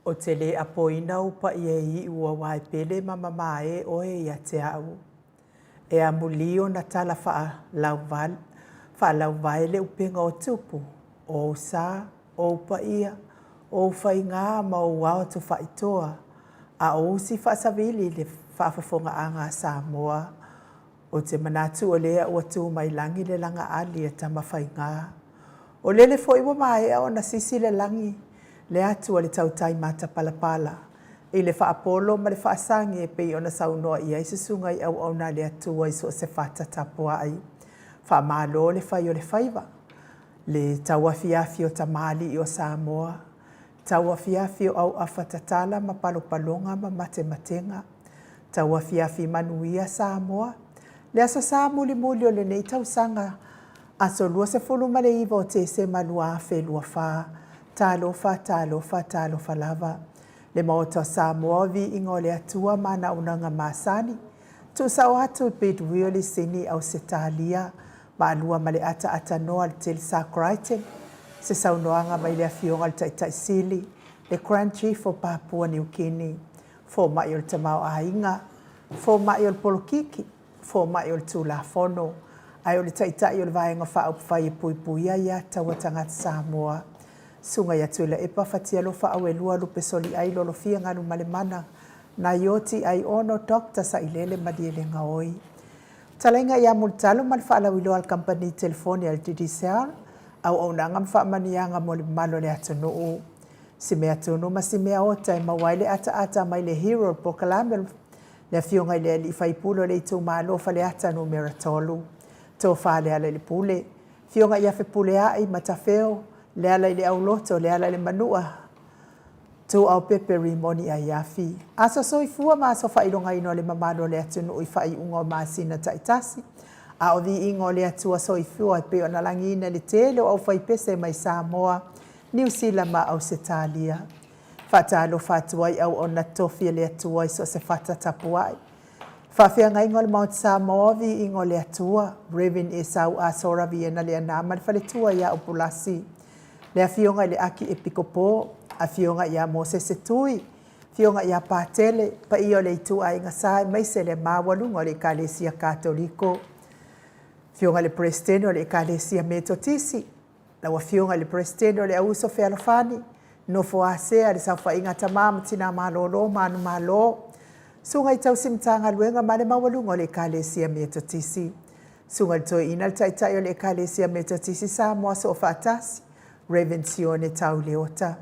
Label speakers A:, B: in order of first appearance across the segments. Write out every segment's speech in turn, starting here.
A: O te le apoina upa i ua wai pele mama e oe ia te au. E a mulio na tala faa lau vai le upenga o tupu. O sa, o upa ia, o fai ngā ma o wao tu fai toa. A o si faa savili le faa fafonga anga Samoa. O te manatu o lea ua tu mai langi le langa ali e tama fai ngā. O lele fo iwa mai o na sisi le langi. Le atu le tautai mata palapala. I le wha apolo ma le wha asangi e pei ona saunoa i aisusunga i au na le atu i so se whata tapua ai. Wha malo le whai o le whaiva. Le tauafiafi o tamali i o Samoa. Tauafiafi o au awhatatala ma palopalonga ma matematenga. Tauafiafi manuia Samoa. Le aso sa muli o le nei tausanga. Aso lua se fulu ma le iwa o te se malua a whelua whaa. Talo fa lava. Le maota Samoa vi ingo le atua mana unanga masani. Tu sao atu pit really sini au se talia. Ma alua ma le ata noa le tel sakraiten. Se sau noanga mai le afionga le taitai sili. Le Grand Chief o Papua New Guinea. Fo mai o le tamau ainga. Fo mai o le polokiki. Fo mai o le tula fono. Ai o le taitai o le vaenga wha upwhai e puipuia ia tawa tangata Samoa. Sunga ya tuela e pafatia lo fa awe lua lupe soli ai lolo fia nganu malemana na yoti ai ono dokta sa ilele madiele ngaoi. Talenga ya multalo man fa ala wilo al company telefoni al DDCR au onanga mfa manianga mo le malo le atunu u. Si mea tunu ma si mea ota e mawaile ata mai le hero po kalamel le fionga ile li faipulo le itu malo fa le ata numera tolu. To fa le ale le pule. Fionga ia fe pule ai matafeo. Le ala le au loto, le ala le manua. Tu au pepe rimoni a iafi. Asa soifua ma aso whailonga ino le mamano le atunu i whai ungo maasina taitasi. A o vi ingo le atua soifua pe o nalangina le tele au whai pese mai Samoa. New Zealand ma au se talia. Whatalo whatuai au o na tofia le atua i so se whata tapuai. Whawhia ngai ngol Mount Samoa vi ingo le atua. Reverend Esau Asora vi ena le anama le whaletua ia upulasi. Le a fionga le aki e pikopo, a fionga ia Mose se tui, fionga ia patele, pa io le itu ai ngasai, mai se le mawalunga le kalesia katoliko. Fionga le presteno le kalesia metotisi, la wa fionga le presteno le auso fealofani, no foasea le saufa inga tamama tina malolo, manu malo. Sunga i tau simtanga luenga male mawalunga le kalesia metotisi. Sunga le toi ina le taitai le kalesia metotisi Samoa so fatasi. Revenzione tau leota.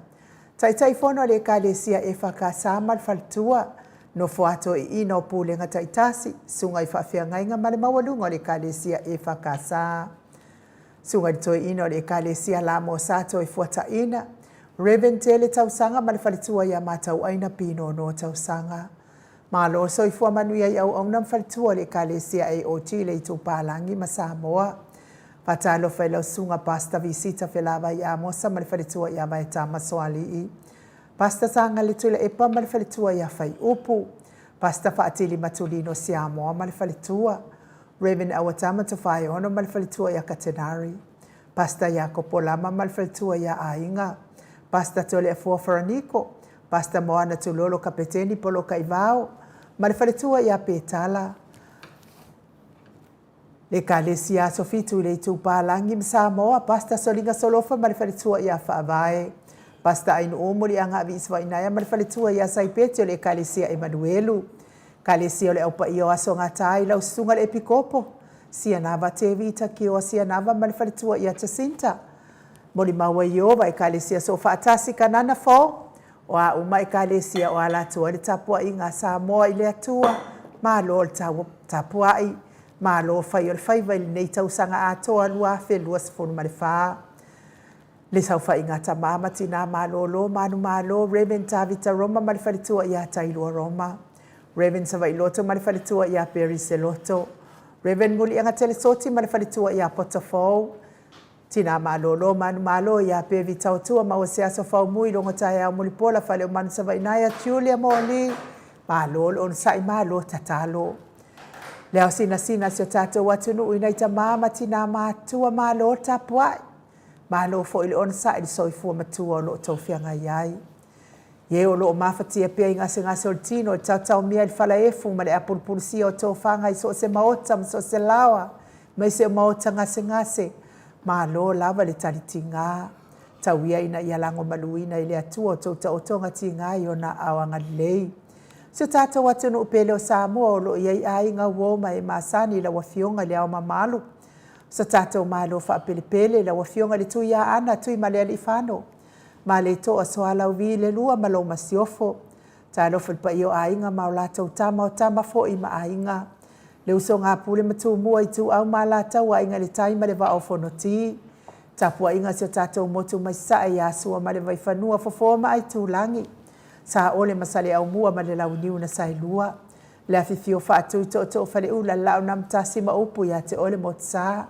A: Taitai fono le kalesia e whakasama faltua no fuato i ino pulenga taitasi sunga i whawhia ngainga male mawalunga le kalesia e whakasa. Sunga i toi ino le kalesia la mo sato i fuata ina. Reventele tau sanga male faltua ia matau aina pino no tau sanga. Malo so i fua manuia i au aunam faltua le kalesia e o chile i tupalangi ma Samoa. Patalo felo sunga pasta visita felava ia mosa malfalitua ia mai tama soali i. Pasta sanga litula epa malfalitua ia fai upu. Pasta faatili matulino siamo malfalitua. Raven awatama to fai ono malfalitua ia katenari. Pasta ia kopolama malfalitua ia ainga. Pasta tole e fuafaraniko. Pasta moana tulolo kapeteni polo kaivao. Malfalitua ia petala. Le kalesia sofitu le tupalangi Samoa pasta solinga solofa malfalitua ia faavae. Pasta ainu omoli anga viswa inaya malfalitua ia saipetio le kalesia Emanuelu. Kalesia le aupa io aso ngatai lau sunga le epikopo. Sianava tevita kio sianava malfalitua ia Jacinta. Moli maua iova e kalesia sofa atasi kanana fo. Oa uma e kalesia o alatua le tapua inga Samoa ile atua. Malo le tapua i. Malo fai o le faiva ili nei tausanga atoa lua whelua sifonu marifaa. Le sau fai ngata mama tina malo manu malo Reven Tavita Roma marifalitua ia tailua Roma. Reven Savailoto marifalitua ia Peri Seloto. Reven muli anga telesoti marifalitua ia Potofou. Tina malo manu malo ia Pevi Tautua mawasea sofau mui longo taia muli pola fale o manu Savainaya Julia Moli. Malo on sai malo tatalo. Leo sina si o tato watunu uina ta mama tina matua malo tapuai. Malo fo ili onsa ili soifua matua lo tofia ngai ai. Ye o loo mafatia pia i ngase o tino, tau mia i whala efu, ma le apulpulusia o tō whanga i so se maota, ma so se lawa, mai se maota ngase, ma lo lava le tariti ngā, tau ia ina ia lango maluina i le atua o tō o tonga ti ngā i o na awanga lei. Se tātou atunu upele o Samoa o lo iai ai ngā woma e masani la wafionga le au mamalu. Sa tātou malo wha pelepele la wafionga le tui a ana tui malea li whano. Ma le to a soala uvi le lua malo masiofo. Tā lofa pa i o ainga ma o lātou tama o tama fo i ma ainga. Le uso ngā pule matu mua i tu au ma lātou a inga le taima le wa o fonoti. Tapua inga se tātou motu mai sa e asua ma le vai whanua fofoma ai tu langi. Sa ole masale au mua ma le launiu na sailua. Le afifio whaatui to whale ula lau nam tasima upu ya te ole mot sa.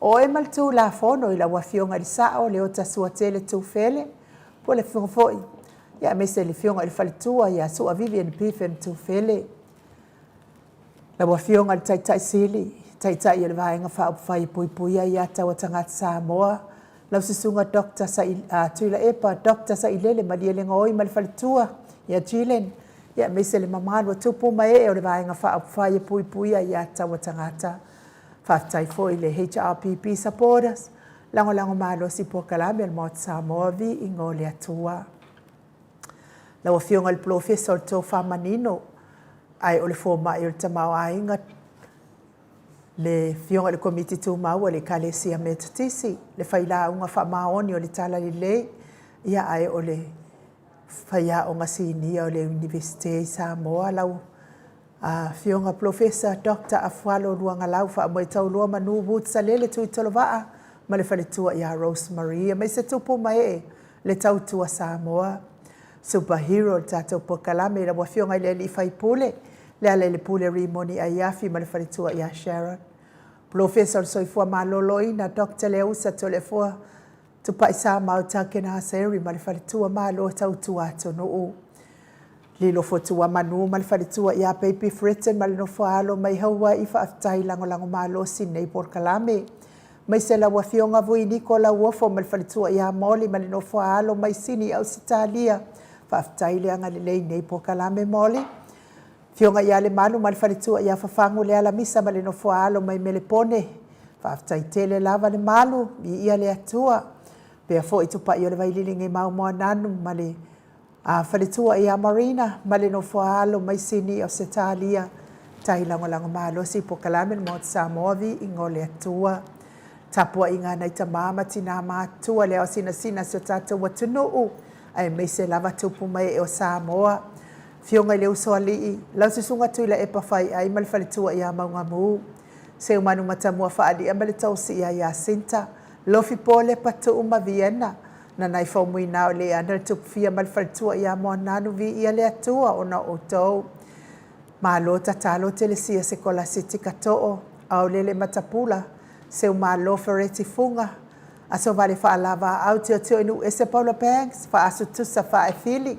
A: O e maltu la fono i la wafionga li sao le o tasua tele tu fele. Po le fingofoi. Ya mese le fionga li fale tua ya sua Vivian Pifen tu fele. La wafionga li taitai sili. Taitai ya le vaenga wha upwhai puipuia ya tawa tangata Samoa. Lau sisunga dokta sa tuila epa dokta sa ilele madia le ngoi mal falitua ya Jilen ya mese le mamalo tupu mai o le vaenga fa upwhai puipuia ya tawa tangata. Whaftai fo i le HRPP supporters. Lango malo si po kalame al mot Samoa vi ingo le atua. Lau a fionga le professor to whamanino ai o le fōma i o le tamau ainga le fionga le komiti tu maua le kalesia metatisi le faila unga fa maoni o le tala li le ia ai o le faia o ngasini o le Universite Samoa lau fionga professor Dr. Afualo luanga lau fa mo tau lua manu but salele tu tolova ma le faletua ia Rosemary mai se tupu mai le tau tua Samoa superhero tato po kalame la fionga le li fai pule le ale le pule rimoni ayafi ma le faletua ia Sharon. Professor soifua maloloina Dr. Leusa tolefua tupaisa mauta kena seri ma le faletua malo tau tua tonu. Lilo fotua manu ma le faletua ia Baby Fritten ma le nofoalo mai haua i whaatai lango malo sinei por kalame. Mai se la wafionga vui Nicola Wofo ma le faletua ia Moli ma le nofoalo mai sini au Sitalia. Whaatai leanga le lei nei por kalame Moli. Fionga ia le malu ma le faletua ia fafangu le ala misa ma le nofoalo mai melepone. Whaatai tele lava le malu i ia le atua. Pea fo i tupa i o le vaililingi mau moa nanu ma le faletua ia Marina ma le nofoalo mai sini au Sitalia. Tai lango malo si po kalame mo Samoa vi ingo le atua. Tapua inga nei ta mama tina matua leo sina so tata watunuu. Ai meise lava tupu mai e o Samoa. Fionga leo soa lii. Lau se sunga tuila e pawhai ai mal faletua ia maunga muu. Se umanu matamua whaali amale tausi ia Sinta. Lofi pole patu uma Vienna. Na nai whaumui nao le ana tupu fia mal faletua ia moa nanu vi ia le atua o na otou. Malo tatalo telesia se kola siti katoo. Au lele matapula. Se umalo fereti funga. Aso vale whaalava au teo inu ese Paula Banks. Whaasutusa wha e fili.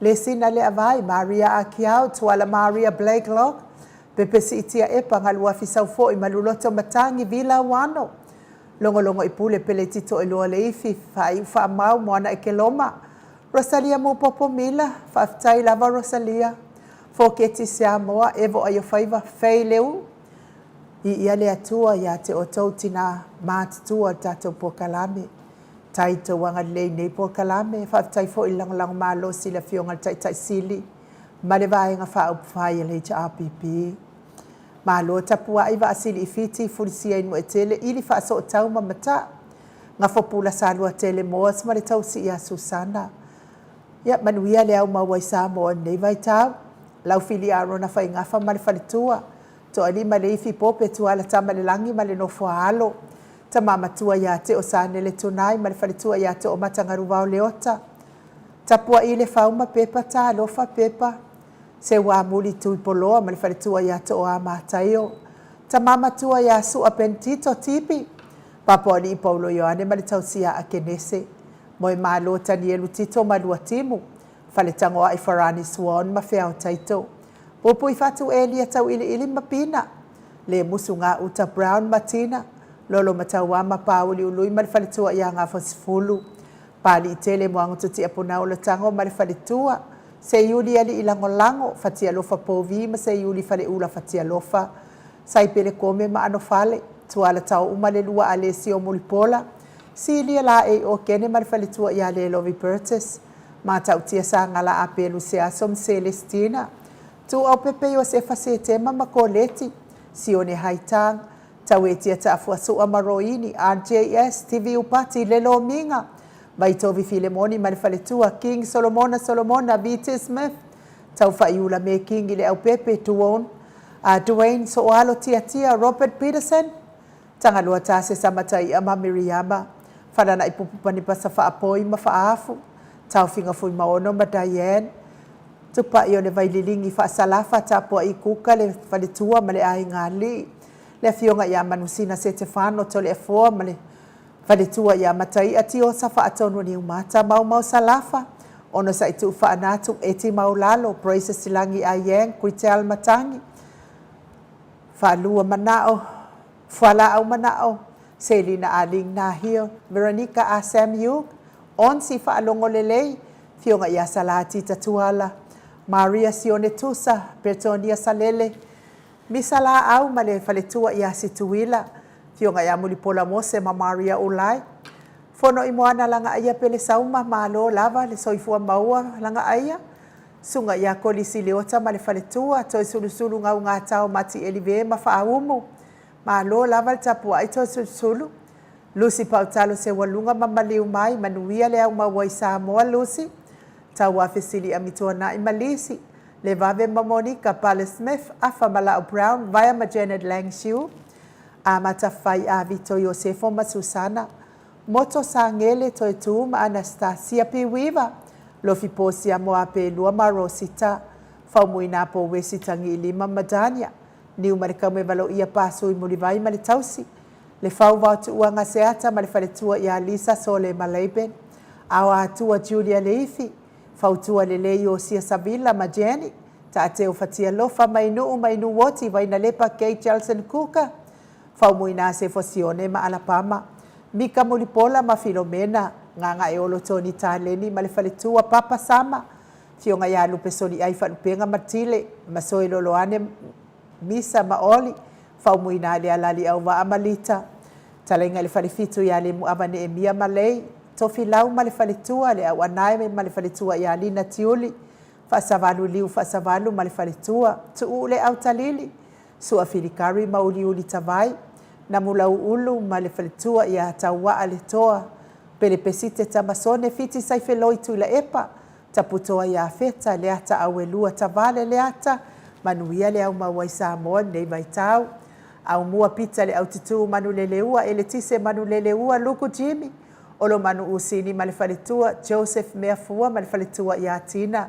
A: Le sina le avai Maria Akiau tuala Maria Blakelock. Pepe si itia epa ngalua fisau fo i maluloto matangi vila wano. Longo i pule pele tito e lua le ifi wha mau moana e ke loma. Rosalia mo popo mila. Whaftai lava Rosalia. Foketi Samoa evo ayo whaiva fei leu. I ia le atua ia te o tau tina mātutua tatou po kalame. Tai te wanga lei nei po kalame. Whaftai fo i lango malo si la fionga tai sili. Ma le vaenga wha upwhai le HRPP. Malo tapua iwa asili i fiti fulisia inu e tele. Ili wha so tau mamata. Nga fopula salua tele moas ma le tau si ia Susana. Ia manuia le au mawai Samoa nei vai tau. Lau fili aro na whai ngafa ma le faletua. To ali ma le ifi pope tu ala tama le langi ma le nofo alo. Ta mama tua ia te o sane le tunai ma le faletua ia te o matangaru vau leota. Tapua i le fauma pepa ta alofa pepa. Se wa muli tui poloa ma le faletua ia te o amataio. Ta mama tua ia su apentito tipi. Papo ali i Paulo Ioane ma le tausia a kenese. Moi malo tani elu tito ma lua timu. Faletango ai Farani Swan ma fea o taito. Popo i fatu elia tau ili mapina. Le musu ngā uta Brown Martina. Lolo matau ama pauli ului ma le faletua ia ngā fasifulu. pali tele mo ango tuti apuna o le tango ma le faletua se yuli ali ilangolango fatia lofa povi ma se yuli fale ula fatia lofa sai pele kome ma ano fale tuala tau uma le lua ale si o mulipola si lia la e o kene ma le faletua ia le lovi purchase ma tau tia sa ngala apelu se asom Celestina tu au pepe o se fase tema ma koleti si o ne haitang tau e tia ta afua su amaroini RJS TV upati lelo minga mai tovi Filemoni ma le faletua King Solomona B.T. Smith tau faiula me King ile au pepe tuon Dwayne Soalo tia Robert Peterson tanga lua tase samatai ama Miriama fanana ipupupani pasa fa apoi ma fa afu tau finga fui maono ma Diane tupa i o le vaililingi fa salafa tapo i kuka le faletua ma le ai ngali le fionga ia manusina Stefano tole e ma le faletua ia matai ati o sa fa atonu ni umata mau salafa ono sa itu fa anatu eti maulalo praise silangi ayeng kuitel matangi fa lua manao fala au manao Selina Aling Nahio Veronica Asemu on si fa alongo lelei fionga ia salati tatuala Maria Sione Tusa Bertonia Salele misala au male faletua ia situila fionga ia mulipola mose ma Maria Ulai fono i moana langa aia pele sauma malo lava le soifua maua langa aia sunga ia kolisi leota ma le faletua toi sulusulu ngau ngā tau mati elive ma faaumu malo lava le tapua i toi sulusulu Lucy Pautalo se walunga ma maliu mai manuia le au mawai Samoa Lucy tau afesili amitua na i malisi le vave ma Monica Pale Smith afa Malao Brown via ma Janet Langshu a matafai a Vito Yosefo ma Susana moto sangele toi tu ma Anastasia Piwiva lo fiposi a moa pe lua ma Rosita faumuina po wesitangi lima madania ni umarika me valo ia pasu i mulivai ma le tausi le fau vautu uanga seata ma le faletua ia Lisa Sole ma Leiben awa atua Julia Leifi fautua lelei o sia Savila ma Jenny ta ateo fatia lofa mainu woti vaina lepa Kay Charlson Kuka faumuina se fosione ma Alabama Mika Mulipola ma Filomena nganga e olo Tony Taleni ma le faletua Papa Sama fionga ia lupe soli ai falupenga matile ma soi loloane misa ma oli faumuina le alali au wa amalita talenga le falefitu ia le muavane e mia malei tofi lau ma le faletua le au anae ma le faletua ia Lina Tiuli faasavalu ma le faletua tuu le au talili sua filikari ma uli tavai na mulau ulu ma le faletua ia taua le toa pele pesite tamasone fiti saifeloi tu la epa taputoa ia feta le ata awelua tavale le ata manuia le au mawai Samoa nei vaitau au mua pita le au titu manu leleua ele tise manu leleua luku Jimmy olo manu usini ma le faletua Joseph Meafua ma le faletua ia Tina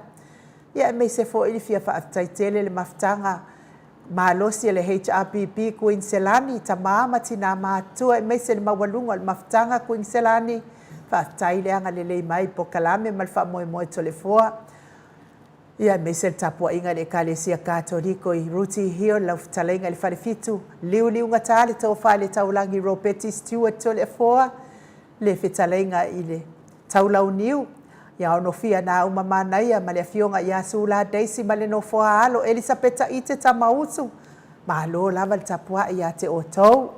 A: ia me se fo ili fia faaftaitele le maftanga malosi le HRPP Queen Selani tamama tina matua e me se le mawalunga le maftanga Queen Selani faaftaile anga lelei mai po kalame ma le faamoemoe tolefoa ia me se tapua inga le kalesia Katoliko i Ruti Hill lau talenga le falefitu liu ngata le tau fale taulangi Ropeti Stewart tolefoa le fetalenga ile taulau niu ia ono fia na uma manaia ma le fionga ia sula Daisy ma le no foa alo Elisabeta ite tamausu ma lo lava le tapua ia te otou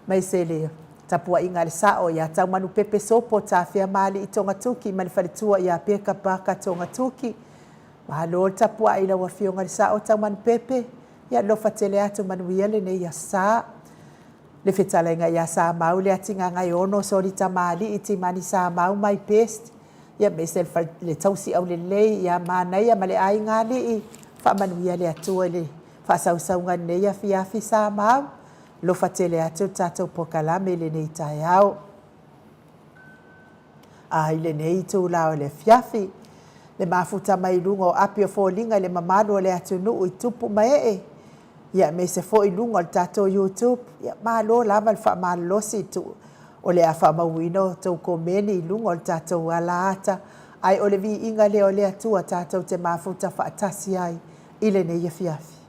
A: mai se le tapua inga le sao ia tau manu pepe sopo tafia mali i Tongatuki ma le faletua ia peka paka Tongatuki ma lo le tapua ila wa fionga le sao tau manu pepe ia lo fatele atu manu iele ne ia saa le fetalenga ia sa mau le atinga ngai ono sori tamali iti mani sa mau mai pest ia mesel le tausi au le lei ia manai ma le ai ngali i fa manuia le atua le fa sausaunga nei ia fiafi sa mau lo fatele atu tatou pokalame le nei tai au ai le nei tu lao le fiafi le mafuta mai lunga o apio folinga le mamalo le atunu i tupu mai ia me se fo i lunga le tatou YouTube ia malo lava le fa malosi tu o le afa mawino tau komeni i lunga le tatou alaata ai o le vi inga le o le atua tatou te mafuta fa atasi ai ile ne ia fiafi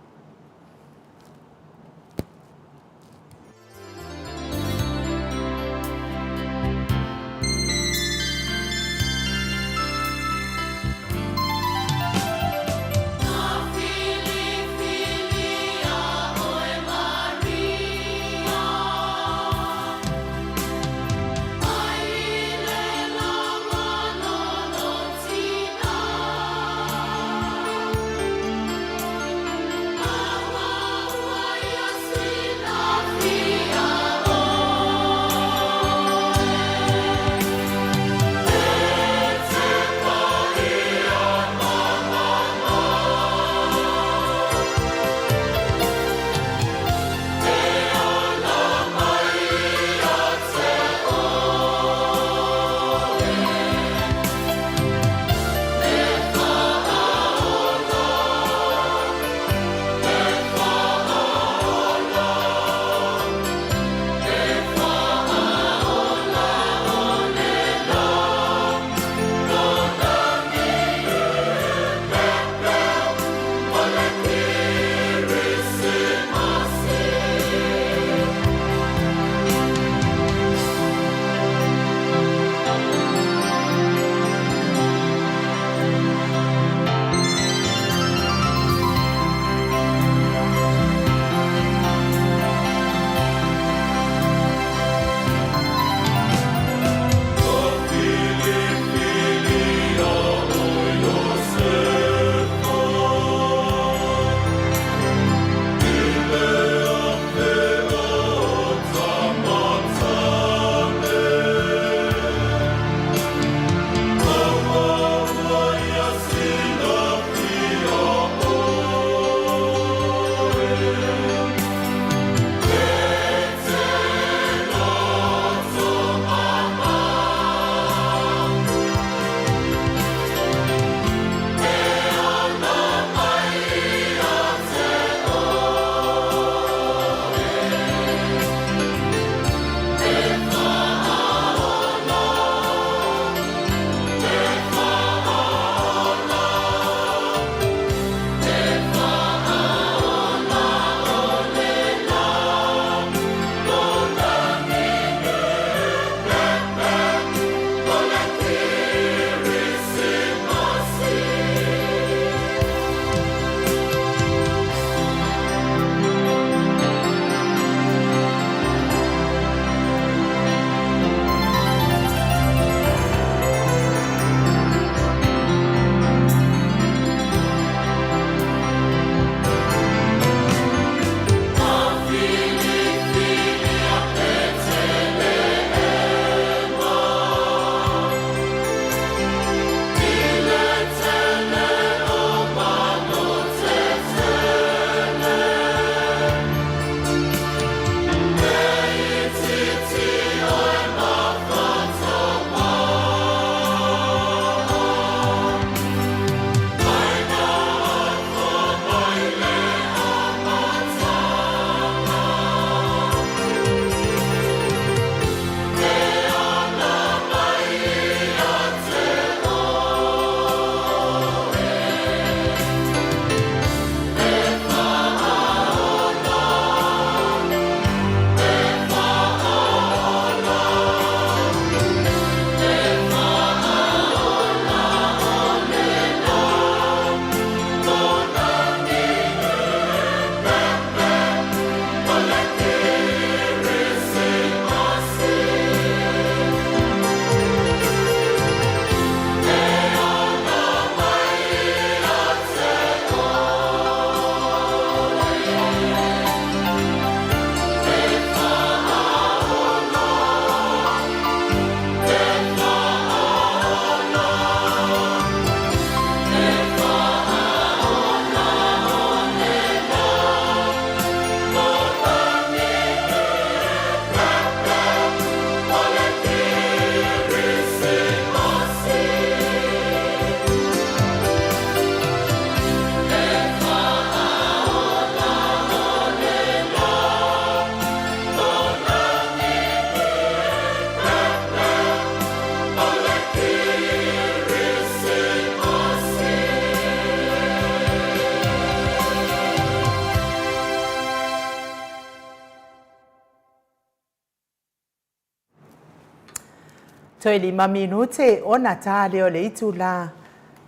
A: Toi 5 minute ona tale o le itu la.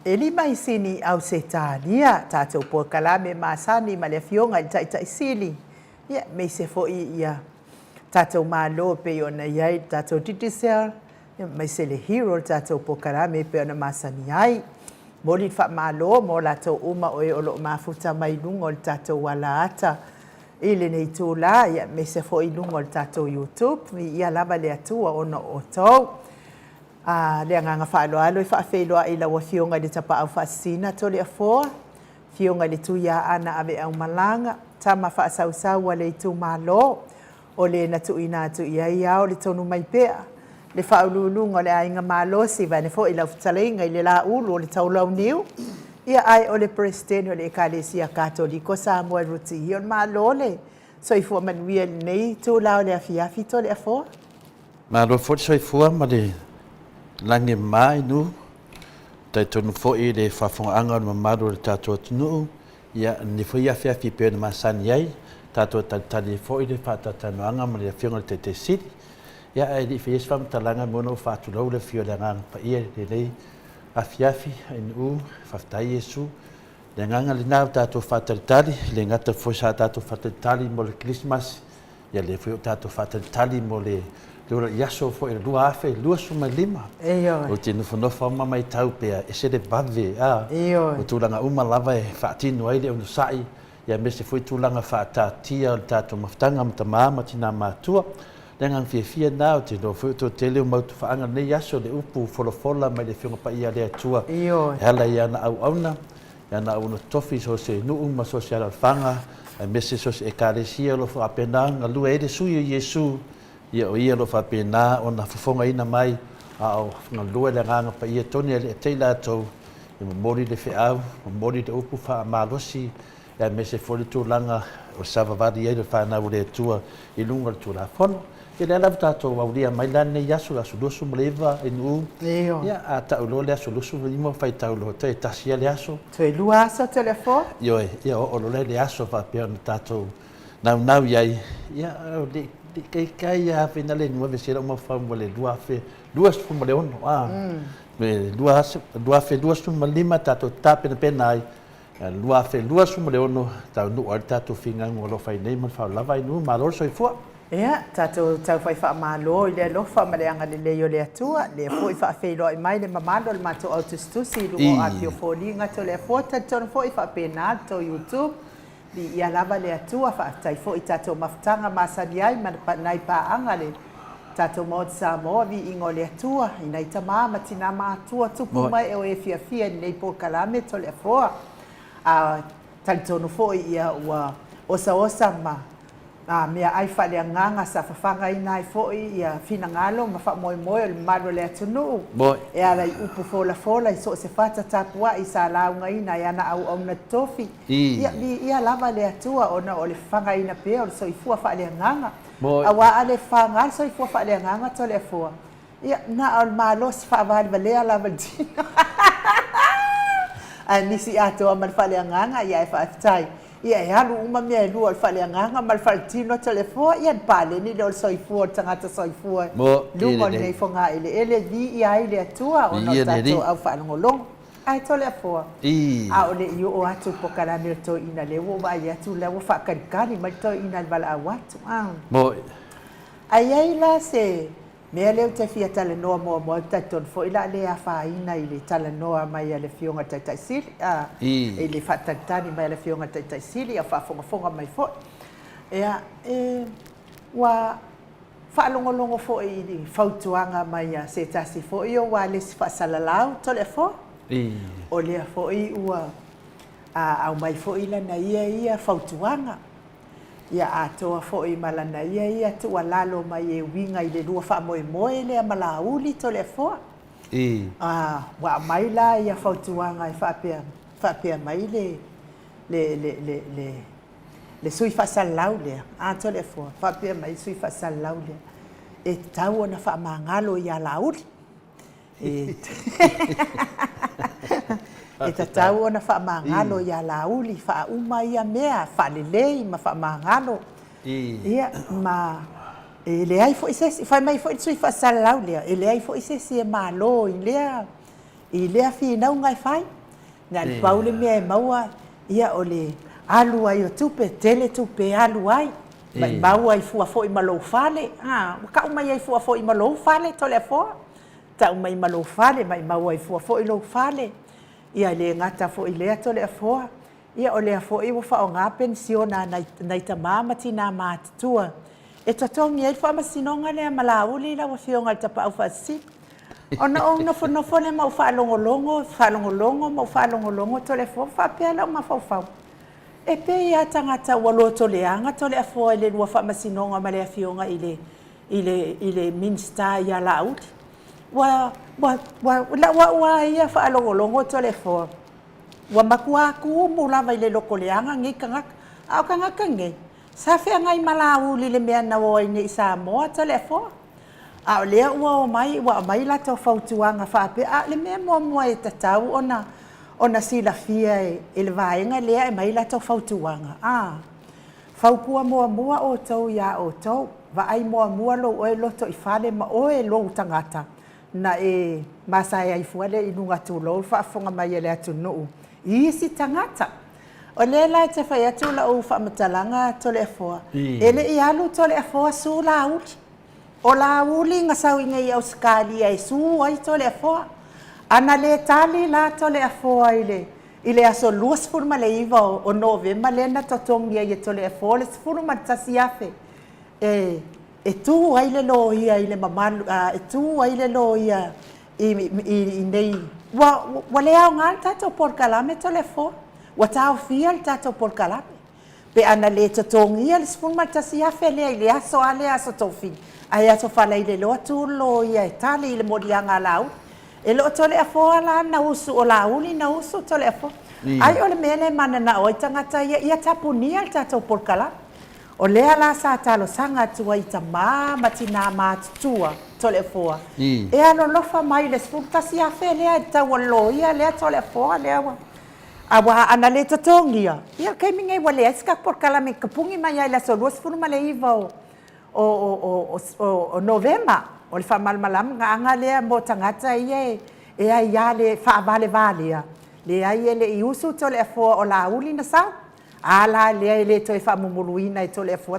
A: E 5 isini au se talia tātou po kalame masani ma le fionga i taʻitaʻisili. Ia me se foʻi ia tātou mālo pe ona iai tātou titisel. Mai se le hero tātou po kalame pe ona masani ai. Moli faamālo mo latou uma o e o loo mafuta mai luga o le tātou alaata. I lenei tūlā ia me se foʻi luga o le tātou YouTube ia lava le atua ona o tou. Le anganga whaaloalo i whaafeiloa i laua fionga le tapau whaasina to le afoa. Fionga le tuia ana ave au malanga. Tama whaasausau a le tu malo. O le na tuina atu ia iao le tonu mai pea. Le whaululunga le ainga malo si vane fo i lau futalenga i le la ulu o le taulau niu. Ia ai o le presidente o le ekalesia katoliko Samuel Rutihi o le malo le. So i fua manuia nei tu lao le afiafi to le afoa.
B: Malo fo so i fua ma le lange mai nu tai tonu foi le fafonga ma maro le tato tunu ia ni foi a fia fi pe ma san yai tato tali foi le fata tanu anga ma le fionga te sit ia ai di fies fam talanga mono fatu lo le fio le ngang pa ia le a fia fi in u faftai yesu le nganga le na tato fata tali le ngata foi sa tato fata tali mo le christmas ia le foi tato fata tali mo le Lura yaso fo e lua afe lua suma lima. O te nufonofa ma mai tau pea e se de bave a. O tūlanga uma lava e whaatinu aile o nusai. Ia me se foi tūlanga whaatatia o tātou maftanga ma ta māma tina mātua. Lengang fia nā o te no foi to tele o mautu whaanga nei yaso le upu folofola mai le whionga pa ia lea tua. Hala ia na au auna. Ia na au no tofi so se nuu ma so se ala whanga. E me se so se e kāresia lo whaapena ngalua e de sui o Yesu. Ia o ia lo fa pena ona fofonga ina mai a o nga lua le nganga pa ia toni e te latou e mori le feau mori de upu fa malosi e me se foli tu langa o sava vadi e le fa na ule tua i lunga tu la fono e le lava tatou au lia mai lane yasu la sulusu mleva e nu ia a ta ulo le sulusu limo fai tau lo te tasia le aso
A: te lua sa telefo
B: yo ia o lo le aso fa pe tatou nau iai ia kai ya finale no ve ser uma fama le duas fuma le ono me duas fuma lima tato tape na penai duas fuma le ono ta no arta to finga ngolo fai nei man fa lava no malor so ifo
A: tato tau fai fa malo le lo fa male anga le yo le atua le foi fa fe lo mai le mamando le mato autostusi lu a pio folinga to le foto ton foi fa pena to YouTube di ia lava le atua fa tai fo i tatou maftanga masani ai ma nai paanga le tatou mo Samoa vi ingo le atua i nai tama ma tina matua tupu mai e o e fia nei po kalame to le foa a talitonu fo ia ua osa ma mea ai faleagaga sa fafaga ina ai foʻi ia finagalo ma faamoemoe o le malo le atunuu e ala i upu folafola i so o se fata tapuaʻi sa laugaina e ana auauna tofi ia lava le atua ona o le fafagaina pea o le soifua faaleagaga auā le faga le soifua faaleagaga to le afoa ia na o le malo se faavalivalea lava le tino nisi atoa ma le faaleagaga ia e faafetai ia e alu uma mea lua o le faaleagaga ma le faaletino telefoa ia paleni le o le soifua o le tagata soifua luga o lenei foga eleele li'i ai le atua ona o tatou au faalogologo ae tole afoa a o leʻi oo atu pokalame le toeina lea ua vaai atu lea ua faakalikali ma le toeina le valaau atu aiai la se mea leu te fia talanoa moamoa taitonu foʻi la le afāina i le talanoa mai a le fioga taʻitaʻisili i le faatalitali mai a le fioga taʻitaʻisili a faafogafoga mai foʻi ea ua faalogologo foʻi i fautuaga mai a se tasi foʻi o ua lesi faasalalau tole afoa o lea foʻi ua au mai foʻi lana ia fautuaga ia atoa foʻi ma lana ia tuʻalalo mai e uiga i le lua faamoemoe lea ma lauli tole afoa ua mai la ia fautuaga e faapea mai le sui faasalalau lea tole afoa faapea mai sui faasalalau lea e tau ona faamagalo ia lauli e tatau ona faamagalo ia lauli faauma ia mea faalelei ma faamagalo ia ma e le ai fo ise fai mai fo sui fa salau le e le ai fo ise si malo i le fi na ngai fai na le paule me maua ia ole alu ai o tupe tele tupe alu ai mai maua i fu fo i malo fale ka mai ai fu fo i malo fale to le fo ta mai malo fale mai maua i fu fo i lo fale ia le ngata fo i le to le fo ia ole fo i wo fa nga pensiona na ita mama tina matua e tatongi ai fa masinonga le malauli la wo fionga tapa au fa si ona o no fo le mau fa longo longo to le fo fa pe la ma fa e pe ia tangata wa lo to le anga to le fo le wo fa masinonga ma le fionga ile minsta ya laut wa ia fa longo to le fo wa makua ku mo la vai le loko le anga ngi kanga au kanga kange sa fe ngai malau li le mea na o ni sa mo to le fo a le wa mai la to fautuanga fa pe a le me mo e tatau ona sila fia e le vaenga le e mai la to fautuanga faukua mo o tau ya o tau va ai mo lo o lo to i fale ma o e lo tangata na e masai ai fuale i nunga tu lo fa fonga mai le atu no isi tangata o le la te fai atu la o fa matalanga to le fo ele i alu to le fo su la ut o la uli nga sau inga i auskali ai su ai to le fo ana le tali la to le fo ile aso luas furma le iva o novemba le na to tongi ai to le fo le furma tasiafe e tu ai le lo ia ile mamalu e tu ai le lo ia i nei wa le au ngal tato por kalame to le fo wa tau fiel tato por kalame pe ana le to tongi al spuma tasia fele ile aso ale aso tofi ai aso fala ile lo tu lo ia tali ile modianga lau e lo to le fo ala na usu o la uni na usu to le fo ai ole mele mana na o tangata ia tapuni al tato por kalame o le ala sa talo sanga tua i mama tina matua to le foa e ano lofa mai le spunta si a fe le ta walo ia le to le foa le awa ana le totongia ia kai mingai wale eska por kala me kapungi mai ai la solo sfunu male iva o novemba o le fa mal malam nga le mo tangata ia e ai ya le fa vale le ai le iusu to le foa o la uli na sa ala le to fa mumuluina to le fo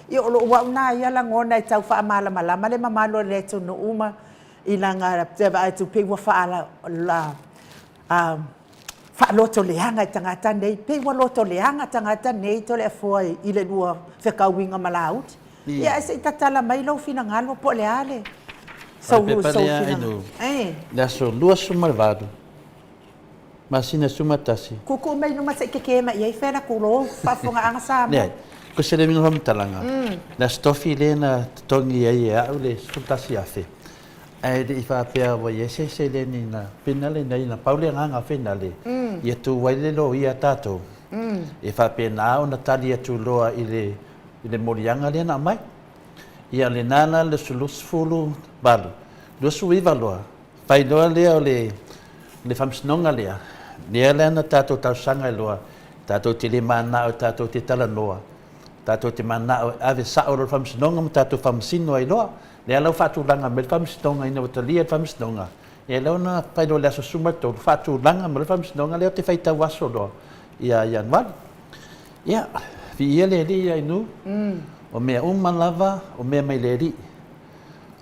A: i o wa na ia la ngona tau fa mala le mamalo le to no uma i langa te va to pe wa fa la fa lo to le hanga tangata nei pe wa lo to le hanga tangata nei to le fo i le lua fe ka winga malaut ia se tatala mai lo fina ngalo po le ale so
B: la so lua so malvado masina sumatasi
A: kuku mai numa se keke mai ai fera kulo fa fonga anga sa
B: ne ko se le mingo talanga la stofi lena tongi ai a le sutasi afe ai de fa pe wa yese se le ni na pinale nei na paule nga finale ia tu waile lo ia tato e fa pe na ona tali tu loa ile morianga le na mai ia le nana le sulusfulu balu do suiva loa pai do le famsnonga lea Nia lena tato tau sanga loa, tato te le mana o tato te tala loa, tato te mana o ave saoro famsinonga mo tato famsino ai loa, le alau fatu langa me famsinonga ina watalia famsinonga, e lau na paido le aso sumato fatu langa me famsinonga leo te faita waso loa, ia yanwal, ia fi ia le li ia inu, o mea lava, o mea mai le li,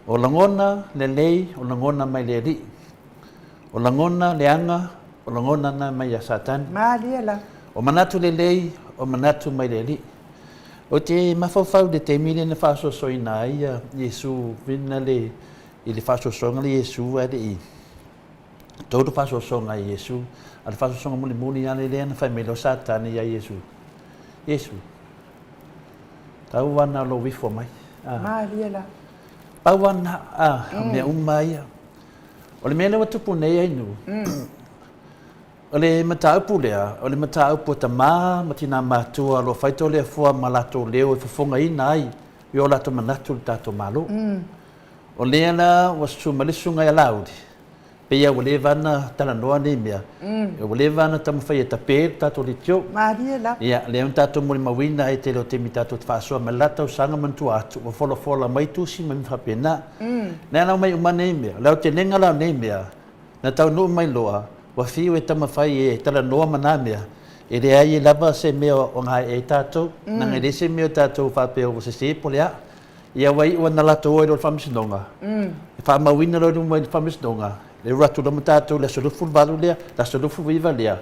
B: o langona le lei, o langona mai le li, o langona le anga, o langona na mai a satan.
A: Maliela.
B: O manatu le lei, o manatu mai le li. O te mawhawhau de te mile na whaso soina ia, Yesu vina le, i le whaso songa le Yesu ade i. Todo whaso songa i Yesu, a le whaso songa muli muli ane le ana whaimelo satan ia Yesu. Yesu. Tau wana lo wifo mai.
A: Maliela.
B: Pau wana, mea ia. O le mele watupu nei ainu. O le mataupu lea, o le mataupu ta matina matua lo faito lea fua malato leo e fafonga ina ai i o lato manatu le tato malo. O lea la wasu malisunga ia laudi. pe ia wale vana tala noa nei mea. Wale vana tamu whai e tape tato li tio.
A: Maria la.
B: Ia, leo tato mori mawina e te leo temi tato te whaasua me lata usanga mantu atu. Wa fola mai tusi mai mwhapena. Nea nau mai uma nei mea. Leo te nenga lau nei mea. Na tau nuu mai loa. Wa whiu e tama whai e tala noa mana mea. E rea ai e lava se mea o ngā e tato. Nanga e se mea tato whapeo o se se polea. Ia wai ua na lato oi ro whamisinonga. E wha mawina ro ro mai whamisinonga. Le ratu lama tato le solufu valu lea, la solufu viva lea.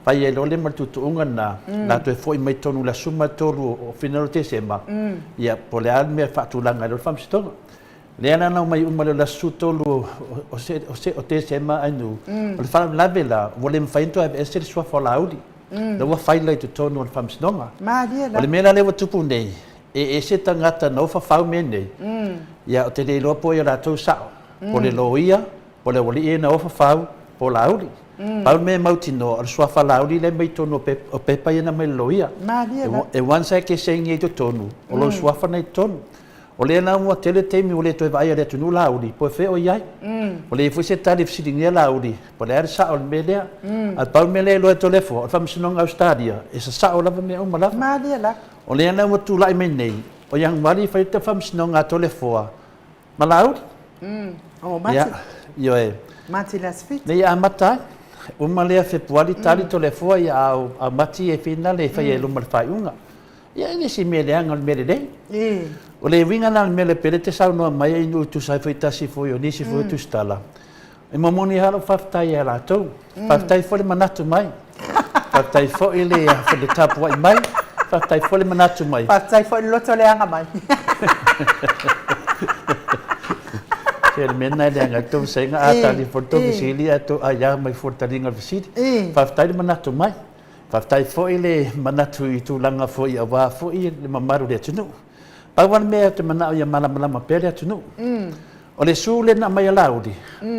B: Pai e lole ma tutuunga na, lato e foi mai tonu la suma tolu o finalo te sema. Ia po le alme e whaatulanga ro whamisinonga. Lea nana mai umale la su tolu o te sema ainu. O le whaam lawe la, wale mwhainto e se le sua whala audi. Le wa whaila i tu tonu o le whamisinonga.
A: Maria
B: O le mea lewa tupu nei. E se tangata no whawhau me nei. Ia o te le loa po i a rātou sao. Po le loia, po le wali e na o whawhau, po lauri. Pau me mautino, ar sua whalauri le mai tonu o pepa i na mai loia.
A: Maria la.
B: E wansa ke sengi e to tonu, o lo sua whanai tonu. O le na mua tele teimi o le toi vai a le tunu lauri, po e wheo iai. O le fui se tali fsiringia lauri, po le ar sao le melea. Al pau me le loa to lefo, al whamisinonga Australia, e sa sao lava me uma lava.
A: Maria la.
B: O le ana wa tu lai mai nei, o yang wali fai te whamisinonga to lefoa. Ma lauri?
A: O mati.
B: Ia, io e.
A: Mati las fit.
B: Nei a matai, uma lea februari tali to lefoa ia a mati e fina le fai e luma le whai unga. Ia ene si mele anga le mele nei. O le winga na le mele pere te sau noa mai inu tu sai fai tasi foi o nisi foi tu stala. E mamoni halo whaftai e rātou. Whaftai fo le manatu mai. Whaftai fo i le le tapua i mai. Whaftai fo le manatu mai.
A: Whaftai fo i loto le anga mai.
B: Ke le mena le anga tau senga ata li forto visili ato aya mai fortaringa visili. Whaftai le manatu mai. Whaftai fo i le manatu i tūlanga fo i awa fo i le mamaru le atunu. Pawan mea te manao ia malama pere atunu. O le su le na mai alauri.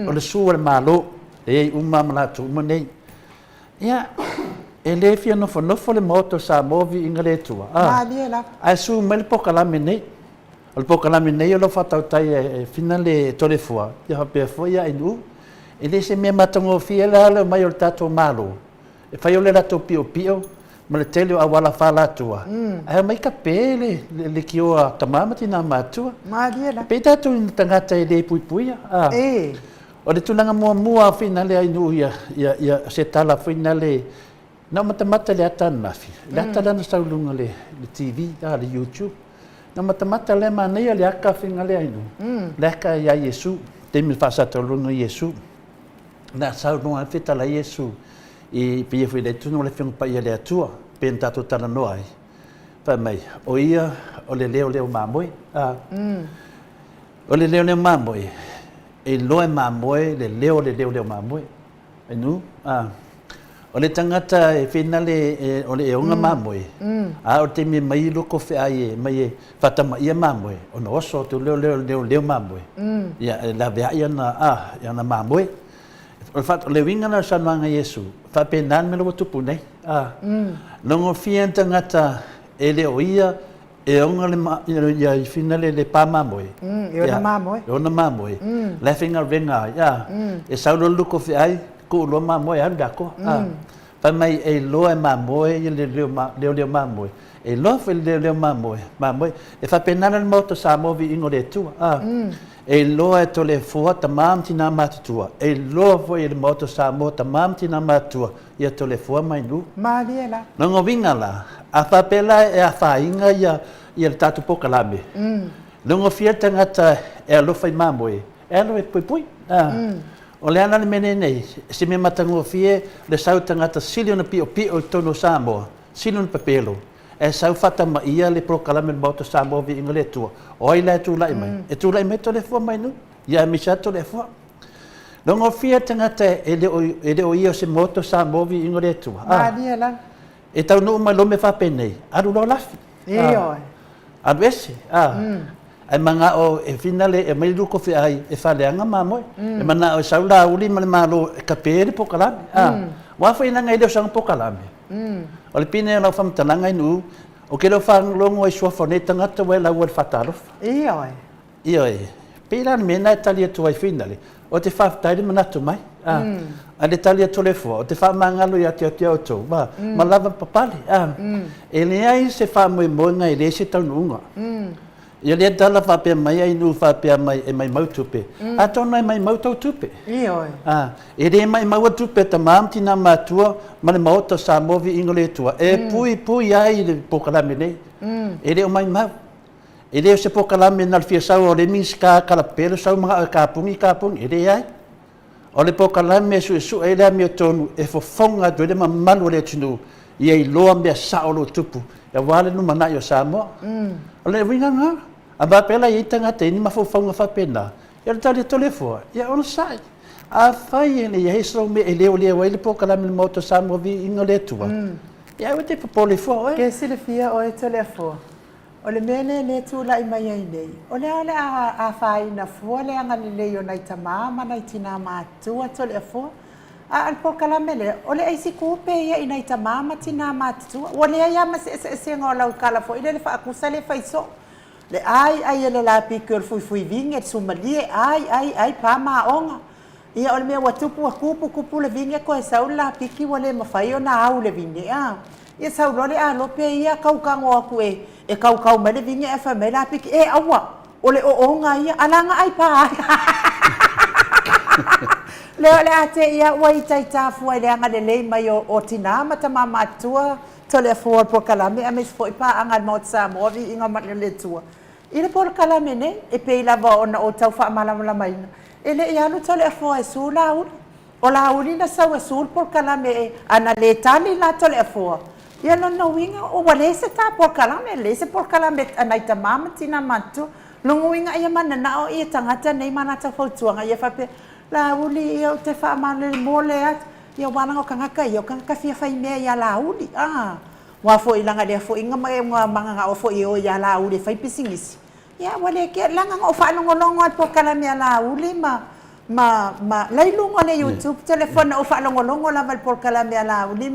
B: O le su le malo. E uma manatu uma nei. Ia, e le fia nofo le moto sa movi inga le tua.
A: Maria la.
B: Ai su me le pokalame nei. O le pokalame nei o lo whatautai e fina le tole fua. Ia hapea fua ia inu. E le se mea matango fia la le mai o le tato malo. E fai o le rato pio. Ma le tele o awala whala atua. Ai mai ka pele le ki o a tamamati na matua.
A: Maria la.
B: Pe tatu i tangata e le puipuia. O le tunanga mua fina le ainu ia se tala fina le na matamata le ata nafi. Le ata lana saulunga le TV, le YouTube. Na matamata le manea le aka fina le ainu. Le aka ia Yesu. Temi whasata lunga Yesu. Na saulunga fita la Yesu. I pia fui le tunu le fiong pa ia le atua. Pen tato tala noa ai. Pa mai, o ia o le leo mamoi. O le leo mamoi. E loe mamoi, le leo mamoi. E nu? O le tangata e whina le o le eonga mamoi. O te me mai loko whi ai mai e whatama ia mamoi. O no oso tu leo mamoi. Ia la vea ia na mamoi. O fato le winga na sanwanga Yesu. Fa penan me lo tupu nei. Longo fia tangata e le oia e onga le ia i finale le pa mamoi.
A: E ona mamoi.
B: E ona mamoi. Le finga venga ia. E saulo luko fi ai ku lo mamoi anda ko. Fa mai e lo e mamoi e le leo mamoi. E lo fe le mamoi. Mamoi e fa penan le moto sa movi ingo le tu. E loa e tole fua tamam tina matutua. E loa foi e moto sa mo tamam tina matua. Ia tole fua mai nu.
A: Maria la.
B: Nongo vinga la. A papela e a whainga ia le tatu pokalame. Nongo fia tangata e alofa i mamoe. E alo e pui. O le ana le mene nei. Se me matango fie le sau tangata sili ona pio i tono Samoa. Sili ona papelo. E sau fata ma ia le prokalame le moto Samoa vi inga le tua. Oi le tu lai mai. E tu lai mai to le fua mai nu. Ia mi sa to le fua. Longo fia tangata e le o ia se moto Samoa vi inga le tua.
A: Maria la.
B: E tau no mai lo me fa penei. Aru lo lafi.
A: Oi.
B: Aru ese. Ai manga o e finale e mai luko fi ai e fa leanga mamoi. E mana o saula uli ma le malo e kapere pokalame. Wa fa ina ngai de sang pokalame. O le pine la fam talanga inu o ke lo fang longo e sua foneta ngata we la wor fatalo.
A: Oi.
B: Oi. Pila mena tali atu ai finale. O te whaftairi manatu mai. A le tali atu le fua. O te whamangalo i ati ati au tau. Ma lava papale. E le ai se whamoe moenga i le se taununga. Ia lea tala whapea mai ai nu whapea mai e mai mautupe. A tona e mai mautau tupe. E re mai maua tupe ta maamti na matua ma le maota sa movi ingo le tua. E pui ai le pokalame nei. E re o mai mau. E re o se pokalame na le fia sau o le miska kalapelo sau mga kapungi. E re ai. O le pokalame su e lea mea tonu e fofonga duele ma malu le tunu. Ia i loa mea saolo tupu. Ia wale nu manai o Samoa. O le winga ngā. A ba pela i tangata ini mafofonga whapena. Ia le tali tole fua. Ia ono sai. A whai ene ia heso me e leo leo ele pokalame le moto Samoa vi ingo le tua. Ia ua te papole fua.
A: Ke sile fia o e tole fua. O le mele le tula i mai ai nei. O le ale a whai na fua le anga le leo nai tamama nai tina mātua tole fua. A pokalame le, o le eisi kupe ia i nai tamama tina mātua. O le ia ma se ngā lau kala fua. Ile le whaakusa le whaiso. Le ai ele la pikul fui vinge sumalie ai pa maonga. Ia o le mea watupu a kupu le vinge ko e sau la piki wale mawhai o na au le vinge. Ia sau lore a lope ia kaukango aku e kaukau me le vinge e whamei la piki e awa. O le oonga ia alanga ai pa. Leo le ate ia wai tai tafu ai le anga le lei mai o tina mata mama atua. Tole fua pokalame a mes foi pa anga mo Samoa vi inga mat le tua. Ile pokalame ne e pe lava ona o tau fa mala mai. Ele ia no tole fua e sula ul. O la uli na sa e sul pokalame e ana le tali la tole fua. Ia no winga o wale se ta pokalame le se pokalame ana ita mama tina matu. Lungu winga ia mana na o ia tangata nei mana ta fautuanga ia fa pe la uli ia te fa mala mole at. Ia wana o kangaka ia o kangaka fia fai mea ia la uli. Wa fo ilanga dia fo inga mai manga o fo ia ia la uli fai pisingisi. Ia wale ke langa o fa longolongo at pokalame ia la uli ma lailungo le YouTube telefone o fa longolongo la val pokalame ia la uli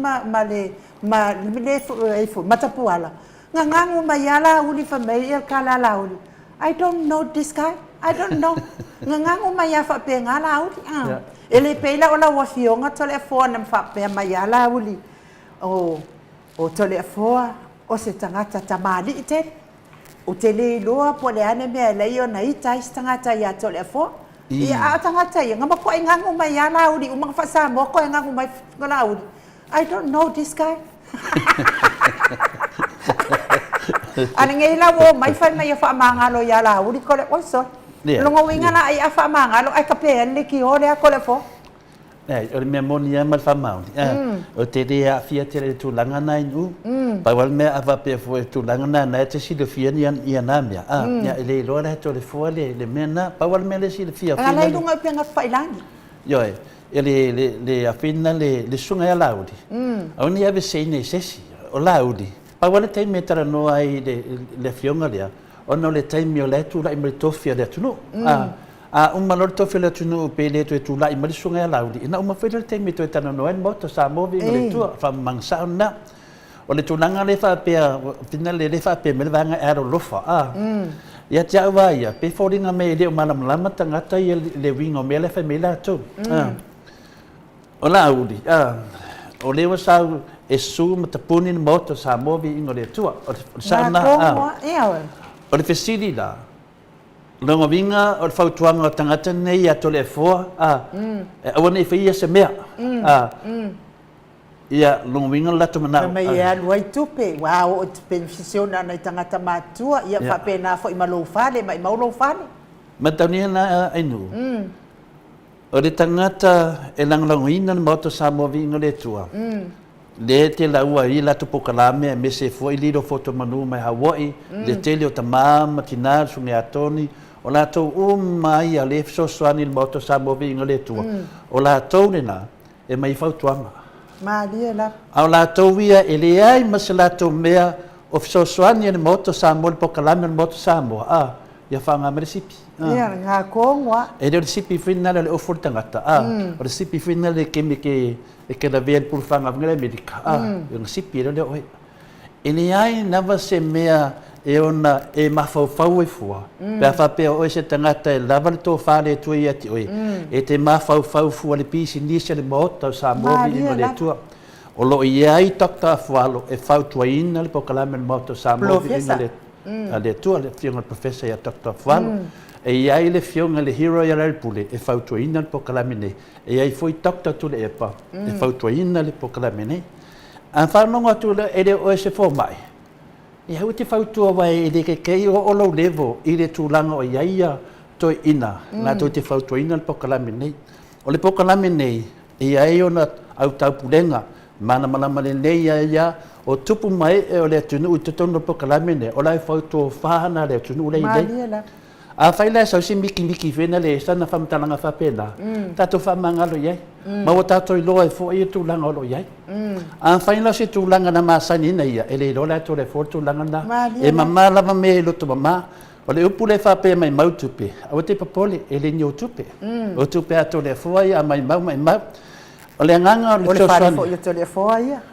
A: le fo matapuala. Ngangangu ma ia la uli fa mai ia kala la uli. I don't know this guy. I don't know. Ngangangu ma ia fa pe ngala uli. Ele peila ola wa fionga tole foa na mfape mayala uli. O tole foa o se tangata tamali ite. O tele loa po le ane mea leio na ita tangata ya tole foa. Ia a tangata ia ngama ko ingangu mayala uli umang fasa mo ko ingangu mai ngala uli. I don't know this guy. Ana ngela wo mai fa mai fa mangalo ya la uli ko le oso. Longo winga na ai afa mangalo ai kapele ki ole a kole fo.
B: O le mea moni ia mal whamauni. O te rea fia te re tūlanga nai nu. Pa wal mea awa pia fo e tūlanga nai nai te sila fia ni ia nā mea. Ia ele i roa to le fua le mea nā. Pa wal mea le sila fia.
A: Nga lai lunga pia ngā whailangi.
B: Ioi. Le awhina le sunga ia lauri. Au ni ave seine sesi. O lauri. Pa wal te me tara noa ai le fionga lea. Ono le taimi o le tūla i mele tofia le atunu. Uma lor tofia le atunu pe le tu e tūla i mele sunga ia lauri. Ina uma whai le taimi to e tana noa en moto sa movi ngale tua. Wha mangsa ona. O le tūlanga le whapea, fina le whapea mele vanga aro lofa. Ia te awa ia, pe whoringa me le o malamalama tangata ia le wingo me le whai me la atu. O la auri. O lewa sau e su ma tapuni ni moto sa movi ingo le tua. O sa na. O le fesiri la. Longa vinga o le whautuanga o tangata nei a tole e foa. Awana i whaia se mea. Ia longa vinga lato manau.
A: Ma ia luai tupe. Wow, o te beneficiona na i tangata mātua. Ia whapena fo i malou whale, ma i maulou whale.
B: Ma taunia na ainu. O le tangata e langlangoina na moto sa movi ingo le tua. Le te laua i lato pokalame me se foi lido foto manu mai Hawaii. Le tele o tamama tina sunge atoni. O lato mai a le sosoani le moto sa movi ingo le tua. O lato nena e mai fautuanga.
A: Malia la.
B: Au lato ia e le ai ma se lato mea o sosoani le moto sa mo le pokalame le moto sa mo. Ia whanga me resipi.
A: Ia, ngā kongwa.
B: E le resipi whina le ofur tangata. O resipi whina le keme ke la vea pur whanga ngare Amerika. Ia resipi le oe. E le ai nawa se mea e ona e mafaufau e fua. Pea whapea oe se tangata e lava le tō whare tu i ati oe. E te mafaufau fua le pisi nisa le maota o sa movi ino le tua. O lo i ai takta a fualo e whautua ina le pokalame le maota o sa movi ino le tua. Le fionga le professor ia takta a fualo. E iai le fionga le hero ia le pule e whautua ina le pokalame nei. E iai foi takta tu le epa e whautua ina le pokalame nei. An whanonga tu le e le oe se fo mai. I hau te whautua wai i le kei o olo levo i le tūlanga o iaia toi ina. Nā toi te whautua ina le pokalame nei. O le pokalame nei, i ai ona au taupulenga, mana malama le nei ia o tupu mai e o le atunu u te tono pokalame nei. O lai whautua whahana le atunu lei nei. A whaila sau si miki whena le sana whamatalanga whapena. Tato whamangalo iai. Maua tato i loa e fo i tūlanga olo iai. A whaila si tūlanga na māsani ina ia. E le rola to le fo tūlanga na. E mamā lava me e loto mamā. O le upu le whapea mai mautupe. A te papole e le ni o tupe. O tupe ato le fo ia mai mau. O le anganga o le sosoani.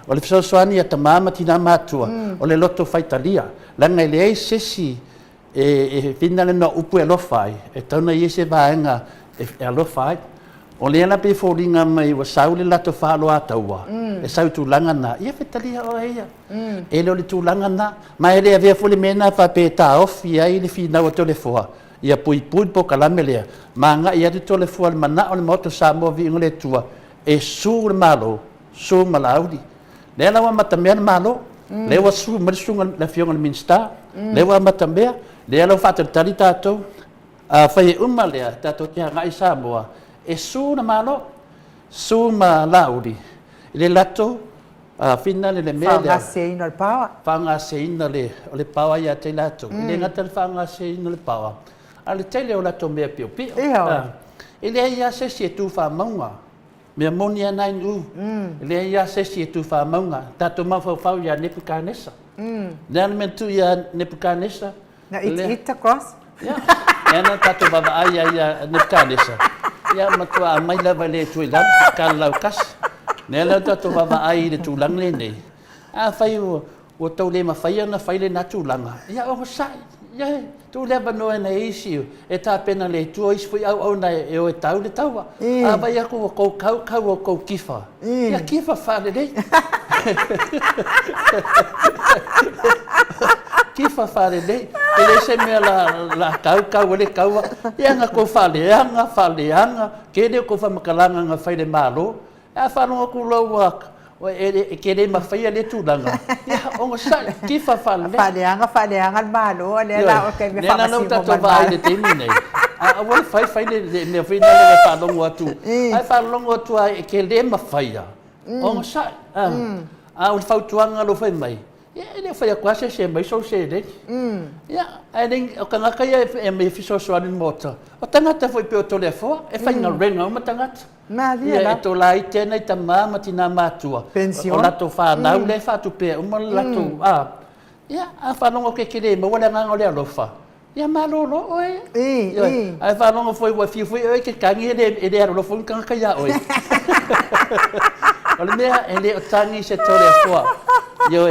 B: O le sosoani a ta māma tina mātua. O le loto whaitalia. Langa i le ei sesi e fina le no upu e lofai e tauna i se vaenga e lofai o le ana pe foringa mai wa saule la to falo ataua e sau tu langa na ia fetalia o ia e le tu langa na mai le ave fole mena fa pe ta off ia i le fina o tole foa ia pui po kalame le manga ia de tole foa mana o le moto sa mo vi ngole tua e sur malo sur malaudi le la wa matamea malo le wa su mersunga la fionga minsta le wa matamea le alo whātatari tātou, whai uma lea tātou kia ngai Samoa, e sū na malo, sū ma lauri. Le lato, whina le mea lea.
A: Whangaseina le pawa.
B: Whangaseina le pawa ia te lato. Le ngata le whangaseina le pawa. A le tele o lato mea pio pio. E le ia sesi e tū whamaunga. Mea moni anai u. Le ia sesi e tū whamaunga. Tātou mawhau ia Nebuchadnezzar. Le ana mentu ia Nebuchadnezzar.
A: Na ita cross?
B: Ya. Yana tato baba ai ia Nebuchadnezzar. Ya matua mai lava le tuilan kalau kas. Nela tato baba ai le tulang le nei. A fai o tau le mafai na fai le na tulanga. Ya o sai. Ya tu leva no na isi e ta pena le tu is foi au na e o tau le taua. A vai ako ko kau ko kifa. Ya kifa fa le nei. Kifa fare nei, e le se mea la kau le kaua, e anga ko whaleanga, ke ne ko whamakalanga nga whaile mālo, e a whanonga ku laua, e ke ne mawhaia le tūlanga, e onga sai, kifa fale nei.
A: Whaleanga mālo, le la o kei me whamasimo
B: mamai. Nena nau tato vai le temi nei, a wai whai le whina le whanongo atu, ai whanongo atu e ke le mawhaia, onga sai, a uli whautuanga lo whai mai. Ya, ele foi a quase sempre só cedo. Ya, ele o kangaka ia me fiso soani mota. O tangata foi pe o telefone, e fai na renga uma tangata.
A: Maria
B: lá. To lai tena i tama matina matua.
A: Pension.
B: O lato fa na le fa tu pe, uma lato Ya, a fa longo ke kire, mo wala nga ole alofa. Ya malolo oi. Ai fa longo foi wa fi foi oi ke kangi ele alo foi kangaka ya oi. Ole mea ele o tangi se telefone. Yo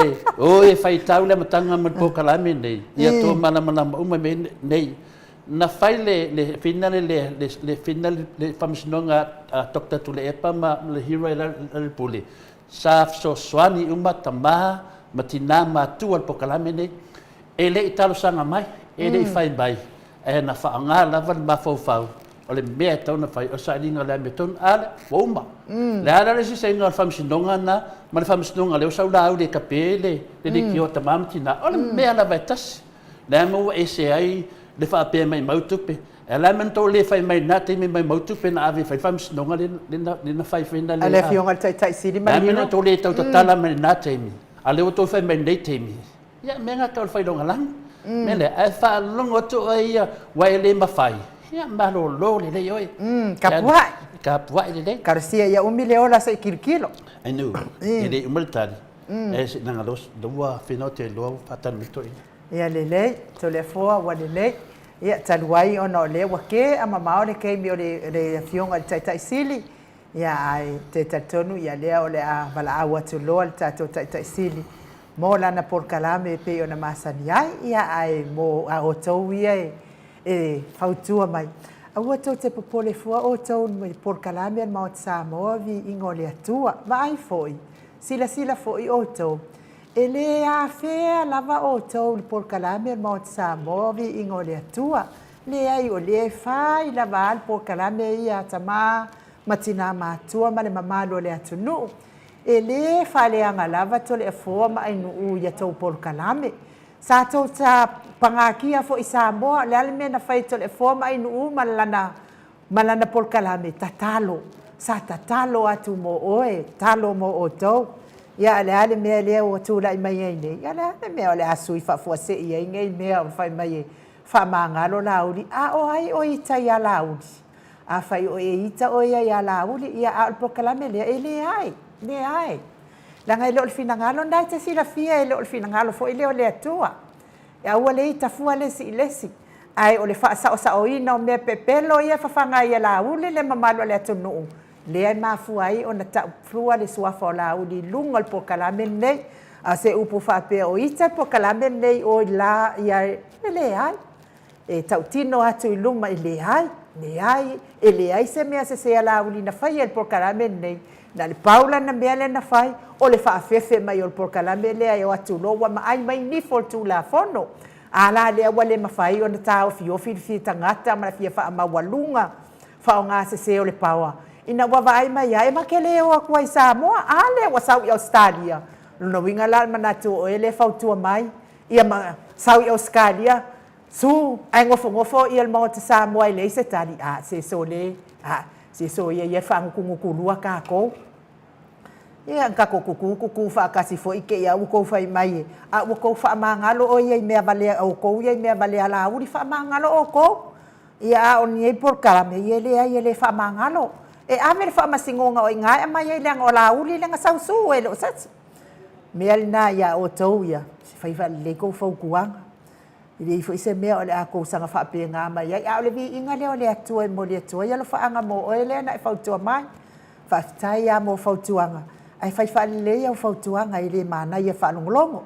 B: e fai tau le matanga mo pokalame nei. Ia to mana uma me nei. Na fai le finale le finale le famsinonga Dr. Tule Epa ma le hero le puli. Sa so swani uma tama matina matu al pokalame nei. Ele italo sanga mai, ele fai bai. E na fa nga lava ma fau. Ole mea tau na fai o sa linga le meton ale foma. Le ala le se nga famsinonga na ma le famsinonga le sa la le kapele le ki o tamamtina. Ole mea la vetas. Le mo e se ai le fa pe mai mautupe. Ela mento le fai mai na te mai mautupe na ave fai famsinonga le na fai fenda le.
A: Ale fionga tai siri mai.
B: Le mento le tau tala mai na te mi. Ale o to fai mai nei te mi. Ya menga ka fai longa lang. Mele ai fa longo to ai wa le mafai. Ya malo le oi. Kapuai le.
A: Karsia ya leola sa kirkilo.
B: Ai nu. Ele umultari. E nanga los doa finote lo fatan mito.
A: Ya lele, tolefoa wa lele. Ya taluai ona le wake ama maole ke mi le fionga tai sili. Ya ai te tatonu ya le ole a vala awa tu lo ta tai sili. mo lana porkalame pe ona masani ai ia ai mo a o tau ia e fautua mai aua tau te popole fua o tau mai porkalame ma o Samoa vi ingole atua vai foi sila foi o tau ele a fea lava o tau porkalame ma o Samoa vi ingole atua le ai o le fai lava al porkalame ia tama matina matua ma le mamalo le atunu e le faleanga lava tole e foa ma inu ia tau porkalame sa tau ta pangakia fo i Samoa le ale mena fai tole e foa ma inu malana porkalame tatalo atu mo oe talo mo o tau ia le ale mea lea o tula i mai ai nei ia le ale mea o le asu i fafua se i ai ngai mea o fai mai e fa mangalo lauri a o ai o ita ia lauri a fai o e ita o ia lauri ia a porkalame lea e le ai langa i leo le finangalo ndai te sila fia i leo le finangalo fo i leo le atua e ua le ita fua lesi ai o le sa o ina o mea pepelo ia fafanga ia lauli le mamalo le atunu le ai mafua ai o na ta flua le suafa o lauli lunga le porkalame nei a se upu whapea o ita porkalame nei o la ia le ai e tautino atu i luma i le ai e le ai se mea se lauli na fai el porkalame nei na le paula na mea le na fai o le faafefe mai o le porkalame lea e o atu loa ma ai mai nifo tu la fono ala lea ua le mafai o na taofiofi le fia tagata ma le fia faamaualuga faaogā sese o le paua ina ua vaai mai ai ma ke lē o aku ai Samoa a le ua sau i Australia lona uiga la manatu o e le fautua mai ia ma sau i Australia su ai ngofongofo ia le maota Samoa i lei se tali a seso le seso ia faagukugukulua kakou ia kako kuku faakasi foʻi ke ia ua kou fai mai a ua kou faamagalo o ia i mea valea o kou ia i mea valea lauli faamagalo o kou ia a oni ai porkalame ia lea ia le faamagalo e ave le faamasigoga o igae mai ai leaga o lauli lega sausu e loo sasi mea lenā ia o tou ia se fai faalelei kou faukuaga i lei foʻi se mea o le a kou saga faapega mai ai a o le viiga lea o le atua mo le atua ia lo faaga mo oe lea na e fautua mai faafetai ia mo fautuaga ai fai faalelei au fautuaga i le manai e faalogologo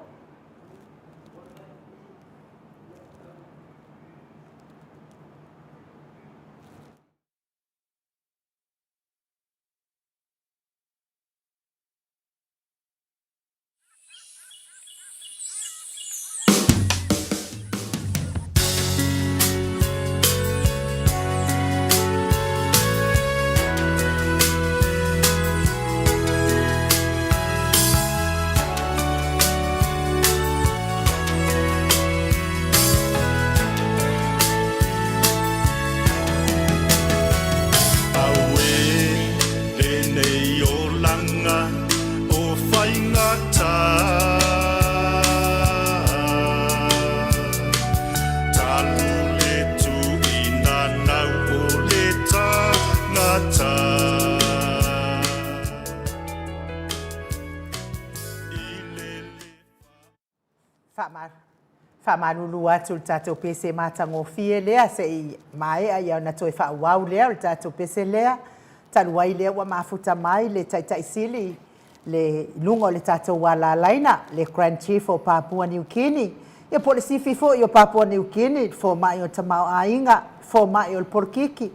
A: Whamalulu atu le tātou pese matangofie lea se i mai ai au na toi whaauau lea le tātou pese lea taluai lea ua mafuta mai le taitaisili le lungo le tātou walalaina le Grand Chief o Papua New Guinea ia po le sifi fo i o Papua New Guinea fo mai o tamao ainga fo mai o le porkiki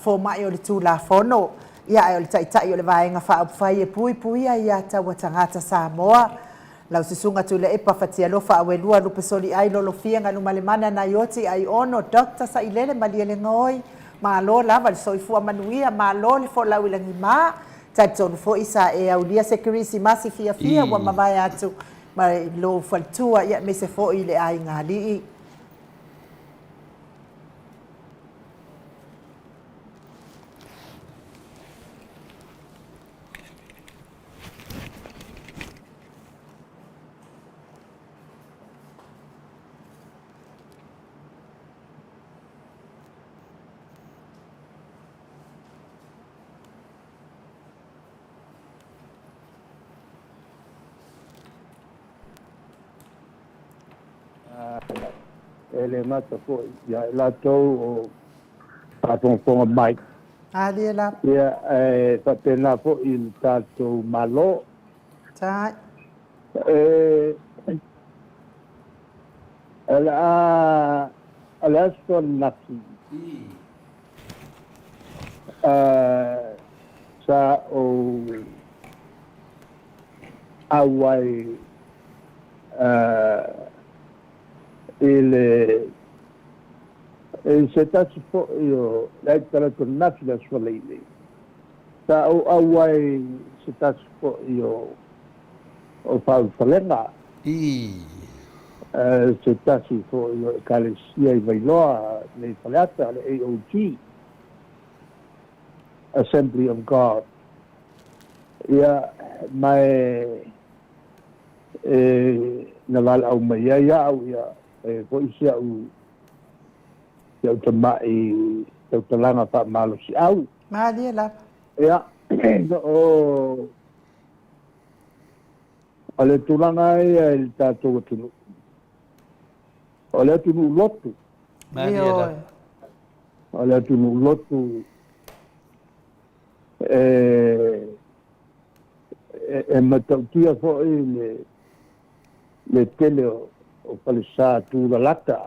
A: fo mai o le tulafono ia ai o le taitai o le vaenga whaapufai e pui ia taua tangata Samoa lau sisunga tu le epa fatia lofa awelua lupe soli ai lolo fianga no malemana na yoti ai ono Dr. Sailele Maliele ngoi ma lo lava le soifua manuia ma lo le fo lau ilangi ma taiptonu fo isa e aulia sekirisi masi fia wa mavai atu ma lo faltua ia me se fo i le ai ngali
C: ele mata foi ya la to a Mike
A: ali la
C: ya patena po il tato malo
A: ta
C: ala son naki sa o awai ele se tasi fo io lai tala to naki la swaleile sa o awai se tasi fo io o fau falenga se tasi fo io kalesia I vailoa le faleata le AOG Assembly of God ia mai na wala au mai ia au ia ko isia u ia tamai tau talanga pa malo si au
A: Malia la.
C: ia o ale tulanga ia il tatou tunu ole tunu lotu ole tunu lotu matautia fo'i le tele o palesa tulalata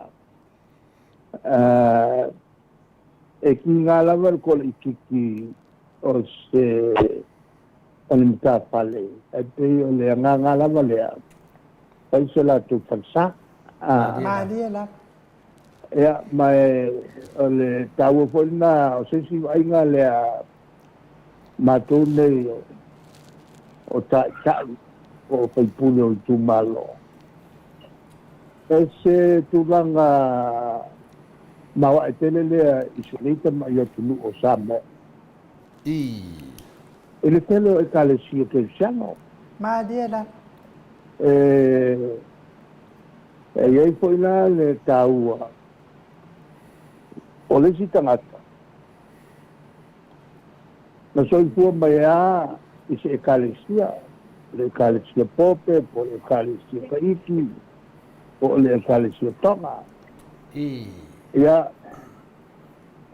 C: ki ngā lava ko le ikiki o se o le matapale pei o le ngā lava lea pai se la tu falsa
A: Malia la.
C: ia mai o le taua fo'i na o se si ainga lea matou nei o ta'ita'i o faipule o tumalo ese tulaga mawa'e tele lea I se leita mai atu o Samoa e le tele o ekalesia kelesiaga
A: Malia la.
C: iai fo'i la le tāua o lesi tagata na soifua mai a I se ekalesia le ekalesia pope po le ekalesia kaiki po le ekalesia toga ia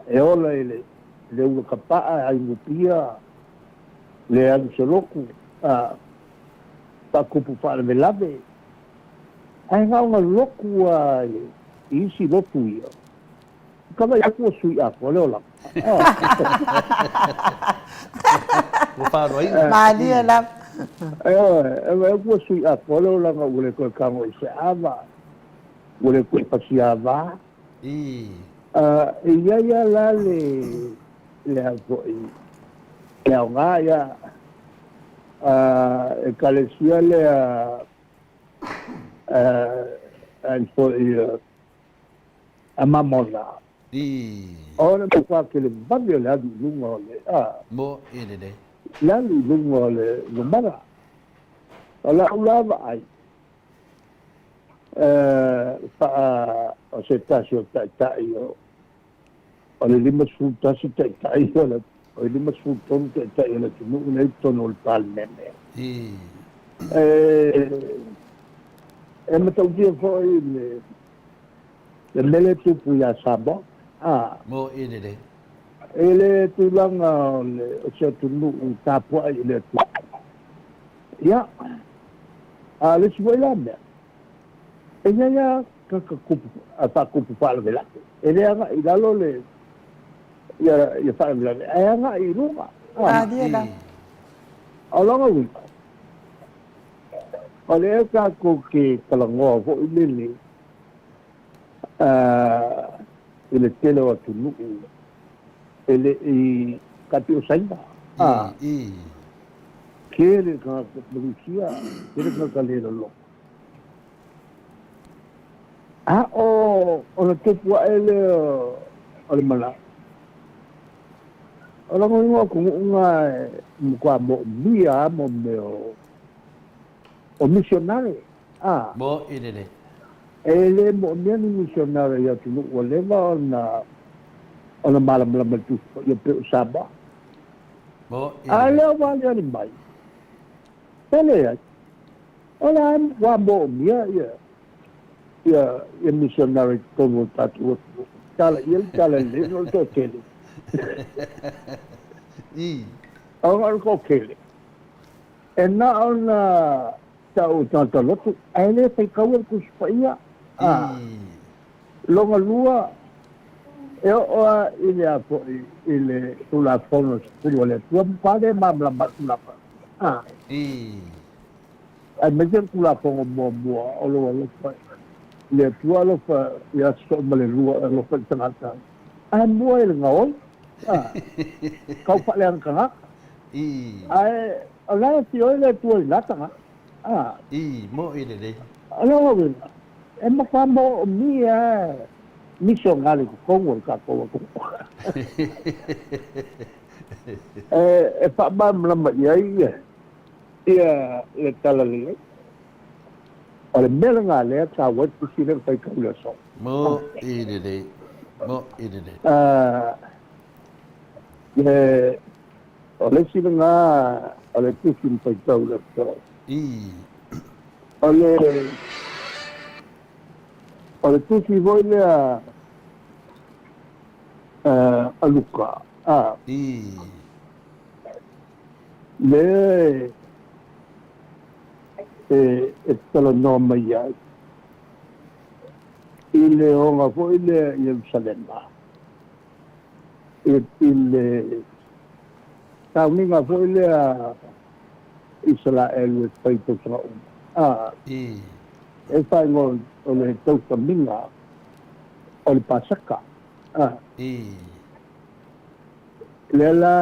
C: e ola I le ua kapa'a ai ngupia le alu soloku pakupu fa'alevelave ai gaunga loku ai isi lotu ia kama aku sui aku le ola
A: Malia la.
C: aku sui aku le ola ngule ko kango I se ava ngule ko pasiava ia la le ako le nga ya ekalesia le and for amamona ora mo fa che le babio le adu lungo le
B: mo ene de
C: la lungo le lumara ala ulava ai fa o se tasio taio o le lima su tasio taio o le lima su ton taio le tu nei tono il palmene e matautia foi le mele tupu ia Samoa
B: mo ene de
C: e le tulanga o se tunu u tapua I le tu ia le suela mea e ia kupu kupu pala vela e le anga I lalo le ia pala vela e anga I runga
A: Malia la.
C: alonga wika o le ka ko ke kalangoa fo I lele ele tele o tunu ele I kati o sainga kele ka marusia kele ka kalera lo o le tupu ele o le mala o la ngo ko nga kwa mo mia mo meo o missionary
B: mo ene de
C: ele mo mia ni missionary ya tu o le ona malam lam tu yo pe saba
B: mo
C: ale wa ni mai ele ya ola wa mo mia ya missionary como tatu tala le no to kele Orang ko kele. E na ona tau tata lotu, aile pai kawal ku spaya, longa lua e o ile apo ile tula fono le tua pade mamla matula ai mejen tula fono mo o lo le tua lo fa ya so male lua lo fa tangata ai mo ele ngol kau pa le angka ai ala si o le tua lata
B: mo ile le
C: ala e ma fa mo mia miso ngale ko ka ko e fa ba mlama ia le tala le ole mele ngale ka wat kusile pa ka le so
B: mo ile le
C: ole sile nga ole kusin pa ka le so ole tu si voile a Luca le talo nome ia ile onga fo ile Jerusalem ile tauninga fo ile Israel feito sa e fai ngol ole tauta minga ole pasaka lela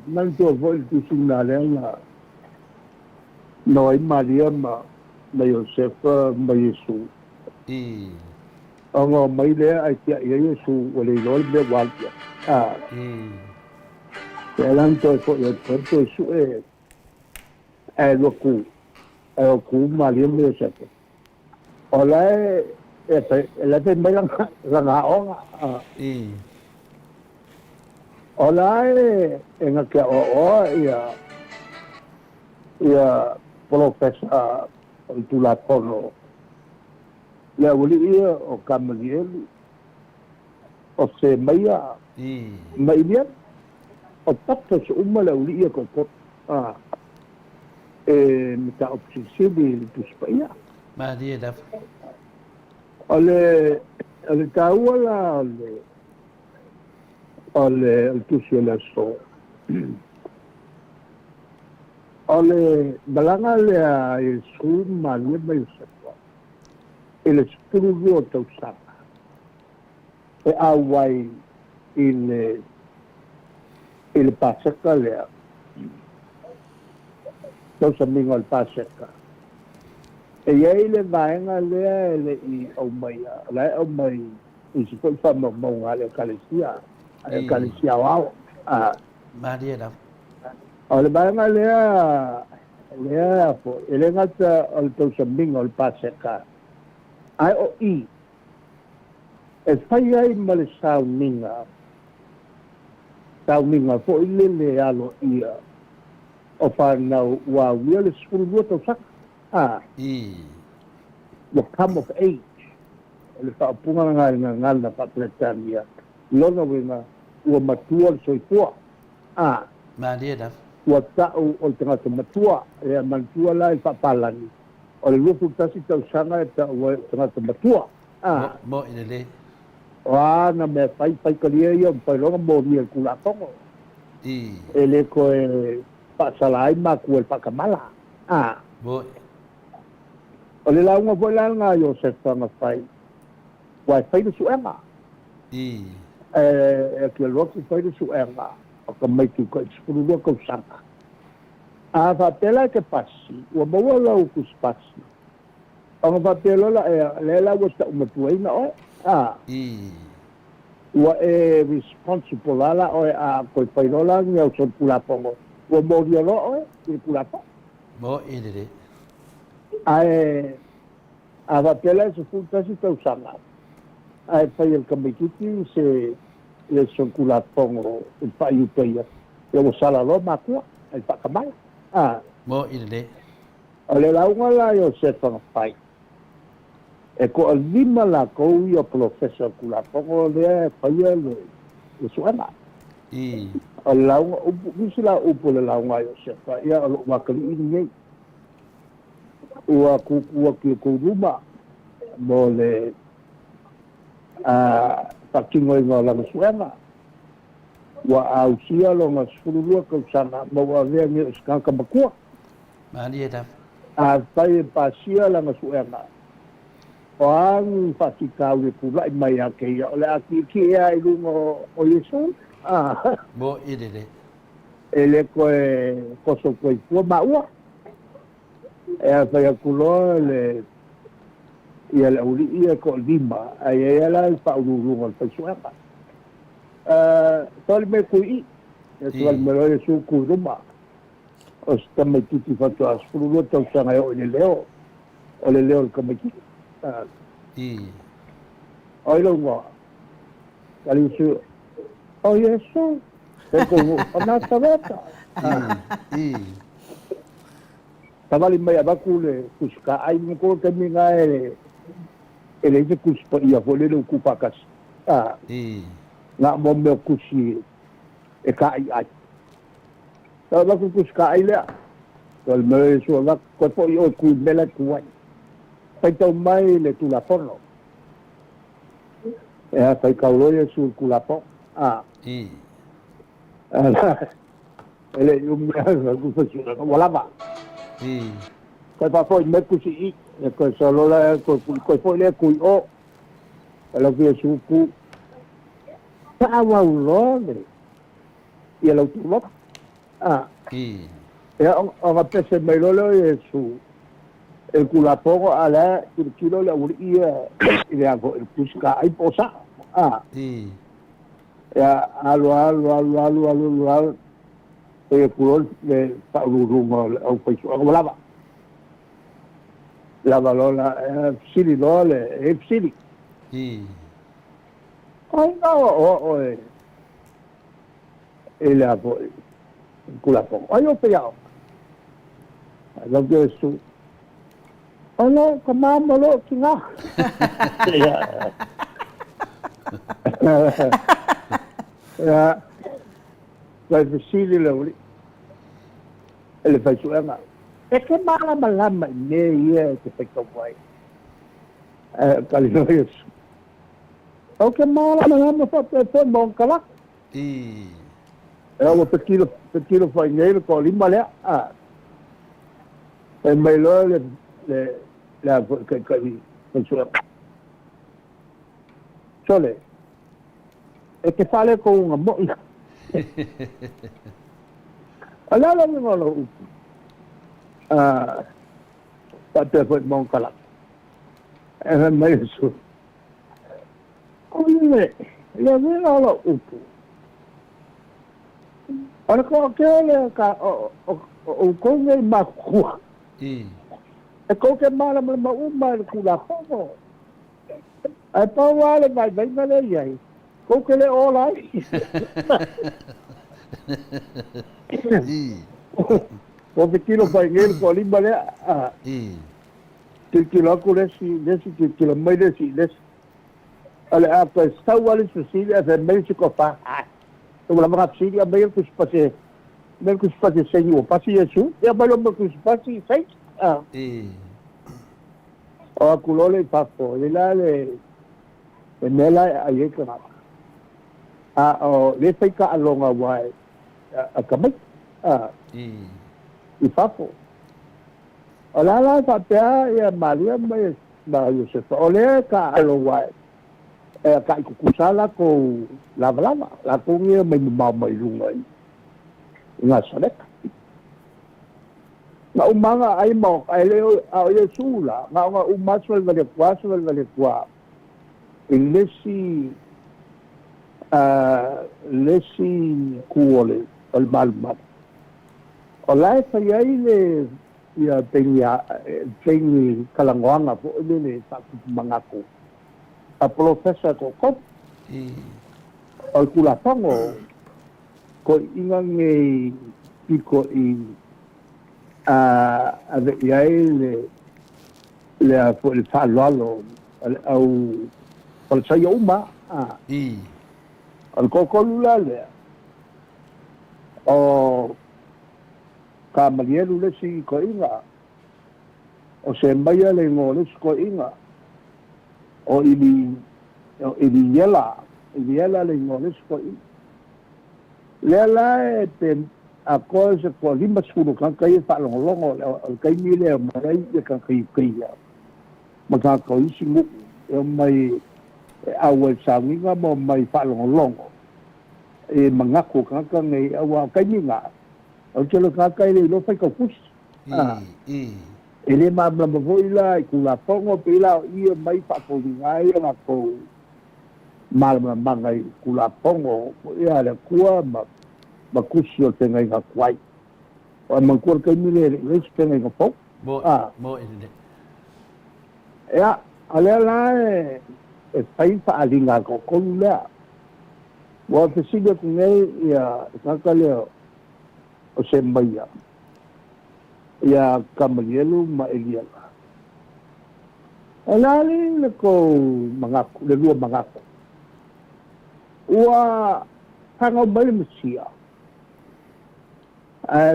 C: manto vol tu sunalena noi Maria ma Joseph ma Yesu ongo mai le ai tia Yesu ole lol be waltia elanto ko yo to su loku ku Maria me Joseph ola la te mai langa onga ola nga ke ia profesa tula kono ia uli ia o Gamaliel o se maia maia o tapto se umala uli ia ko mita obsessivi tu spaia
B: ma dia da
C: ole taua ole tu se la so ole balanga le Yesu Maria me Joseph ele studio to sapa e awai il pasaka le to samingo al pasaka e ele vaenga le I o mai I si foi fa mo ngale kalesia wao
B: ma dia da
C: ole vaenga le fo ele ngata al to samingo al pasaka ai o I e fai ai male sauninga fo ile alo ia o fa na wa le skulu to sak the come of age le fa punga ngal na pa pletania lona wenga o matua so tua
B: ma dia da
C: o ta o tanga matua e mantua la fa palani o le lufu tasi tau sanga ta o tanga matua
B: mo ile le
C: na me fai kalia ia pa longa mo mi ku la tongo ele ko pa salai ma ku el pa kamala
B: mo
C: ole la unha foi la nga Joseph nga fai wa fai de suenga que lo que fai de suenga o que mai tu ko spuru ko sanga va pela que passi o mo la o ku passi o va pela la o sta uma tuina wa responsible la o ko fai la nga o so pula pongo o mo dio lo o pula pongo
B: mo ile
C: va pela se punta si tau sanga fai el kamikiti se le son kula pongo il fai upeia le sala lo makua el pakamala
B: mo ile
C: ole la unha la yo se fai e ko al lima la ko yo professor kula pongo le fai le suena la unha usila upole la unha yo se fai ya lo makali ini ua ku ruma mo le pakingo i ngā langa suenga. Wa au sia lo ngā skururua kausana mo wa vea ngi skanga makua.
B: Mani e tam.
C: A tai pasia langa suenga. O ang patikau le pula i mai ake ia. O le aki ki ea i lungo o Yesu.
B: Mo i le.
C: E le koe koso koe kua maua. E a whai akuloa le ia le uri ia ko lima. A ia la i whaururunga le whaisuenga. Tole me kui e tole me loe su kuruma o sta me titi fatu a spuru tau sanga o le leo le kamaki o ilo ngo kali su o yesu e ko ona tavata tavali mai abaku le kuska ai mo ko te minga ele se kuspa ia fo le ku pakas nga mo me kusi e ka ai ta la ku ka ai le tol me so la ko po yo ku bela ku ai pai tau mai le tu la forno e a pai ka lo ye su ku la po ele yo me ha ku fa su ko la ba ko pa po me kusi e ko solo la ko po le ku o la ku su ku awau lole ia lau tu lok ia o nga pese mai lolo e su el kulapongo ala kilo la uri ia ile ako el puska ai posa ia alu e kulol le paururungo au paisu au lava lola sili lole e sili ai no ele a kula po ai o peao lo que su ona kama lo kinga ya vai vesile lo ele faz suena é que malama ne ia que feito vai calino isso o que malama fa pe bon kala o petilo fa ngeiro ko lima le e mai lo le la que suena sole e che fale con una boia allora non lo per poi mon cala e mai su come le vero lo upu ora che le ka o come ma ku e ko che mala ma uma ku la ho e poi vale vai le ai ko che le ola o petilo fa ngel ko lima le kilo ko lesi kilo mai lesi ale apa sta wale su sili e melci ko fa to la mga sili a bayo ku spase sei o pasi yesu e bayo mo ku spasi sei o kulole papo le nela ai ka o le fai ka alonga wai a kamai i papo o la fa pea e maria mai ba Yosef o le ka alonga wai ka i kusala ko lava la ko nge mai lunga nga saleka na umanga ai mo ai leo a Yesu la nga umasol vale kwa lesi kuole al malmat o lai fa ai le ia tengi kalangwanga po le sa mangako a professor ko o kula pango ko ingange piko i ave ai le a po le falalo au o sai uma al kokolula le o kamalielu le si ko inga o se mbaya le ngole ko inga o ili yela le ngole sko i le la pe a cosa ko lima sulu kan kai fa longo kai mi le mai e kan kai ya ma ka ko isi mu e mai a wa sa mi nga mo mai fa longo e mangako kan kan e wa kai mi nga o ke lo ka kai le lo fa ko kus ele ma bla voila ku la pongo pila i mai fa ko ngai na ko mal mangai ku la pongo ia le kua ma kusi o te ngai ka kwai o man kur kai mi le te ngai ka po
B: mo inde
C: ia ale la e pai fa alinga ko ko la wa te siga ku ngai ia ka le o se mai ia kamalielu ma eliela alali le ko mangaku le lua mangaku ua hanga mai mesia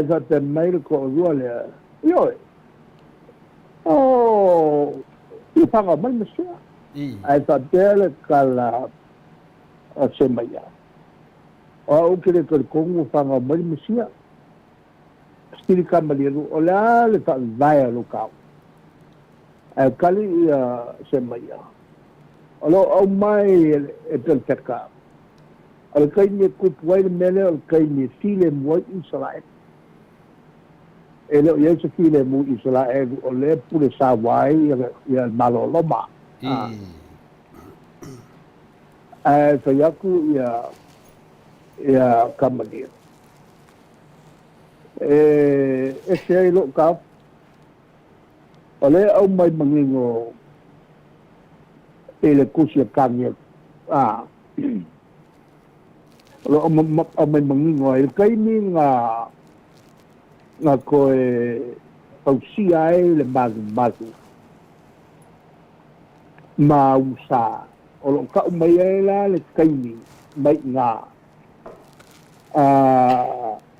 C: za te mai ko lua le yoi i hanga mai mesia za te kala se mai o ukele ko kongu hanga mai mesia stili kamalielu o le ta vai lo ka kali se mai alo o mai e teka al kai ni ku wai mele al kai ni file mo Israel ele ye se file mo Israel o le pure sa wai ya malo loma so yaku ya kamalielu se lo ka ole au mai mangingo ele kusia kanya lo au mai mangingo ele kai ni nga ko au si ai le bazu ma usa o lo ka mai ela le kai ni mai nga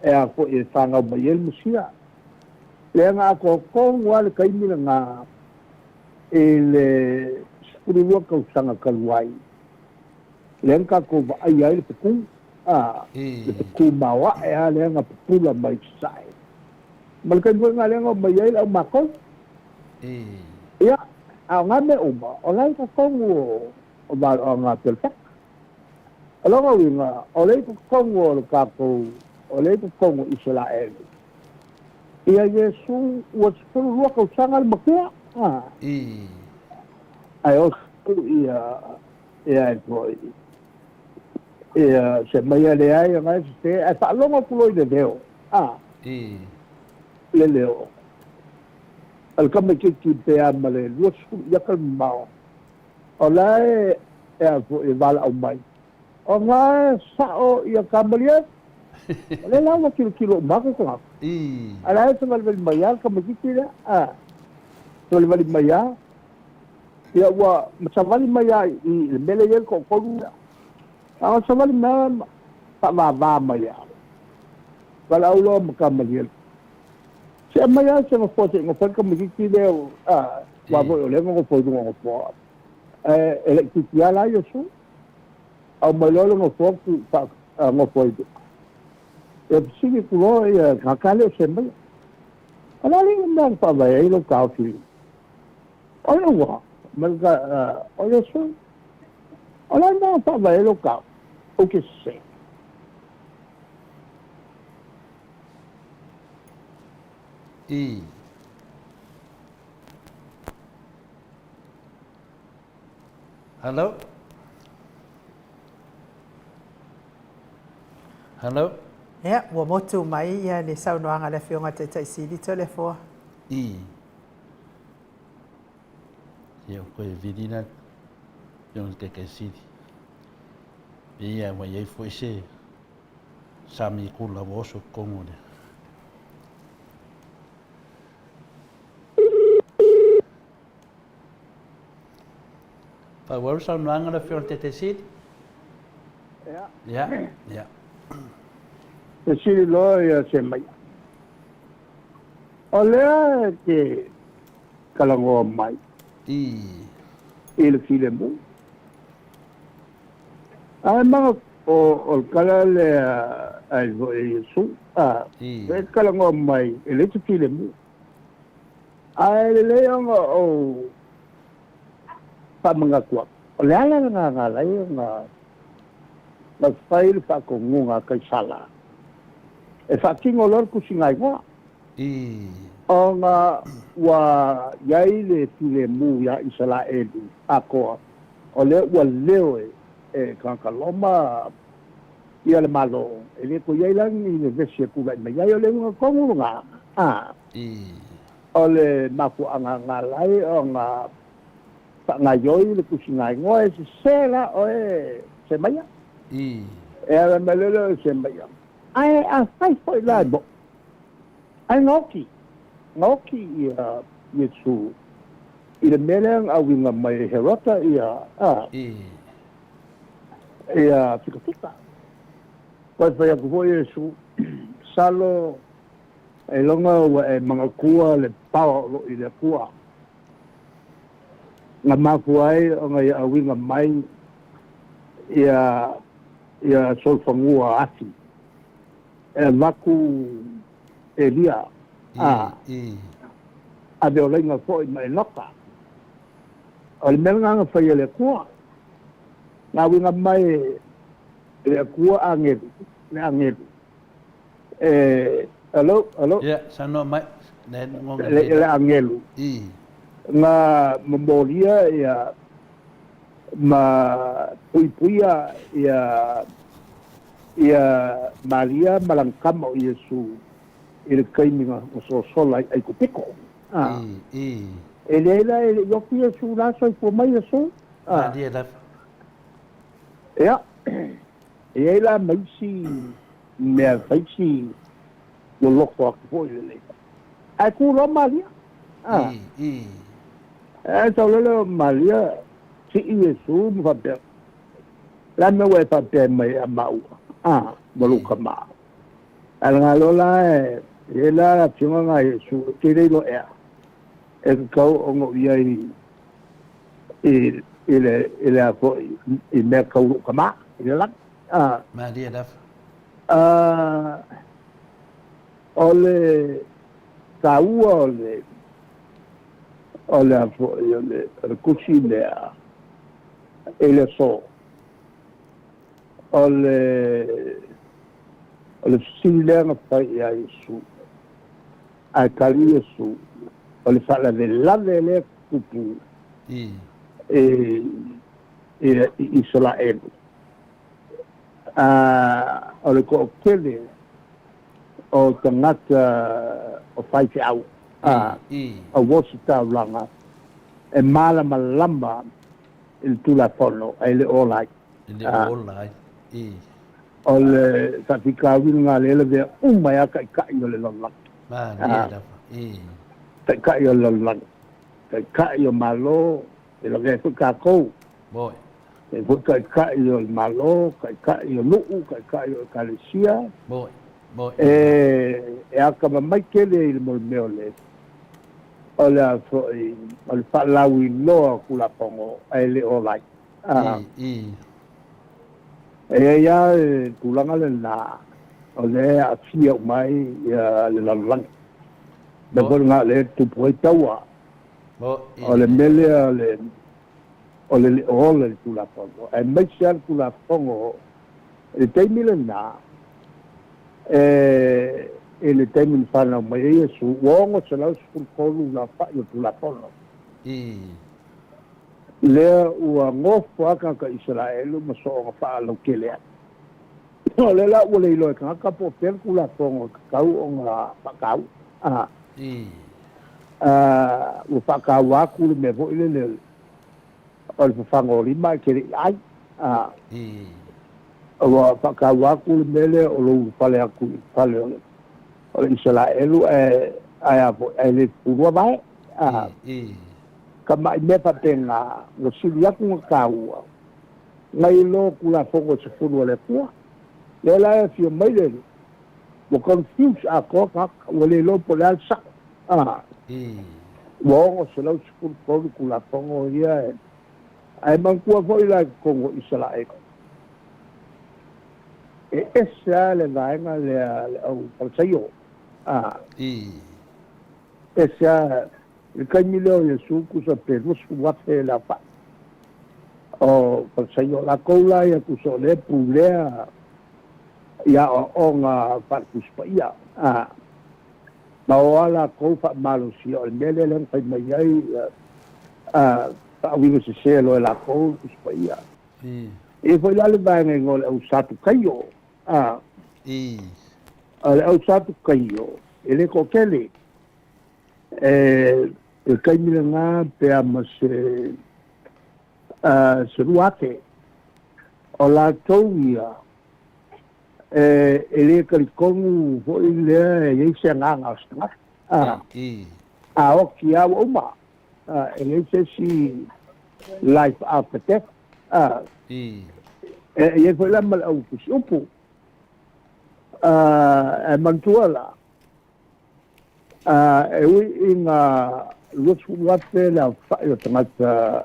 C: e a ko e tanga mai el musia le nga ko wal kai mi nga ele skuru ko sanga kalwai le nga ko ai ai te ku le ku mawa e a le nga pula mai sai mal kai nga le nga mai ai au mako ya a nga me uma o lai ko o ba nga pelta alo nga o lai ko lo ka ko o le ko Israel ia Yesu was pulu ko sangal makua ai o ia ko ia se mai le ai nga se a fa longa pulo de deo le leo al kam ke pe amale lu ya kal ma o la e ko e val au mai o nga sa o ia kambalia le la wa kilo mako ko ala eso val maya ka makitira to le val maya ya wa masavali maya I mele yel ko na savali ma pa va maya wala ulo makamal se maya se mo fote ngo ka makitira wa bo le ngo fo ngo fo electricidad la yo su au malolo ngo fo pa ngo fo e psiki kulo e kakale sembe ala li nang pa ba e lo ka fi ala wa malga ala so ala nang pa ba e lo ka o que se
B: hello
A: ya wa motu mai ya ni sau no anga le fionga te tai sidi tole fo
B: yo ko vidina yo te ke sidi ia wa ye fo se sami kula voso komune pa wa sau no anga le fionga te sidi ya
C: si lo ya se mai ole ke kalango mai e le file mu ai mga o kala le ai vo e su e kala ngo mai e le file mu ai le nga o pa mga kwa o le ala nga lai nga na fail pa ko ngunga kai sala e fa kingo lor ku singai ngo o nga wa yai le file mu ya isala edu ako o le wa leo e kakaloma ia le malo e le ko yai lang ni le vese ku mai yai o le nga kongu nga o le maku anga nga lai o nga pa nga yoi le ku singai ngo e se la o e se maya era melelo se maya ai a sai foi lá bo ai ngoki ia yesu ile meleng a winga mai herota ia ia fica poi vai ku yesu salo e longa e manga kua le pao lo ile kua nga mafuai o nga ia winga mai ia sol fangua ati e maku elia a de ola nga foi mai loka o le mel nga foi le kua nga winga mai le kua angelu alo
B: ya sano mai
C: le angelu nga memoria ya ma puia ia Maria malangkama o Yesu ile kaiminga o sola ai ko peko ele yo fui Yesu la so po mai Yesu
B: dia la
C: ya ela mai si me faisi yo loko ko ile ai ku ro Maria so le Maria si Yesu mo fa la me we fa pe mai amau bolu kama alanga lola ela tinga nga Yesu tire lo e kau ongo ia ile ko i me kau kama ile la
B: ma dia daf
C: ole kau ole kucina ele so ole silenga pai ya Yesu a kali Yesu ole fala de la le kupu Israel ole ko kele o tangata o fai au a wasita langa e mala malamba il telefono e le online ole tatika winga le de umaya kai yo le lalla
B: ma dia
C: kai yo lalla kai yo malo e lo que ka ko
B: boy
C: e kai yo malo kai yo lu kai yo kalesia
B: boy
C: e aka mai kele il molmeole ole ole palawi no kula pongo ele olai ya tulanga le na ole afia mai le lalang de bolnga le tu poitawa ole mele ole tula pongo e mai ser tula pongo e te milena ele tem me fala mai Yesu wongo sala su kolu la fa yo tula pongo le ua ngofo aka ka Israel ma so fa lo kele no le la ule lo ka po per kula pongo kau onga pa kau o fa ka wa ku me vo ile o fa ngoli mai ke ai o fa ka wa ku me le o lo fale aku fale o Israel ai avo ele puro vai kama me pa tenga lo silia ku kau ngai lo kula pongo se fu le po le la fi mai le mo confuse a ko ka le lo po la sa wongo se lo sku ko kula pongo ia ai mangkua foi la Kongo Israel esa le vaenga le au palsaio esa le kaimileo Yesu kusa perus wate la pa o palsaio la koula ya kuso le pulea ya o nga parkuspa ya mawala ko fa malusia o mele len fa mai ai ta wingo se selo la ko kuspa ya e foi la le vaenga ngol au satu kaio ale au satu kaio ele ko kele e kaimile nga pe amase se ruate o la touia ele kalikongu fo ile ye se nga sta o kia o ma ele se si life after death ye foi la mal au kusupu mantuala e inga lutu wate la faio tangata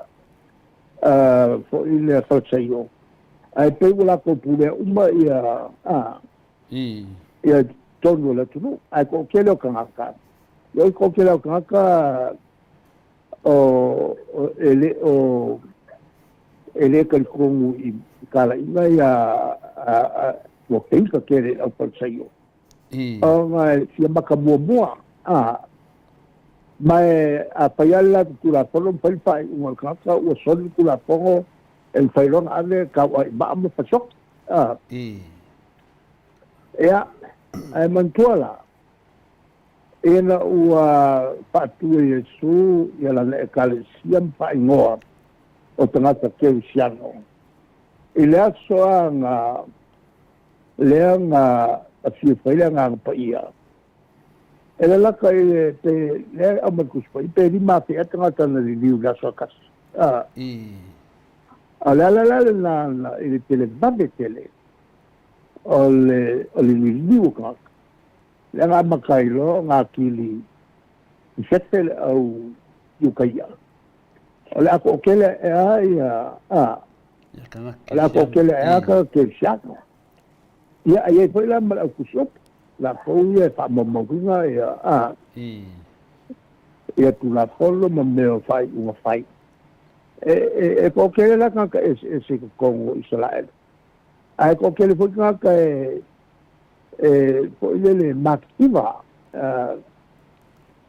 C: fo ile falsaio ai pe la ko pule uma ia tonu la tunu ai ko kelo kanga yo ko kelo kanga o ele kalkungu I kala inga ia o pensa kere au falsaio nga si makamua mai a payala kula polo pai un kaka o sol kula pongo el failon ave ka ba mo fasok ya ai mantuala ena ua patu Yesu ia la ekalesia pa ingoa o tangata ke siano ile aso nga leanga a fia faila nga pa ia ele la kai te le amakus pa pe di ma pe atanga na liu la sokas ala na ele tele bande tele ole liu ka le nga makailo nga kili setel au yukaya ole ako kele ya ala ko kele ka ke siano ia ai foi la mal kusop la foia fa momogunga ia tu la polo mo me fai uma fai ko kele la ka se Kongo Israel ai ko kele foi ka foi le maktiva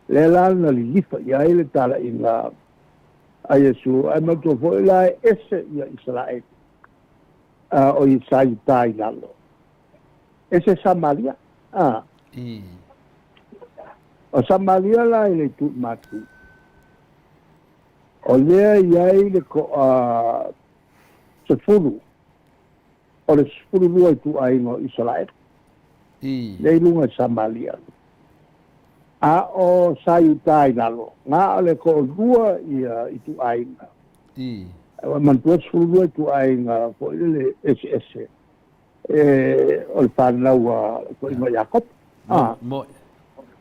C: le la na lifa ia ile tala ina a Yesu ai mo to foi la ese ia Israel o Israel tai lalo ese Samaria o Samaria la ile tu matu o le ia ile ko se fulu o le fulu lua tu ai no Israel le lunga Samaria o sayutai lalo nga le ko lua ia itu ai man tu fulu tu ai nga ko ile ese o le whanau ko ingo Iakob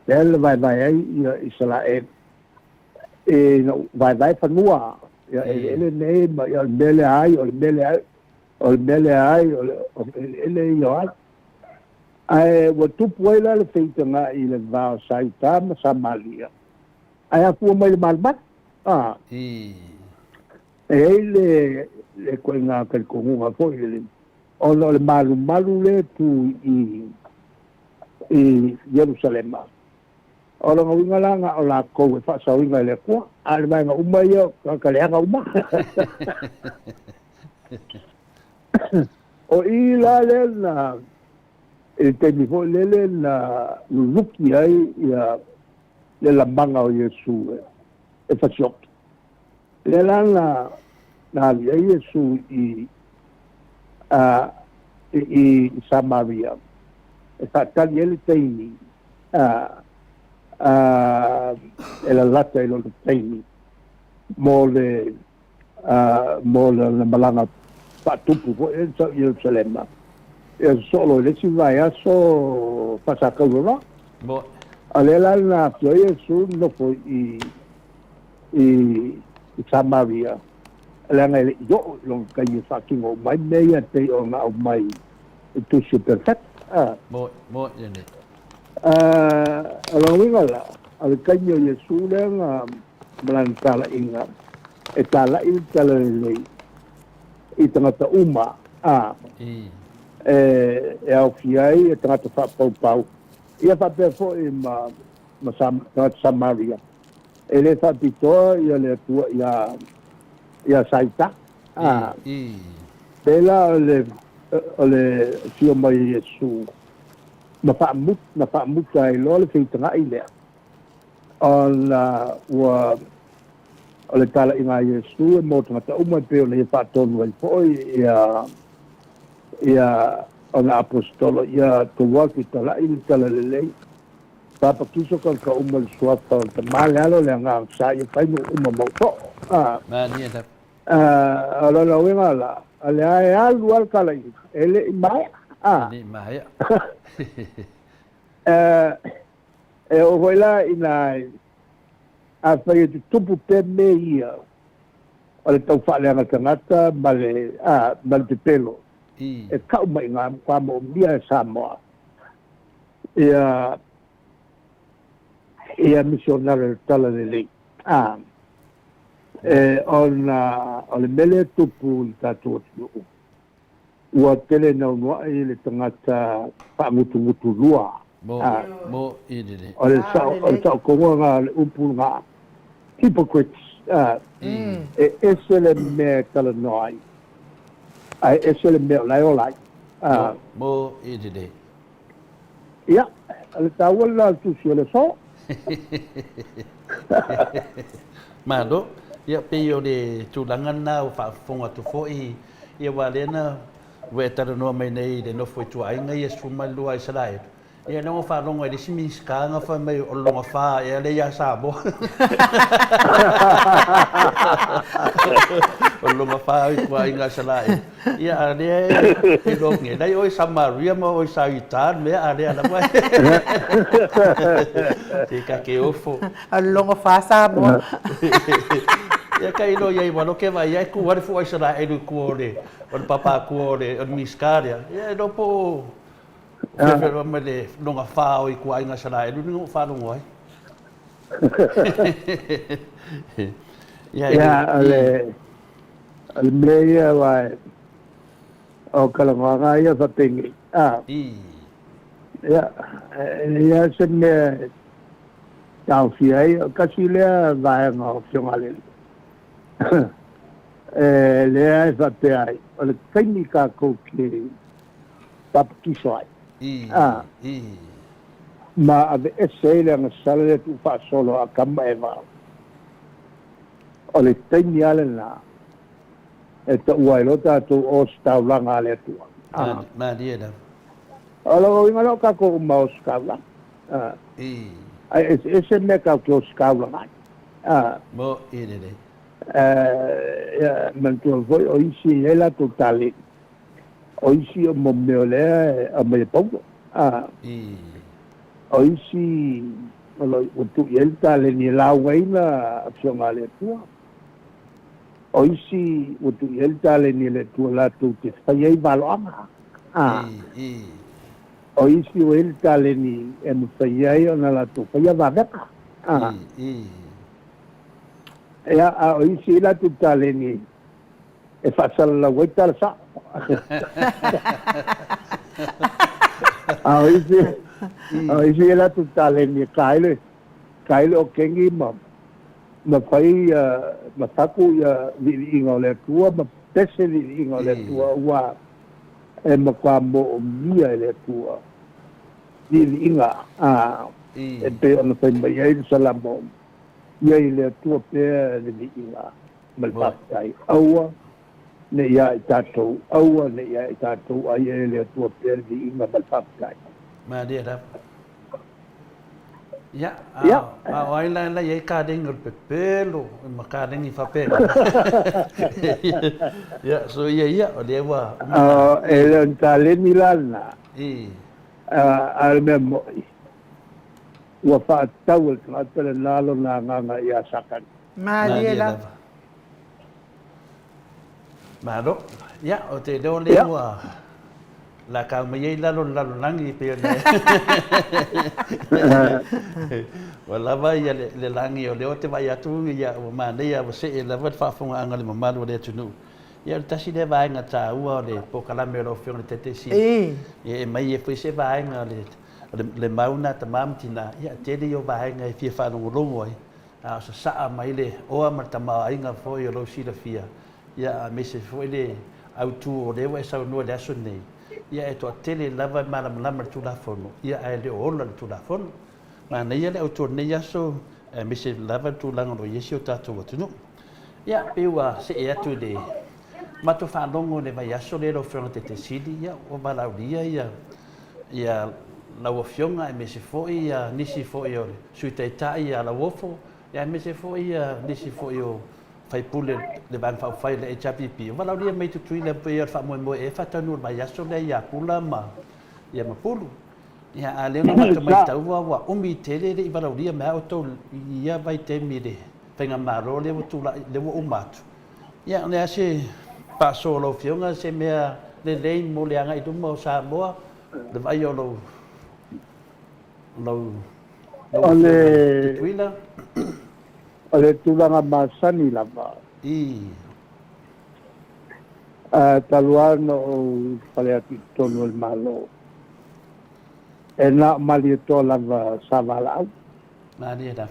C: le vai ai ia Israel vai whanua ia ele nei ma ia mele ai o mele ai o ele ia ai wa tupu ai la le feitanga I le vao saita ma Samaria ai apu mai le malmat ele ko inga kalkunga fo ele o le malu le tu I Jerusalem o lo ngawinga langa o la ko fa sa winga le ko al mai nga umai yo ka le nga uma o I la le na e te mi fo le na luki ai ia le la banga o Yesu e fa shop le la na Yesu I Samaria e fatali ele teini ela lata ilo teini mo le malanga patupu fo e sa Jerusalem e solo le si vai aso pasaka lora alela na fio Yesu no fo I Samaria la ngai yo long kai fucking o mai nei te o nga o mai tu super fat
B: mo yene
C: ala winga la al kanyo yesu le nga melantala inga e tala il tala le i tangata uma e au fiai e tangata fa pau ia fa pe fo i ma Samaria e le fa pitoa ia le tua ia saita pela o le fio mai Yesu na fa mut ai lo le fitanga i le ona wa o le tala inga Yesu e mo tangata uma pe o le fa tonu ai foi ia ona apostolo ia to walk it la il tala le papa kiso kan ka umal suata ta malalo le nga sa i fai no mo to
B: ma ni da
C: ala la wenga la ale ai alu al kala ele mai
B: ni mai
C: e o voila ina a fai tu tupu pe me ia ole tau fa le nga tangata male mal te pelo e ka mai nga kwa mo mia Samoa ia missionario tala de lei o le mele tupu i tātou atu ua tele nau noa i le tangata whaangutu lua
B: mo i dele
C: o le sao kongoa ngā le upu ngā hypocrites e ese le mea tala noa ai ese le mea lai o lai
B: mo i dele
C: ia le tawala tusi o le so
B: Mado, ia peo de tulangan na fa fonga tu foi ia walena we tara no mai nei de no foi tu ai ngai su mai lua Israel. Ia no fa longa de simi ska nga fa mai o longa fa ia le ya sabo. O longa fa i kwa inga Israel. Ia ale e lo nge dai oi Samaria mo oi Saitan me ale ala mai. Tika ke ofo.
A: A longa fa sabo.
B: Ia kai no ia wano ke vai ai ku wari fu ai sara e ku ore o papa ku ore o miskaria ia no po pero me le no nga fa o ku ai nga sara e no fa no ngoi
C: ia ale meia vai o kala nga ia fa tingi ia se me tau fiai kasi le vai nga fiongale le ai fa pe ai o le kaini ka ko ke pap kisai ma ave ese le nga sale tu fa solo a kama eva o le taini ale na e ta uai lo ta tu o sta langa le tu
B: ma dia da
C: alo inga lo ka ko ma o sta la ai ese me ka ko sta la
B: mo ide
C: mantua voi o isi ela totale o isi o momeole a me pongo o isi o tu yelta le ni la waina afsongale tua o isi o tu yelta le ni le tua la tu te fai valoanga o isi o yelta le ni e mo fai ona la tu fai va beka ia a o isi la tu tale ni e fasal la waita sa a o isi la tu tale ni kaile o kengi ma fai ma taku ya vi ingole tua ma pese vi ingole tua wa e ma kwa mo mia le tua vi inga e pe ona fai mai ai salamo ia le tua pe le inga malpatai aua ne ia tatou aua ne ia tatou ai le tua pe le inga malpatai
B: ma dia da ya ai la ia ka ding pe pelo ma ka ding fa pe ya so ia o le wa
C: ele tale milana al memo wa fa tawul tala nalo na nga ia sakan
A: Malia
B: Malo. Ya, o te leo leo la ka mai la lo langi pe ne. Wala ba ya le langi o leo te vai atu ya o ma ne ya se la va fa fonga anga le mamalo le tunu. Ya ta si le vai nga ta ua le po kala me lo fiona te si. E mai e foi se vai nga le mauna ta mamtina ya te le yo vai nga fi fa no longo ai. A sa mai le o ma ta mai nga fo yo lo si la fia. Ya me se foi le autu o le wa sa no le aso nei. Ya e to tele lava malam tu la fono. Ya e le ola tu la fono. Ma nei le autu nei ya so me se lava tu la no yesio tatu watu no. Ya pewa se e atu le ma to fa longo le vai aso le lo fono te sidi ya o bala dia ya la wofionga e me se foi ya nisi foi o sui te tai ya la wofo ya me se foi ya nisi foi o fai pule le ban fa fai le HPP wala dia mai tu le pe fa mo e fa tanu mai aso le ya pula ma ya ma pulu ya ale no ma mai tau wa umi tele le wala dia ma auto ya vai te mi de penga maro le tu le wo umatu ya le ase pa solo fionga se me le mo le anga i tu mo sa mo le vai o lo
C: ole ole tulanga masani lava taluano o paleati tono el malo ena malieto lava savala
B: mani da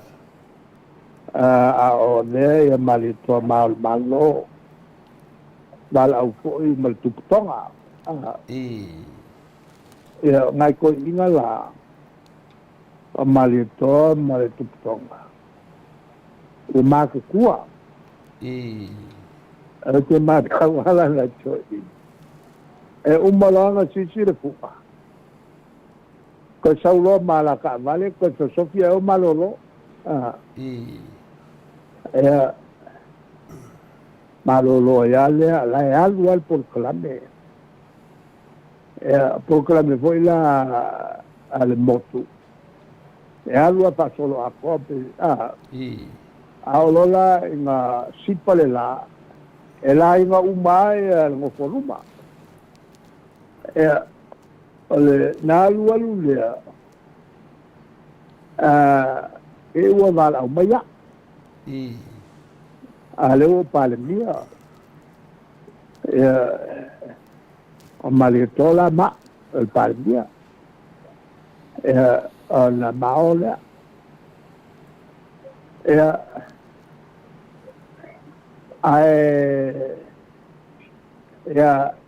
C: a o le malieto mal malo dal au foi mal tuktonga ya ngai ko ingala malieto mal tuktonga o maka kua te maka wala na choi e umalanga sisi le fuka ko saulo malaka vale ko sofia o malolo malolo ya le la ya al por clame foi la al motu ya lo pasó lo a cope aolola inga sipale la ela inga umai ngo foruma ole na lu le e wa vala umaya ale o palemia o malitola ma el palemia la maola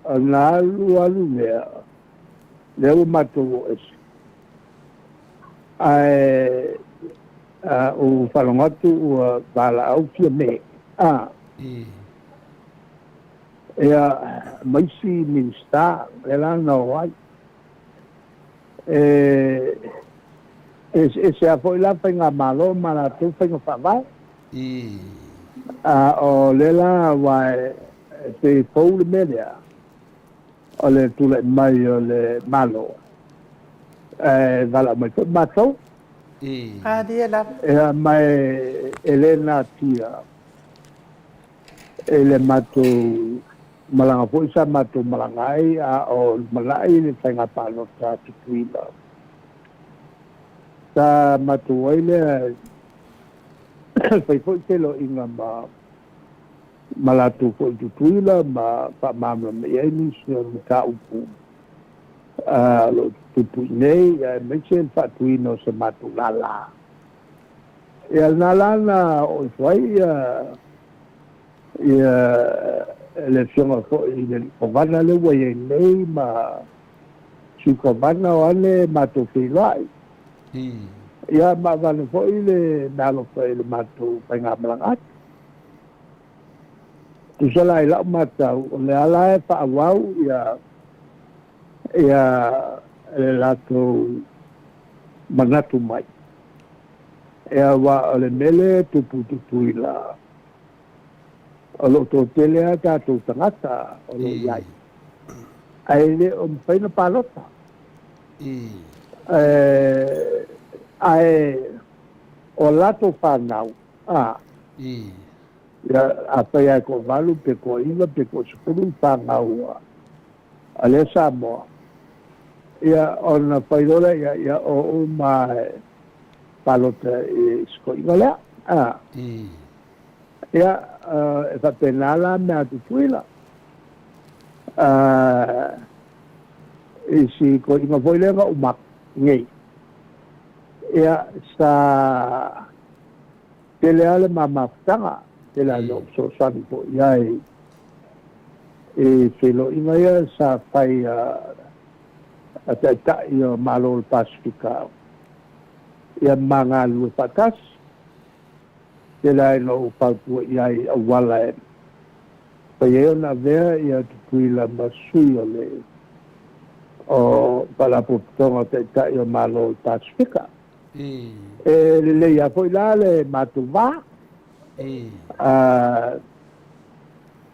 C: na lu le o mato es o falangatu o bala au fia me mai si minsta ela no ai ese foi la penga malo mala tu penga fava o lela vai te pou media o le tu le mai o le malo vala mai mato
A: dia la
C: mai Elena tia ele mato malanga foi sa mato malangai o malai le penga palo sa tuila sa mato ele foi te lo inga malatu foi tuila ma pa mamla me ni so ka upu lo tupu nei me chen fa tuino se mato lala el nalana o foi elezione il comando le vuoi lei ma si comando alle mato filai ya ma vanno poi le dallo poi le mato penga blancat tu sai la mata le ala fa wow ya lato manatu mai wa le mele tu ila o lo to tele ta tu tangata o lo yai ai le o pena palota ai o lato fanau ia apa ia ko valu pe ko inga pe ko sepuluh pangau ale Samoa ia ona paidora ia o mai palota sko inga ia e fa penala me atu tuila isi ko inga foi lenga umak ngei ia sa tele ale mamafutanga tele alo so sabi po ia e felo inga ia sa fai ata ia malo Pasifika ia mangalu patas tele no papu ia awala Paya na vea ia tupuila masui ole o palaputonga te tai o malo Pasifika. Le ia foi lá le matuva.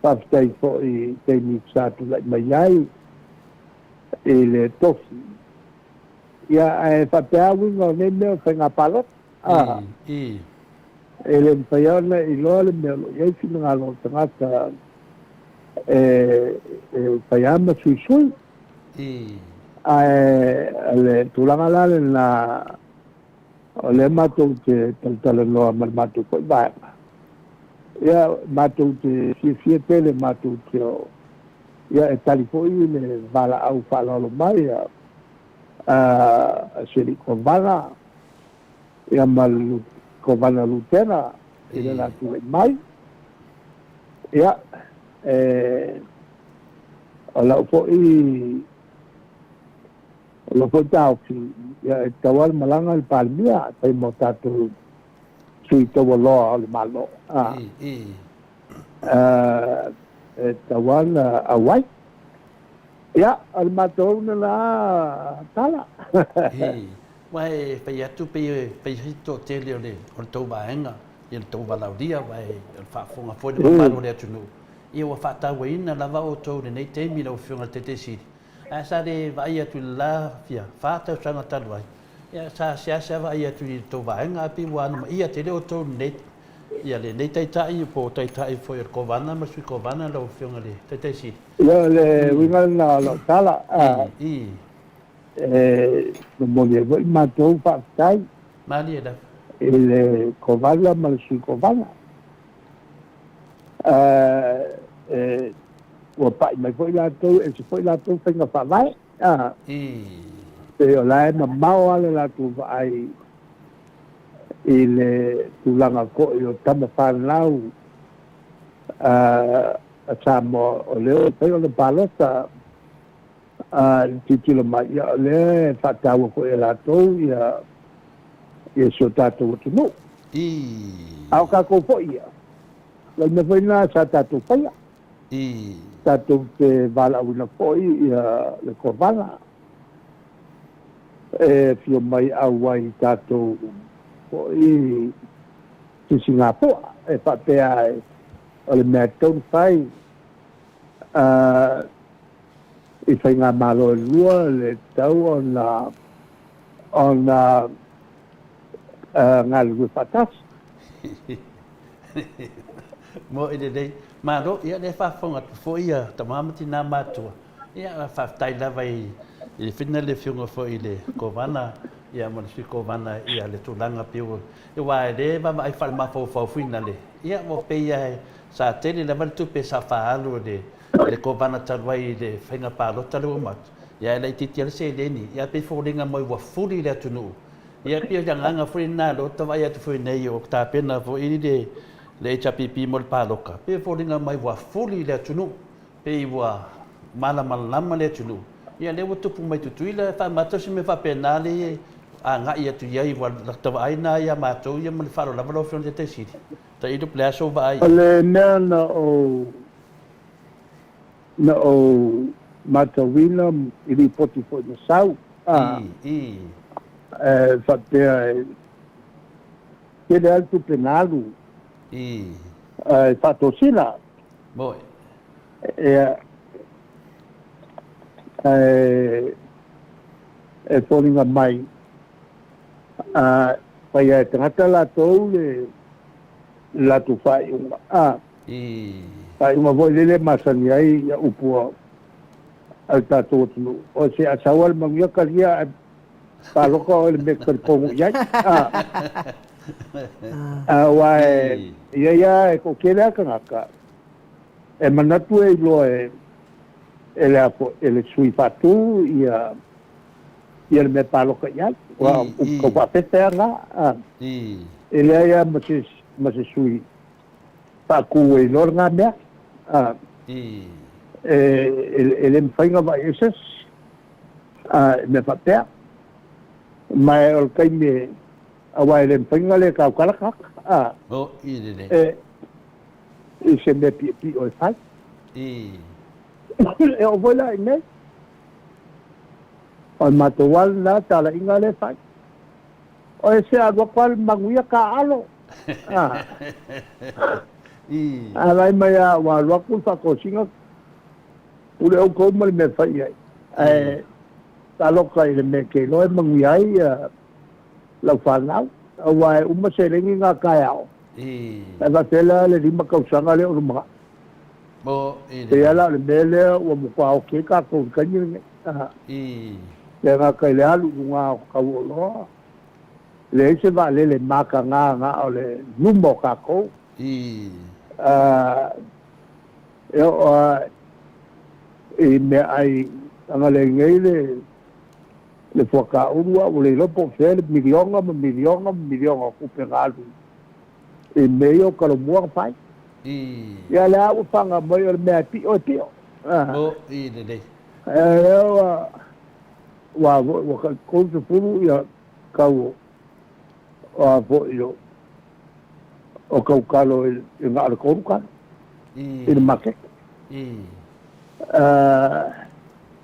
C: Paftai foi te mixatu la mai le tofi. Ia e papea wingo ne me fenga palot. Ele paya na ilole me ia fina lo tangata payama sui le tulanga la na le matou te tala no matou ko ba ya matou te si tele matou te ya talifoi le vala au fala lo mai ya seri ko bala ya mal ko bala lutena ile la tu mai ya ala foi tau ya tawal malanga al palmia tai motatu sui tawalo al malo tawal awai ya al matou na la tala
B: Wai pe atu pe hito tele le on to baenga il to balaudia vai il fa fonga foi de malo le tunu ia wa fata waina lava o to nei te mi no fiona te si asa de vai atu la fia fata sanga talwai ia sa vai atu to baenga pi wan ia te le o to nei ia le nei tai tai po tai tai foi ko vana ma su ko vana lo fiona le te si
C: le winga na lo tala no molie voi matou fatai
B: mali da
C: ele kovala mal su kovala o pai mai foi lá tu e se foi lá tu fenga fa vai e o lá na mau ale lá tu vai ele tu langa ko o tama fa lau a samo o leo foi o balota titilo mai ia le fatau ko ela to ia so tato tu no au ka ko fo ia le me foi na sa tato fa ia tato te vala una fo ia le ko vala fio mai awai tato fo i Singapore fa pe ai le meton fai i fai ngā malo lua le tau on ngā lugu patas.
B: Mo ide dei, maro ia le whafonga fo ia tamamati nā mātua. Ia whaftai lawa i whina le whiunga fo i le kovana, ia mona sui kovana ia le tūlanga piu. I wae le mama ai whale mafo whina le. Ia mo pe ia sa tele lawa le tupe sa whaalu le kovana talwai le whainga pālota le umatu. Ia le titi ala se leni, ia pe fōringa mai wa furi le atunu. Ia pia janganga furi nā lo tawai atu furi nei o tā pena fo i le HPP mo le pāloka. Pe fōringa mai wa furi le atunu, pe i wa malama le atunu. Ia le watupu mai tutui le whamatosi me whapena le a ngai atu ia i wa tawai nā ia mātou ia mo le wharo lava lo whiona te siri. Ta i rup le aso wa ai.
C: Le mea na o matawina i ripoti fo na sau. Whapea kele altu penalu. Whatosina.
B: Moi.
C: Whoringa mai. Pai e tangata la tau la tu fai fai uma voi lele masani ai ya upua al tato tu o se asawal mangia kalia paloko el mekar pongu ya wai ya ko kela kanaka e manatu e lo ele sui fatu ia me paloko ya wa ko pa peta nga ele ya mas sui pa ku e lor nga me ele me fainga vai esses me patea mai ol kai me awai le fainga le ka kala ka e se me pi o fai e o vola ne o matowal na tala inga le fai o se agua kwal manguia ka alo alai mai a wa loku fa kosinga ule o ko mal me fai ai talo kai le me ke lo manguia la fa na wa uma se lengi nga ka ao va tela le di ma ka usanga le o ma e ala le mele o mo kwa o ke ka ko ka ni le nga kai le alu nga ka wo lo le se va le ma ka nga o le numbo ka ko e me ai anga le ngai le foka urua o le lopo fele milionga ku pe galu e meio ka lo mua fai ya la u fanga mai o me pi o tio wa ka ko se furu ya ka o vo yo o ka kalo e nga al ko ka e make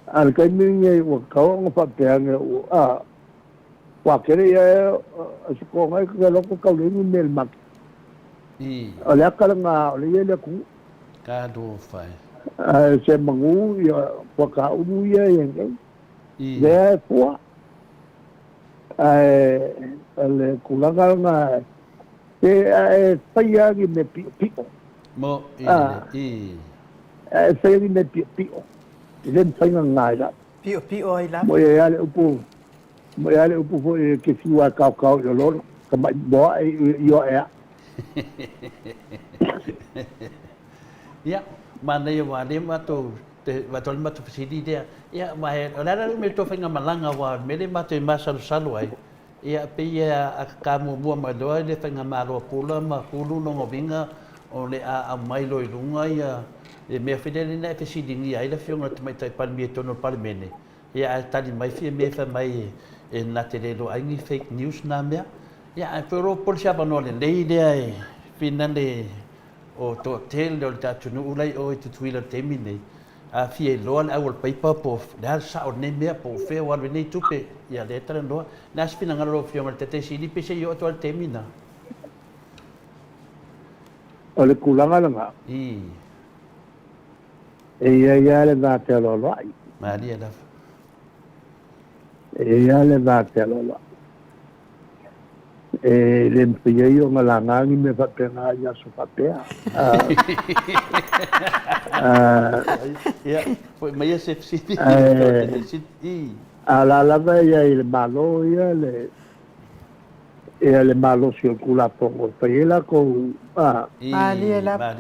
C: al kai minge o ka o pa peanga o wa kere ya ko ngai ka lo ko ka le ni mel mak o le ka nga o le le ku
B: ka do fai
C: se mangu ya wa ka u ya yang le po le ku la nga e fai gi me pi
B: mo
C: fai gi me pi Len fai ngai la.
A: Pio ai la.
C: Mo ya le upu fo ke fiwa ka yo lo ka mai bo yo
B: ya mana yo wa le mato te wa tol mato sidi dia ya ma he ora me to fai malanga wa me le mato masal salu ai ya pe ya ka mo mo ma do le fai malo pula ma pulu no ngovinga o le a mai lo lunga ya e me fidele na te sidingi ai la fiona te mai tai palmi tono palmene ya tali mai fi me fa mai e na te lo ai ni fake news na me ya pero por sia no le leide ai finale o to tel do ta tunu ulai o te twila temine a fi lo al awol paper po da sa o ne me po fe wa ni tupe ya letra no na spina ngalo fiona te sidi pe se yo to al temina
C: ole kulanga nga ya le va te lo lo ai
B: Maria da
C: ya le va te lo lo le mpia yo malanga ni me va pena ya su papea
B: ya foi mai se sidi
C: ala la va ya il malo ya le malo si o kula pongo pela ko
A: Maria da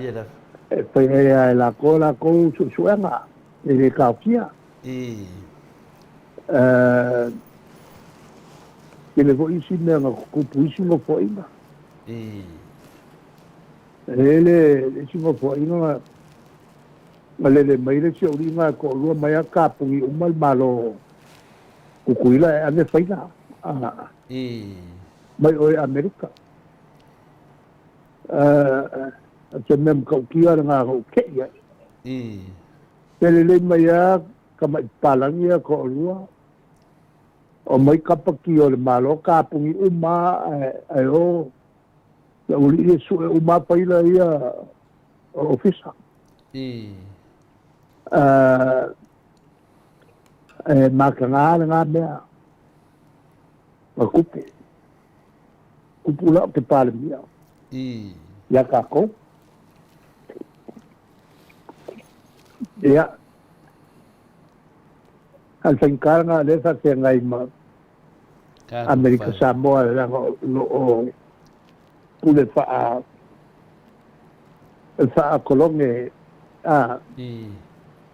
C: poi la cola con su suena e le cafia che le voi si ne ko puisimo poi le si mo poi no ma le mai le si orina ko lu mai ka pu umal malo ku kuila ane faina mai o America cho nên cậu kia là cậu kệ vậy thế lên mà ya cái mặt bà lăng ya cậu luôn ở mấy cặp kia mà nó cả bùng ai ô là uli đi xuống phải là ya office mà cái ngã mẹ mà cúp lắm cái bà lăng ya ia kākou. Ia. Al whainkaranga le sa te ngai ma Amerika Samoa langa o kule wha kolonge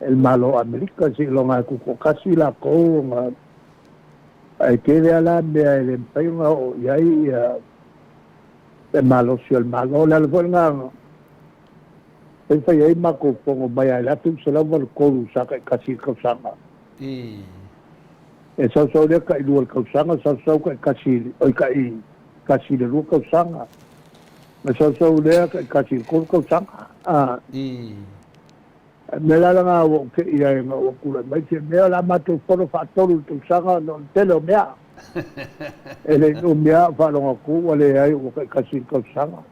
C: el malo Amerika si longa kuko kasi la ko nga ai kere ala mea ele mpainga o iai el malo si el malo la nga pensa iai mako pongo baya la tu se la vol ko saka kasi kausanga e sau le ka i luar kausanga sau ka kasi oi ka i kasi le luar kausanga ma sau le ka kasi ko kausanga me la nga o ke ia nga o kula mai te me la mato foro fa tolu tu sanga no telo mea ele no mea fa lo ku wale ai o ka kasi kausanga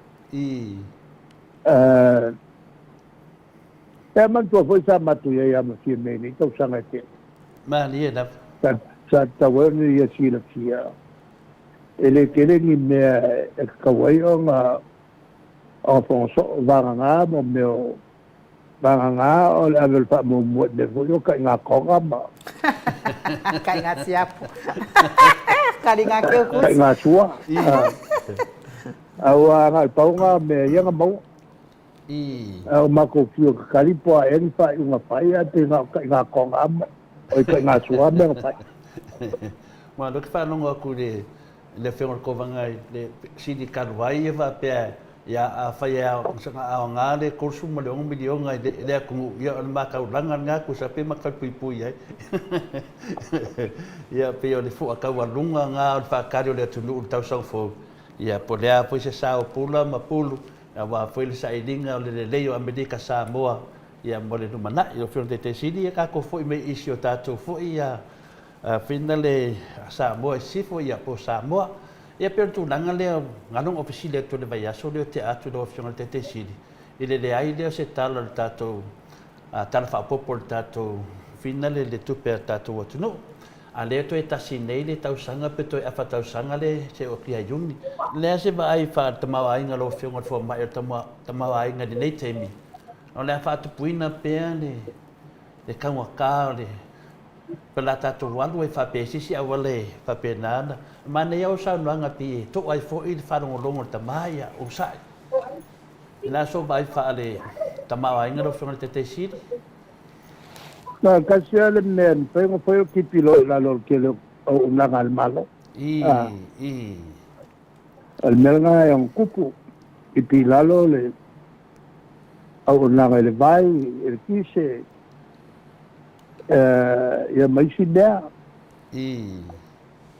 C: man tu foi sa matu ia ma si me ni kausanga te
B: mali ena
C: sa tawani ia si la sia ele kele ni me e kawai o nga o fonso vanga mo meu vanga o level pa mo mo de vo ka nga konga ma
A: ka nga siapo ka nga ke ku
C: ka nga sua awa nga paunga me ia nga mau au mako fio ka lipo a en fa unha paia te nga konga ma o ka nga sua me fa
B: ma lo que fa longa ku le fengo ko vanga le sidi karwai e va pe ya a faia sanga a ngale kursu mo le 1 milion ai le ku ya ma ka langa nga ku sa pe ma ka pui ai ya pe o le fu ka wa lunga nga fa ka le tunu tau sa fo ya po le a po se sa o pula ma pulu ya wa foi le sa idinga le leo Amerika Samoa ya mo le mana yo fio te sidi ka ko foi me isio tatu foi ya finale Samoa sifo ya po Samoa ia per tu nanga le nganong ofisile to le vai aso le te atu do fiona te sidi ile le ai le se tala tato tala fa popol tato finale le tu per tato watu no ale to eta sinei le tau sanga pe to afa tau sanga le se o kia yuni le se va ai fa tama ai ngalo fiona fo mai tama ai ngadi nei temi no le fa tu puina pe le kangwa ka le pela tato walu e fa pe sisi awale fa pe nana mana ia o sa nanga pi to ai fo i fa no longo tamaya o sa ina so vai fa le tamawa inga ro fona te sidi
C: na kasia le men pe mo foi ki pilo la lo que o una al malo al melga e un cupo ki pilalo le au una le vai el kise ia mai si bea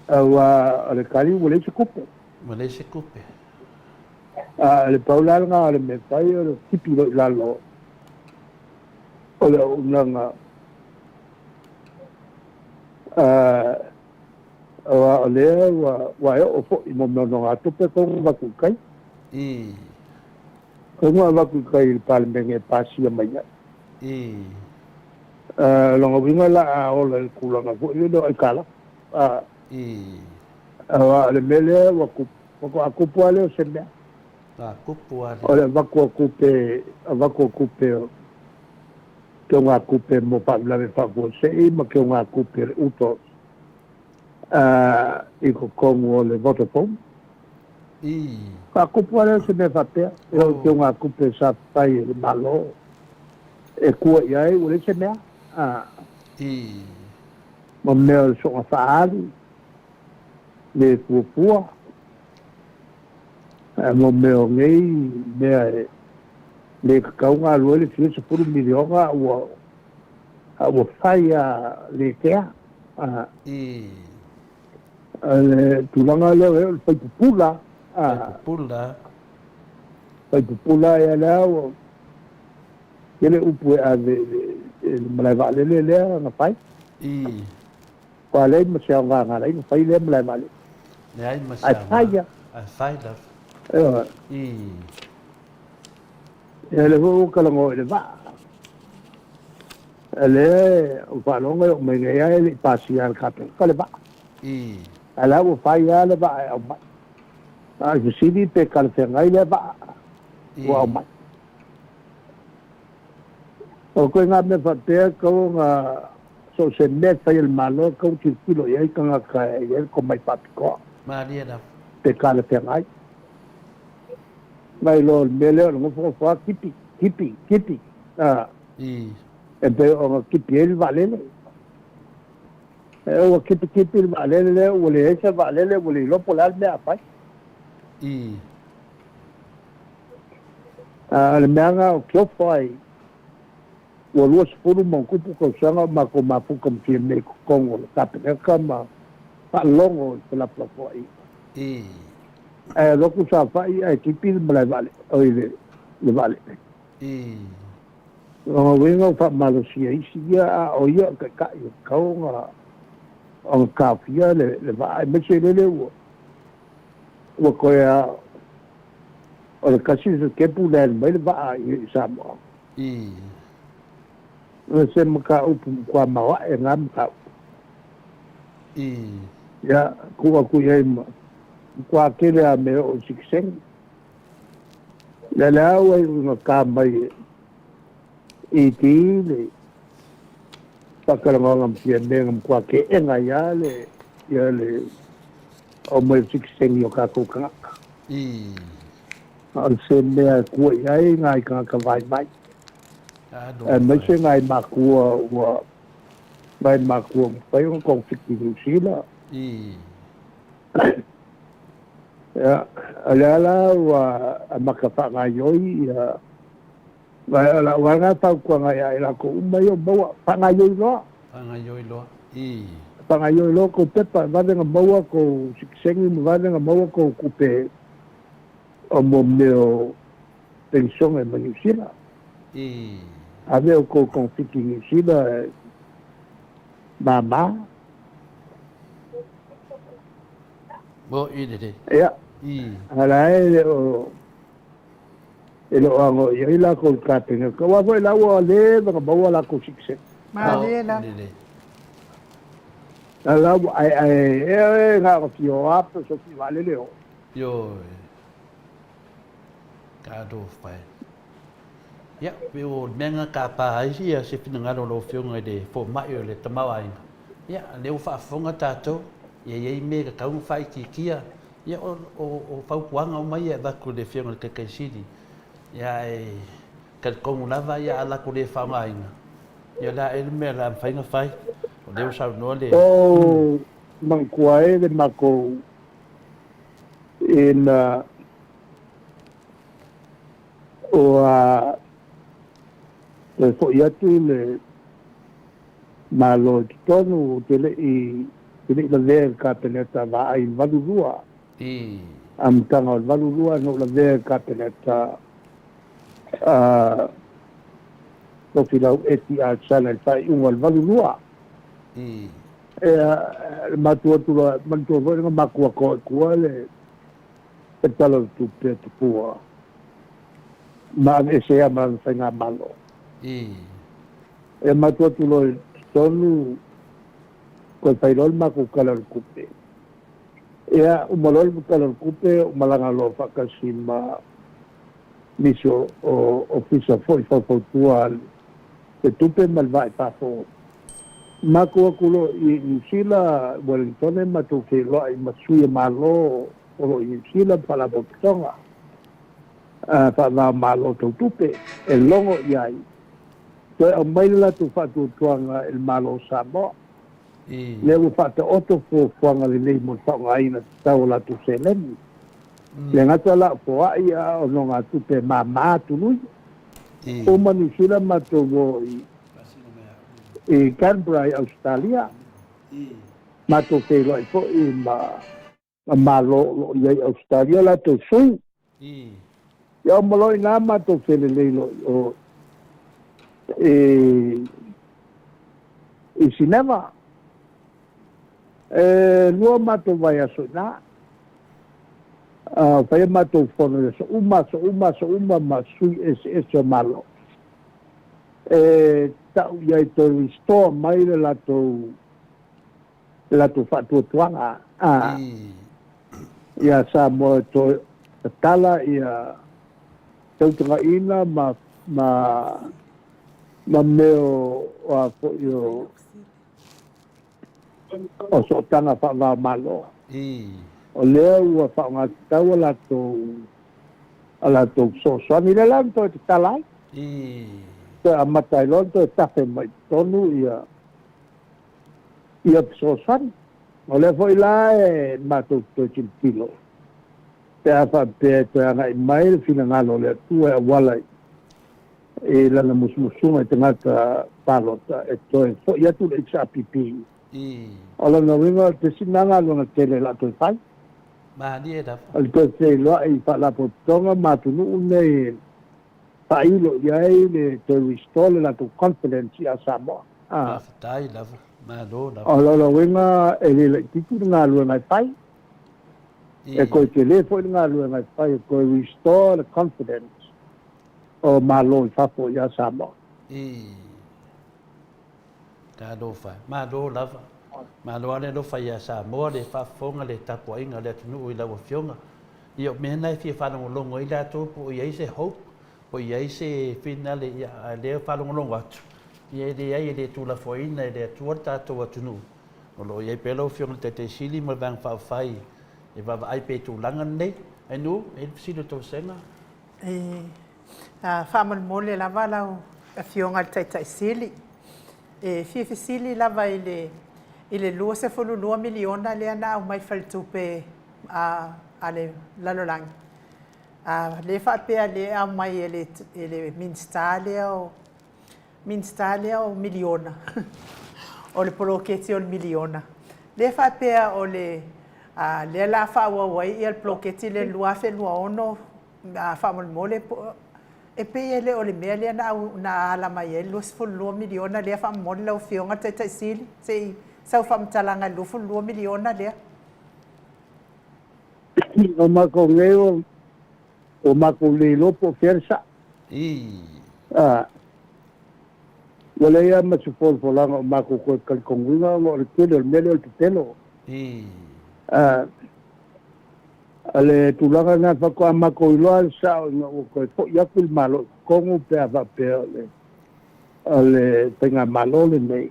C: awa le kali wole se kupe le paula nga le me pai o tipi lo lalo o le unanga awa le wa o fo mo no nga tupe ko va ku kai ko va ku kai il palme nge pasi mai longa vinga la o le kulanga fo yo do kala le mele wa ku aku puale o semea
B: aku puale
C: o va ku kupe ke nga kupe mo pa la me fa ko se ma ke nga kupe uto i ko kongo le voto pom aku puale se me fa pe o ke nga kupe sa pai le malo e ku ia e le semea mo me so fa le pupua mo meo ngei me le kaunga lo le fio se puru milionga o faia le tea le tulanga le fai pupula ya la o ele upu a le malai vale le na pai qua lấy mà sao vàng à lấy phải lấy lại mà
B: lấy mà sao phải đó
C: le vô cái là ngồi để vạ le vạ nó ngồi mình nghe ai bị pasian khát cái là vạ là vô phải le vạ ông cái gì đi pe cái phải ngay le vạ Wa mai. O ko nga me fa te ko nga so se net fa il malo ko ti kilo ye ka nga ka ye ko mai pa ko.
B: Ma dia da.
C: Te kala te ngai. Mai lo mele no fo fa kipi. Ah. E pe o kipi el valele. O kipi el valele o le ese valele o le lo polar me apai. Le meanga o kio fai. O lua sepuru mo kupu ko sanga ma ko mapu kom ti me ko kongo ka pe ka ma pa longo la plafo ai. Lo ku sa fai ai kipi le vale. O le vale. O wingo fa malo sia o ia ka ko nga o ka fia le va me se le o ko ya o le kasi se ke pu le mai va i sa mo se maka upu kwa mawa e ngam ka ya ku ye kwa kele a me o sikseng la o no ka mai ti le pakala ngam pia ngam kwa ke enga ya le o mo sikseng yo ka ku ka al se me ku ya ngai ka vai mai mai se ngai ma ku wa mai ma ku pai un conflict ni sila ya ala wa makafa ngai ya la wanga ta ku ngai la ko mai o bawa pa ngai lo pa ngai lo ko pepa va de bawa ko sikseng va de bawa ko kupe o mo meu pensão é manusila ave o ko conflito ni sila mama
B: bo ide
C: ya ala ele o ia la ko kapenga ko wa foi la wa le ba ba la ko sikse
A: ma le la
C: ala ai nga ko fio ap so fi vale le
B: yo ka do fai ya pe o menga ka pa ai sia se fina ngalo lo fio ngai de fo mai le tamau ai ya le fa fonga tato ye me ka un fai kia ya o fa kuanga o mai va ko le fio ngai ka sidi ya ka ko lava ya ala ko le fa mai ya la el me la fainga fai o le sa no le
C: o man kuai de mako in le fo ia tu le malo tonu tele la ver ka peneta va ai valurua am tanga valurua no la ver ka peneta ko filau a channel fai un valurua matua tu nga makua ko le petalo tu pe tu pua ma ese ama fanga malo matua tu lo tonu ko pairol ma ko kala kupe umalol kala kupe umalanga lo fakasima miso o ofisa foi tual te tupe malvai pa fo mako kulo i sila Wellington ma to ke lo i masui malo o i sila pala botonga pa na malo to tupe e longo yai to a maila tu fa tu tuanga el malo samo le u fa te oto fo fuanga le mo fa ngai na taula tu selen le ngata la fo ai o no nga tupe mama tu lui o manu sila ma to wo e Canberra Australia ma to ke lo fo i ma lo i Australia la to su ya mo lo na ma to ke le lo o e cinema lo ma to vai a sona vai ma to fono so uma ma sui es malo ta ia to sto mai la to fa to tuanga ia sa mo to tala ia tautangaina ma meo a ko yo o so tanga fa va malo o leo ua fa nga tau ala to so ni le lan to talai te amatai lon to tafe mai tonu ia so san o le foi la ma to chilo te afa pe te ana mai fina ngalo le tu e wala e lana musumusunga te ngata palota e toi fo ia tu le XRPP ala na winga te sinanga lona tele la to fai
B: ma dia da
C: al to te lo ai fa la potonga ma tu nu ne fa ilo ia le to restore la to confidence ia Samoa
B: dai la ma do da
C: ala la winga e le titu nga lona fai e ko te le fo nga lona fai ko restore the confidence o malo fapo ia Samoa
B: ta do fa ma do lava ma lo ale lo fa ia Samoa le fa fonga le tapo inga le tunu i la fionga io me nai fi fa no longo i la to po ia se hope po ia se finale ia le fa no longo atu ia le tu la foina le tu ta to tunu o lo ia pelo fionga te sili mo bang fa fai e va ai pe tu langa nei e nu e si to senga
A: fa mole lava lau a fionga tai sili e fi sili lava ile lua se fulu 2 miliona le ana au mai faltupe ale lalolang le fa pe ale au mai ele minstale o miliona o le proketi o miliona le fa pe o le la fa wa il proketi le lua fe lua ono fa mole e pe ele o le mele na ala mai ele los fulu miliona le fa mole o fionga tai sili sei sau fam talanga lufu 2 miliona le
C: o mako leo o mako lelo po fersa wala ia ma se fol folanga o mako ko kongunga o le tele mele o telo ale tulanga na fa ko mako lo sa o ko ya kul malo kongu pe ava pe ale tenga malo le nei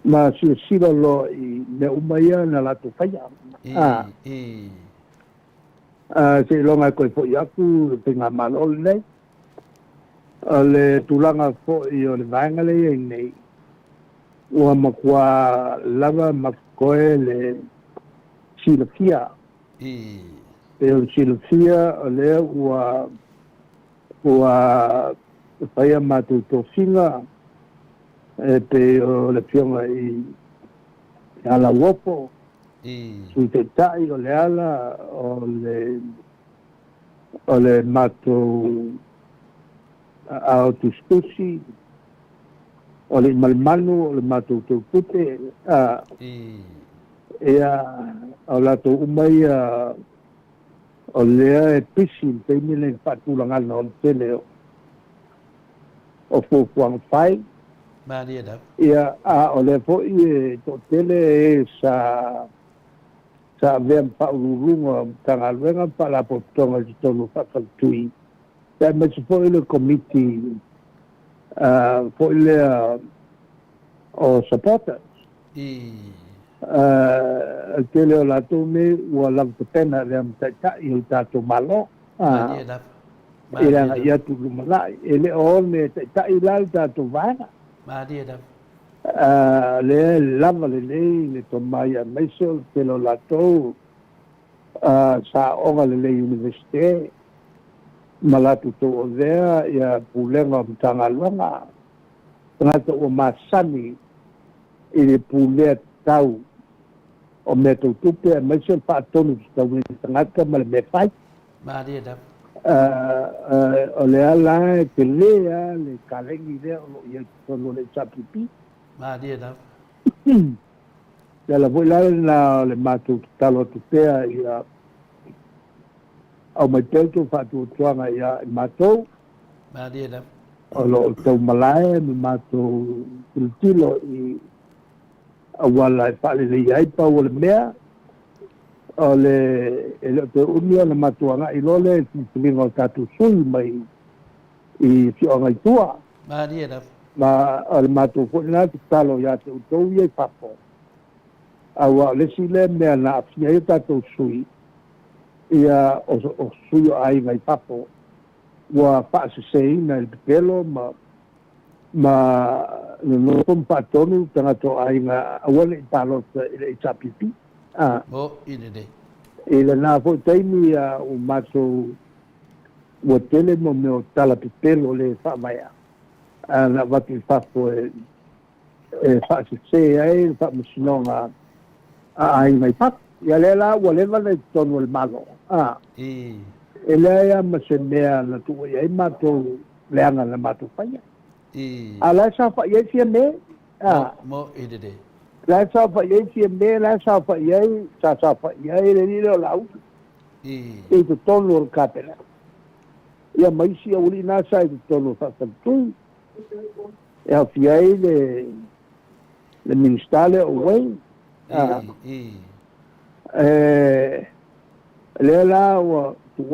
C: ma si lo i le umaya na la to faya se longa ko fo yaku tenga malo le ale tulanga fo i o le vangale nei o makwa lava makoe le silafia silafia le ua faya matu to finga pe o le fionga i ala wopo sui te tai o le ala o le mato a tu stusi o le malmanu o le mato tu pute o la to umai o lea e pisi pe mile fatulanga no tele o fuang fai
B: Maria da.
C: Ia o le fo i to tele sa vem pa urunga tanga venga pa la potonga di tonu fa tui. Da me fo i le committee fo i le o supporters. Tele o la to me o la pena vem ta il tato malo.
B: Maria da.
C: Ira ia tu lumala ele o me ta ilal tato vana.
B: Maria da.
C: Le lava le tomaya meso te lo lato sa ova le universite malatu to ovea ia pulenga mtanga luanga ngata o masani ile pule tau o meto tupe meso pa tonu tau ngata mal me fai
B: Maria da.
C: o le ala te lea le kalengi le o ia tono le chapipi
B: Maria da.
C: Ya la voila na le matu talo tupea ia au mai teutu fatu tuanga ia matou
B: Maria da.
C: o lo tau malae me matou tilo i awala e pale le iai pa o le mea o le te unia le matuanga i lole tilinga o tatu sui mai i fio ngai tua. Ma al matu fo na talo ya te utou ia papo. Awa le sile me na afia i tatu sui. Ia o sui ai ngai papo. Wa pa se sei na il pelo ma no pompa tonu tanga to ai nga awale talo ile chapipi. Ile na fo taimi o mato o tele mo me tala pipelo le fa maya na vatu fapo fa se ai fa musnonga ai mai pat ya le la o le vale tono el malo ele ya masemea na tu ai mato le anga na mato faya ala sa fa ye si me
B: mo ide
C: la sa fa ye si me la sa fa ye sa fa ye le ni lo lau e to tono el capela ia mai si a uli na sa i tono fa tu e fiai le ministale o wei le la o tu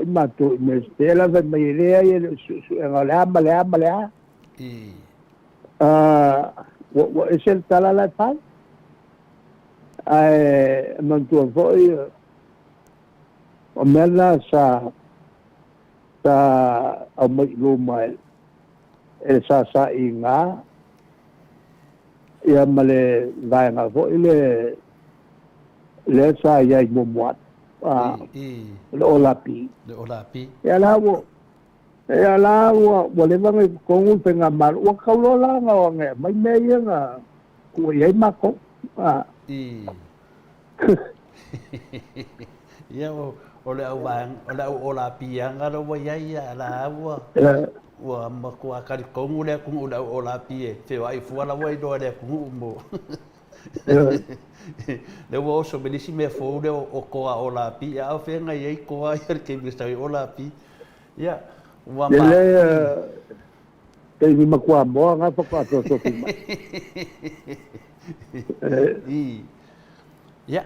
C: ma to me stela ve mai le ia su le ama o es el tala la fa non tu voi o mela sa au mai luma sa inga ia male vai nga vo ile le sa ia mo moat le olapi ia la wo le va ko un penga mal o kaulo la nga nga mai me nga ku ia mako
B: ia o le au olapi anga lo wa ia la wa ma ko akari kongu le ku o la pie te ai fu ala wai do le ku mo le wo so belisi me fo le o ko o la pie a fe nga ye ko ai ke mi sta o la pie ya wa ma
C: le te mi ma kwa mo nga fa ka to ya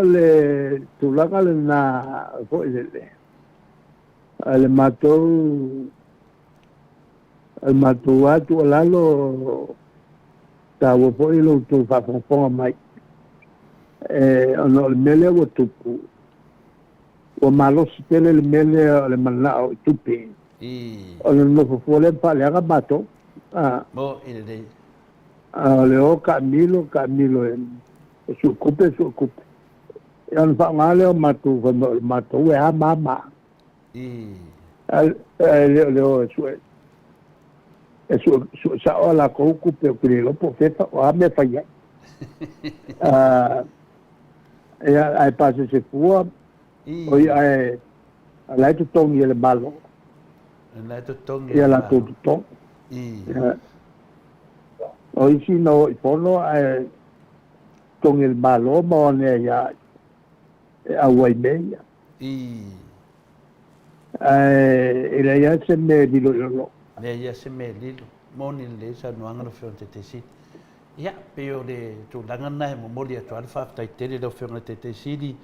C: le tu la ka le na fo le matou al matua tu lalo ta wo po ilo tu fa po mai ono le mele wo tupu o malo stele le mele le mana o tupi ono no fo le pa le ga bato
B: mo ine dei
C: le o Camilo su coupe e on fa ngale o matu quando matu e a mama le o su sa ola ko coupe que lo profeta o a me falla ai passe se fu o ai la tu tong le malo
B: la tu tong
C: e la tu tong o si no fono con el malo mone ya a Guaymeya e ya se me di lo
B: le ya se me di moni le sa no anglo fronte te si ya pero de tu dangana mo moli tu alfa tai tele do fronte te si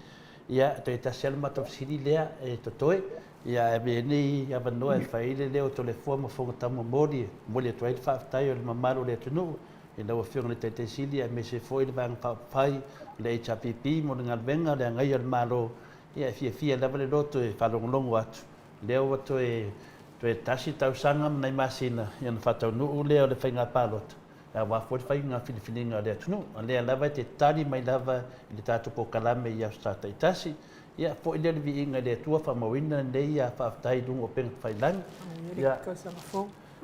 B: ya te ta selma to si le e to toe ya bene ya bano e fai le o telefone fo ta mo moli tu alfa tai o mamaro le tu no e lo fiong le te silia me se foi le bang pai le chapipi mo ngal venga le ngai al malo ia fia la vale loto e fa long wat le o to e tasi tau sanga nei masina ia fa tau no le le fainga palot ya wa foi fainga filifininga le tunu le lava te tali mai lava le tatu po kalame ia sta tasi ia po le vi inga le tua fa mawina le ia fa tai dung o pen failan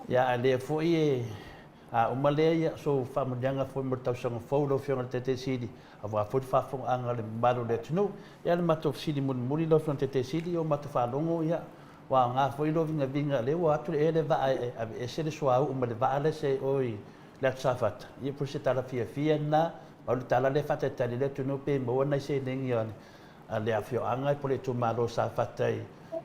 B: ya le foi o malea so famanyanga foi mo tau sanga folo fiona te sidi ava foi fa fong anga le malo le tunu ya le mato sidi mun muri lo fiona te sidi o mato fa longo ya wa nga foi lo vinga le wa tu ele va e se le soa o le va le se oi la safat ye por se tala fia na o le tala le fata tali le tunu pe mo na se nengi on ale afio anga po le tu malo safatai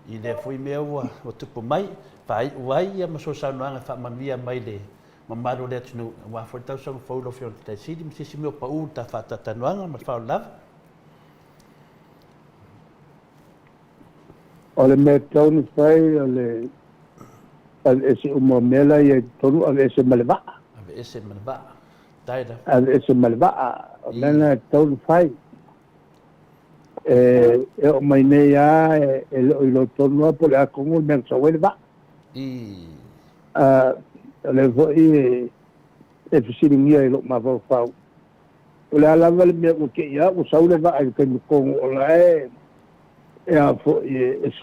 B: i le foi mewa o tupu mai vai wai ya maso sa no anga fa manvia mai le mamaro le tunu wa for tau song folo fion te sidi misi meu pa u ta fata tanuanga ma fa lava
C: o le me tonu fai o le ese umamela ia tonu o ese malva
B: ave ese malva taida
C: ese malva o lena tonu fai o mai nei ia o lo tonu po le akongo me sawele va le voi fisiringia lo mavo fau o le ala vale me o ke ia o saule va ai ke ko o la a fo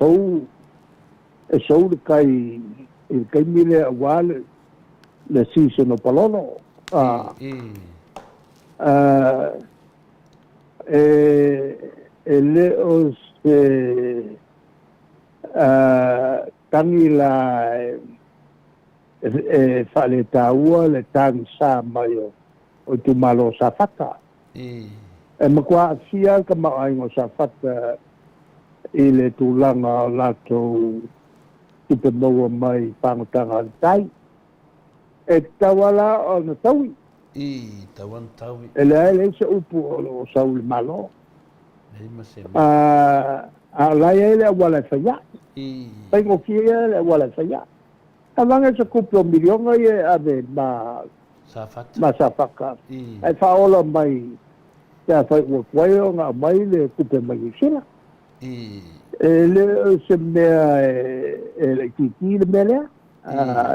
C: so kai mile wale le season of palono ele os tangi la fale taua le tang sa mai o tu malo sa fata makua sia ka mai ngo sa fata ile tulanga lato tupe maua mai pangutanga tai tawala o na tawi
B: tawan tawi
C: ele se upu o saul malo la ele wala faya pengo kia wala faya avanga se kuplo milionga ye ave ma safaka ai faola mai ya fa o kwayo nga mai le kupe mai sila ele se mea ele kiki le mele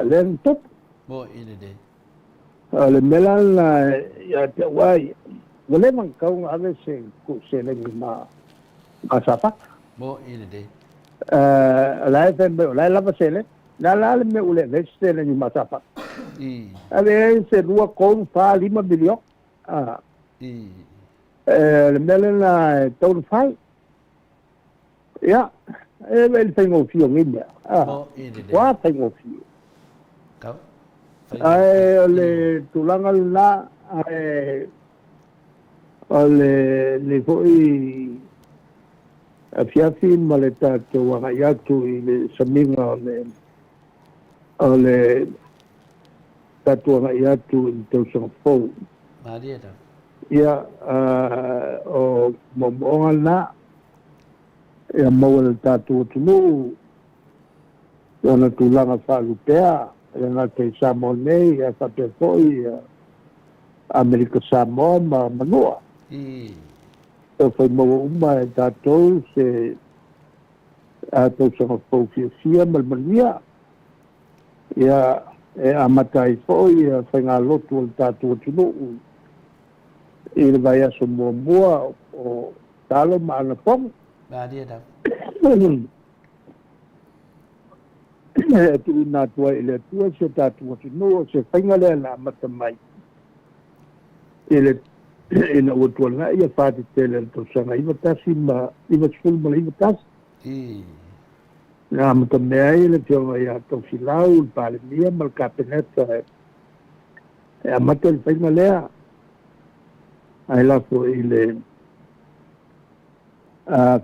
C: le top
B: mo ile de
C: le mela la ya te wai wale man kau ave se ku se le ma asafa
B: mo ile de
C: la fe la la se le la me ule veste le ma asafa ave se dua con fa 5 milion le mela la ton fai ya ele tengo fio ngia wa tengo fio
B: kau
C: le tulanga la le foi afiafi maleta to wa ya tu le saminga le tatu wa ya tu to so fo
B: maria da
C: ya o mo la ya mo le tatu tu ona tulanga fa lupea nga te Samoa ya fape foi Amerika Samoa ma manua o foi mo uma tatou se a to so fofia malmania ya amatai foi foi nga lotu tatou tino ele vai assumir boa o talo ma na pom
B: dia da
C: tu na tua ele tua se tatu no se fingale la matamai ele ina o tua na ia fati tele to sanga iba tasima iba sul mal iba tas na matamai ele tio ia to filau pale mia mal capeneta e matel fingale ai la fo ele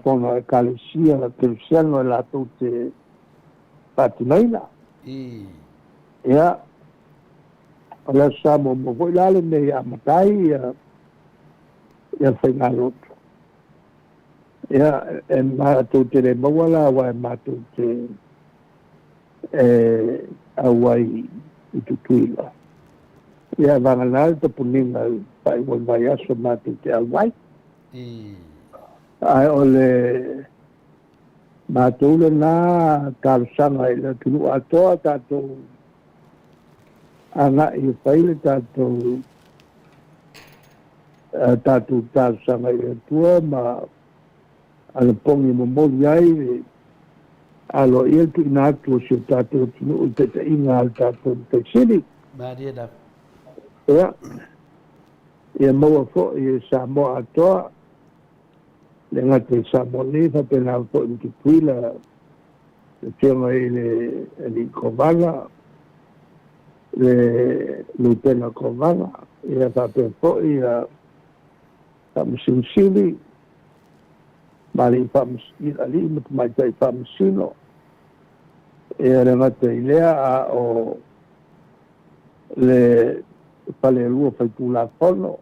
C: con la calcia la terciano la tutte patinaina ya ala samo mo foi la le me amatai ya foi ngalot ya ma tu te mo wala wa ma tu te awai tu tuila ya vangal to puninga pai mo vai aso ma tu te awai ai ole matule na kalsanga ile tulu ato tato ana i faile tato kalsanga ile tua ma ala pongi mo yai alo il tu na tu si tato tulu te inga tato te sini
B: maria da
C: ya mo fo i sa mo ato le ngate sa moni fa pena fo in tuila le tema ile li kovana le lutena kovana ia fa pe fo ia tamsinsili mali famsi ali mai tai famsino ia le ngate ile o le pale lu fa tu la fono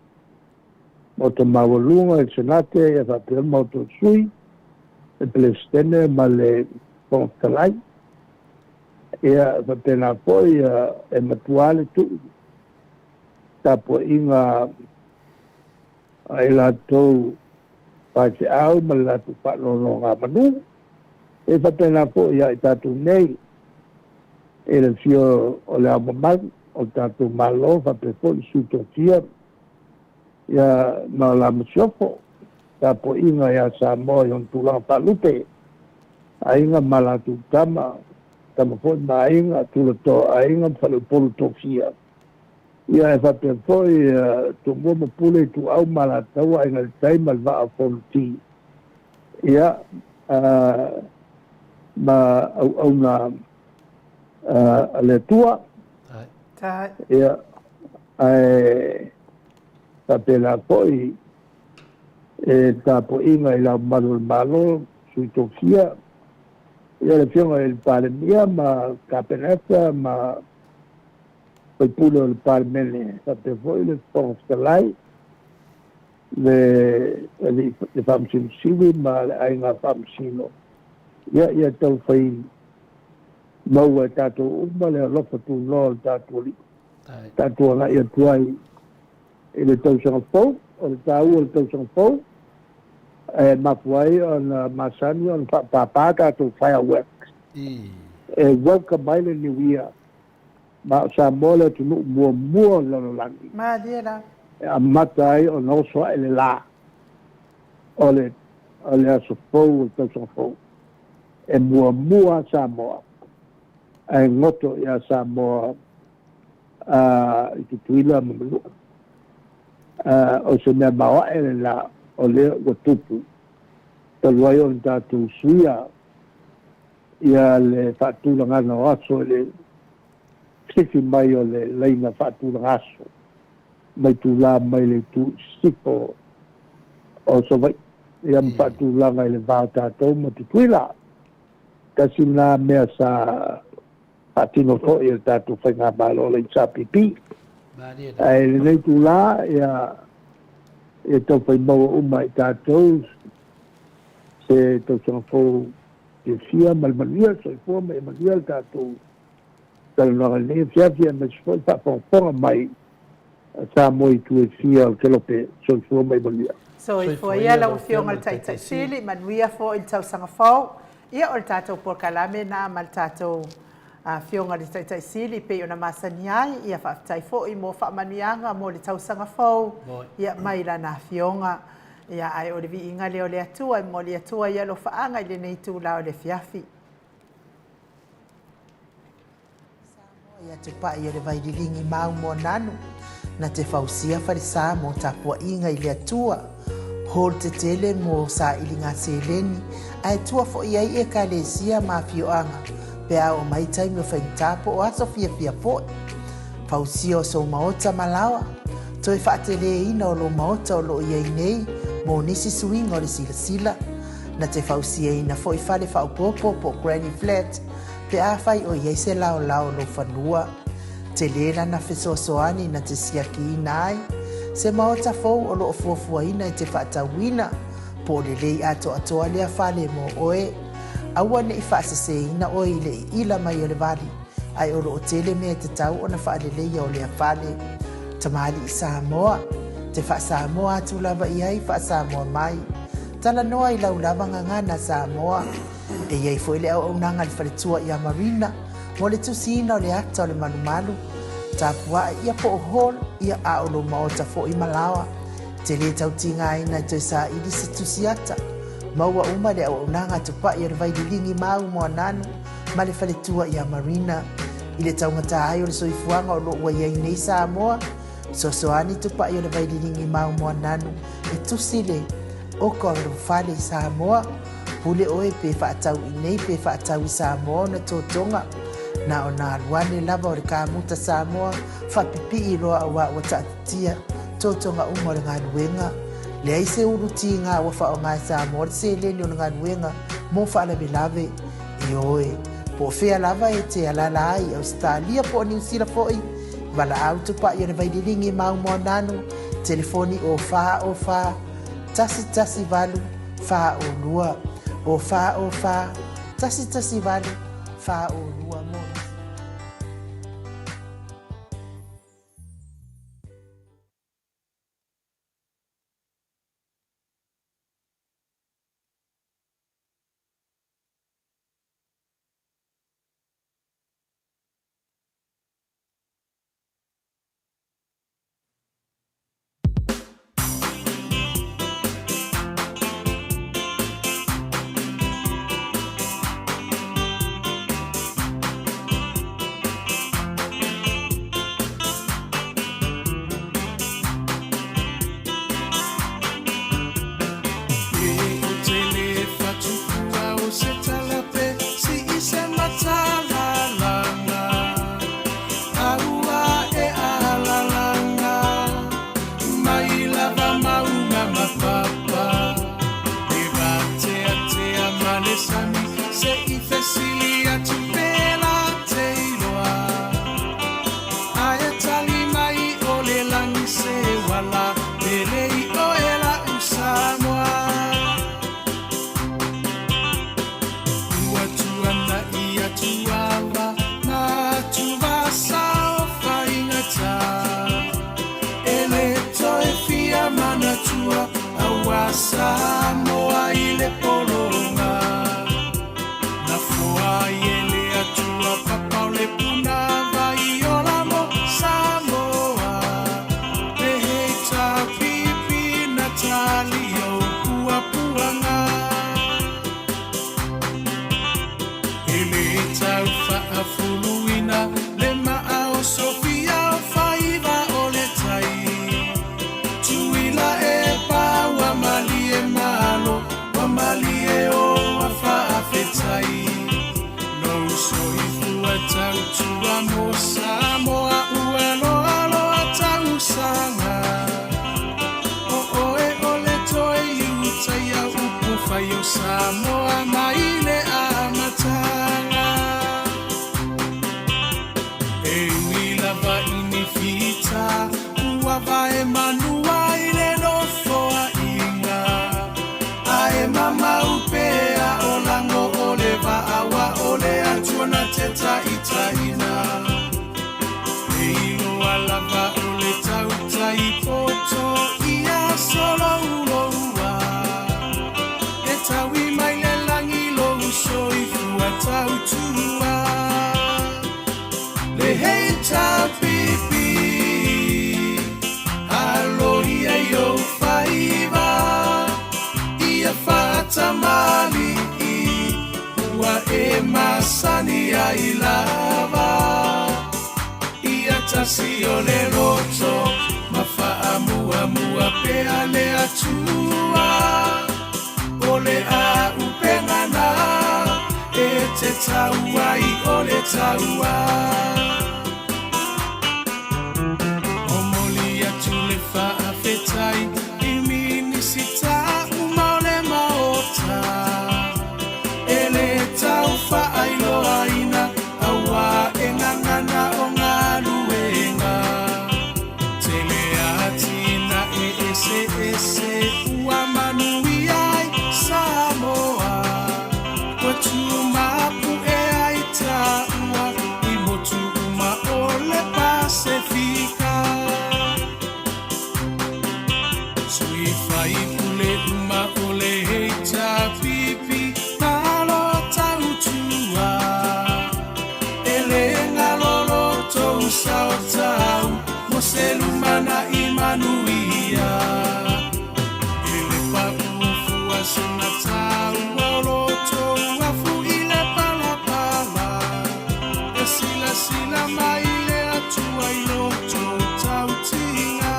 C: o te mawalunga e senate e whapea mau to sui e plestene ma le pong talai ia fa pena foi e matuale tu tapo inga ai la to pa se au ma la tu pa no nga manu e fa pena foi ia tatu nei e le fio o le amamal o tatu malo fa pe foi su to tia ia ma la msiofo tapo inga ia sa mo yon tulang palupe ainga malatu tama foi na ainga tulato ainga falupolo tofia ia e fa pe foi tu mo pule tu au malatau ainga tai malva fonti ia ma au na le tua ia ai fa pe la foi e tapo inga ila malo sui tofia ia le fionga il palemia ma capenesa ma poi pulo il palmene te voi le sponsalai le famsin sili ma ai nga famsino ia tau fai mau e tato uma le lofa tu no tato na ia tuai ele tau sanga fau o le tau tau sanga fau mapuai on masani on papata to fireworks welcome by the new year ma sa mola tu mua la
A: ma dira
C: matai on also ele la ole so fo to so fo e mua sa moa e ngoto ya sa moa tuila mo o se me bawa ele la o le o tupu taluai o tatu suia ia le fa'atulagana o aso le sifi mai o le laina fa'atulaga aso mai tulā mai le tu'isipo o sovai ia ma fa'atulaga i le vao tatou ma tutuila kasi na mea sa fa'atino fo'i e le tatou faiga malo le sa pipi ae lenei tulā ia e tau fai maua uma i tātou se tau sanga fōu e fia malmanuia so i fōa mai manuia i tātou talanoaga lenei fiafia ma se fōi whaafonga mai sa mo i tu e fia o kelope so i fōa mai manuia
A: so i fōa ia lau fionga le taitai sili manuia fō i tau sanga fōu ia o le tātou porkalame na ma le tātou fionga le taitai sili pe ona masani ai ia whaafitai fo'i mo whaamanuianga mo le tausaga fou ia mai lana fionga ia ai o le vi'inga leo le atua mo le atua ia lo whaanga i le nei tūla o le fiafi. Ia te pai o le vairilingi mau mo nanu na te fausia wharisā mo tapua inga i le atua hol te tele mo sa ilinga seleni ai tua fo'i ai e ka le sia ma fioanga pea o mai taimi o whaintapo o aso fia po. Pausia o so maota malawa. Toi whaatele ina o lo maota o lo iei nei, mo nisi swing o le sila. Na te fausia ina fo i whale whaupopo po Granny Flat, pea whai o iei se lao lo whanua. Te lera na fesosoani na te siaki ina ai, se maota fou o lo fuafua ina i te whaatawina, po le lei ato atoa lea whale mo oe. Aua ne i whaasese ina o i le ila mai o le wali, ai oro o tele mea te tau o na whaadeleia o lea whale. Tamali i Samoa, te wha Samoa atu lava i ai wha Samoa mai. Tala noa i lau lava ngangana Samoa, e iei fo le au nanga le whaletua i a Marina, mo le tusina o le ata o le manumalu. Tapua ia po o hol, ia a o lo maota fo i Malawa. Te le tau tinga ina i toi sa ili se tusiata. Maua uma le au nanga tupa i arvai lingi mau mo nanu, ma le whaletua i a Marina. I le taungata ai o le soifuanga o lo ua iei nei Samoa, sosoani tupa i arvai lingi mau mo nanu, e tusile o ko o whale i Samoa, pule oe pe whaatau i nei pe whaatau i Samoa na tōtonga. Na o nā luane lava o le kāmuta Samoa, whapipi i roa awa o tatia, tōtonga uma o le ngānuenga. Le ai se uruti ngā wafa o ngā Samoa, le se leni o le ngānuenga, mō whaalawe lave, e oe. Po whea lava e te alala ai, Australia po New Zealand foi, wala au tupa i o le vaidiringi mau mo nanu, telefoni o wha, tasi valu, wha o lua, o wha, tasi vale whaolua mo.
D: Samoa ile polonga na fua yele atua papa le puna vai ola mo Samoa leheta pipi Natalio pua puanga ele taufa afuluina le maao Sofia faiva oletai tuila wa malie malo wa malie o afa afetai no so ifua tautua mo Samoa uelo alo atausanga o e ole toi utaya upufa yo Samoa maile amatanga e wila va inifita uava Emanua ile no foa mama upea olango ole va awa ole atuana teta itaina eilo alava ole tauta ipoto ia solo uloua etawi maile langi lo uso ifua tautua le heita pipi alo ia yo faiva Tamali wa emasani ya ilava iatasio le roto mafaamu amua peale atua ole a upengana ete taua I ole taua omoli atule faafetai imini sita ele taufa ailo aina awa engangana ongaluenga teleatina ese ua manuiai Samoa watumapu aita ua imotu uma ole Pasifika suifa ikule uma ole heita pipi Sautau moselumana Imanuia ele papu asinatau oloto afu ile pala esila maile atua iloto tautinga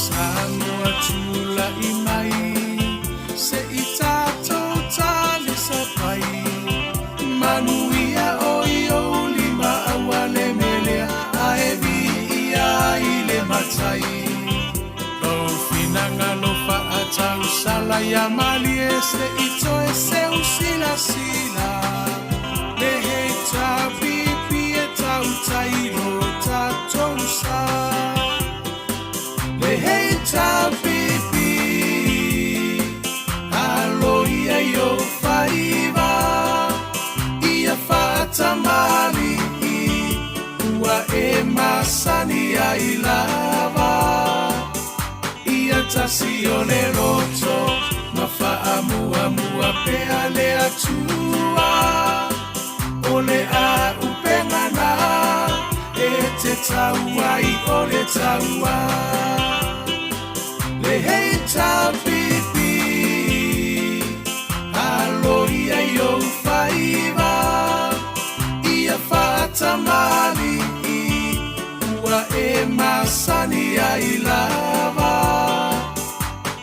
D: Samoa tula imai se itato tali sapai Manuia oio lima awale melea aevi ia ile matai lo finanga lo fa atau sala ya mali ese ito ese usila sila leheta pipi eta utailo tatosa leheta pipi alo tasi o le roto mafaamuamua pea le atua o le a upengana e te tauai o le taua le hei tapipi aloia i o whaiva ia whaatamali ua e masani ai lava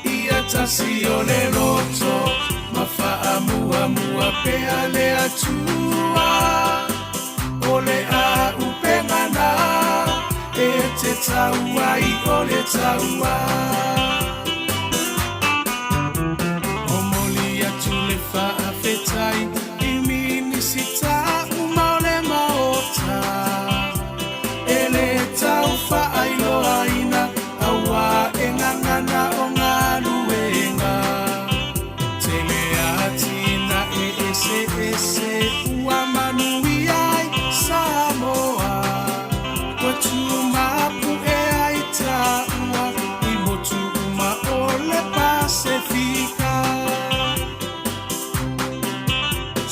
D: ia tasi o le roto mafaamuamua pea le atua o le a upengana e te tauai o le taua o moli atu le whaafetai i minisita uma o le maota e le tau whaailoa ina aua e ngangana o ngā luenga tele atina e ese ese ua manui ai Samoa kwa tumapu e ai taua i motu uma o le Pasifika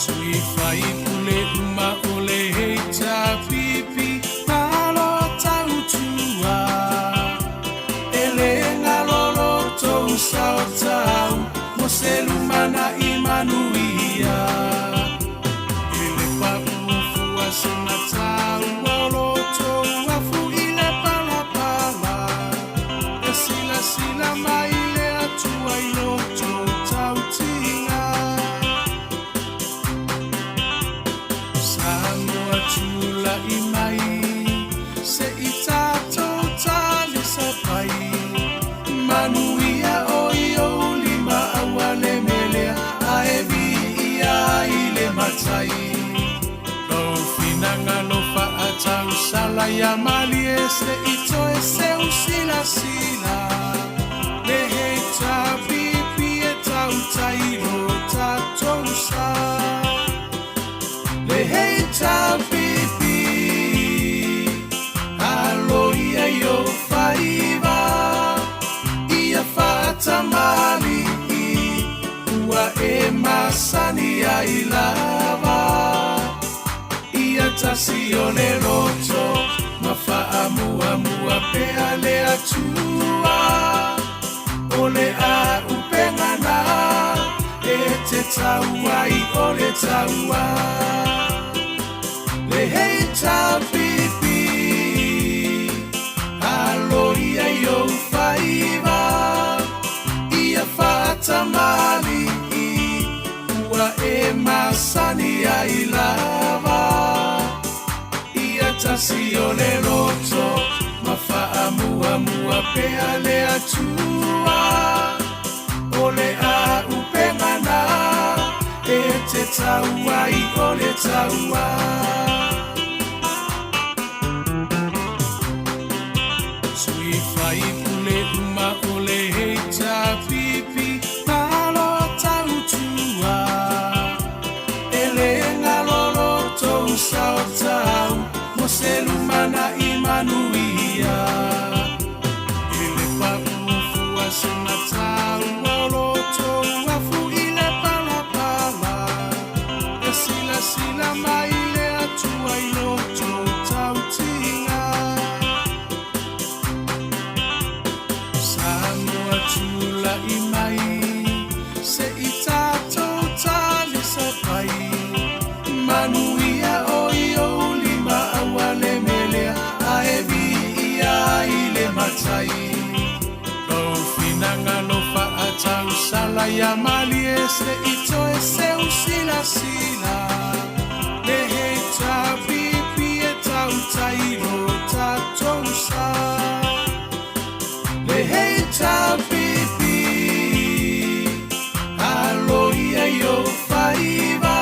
D: sui fai pule uma o le heita pipi malo tautua ele ngalolo tou sao tau mo se lumana i manuia ele papufu asina tau olo tou afu i le palapala e sila sila mai le atua i lo tou tau tinga Samoa tula i mai se i tātou tali sa pai manuia o i o lima aua le melea a e vi ia i le matai Lau finanga no whaatau sala ia mali e se i toe se usila sila le he tā pipi e tau tairo tātou sa le hei tapipi aloia i o whaiva ia whaatamali ua e masani ai lava ia tasi o le roto mafaamuamua pea le atua o le a upengana e te tauai o le taua le hei tapipi aloia i o whaiva ia whaatamali ua e masani ai lava ia tasi o le roto mafaamuamua pea le atua o le a upengana e te tauai o le taua sui fai pule uma o le hei tapipi malo tautua e le ngalolo tou sao tau mo se lumana i manuia e le papufu asina tau olo tou afu i le palapala e sila sila mai le atua i lo tou tau tinga Samoa tula i mai se i tātou tali sa pai manuia o i o lima aua le melea a e vi ia i le matai Lau finanga no whaatau sala ia mali e se i toe se usila sila le he tapipi e tau tairo tātou sa le hei tapipi aloia i o whaiva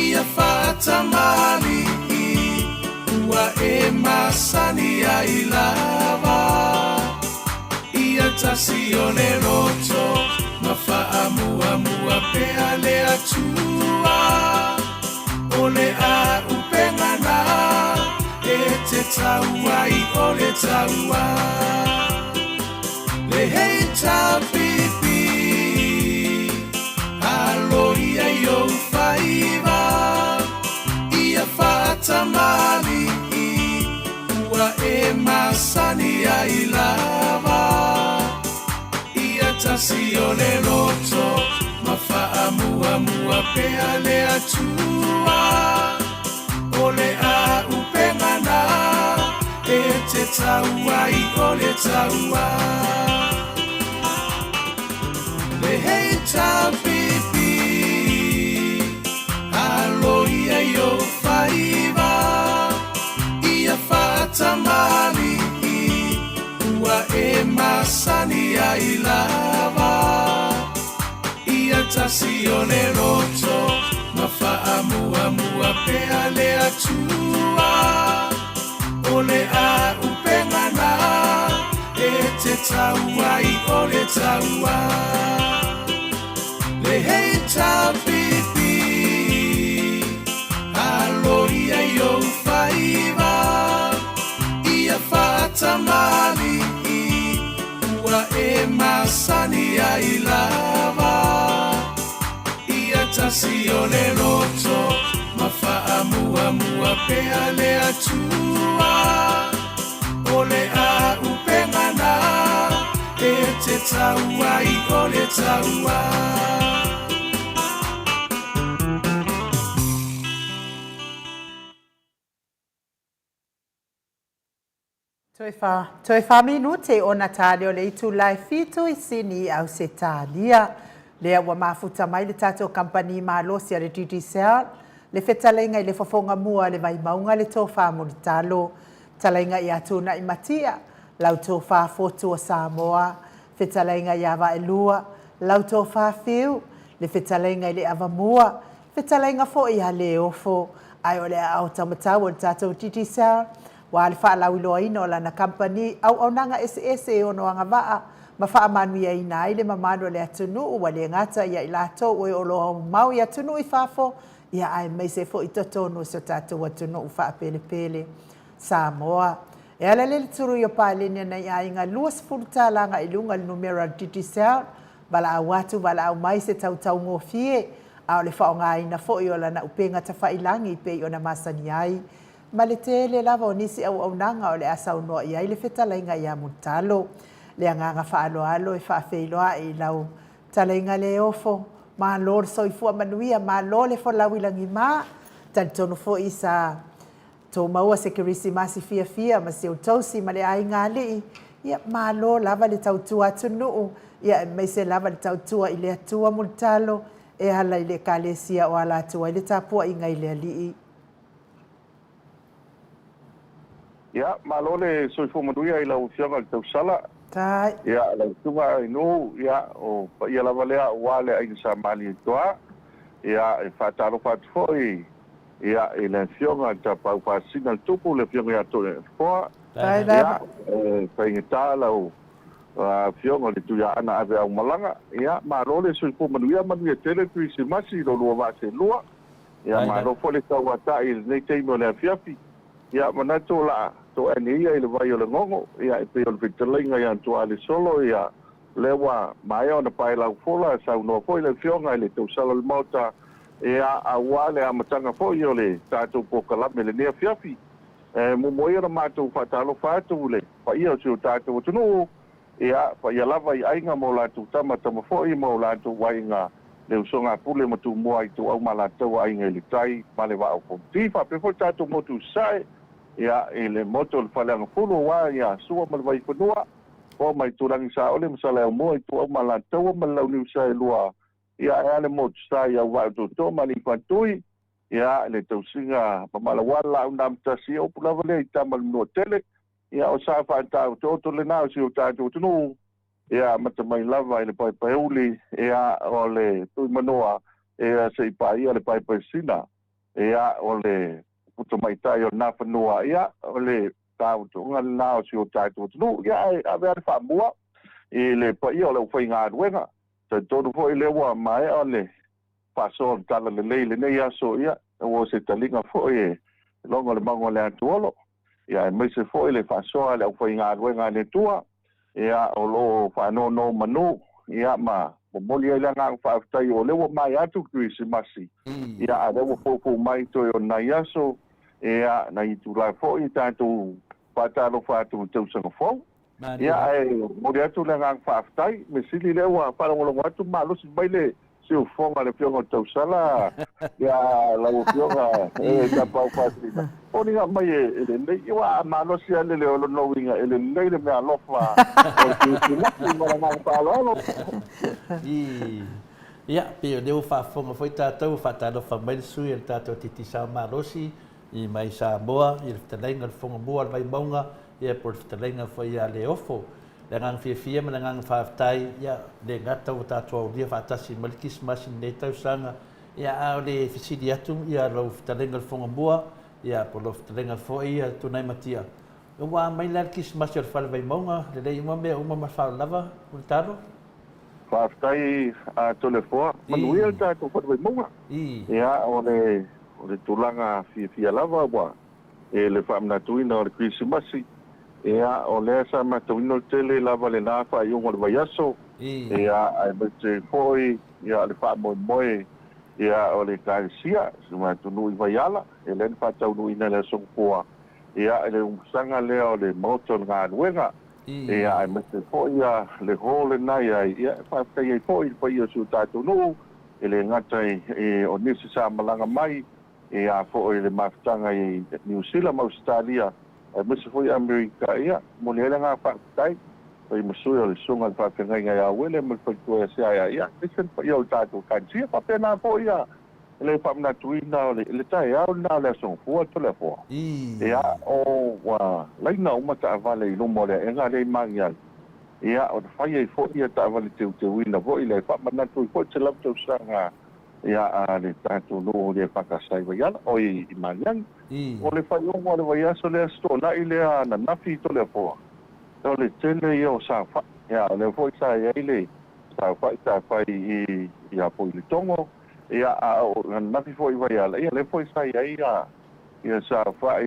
D: ia whaatamali ua e masani ai lava ia tasi o le roto mafaamuamua pea le atua o le a upengana e te tauai o le taua le he masani ya ilava ia tasi o le roto mafaamuamua pea le atua o le a upengana e te taua i o le taua le hei tapipi alo ia yo faiva ia fatamali ua e masani ya ilava ia tasi o le roto mafaamuamua pea le atua o le a upengana e te taua i o le taua le hei tapipi alo ia yo faiva ia fatamali ua e masani ya ilava ia tasi o le roto mafaamuamua pea le atua o le a upengana e te taua i o le taua
A: Toi fa minute o Natalio le itu lai fitu I sini au se talia. Lea ua mafuta mai le tato kampani malosi a le TTCL. Le fetalenga I le fofonga mua le vai maunga le tofa monitalo. Talenga I atuna I matia. Lau tofa fotu o Samoa. Fetalenga I ava elua. Lau tofa fiu. Le fetalenga I le avamua. Fetalenga fo I hale ofo. Ai o le au tamatau o le tato TTCL. Wa le fa lau loa ino la na company au nanga SS o no anga va ma fa manu ia ina ile ma manu le atunu wa le ngata ia ilato o o lo mau ia tunu I fafo ia ai mai se fo itoto no so tato wa tunu fa pele pele Samoa e ala le turu yo pale ni na ia inga luas furta langa ilunga numero TTCL bala watu bala mai se tau tau ngofie au le fa nga ina fo yo la na upenga tafa ilangi pe yo na masani ai ma le tele lava o nisi au nanga o le asa unoa ia I le fetalainga ia mutalo. Le anganga whaaloalo e whaafeiloa I lau talainga le ofo. Ma lor soifua manuia, ma lo le fo lawilangi ma. Tani tonu fo isa tō maua se kirisi masi fia ma se utausi ma le ainga li. Ia ma lo lava le tautua tunu. Ia mai se lava le tautua I le atua mutalo. E hala I le kalesia o ala atua I le tapua inga I le alii.
E: Ya, malole soifo maduia I lau fianga le tausala.
A: Tai.
E: Ya, lau tunga inu, ya, o ia lavalea wale ai sa mali toa. Ya, e whataro whatfoi. Ya, e le fianga ta pau whasina tupu le fianga ya tole foa.
A: Tai
E: ya, whaingita lau fianga le tuia ana ave au malanga. Ya, malole soifo maduia tele tui se masi lo lua vase lua. Ya, malofo le tauata I nei teimo le fiafi. Ya, manato la. To eni ia I le vai o le ngongo, ia I pe o le fitalinga ia antua le solo, ia lewa mai o na pai lau fola, sau noa foi le fionga I le tausala le mauta, ia awa le amatanga foi o le tātou pokalame le nea fiafi. Mumoia na mātou whatalo whātou le, pa ia o siu tātou tunu, ia pa ia lava I ainga mo lātou tamatama foi mo lātou wainga le usonga pule matu mua I tu au malātou ainga I le tai, ma le wao komtifa, pe foi tātou motu sae, ia ele moto le falang fulu wa ia sua mal vai punua o mai turangi sa ole masala mo I tu mala to malau ni sa lua ia ale moto sa ia wa to mani pantui ia le to singa pamala wala undam tasi o pula vale tamal no tele ia o sa fa ta to le na si o ta to no ia mata mai lava ile pai uli ia ole tu manoa ia sei pai ile pai sina ia ole puto mai tai o na fanua ia ole tau to ngala o si o tai to no ia ave al famua e le pa ia le foi nga ruenga te todo foi le wa mai ole paso tala le ne ia so ia o se talinga foi longo le mango le atuolo ia mai se foi le paso le foi nga ruenga le tua ia o lo fa no manu ia ma moli ia nga fa tai o le wa mai atu kuisi masi ia ade wo fo mai to yo na ia so ia na I tu la fo I tanto patalo fatu teu sanga fo ia ai mo dia tu le ngang faftai me sili le wa para ngolo watu malo si baile se o fonga le pionga teu sala ia la o pionga ta pau fatu oni nga mai ele le wa malo si ale le lo no winga ele le me alofa o si mo ngang palo
B: ia pe le o fa fonga foi tatou fatalo fa mai sui el tatou titi sa malosi i mai sa boa i te lenga fonga boa vai maunga ia por te lenga foi a le ofo le ngang fia ma ngang faftai ia le ngata o tatou dia fatasi malkis masin le tau sanga ia a le fisidi atu ia lo te lenga fonga boa ia por lo te lenga foi ia tunai matia o wa mai le kis masin fal vai maunga le le uma me uma ma fa lava o taro
E: faftai a telefone manuel ta to por vai maunga ia o le tulanga fia lava wa e le famna tuina o le Christmas ia o le sa ma tuino tele lava le na fa yo ngol vayaso ia ai bete foi ia le fa moi ia o le kaisia suma tunu i vayala e le fa tau nu ina le songpoa ia le sanga le o le motor nga nuenga ia ai bete foi ia le hole nai ia fa tai foi pa ia su tatu nu ele ngata e o nisi sa malanga mai ia foi le maftanga i New Zealand Australia mese foi Amerika ia mo le nga fa tai pai masui o le sunga fa kenga ia wele mo fa ko ia ia isen pa ia tato kansia pa pena po ia le pa na tuina le tai ia na le son fu to le fo ia o wa lai na uma ta vale no mo le nga le mangia ia o fa ia fo ia ta vale te wina vo ile pa na tu fo te lap to sanga ia le tato no le pa ka sai ia o i mangiang o le fa yo mo le vai so le sto na ile na nafi to le fo o le tele yo sa fa ya le foi sa ya ile sa fa i ya po le tongo ya o na fi foi vai ala ya le foi sa ya ya sa fa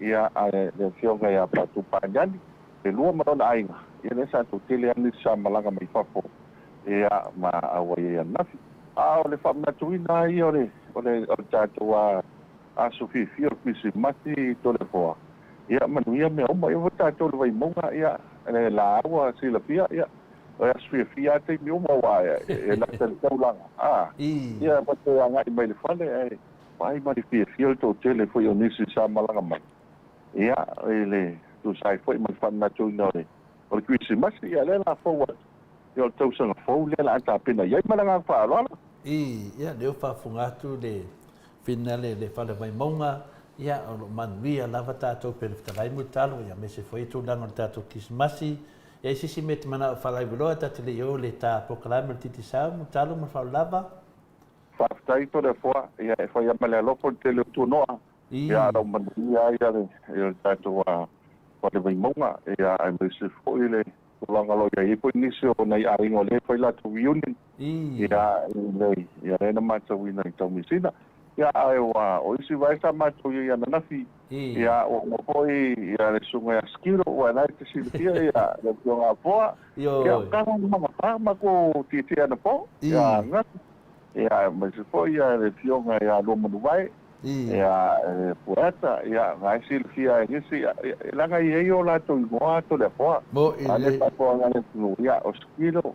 E: ya le fionga ya pa tu panjani le lua ma na ainga ya le sa tu tele ani sa malanga mai fa po ya ma awa ya na fi o le fa na tuina i o le tato a sufi fio kisi mati to le fo ia manuia me o mai vota to le vai monga ia le la agua si la fia ia o ia fia te mi o wa e la tel langa ia pa te anga i mai le fale ai mai mai fia to tele foi o nisi sa malanga mai ia ele tu sai foi mai fan na tu no le o le kisi mati ia le la fo ia to sanga fo le la ta pena ia malanga fa lo
B: ia le fa fungatu de finale le fale vai monga ia o manuia lava tatou pe le mu talo ia me se foi tulanga o tatou kismasi ia sisi me te mana falai veloa tate le o le ta proclame titi sa mu talo ma fa lava
E: faftai to le foa ia e foi male alopo te le tu noa ia o manuia ia tatou a le vai monga ia ai me se foi le tulanga lo ia foi nisio nei aingo le foi la tu union ia le na mata wina i tau misina ia wa o isi vai sa mato ia na nafi ia o mo poi ia le sunga ia skiro wa na te silpia ia le pionga poa ia ka ma ko titi ana po ia ngat ia ma se foi ia le pionga ia lo mo vai ia poeta ia ngai silpia isi langa ia la to mo to le poa ale pa po ngale ia o skiro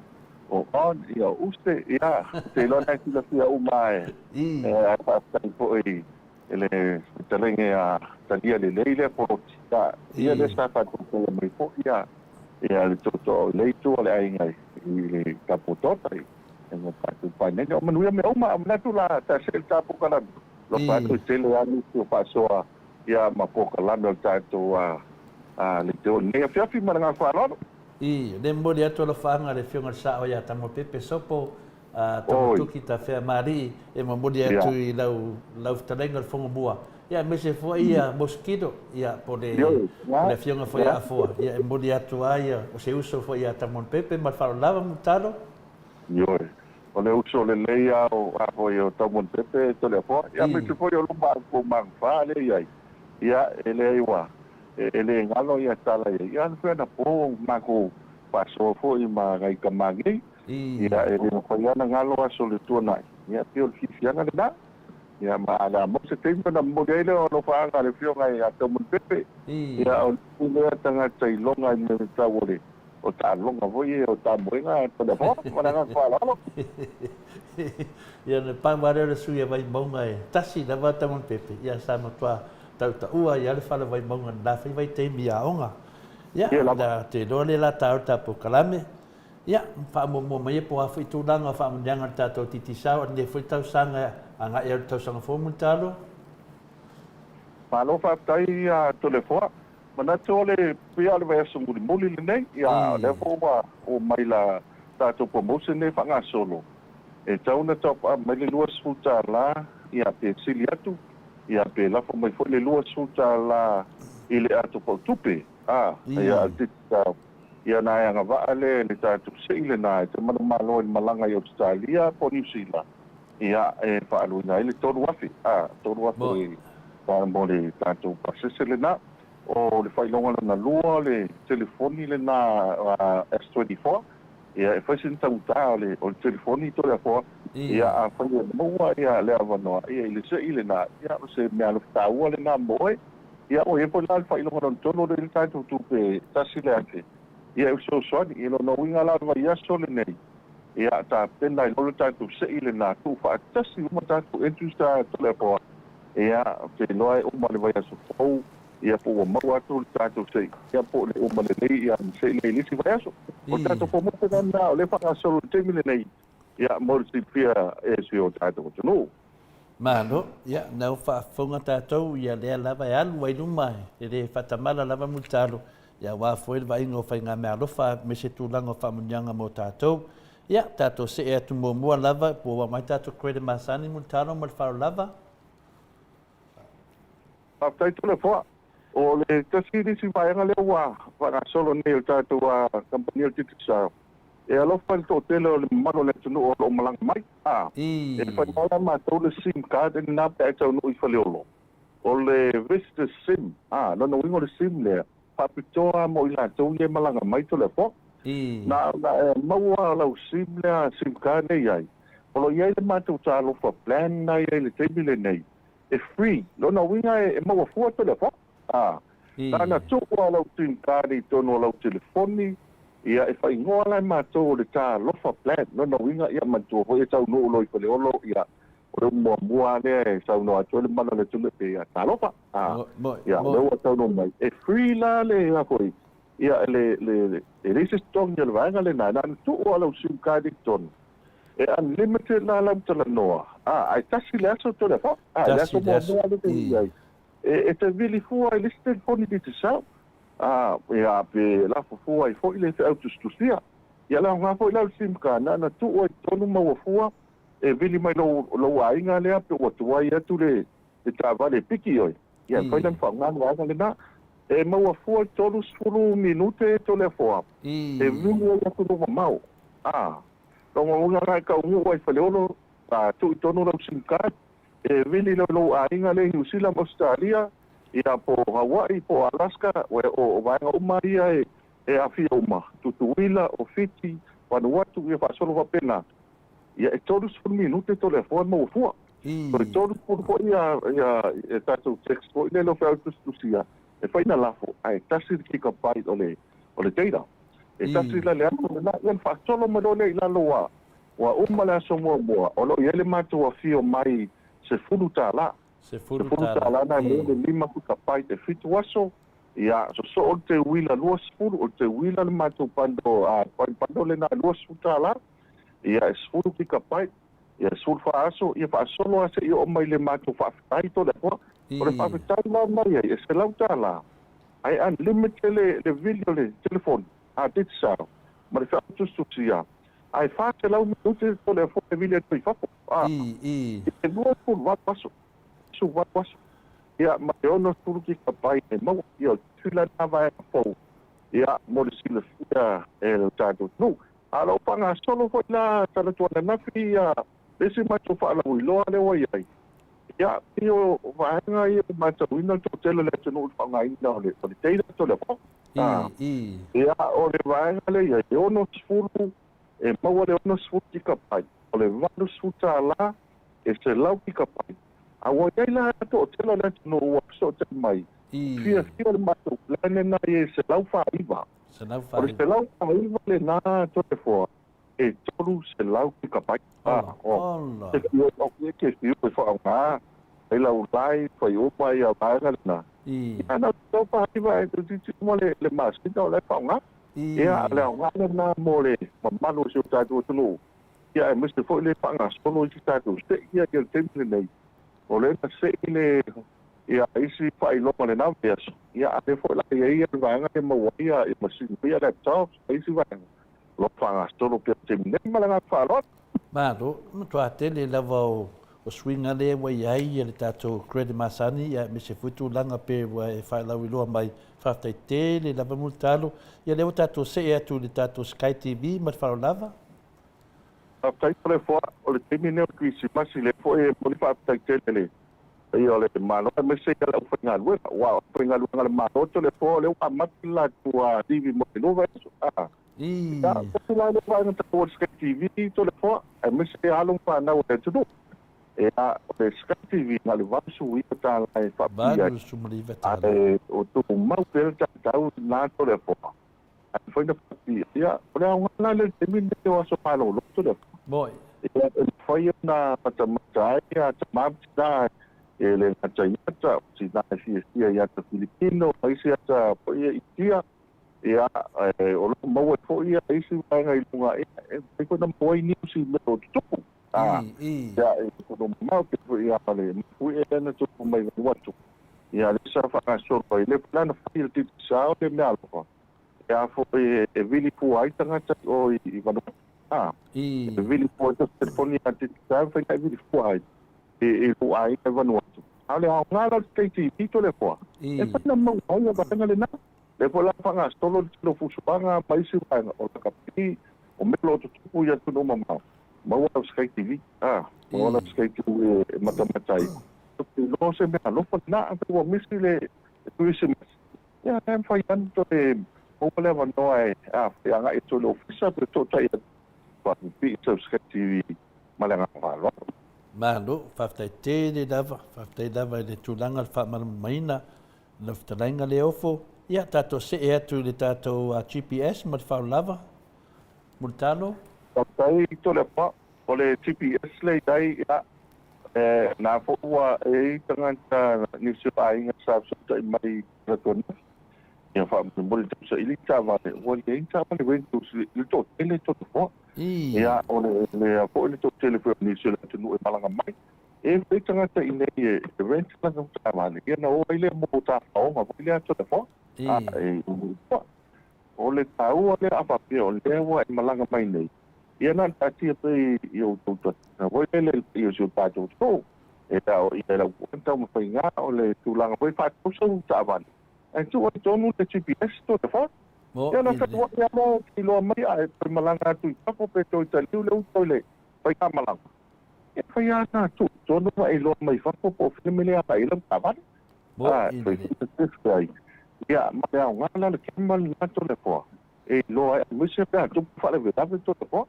E: o on ia uste ia te lo na ki la fia umai pa po ele telenge a talia le leile po ta ia le sta pa ko mai po ia le toto le tu le ai ngai le kapotota e mo pa tu pa ne o manu me o ma na tu la ta se ta po kala lo pa tu te le ani tu pa so ia ma po kala no ta to le to ne fia fi ma nga fa lo
B: le mbodi atu la fanga le fionga sa o ya tamo pepe sopo tamo tuki ta fea mari e mbodi atu i lau talenga le fonga bua ia me se fo ia mosquito ia po le fionga fo ia fo ia mbodi atu ia o se uso fo ia tamo pepe ma fa lava mutalo
E: o le uso le leia o fo ia tamo pepe to le fo ia me se fo ia lumba ko mang fa le ia ele iwa ele ngalo ia tala ia na po mako paso fo i ma ngai kamagi ia ele no fa ia ngalo aso le tuana ia pio fifianga le da ia maala mo se tempo na modelo no faanga le fio ngai ato mun pepe ia o le tanga tai longa ni tawole o ta longa voi o ta moenga to de ho mana nga fala lo
B: ia le pangware le suia vai maunga e tasi na vata mun pepe ia sa no tua tau ta ua ia le fala vai maunga na fai vai te mia onga ia da te dole la tau ta po kalame ia fa mo mai po afu tu danga fa mo danga ta to titi sa o de foi tau sanga anga e tau sanga fo mun talo
E: malo fa tai a telefona mana tole pia le vai so muli le nei ia le fo o mai la ta to promotion ne fa nga solo e tau na top mai le luas futa la ia pe siliatu ia pe la fo mai fo le luas futa la ile atu po tupe ia tita ia na nga vale le tatu seile na te mana malo in malanga i Australia po New Zealand ia e fa alu na ile todo wafi todo wafi pa mo le tatu pasele na o le fai longa na lua le telefoni le na S24 ia e fai sin tauta le o telefoni to le fo ia a fa mo ia le avano ia ile seile na ia se me alu tau le na moe ia o e po la fai longa no tono le tatu tu pe tasile ake ia so soni ilo no winga la vai so le nei ia ta pena lo tatu se ile na tu fa tasi mo tatu entusta to le po ia te loai o ma le vai so po ia po mo atu tatu se ia po le o ma le ia se le lisi vai so o tatu po mo te na le fa so te mile nei ia mo si pia e si o tatu no
B: mano ia na fa fonga tatu ia le lava alu vai lumai e fatamala lava mutalo ia wa foi vai ngo fai nga me alofa me se tu langa fa munyanga mo tatou ia tatou se e tu mo lava po wa mai tatou krede masani mo tano mo fa lava
E: tai tu le fo o le tasi di si vai nga le wa fa solo ne tatou wa company ti sa e alofa to tele le malo le tu no o malang mai e fa nga ma to le sim card na pe tau no i fa le o le vista sim no wingo le sim le papitoa mo ila tau ye malanga mai to le fo na maua la simla simkane yai polo ye le matu talo for plan na ye le tebile nei e free lo na winga e maua fo to le fo na tu la simkane to no la telefoni ia e fai ngola matu le ta lo for plan lo na winga ia matu fo e tau no lo i le olo ia o mo mua le sau no atu le mana le tule pe ta lo pa ia lo tau no mai e free la le a foi ia le resis tong le vanga le na tu o la sim card ton e unlimited la la tala noa ai tasi le aso to le fa le so mo mua le ia e te vili fu ai listed foni di sa ia pe la fu ai foi le auto studia ia la nga foi la sim card na tu o tonu mo fu e vili mai lo ainga le ape o tua ia tu le travale piki oi ia foi dan fa nga le na e mau fu tolu sulu minute to le fo e vili ia tu no mau lo nga ra ka u oi fa le ono tu tonu lo sinka e vili lo ainga le New Zealand Australia ia po Hawaii po Alaska o vanga umaria e afia uma tutuila o fiti Vanuatu ia fa solo va pena ia e todos por minuto to le forma o fu por todos por ia tato text po le lo fa tusia e fa ina lafo ai tasi ki ka pai ole data e tasi la le na ia fa solo mo le la loa wa umala so mo o lo ele matu wa fio mai se fulu tala na le lima ku ka pai te fitu waso ia so o te wila luas fulu o te wila matu pando le na luas tala ia esfuru ki ka pai ia sul fa aso ia fa solo ase ia o mai le matu fa tai to le po o le fa tai la mai ia se lauta la ai unlimited le video le telefone dit sa ma le fa tu sia ai fa se lau minuto to le fo le video to fa e no fu va paso su va paso ia ma yo no sul ki ka pai e mo ia tu la na va po ia mo le sile ia el tato no alo panga solo foi la tala tua na fia ese macho fa la uilo le wai ai ya io vanga ia macho uino to tele le tonu fanga ina le teira to le po ya o le vanga le ia yo no sfuru e mau le no sfuru ki ka pai o le valu suta la e se lau ki ka pai Awa ia la to tela na no wa so te mai. Fia le mato la na e se lau fa iva. O se lau fa iva le na to te fo. E tolu se lau ki ka pai. Se fio o ke fio fo nga. E lau lai fa yo pai a ba na. Ia na to fa iva e tu mo le mas ki to le fa nga. Ia le nga na mo le ma no se ta tu no. Ia e miste fo le fa nga so no ki ta tu. Se ia ke temple nei. O le na se ile ia isi fai lopa le nau peso. Ia ate fo la ia vanga e maua ia e masini ia laptop isi vanga. Lopa nga stolo pia te mine malanga whalot.
B: Māro, mtu atele lava o swinga le wa iai le tato Credit Masani ia me se futu langa pe wa e whai lau iloa mai whaftai te le lava multalo. Ia leo tato se e atu le tato Sky TV mat wharo lava.
E: Whaftai le fua o le temi neo kui si masi le fo e moni whaftai te le. Ia le malo me se ka la ufinga lua wa ufinga lua le malo to le fo le wa matla tua TV mo no va ya se la le va na to Sky TV to le fo e me se alum pa na o te do e a le Sky TV na le va su i ta la e fa
B: ba su mo li veta
E: o to mau per ta na to le fo a foi na ia o le le temi neo so palo lo to le
B: boy
E: foi na patamata ia tamata ele na China si na si ia ta Filipino país ia ia India ia o lo mo fo ia isi vai ngai lunga e ko na boy ni si me to ia ko no mau ke ia pale fui e na to mai watu ia le sa fa so pa ile plan fil tip sa o le mal ko ia fo e vili fu ai tanga o i va e vili fu ta telefonia tip sa fa kai vili fu ai e o ai e vanuatu. Ale a ngala kei ti to le poa. E fa na mau ai ba tanga le na. Le pola fa nga stolo lo fusupanga mai si va o ka pi o me lo tu pu ya tu no mama. Mau a Sky TV. Mau a Sky TV matamatai. Tu lo se me lo fa na tu o misi le tu isi. Ya em fa yan to e o le va no ai ya nga itu lo fisa to tai pa pi Sky TV malanga fa lo.
B: Malo, whaftai te le lava le tūlanga le whamaramaina na whtalainga le ofo. Ia tātou se e atu le tātou GPS ma le whao lava. Multalo?
E: Tātai to le pa, o le GPS le dai ia nā fōua e tanganta nisi ainga sa i mai ratona. Ia whamamole te sa ili tāwane, o le tāwane wentu le tō tele tō te fōa. Ia o le po le to telefone ni se le tunu e malanga mai e pe tangata i nei e rent langa ta mani ia na o ile mo ta o ma ile to te fo o le tau le apa pe o le wa i malanga mai nei ia na ta ti pe i to na o ile i o ta to e ta o ile la o ta mo fa nga o le tu langa po fa to so ta mani e tu o to no te GPS to te fo ia na ka wa ia mo ki lo mai ai pe malanga tu i papo pe to ta liu le toile pa ka malanga e fa ia na tu to no ai lo mai fa po family a ai lam ta van ia ma ia nga na le kemal na to le po e lo ai mo se pa tu fa le veta to le po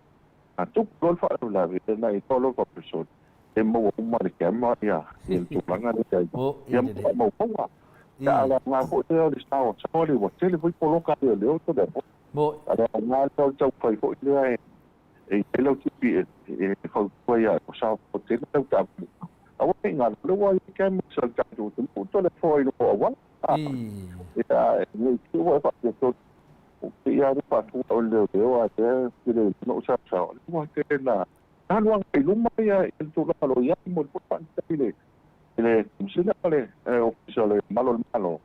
E: a tu gol fa la veta na i to lo pa person e mo ma le kemal ia e tu langa le ia mo po ya la nga ko te o sta o so le o tele voi polo ka le o to de mo ala nga to to foi ko le e lo ki e ko ko ya o sa o te le ta a o nga lo wa ke mo sa ta to le foi no o wa ya ni ki wa fa to o ya ri pa tu o le o a te le no sa sa o te na na lo ai lu ma ya el to lo ya mo po pa le ele musina le ufficiale malo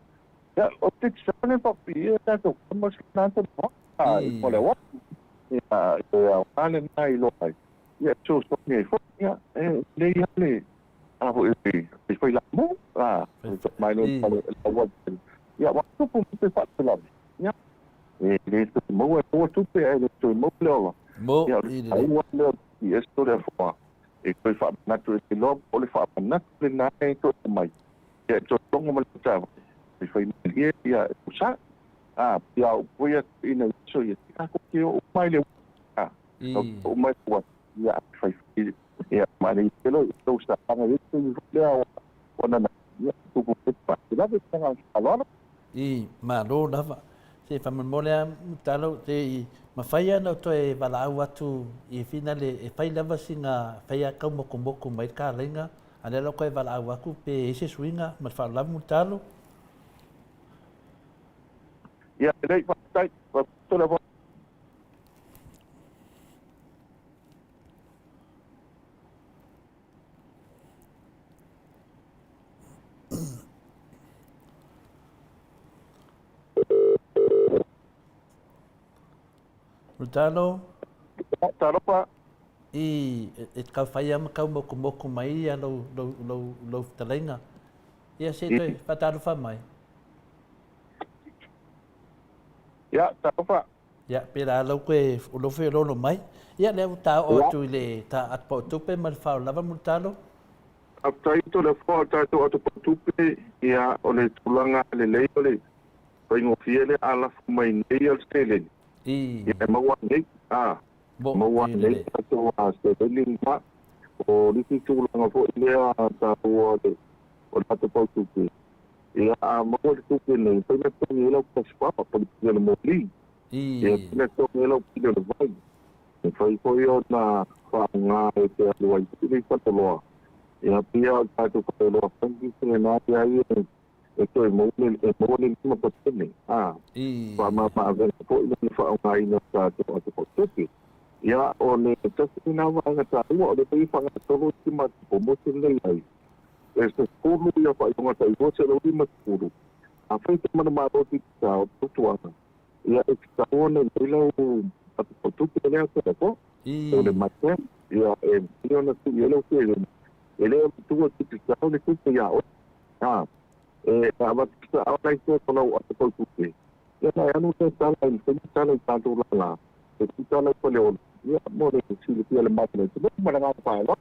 E: ya o te sane papi ya to como se tanto no o le wa ya ale mai lo ai ya to so ni fo ya le ya le vo e foi la mo mai no wa ya wa to po te fa la ya le to mo e po tu pe e to mo lo ya ai wa lo y esto de fo e foi fa na tu e lo o le fa na le na e to mai e to tongo mal ta e foi ni ia usa ya foi ina so ia ko ke o mai le o mai ko ya foi ia mani pelo to sta pa na le kona na ia tuku pa la de tanga alona
B: I malo lava se fa mole talo te mafaya na to e vala watu I finale e fai lava singa fai ka moko mai ka lenga ale lo ko e vala waku pe se swinga ma fa lava mutalo
E: ia dei pa tai pa tola bo
B: mutalo
E: taropa
B: I e ka fai am ka moko mai ia lo talenga ia se to fa talo fa mai
E: ia taropa
B: ia pera lo ko e lo fe lo mai ia le ta o tu le ta at po tu pe mal fa lava mutalo
E: after to le fo ta to tupe ia ole tulanga le ole paingo fiele ala mai nei al stelen ia mawa nei mawa nei to a stelen pa o ni tulanga fo ile ta o la to po tupe ia mawa tupe nei pe to ni lo ko spa pa le moli ia ne to ni lo ki le vai foi yo na fa nga e te lo ai ni pa to lo ia pia ta to ko lo fangi se na ia e to mo ni ma pa tene pa ma ve ko ni fa nga ina ta to tupi ia o ne to na va nga ta o de pe fa nga to lo ti ma ko mo se le ai este skulu ia pa nga ta i se lo ti ma skulu a fa te ma ma ro ti ta to to ana ia e ta o ne lo pa to tupi le ta ko o le ma ia e io na tu lo ke ele tuvo que pisar de tudo ya estava a vai ser para o outro tudo eu não sei se ela está no tanto lá se está no polio eu moro se ele pela máquina tudo mas não vai lá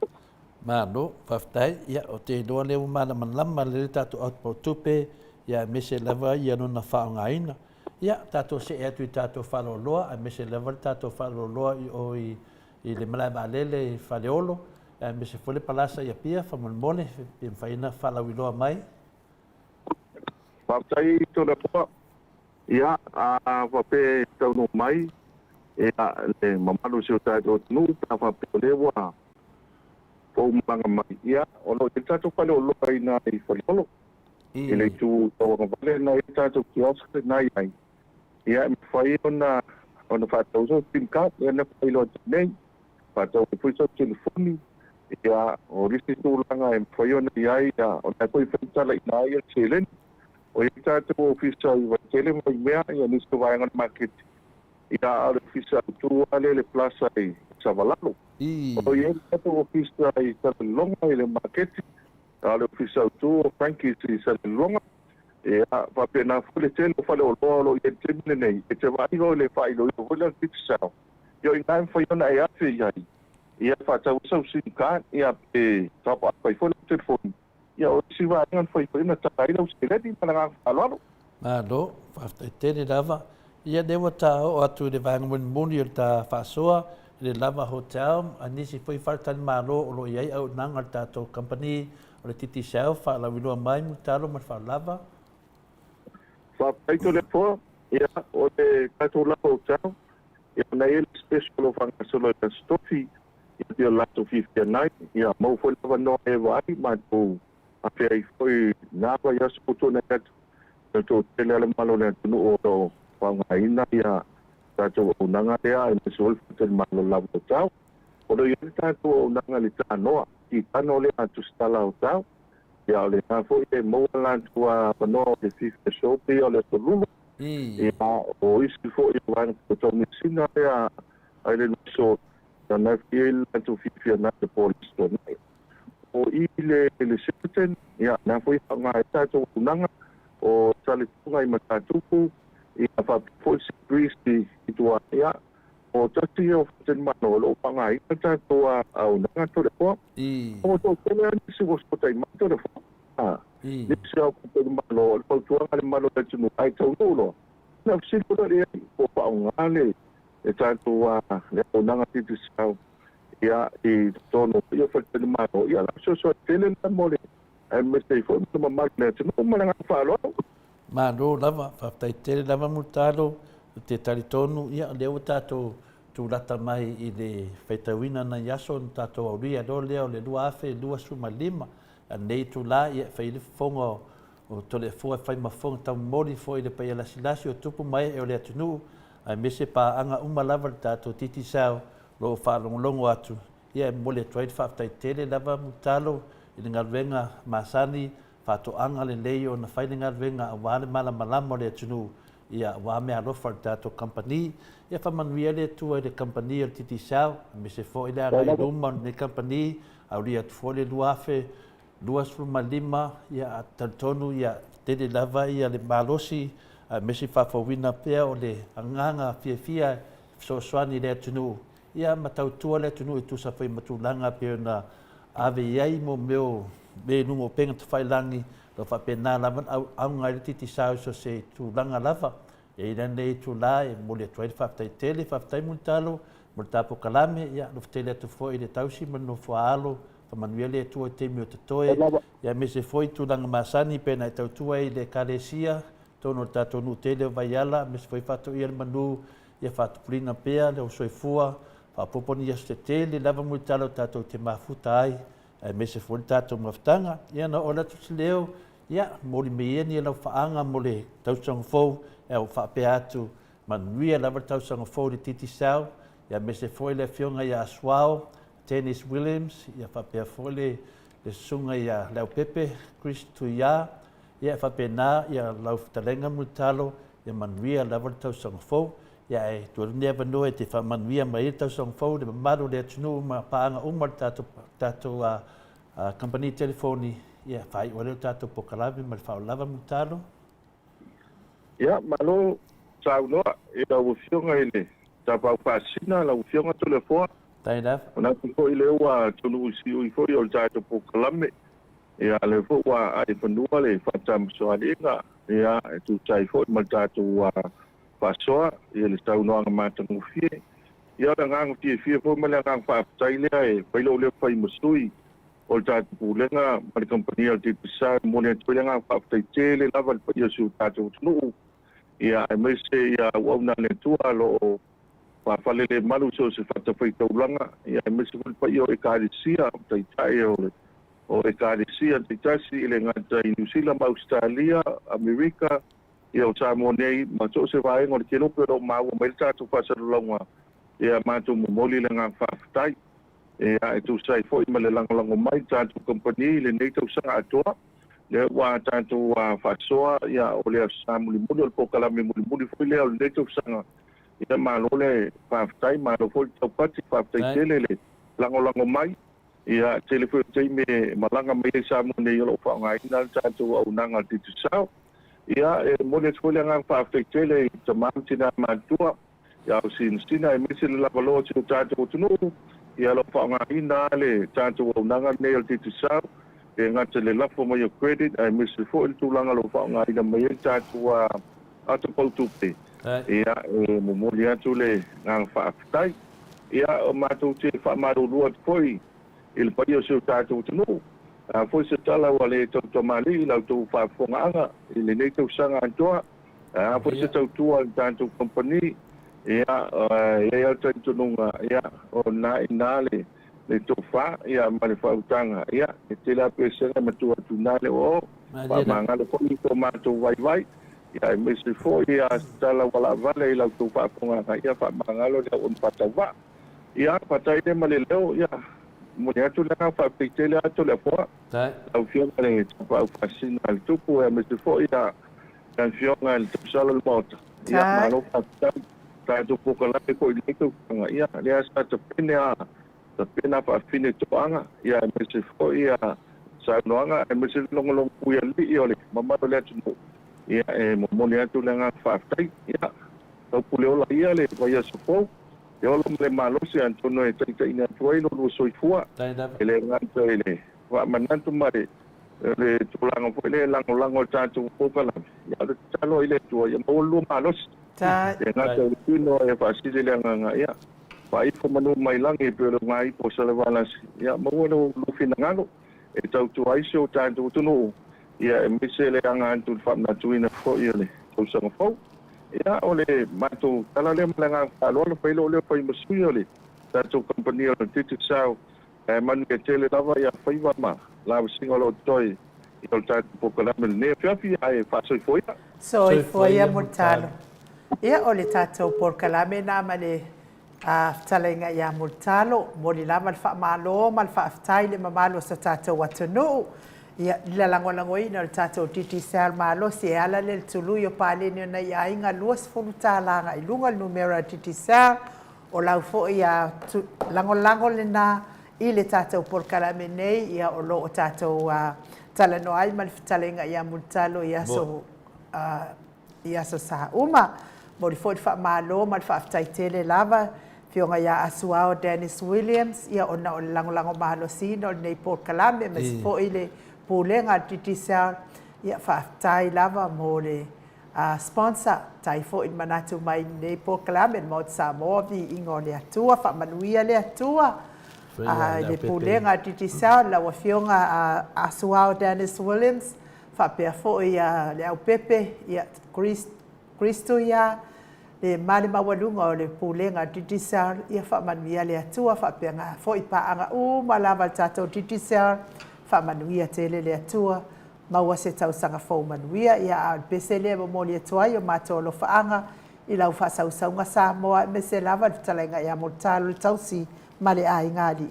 B: Mano, faftai ia o te doa leo mana manlama le tatu outro tupe ia mese leva ia no na fa ngaina ia tatu se e tu tatu falo loa a mese leva tatu falo loa i le mala balele faleolo me se foi palasa ia pia fa mole pe faina fala wiloa mai
E: pa tai to le po ia a va pe to no mai e le mamalo se ta do no pa fa pe le wa po manga mai ia o lo te tato pa lo ai na I folo ele tu to va vale na ta to kiosk na ai ia me fai ona fa to so pin ka na fa lo nei fa to fu so telefoni ia o risi tulanga e foi ona ia o na koi fentala ina ia chelen o ia tu ofisa I chelen mai mea ia ni so vai ngon market ia o ofisa tu ale le plaza I savalalo o ia tu ofisa I longa le market ale ofisa tu Frankie I longa ia va pena fule tele fa le lo ia tele nei e te vai go le fai lo o le fixa io in time foi ona ia fe ia fa tau so sinka ia pe top up foi no telefone ia o si va ngan foi na tai no se leti para aloro
B: Malo, fa te lava ia dewa ta o atu de vang mun ta fa soa le lava hotel ani si foi faltan malo o lo ia au nang alta to company o le titi shell fa la wilo mai mutalo ma fa lava
E: fa pai to le fo ia o le kato la hotel ia na ele special of ang solo the stofi ia la to 59 ia mo foi lava no e vai ma to a fei foi na va ia sputo na to tele ale malo le no o pa ina ia ta to unanga ia e sol tel malo la hotel o le ia to unanga le tano I tano le atu stala hotel ia le na foi e mo la to a no de fifth show pe o le solo ia o isi foi van to misina ia ai le so na fiel to fifth na de police to o ile le septen ia na foi nga ta to unanga o sale tunga I matatupu ia fa foi priesti to ia o tati o ten manolo pangai ta to a unanga to le po o to tele si vos potai mato le ni se o ko malo o to ale malo te no ai to no na si ko le ko pa ngale e ta to le unanga ti sa ia I to no ia fa te malo ia la so tele na mole ai me te fo ma magne te no malanga falo
B: Malo lava, whaptaitele lava mutalo, te taritonu, ia leo tato tu lata mai i le whaitawina na yaso tato auria do leo le lua afe, lua suma lima, a nei tu la ia whaile fongo o tole fua whai mafonga tau mori fo i le pai alasilasi o tupu mai e o le atunu, a mese pa anga uma lava tato titi sao, lo whaalongolongo atu, ia e mole tuaid whaptaitele lava mutalo, i le ngalwenga masani, fato anga le lei o na whainga venga a wale mala malamo le tunu ia wa me alofa tato company ia whamanuia le tua i le company o titi sao me se fo i le arai luma le company au ria tu fo le luafe lua suma lima ia a tantonu ia tele lava ia le malosi me se whawhawina pea o le anganga fia so swani le tunu ia matautua le tunu i tusa whai matulanga pea na ave iai mo meo me nungo penga te whailangi lo whapena lava au ngai titi sao so se tu langa lava e ina nei tu la e mo le tuaid whaptai tele whaptai muntalo mo le tapo kalame ia lo whtele atu fo i le tausi mano whaalo whamanuia le tua te mio te toe ia me se foi tu langa masani pena e tautua i le kalesia tono tato nu tele vaiala me se foi whatu ia le manu ia whatu pulina pea le o soifua whapoponi ia se tele lava muntalo tato te mafuta ai me se foi tato maftanga ia na ola tu se leo ia mo le mea ni lau whaanga mo le tausanga fau e o whape atu manuia lava tausanga fau le titi sao ia me se foi le fionga ia Aswao Tennis Williams ia whape foi le sunga ia Lau Pepe Chris Tuia ia whape na ia lau talenga mutalo ia manuia lava tausanga fau ia e tuarunia vanua e te whamanuia mai e tausanga fau le mamaru le atunu ma paanga umar tato company telefoni ia whai o leo tato pokalavi ma le whaolava mutalo.
E: ia malo sau noa e lau fionga ele ta pau pasina lau fionga telefona
B: Tai laf.
E: ona ko ile wa tunu usi o fo o tato pokalame ia le fo wa ai fanua le fatam so alinga ia tu tai fo ma tato wa pasoa ia le tau noa matangu fie ia da ngang fie fo ma le ngang fa tai le e pailo le fai musui o tato pulenga ma le company al te sa mo le tulenga fa tai tele lava pa ia su tato tunu ia me se ia wa na le tua lo pa fale le malu so se fata fai taulanga ia me se pa ia e karisia tai tai o e karisia tai tasi le ngata i New Zealand Australia America ia o Samoa nei ma so se vai ngor ke no pero ma o mai tato fa sa longa ia ma tu mo moli le nga fa tai ia e tu sai foi ma le lango mai tato company le nei tu sa atoa le wa tato wa fa soa ia o le samuli muli o pokala me muli foi le o le tu sa ia malo le whaftai, malo foi tau pati whaftai tele le lango mai. Ia telefon tei me malanga me sa mo ne yolo whaonga ina tātou au nanga titu sao. Ia e mone tskole anga whaftai tele ta mamtina matua. Ia o sina e mese le lavaloa tino tātou tunu. Ia lo whaonga ina le tātou au nanga ne yolo titu sao. E ngata le lafo mai o credit, e mese fo il tūlanga lo whaonga ina me tātou atu pautupe. Ia mo moli atu le ngang whaaftai. Ia o mātou te whamarurua foi il pai o seu tātou tunu. Foi se tala wa le tau tamali lau tau whaafonga i le nei tau sanga antoa. Foi se tau tua tātou company. Ia ia tau tununga ia o nā inale le tau wha ia male whautanga. Ia e te la pesena matua tunale o whamangale koni ko mātou vai. Ia me se foi ia tala wala vale ila tu fa fonga ia fa mangalo le on patawa ia patai de maleleo ia mo ia tu la fa pitele atu le po au fio le fa fascina al tupu me se foi ia kan fio ngal tu salo le mot ia malo fa ta tu po kala ko ile tu ia le asa tu pena fa fine tu anga ia me se foi ia sa noanga me se long ku ia li ole mama le tu ia e momoni atu le nga whaftai, ia. Tau puleo la ia le waia sopou. E olo le malosi antono e taita ina tuai no lua soifua. E le nganta e le whamanantu mare. Le tulanga fo le lango tātou pokalami. Ia le talo i le tua, ia maua lua malosi. E ngata e pino e whaasile le nganga, ia. Whaifo manu mai langi e pio le ngai po sale walasi. Ia maua no lufina ngano. e tau tu aise o tātou tunu ia e mise le anga antu whamnatuina fo i ole tau sanga fau ia ole mātou tala le malanga whaloa whailo ole whai masui ole tātou kompani o titi sao manu e tele lava ia whaiwa ma lawa singa lo toi i o tātou pokalame ne whiawhi ai whasoi foia
A: soi foia mutalo ia ole tātou pokalame nā male talenga ia mutalo moli lava fa malo mal fa aftai le mamalo sa tātou atunu ia la langolangoina le tātou titi sal malo se ala le tulu yo pale ni na ia inga luas fulu talanga i lunga numero titi sal o lau fo ia langolango le na i le tātou pokalame nei ia o lo o tātou talano ai mal talenga ia mutalo ia so sa uma moli fo fa malo mal fa aftai tele lava fionga ia asuao Dennis Williams ia ona o langolango mahalo sino o nei pokalame mas fo ile pulenga titisa ia whaftai lava mo le sponsor tai fo in manatu mai nei pokalame mo Samoa vi ingo le atua whamanuia le atua le pulenga titisa la wa fionga asuao Dennis Williams whapea fo ia le au pepe ia Christo ia le male mawalunga o le pulenga titisar ia whamanuia le atua whapenga fo i paanga malava tātou titisar whamanuia tele le atua maua se tausanga fau manuia ia a pese le moli atua o mātou lo whaanga i lau whasausaunga Samoa me se lava talenga ia mo talo tausi male a ingari.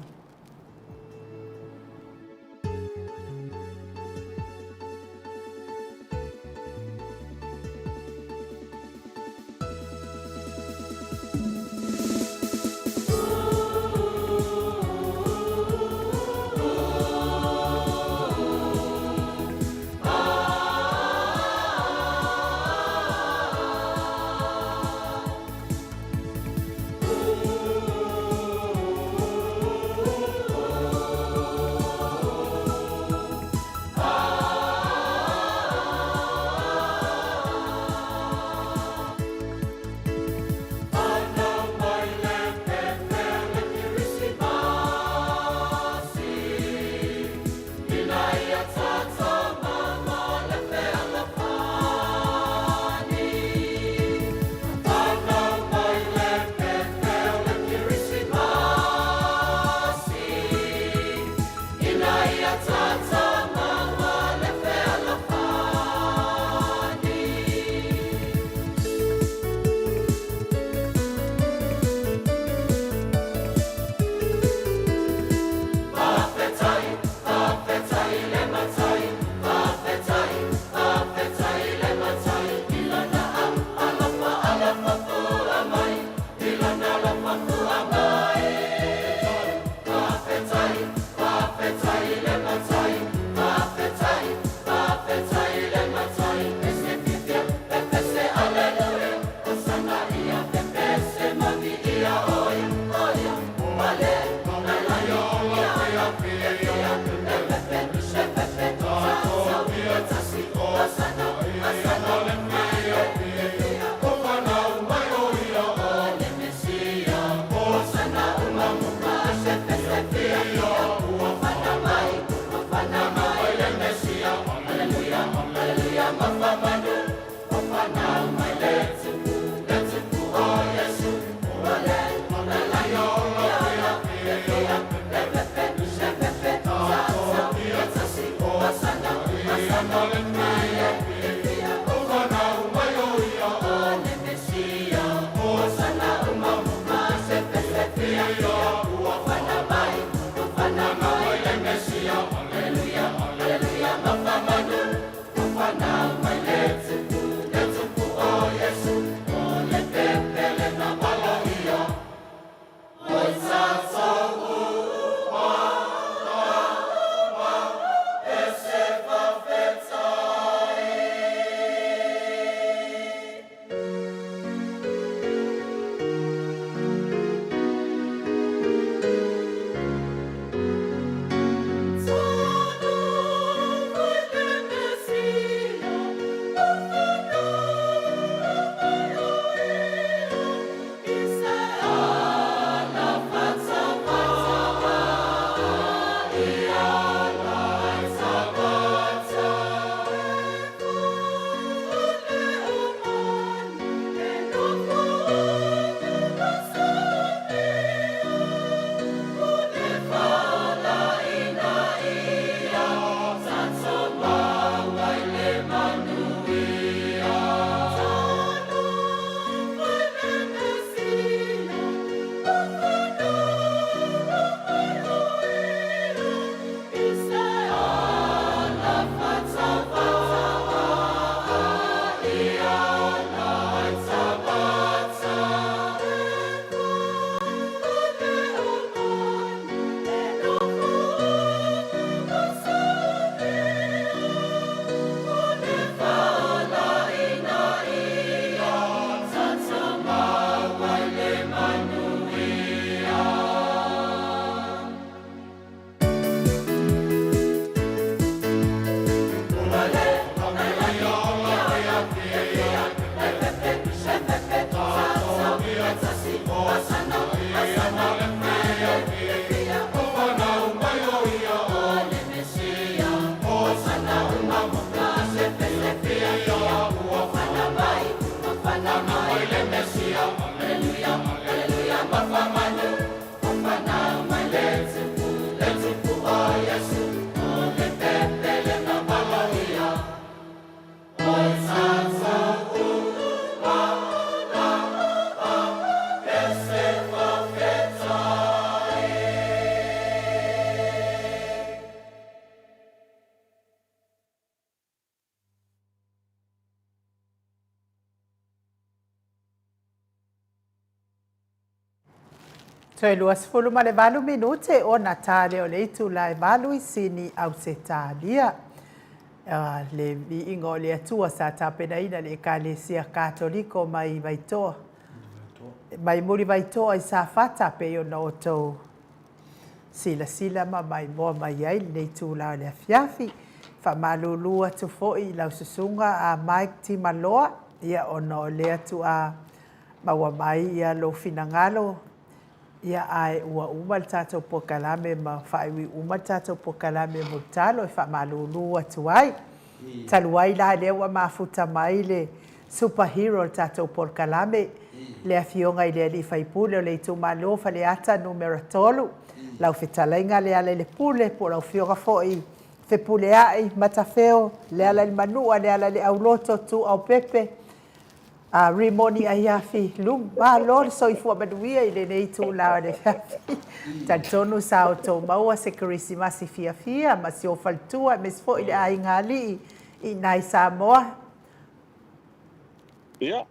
A: Toe lua sefulu ma le valu minute o na tale o le itu lai valu I sini au se talia. Le viinga o le atua sa tapenaina le ekalesia katoliko mai vaitoa. Mai muri vaitoa I sa fata pe o na oto sila ma mai moa mai ai le itu lai le afiafi. Fa malulua tu foi lau susunga a Mike Timaloa. Ia ono le atu a maua mai ia lo finangalo. Ia ai ua uma le tātou pokalame ma whaiwi uma le tātou pokalame mo talo e whamalulu atu ai. Talu ai la lewa mafuta mai le superhero le tātou pokalame. Le afionga I le ali whaipule o le itu malofa le ata numero tolu. Lau whetalainga le ala le pule po lau fionga foi. Fe pule ai matafeo le ala le manua le ala le auloto tu au pepe. Rimoni ai afi lum ba lor so I fu maduia I le nei tu la de afi tantonu sa o to maua se Christmas fia ma si o faltua mes fo I ai ngali I nai Samoa
F: ia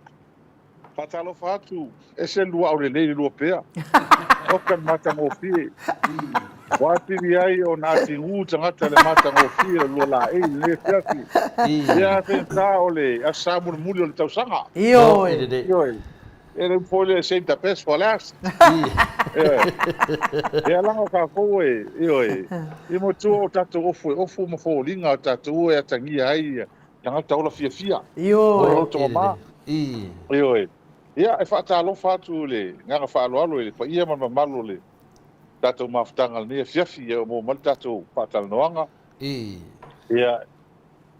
F: fatalo fatu ese lua o le nei lua pea o kan mata mo fi wati ni ai o na tingu tangata le mata mo fi lua la e le fiafi ia pensa o le asamu mulio le tausanga
A: io
F: era un po' le senta pes folas ia langa ka ko e mo tu o tatu ofu mo fo linga tatu e tangi ai tangata ola fia
A: io
F: to ma ia e fatalo fatu le nga falo le pa ia ma malo le tatu maftanga ni fiafi e mo mal tatu fatal noanga ia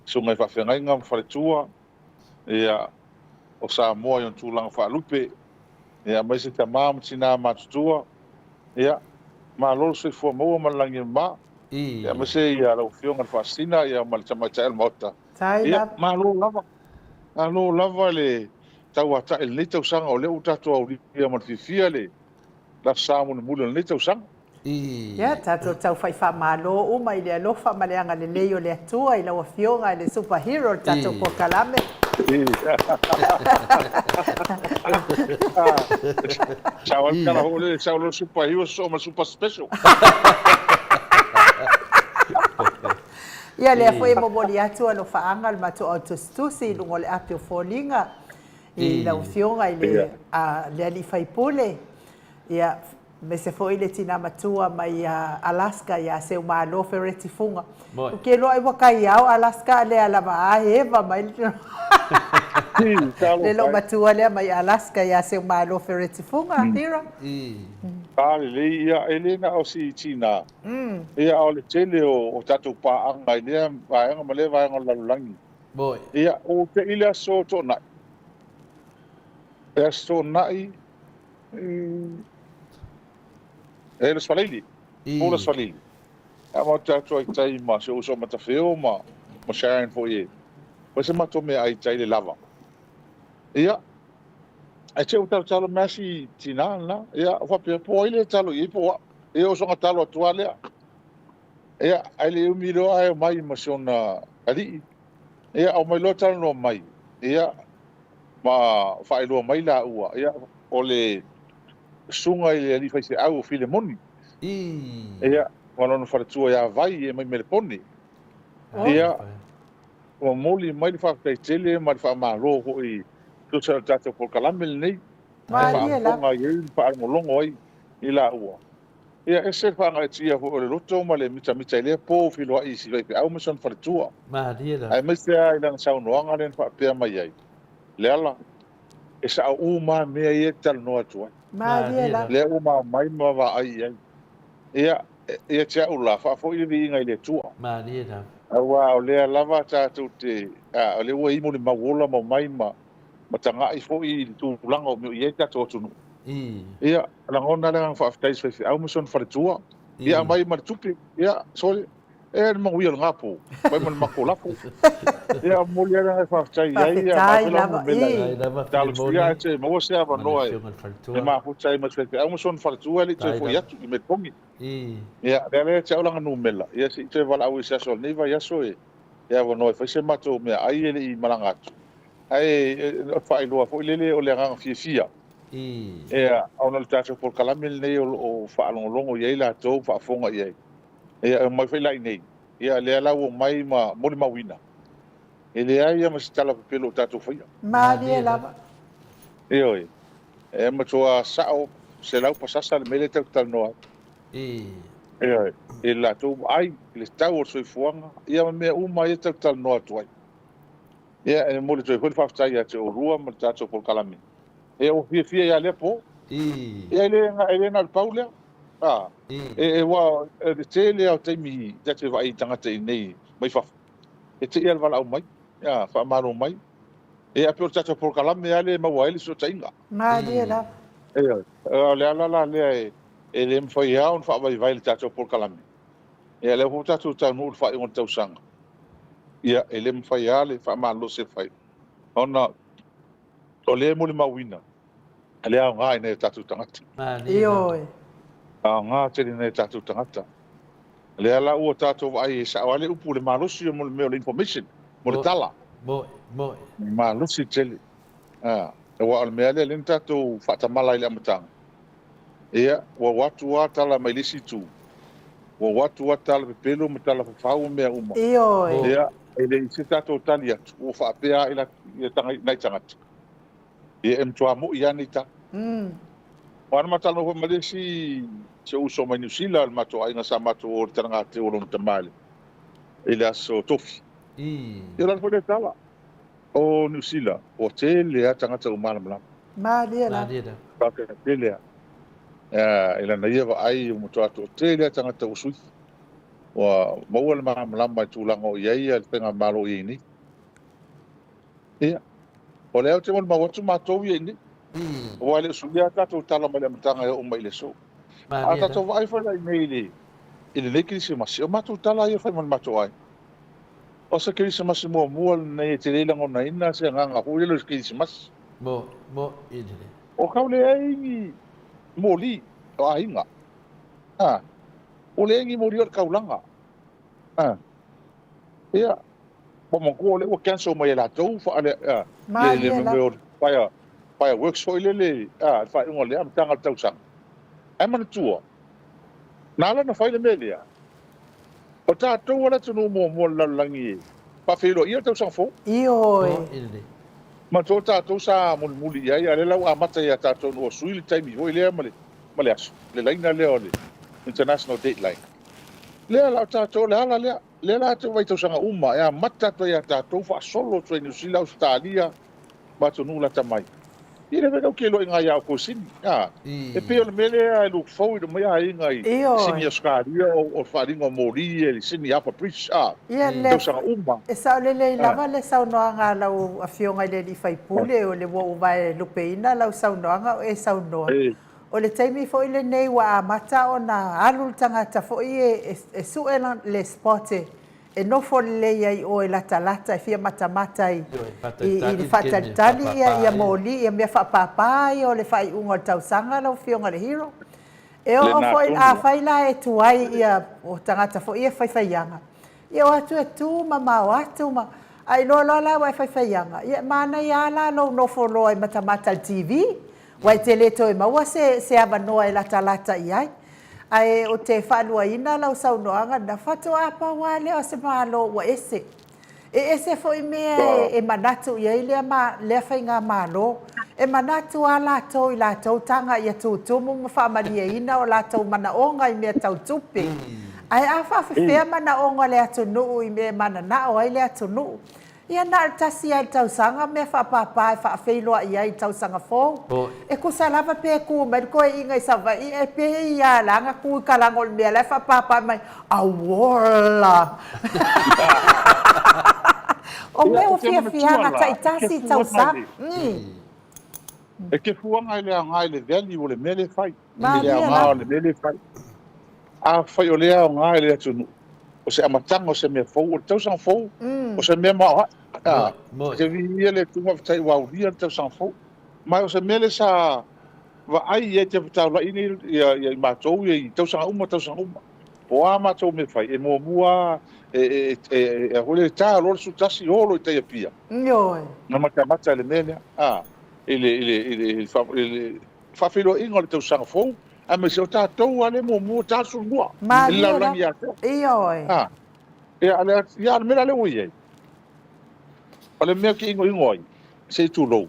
F: sungai fa fenga ngam fa tua ia o sa mo yon tulang fa lupe ia mai se tamam tina matua ia ma lo se fo mo malangi ma ia mai se ia lo fionga fa sina ia mal tama el mota ia ma lo lava le tau ata el ni tau sanga o le utatu au ia mal fifia le la samu ni mulo ni tau sanga
A: ia tato tau fai fa malo uma I le alofa ma le anga le leio le atua I lau fionga le superhero tato pokalame
F: Chaval kana hole chaval superhero so ma super special
A: ia le foi mo boli atua lo faanga le mato autostusi lungo le apio folinga I lau fionga I le le ali fai pule ia me se foi le tina matua mai Alaska ia se uma lo fereti funga o ke lo ai wakai au Alaska le ala va eva mai le lo matua le mai Alaska ia se uma lo fereti funga tira
F: le ia elena o si tina ia o le tele o tatu pa anga ile va nga male va nga lalangi ia o te ile so to na so nai le sfalili o le sfalili a mo tatu ai tai ma se uso mata feo ma sharing for ye o se mato me ai tai le lava ia ai te uta talo masi tina na ia fa pe po ile talo I po e o so talo atuale ia ai le umiro ai mai ma sona ali ia o mai lo talo no mai ia ma fa ilo mai la ua ia o le sunga I le ali fai se au file moni ia wala no fara tua ia vai e mai mele poni ia o moli mai fa kai tele mai fa ma ro ko I tu sa tatu por kalamel nei
A: ma ia la
F: nga ye fa mo longo ai I la ua ia ese fa nga tia ho le roto ma le mita le po filo ai si vai au mo son fara tua
B: ma dia la
F: ai mai se ai lang sa no nga len fa pe mai ai le ala e sa uma mea ia tal no atu
A: Malia.
F: le uma mai ma va ai ia tia ula fa fo i vi ngai le tua
B: Maria.
F: awa o le lava ta tu te o le wa i mo le mawola mo mai ma tanga i fo i tu langa o me ia ta to tu ia la ngona le fa fa tais fa au mo son fa tua ia mai ma tupi ia so e mo wi nga po mai mo makola po ia mo le nga fa tai ia ma la bela tal ia te mo se ava no e ma fu tai ma fe au mo son fa tua le te fo ia tu me pongi ia le te ola nga mela ia si te vala au se so ni va ia so e ia vo no fa se mato me ai ele i malanga tu ai fa i lo fo le o le nga fia ia au na tato por kalamel nei o fa longo ia la to fa fonga ia ia mai fa lai nei ia le la o mai ma mo ma wina ele ai ia ma stala pelo tato fa
A: Malia lava.
F: oi e ma toa sao se lau pasasa le mele tal no ia e la to ai le tau o soi fuanga ia me uma ia tal no atu ia e mo le to fa fa ia te o rua ma tato por kalamel e o fia ia le po ia ele na paula e wa e te le au te mi te vai tangata nei mai fa e te ia vala au mai ia fa maro mai e a por tato por kalame ale ma wa ele so tainga
A: Malia lava.
F: le le ele me foi ia on fa vai le tato por kalame e le ho tato ta no fa on tau sanga ia ele me foi ale fa malo se fai ona o le mo le mawina ale a nga ina tatu tangata
A: Ioi.
F: a nga te ni tatu tangata le ala o tatu ai sa wale upu le malusi mo le information mo le tala
B: mo
F: malusi tele e wa al mele le tatu fata mala ile amtang ia wa watu wa tala mai lisi tu wa watu wa tala pe pelo mo tala fa u me uma
A: Ioi.
F: ia ele se tatu talia o fa pea ila tanga nai tangata ia em tua mo ia ni ta Wana matalo ko malesi se uso mai New Zealand mato ai na samato o tanga te o tamale. Ele aso tofi. Ela foi de tala. O New Zealand o tele a tanga te umana mala.
A: Malia lava.
F: Ka ke tele. Ela na ia ai mo to ato tele a tanga te usui. Wa mo wala mala mai tu lango ia tenga malo ini. Ia. O leo te mo watu mato ini. Wa le suya ta to tala mai mtanga o mai le so. Ata to vai fa lai nei ele le kisi mas o matu tala ia fa matu ai. O se kisi mas mo nei te le lango na ina se nga ho le kisi mas.
B: Mo ele.
F: O ka le ai mo li o ainga. O le ngi mo ri o kaulanga. Ia. Po mo ko le o cancel mai la to fa le
A: Malia lava.
F: Pai works for ile fa ngole am tanga tau sang ai man tua nala na fa ile melia o ta to wala tu no mo la langi pa filo ia tau sang fo
A: Ioi.
F: ma to ta to sa mo muli ai ale la mata ia ta to no suili time ho ile male aso le laina le ole international dateline le la ta to le la to vai tau sanga uma ia mata to ia ta to fa solo to New Zealand Australia ma to no la tamai Ire veo que lo inga ya ko sin e pe o mele ai lu fo i mai ai ngai sin ia skaria o faringa mori e sin ia pa prisha
A: le
F: sa umba
A: e sa le lava le sa no nga la o afionga le di fai pule o le wo vai lupeina la sa no nga e sa no o le taimi fo ile nei wa mata ona alu tangata fo e su le spote e no fo le ia o la talata e fia mata i fataltali ia moli ia me fa papa o le fai unga tausanga la fionga le hero e o fo a fai la e tuai ia o tangata fo ia fai yanga ia o atu e tu mama o atu ma ai lo la wa fai yanga ia mana ia la no fo lo ai mata TV wa tele to ma wa se ava no ai la talata ia ai o te whanua ina lau saunoanga na whato apa wale o se malo wa ese. Ese fo i mea e manatu ia i lea whainga malo. E manatu a lātou i lātou tanga i a tūtumu ma whaamaria ina o lātou mana onga i mea tau tupi. Ai a whawhewhea mana onga le atu nuu i mea mana nao ai le atu nuu. Ia na tasi ai tausanga me whapapa e whaafeiloa i ai tausanga fōu. E ko sa lava pe ku mai ko e inga i sawa i e pe ia langa ku kalango le mea lai whapapa mai awola. O me o fia fianga ta i tasi tausanga.
F: E ke fuanga i le angai le veli o le mele fai.
A: Ma
F: le angai o le mele fai. A fai o lea o ngai le atunu. O se amatanga o se mea fou, o tausanga fou. O se mea maa. Se vi le tunga tai wa uria tausanga fou. Mai o se mele sa wa ai e te patau la ini i matou i tausanga uma. O a matou me fai. E mo mua e hole ta lor su tasi olo i tai pia.
A: Nyoi.
F: Na mata le mele. Ele whawhiro ingo le tausanga fou. A me se o tātou ale mo mua tāsu mua.
A: Ele
F: lau langi a te.
A: Ioi.
F: Ia ale mera le ui ei. O le mea ki ingo ai. Se tu lou.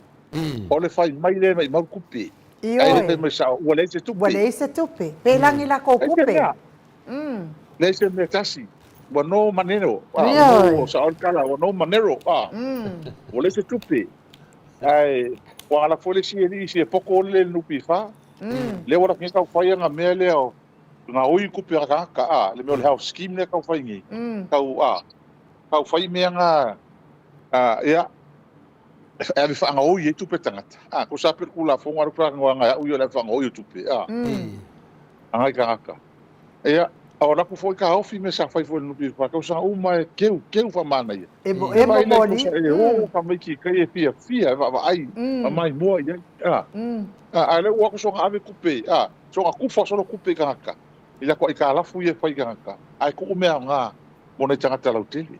F: O le whai mai le mai mau kupi.
A: Ioi.
F: Ai le me sa ua le se tupi.
A: Ua le se tupi. Pe langi la ko kupi.
F: Le se me tasi. Wa no manero.
A: Ioi.
F: O sa on kala wa no manero. O le se tupi. Ai, wa ala fole si e poko le nupi fa. Le ora ki ka fai nga mea le o nga oi kupi ka le me le house scheme le ka fai ngi. Ka fai me nga ia e vi fa nga oi e tupe tangata. Ko sa per kula fo nga pra nga oi le fa nga oi tupe. Anga ka. Ia ora ku foi ka ofi me sa fai fo nupi fa ka sa uma keu fa mana ia.
A: E mo boli.
F: O fa me ki kai fia va ai. Mai mo ia. Ale ua ko songa ave kupe. Songa kufa solo kupe kanga. Ila ko ika lafu ia fai kanga. Ai ko mea nga mona tanga tala utili.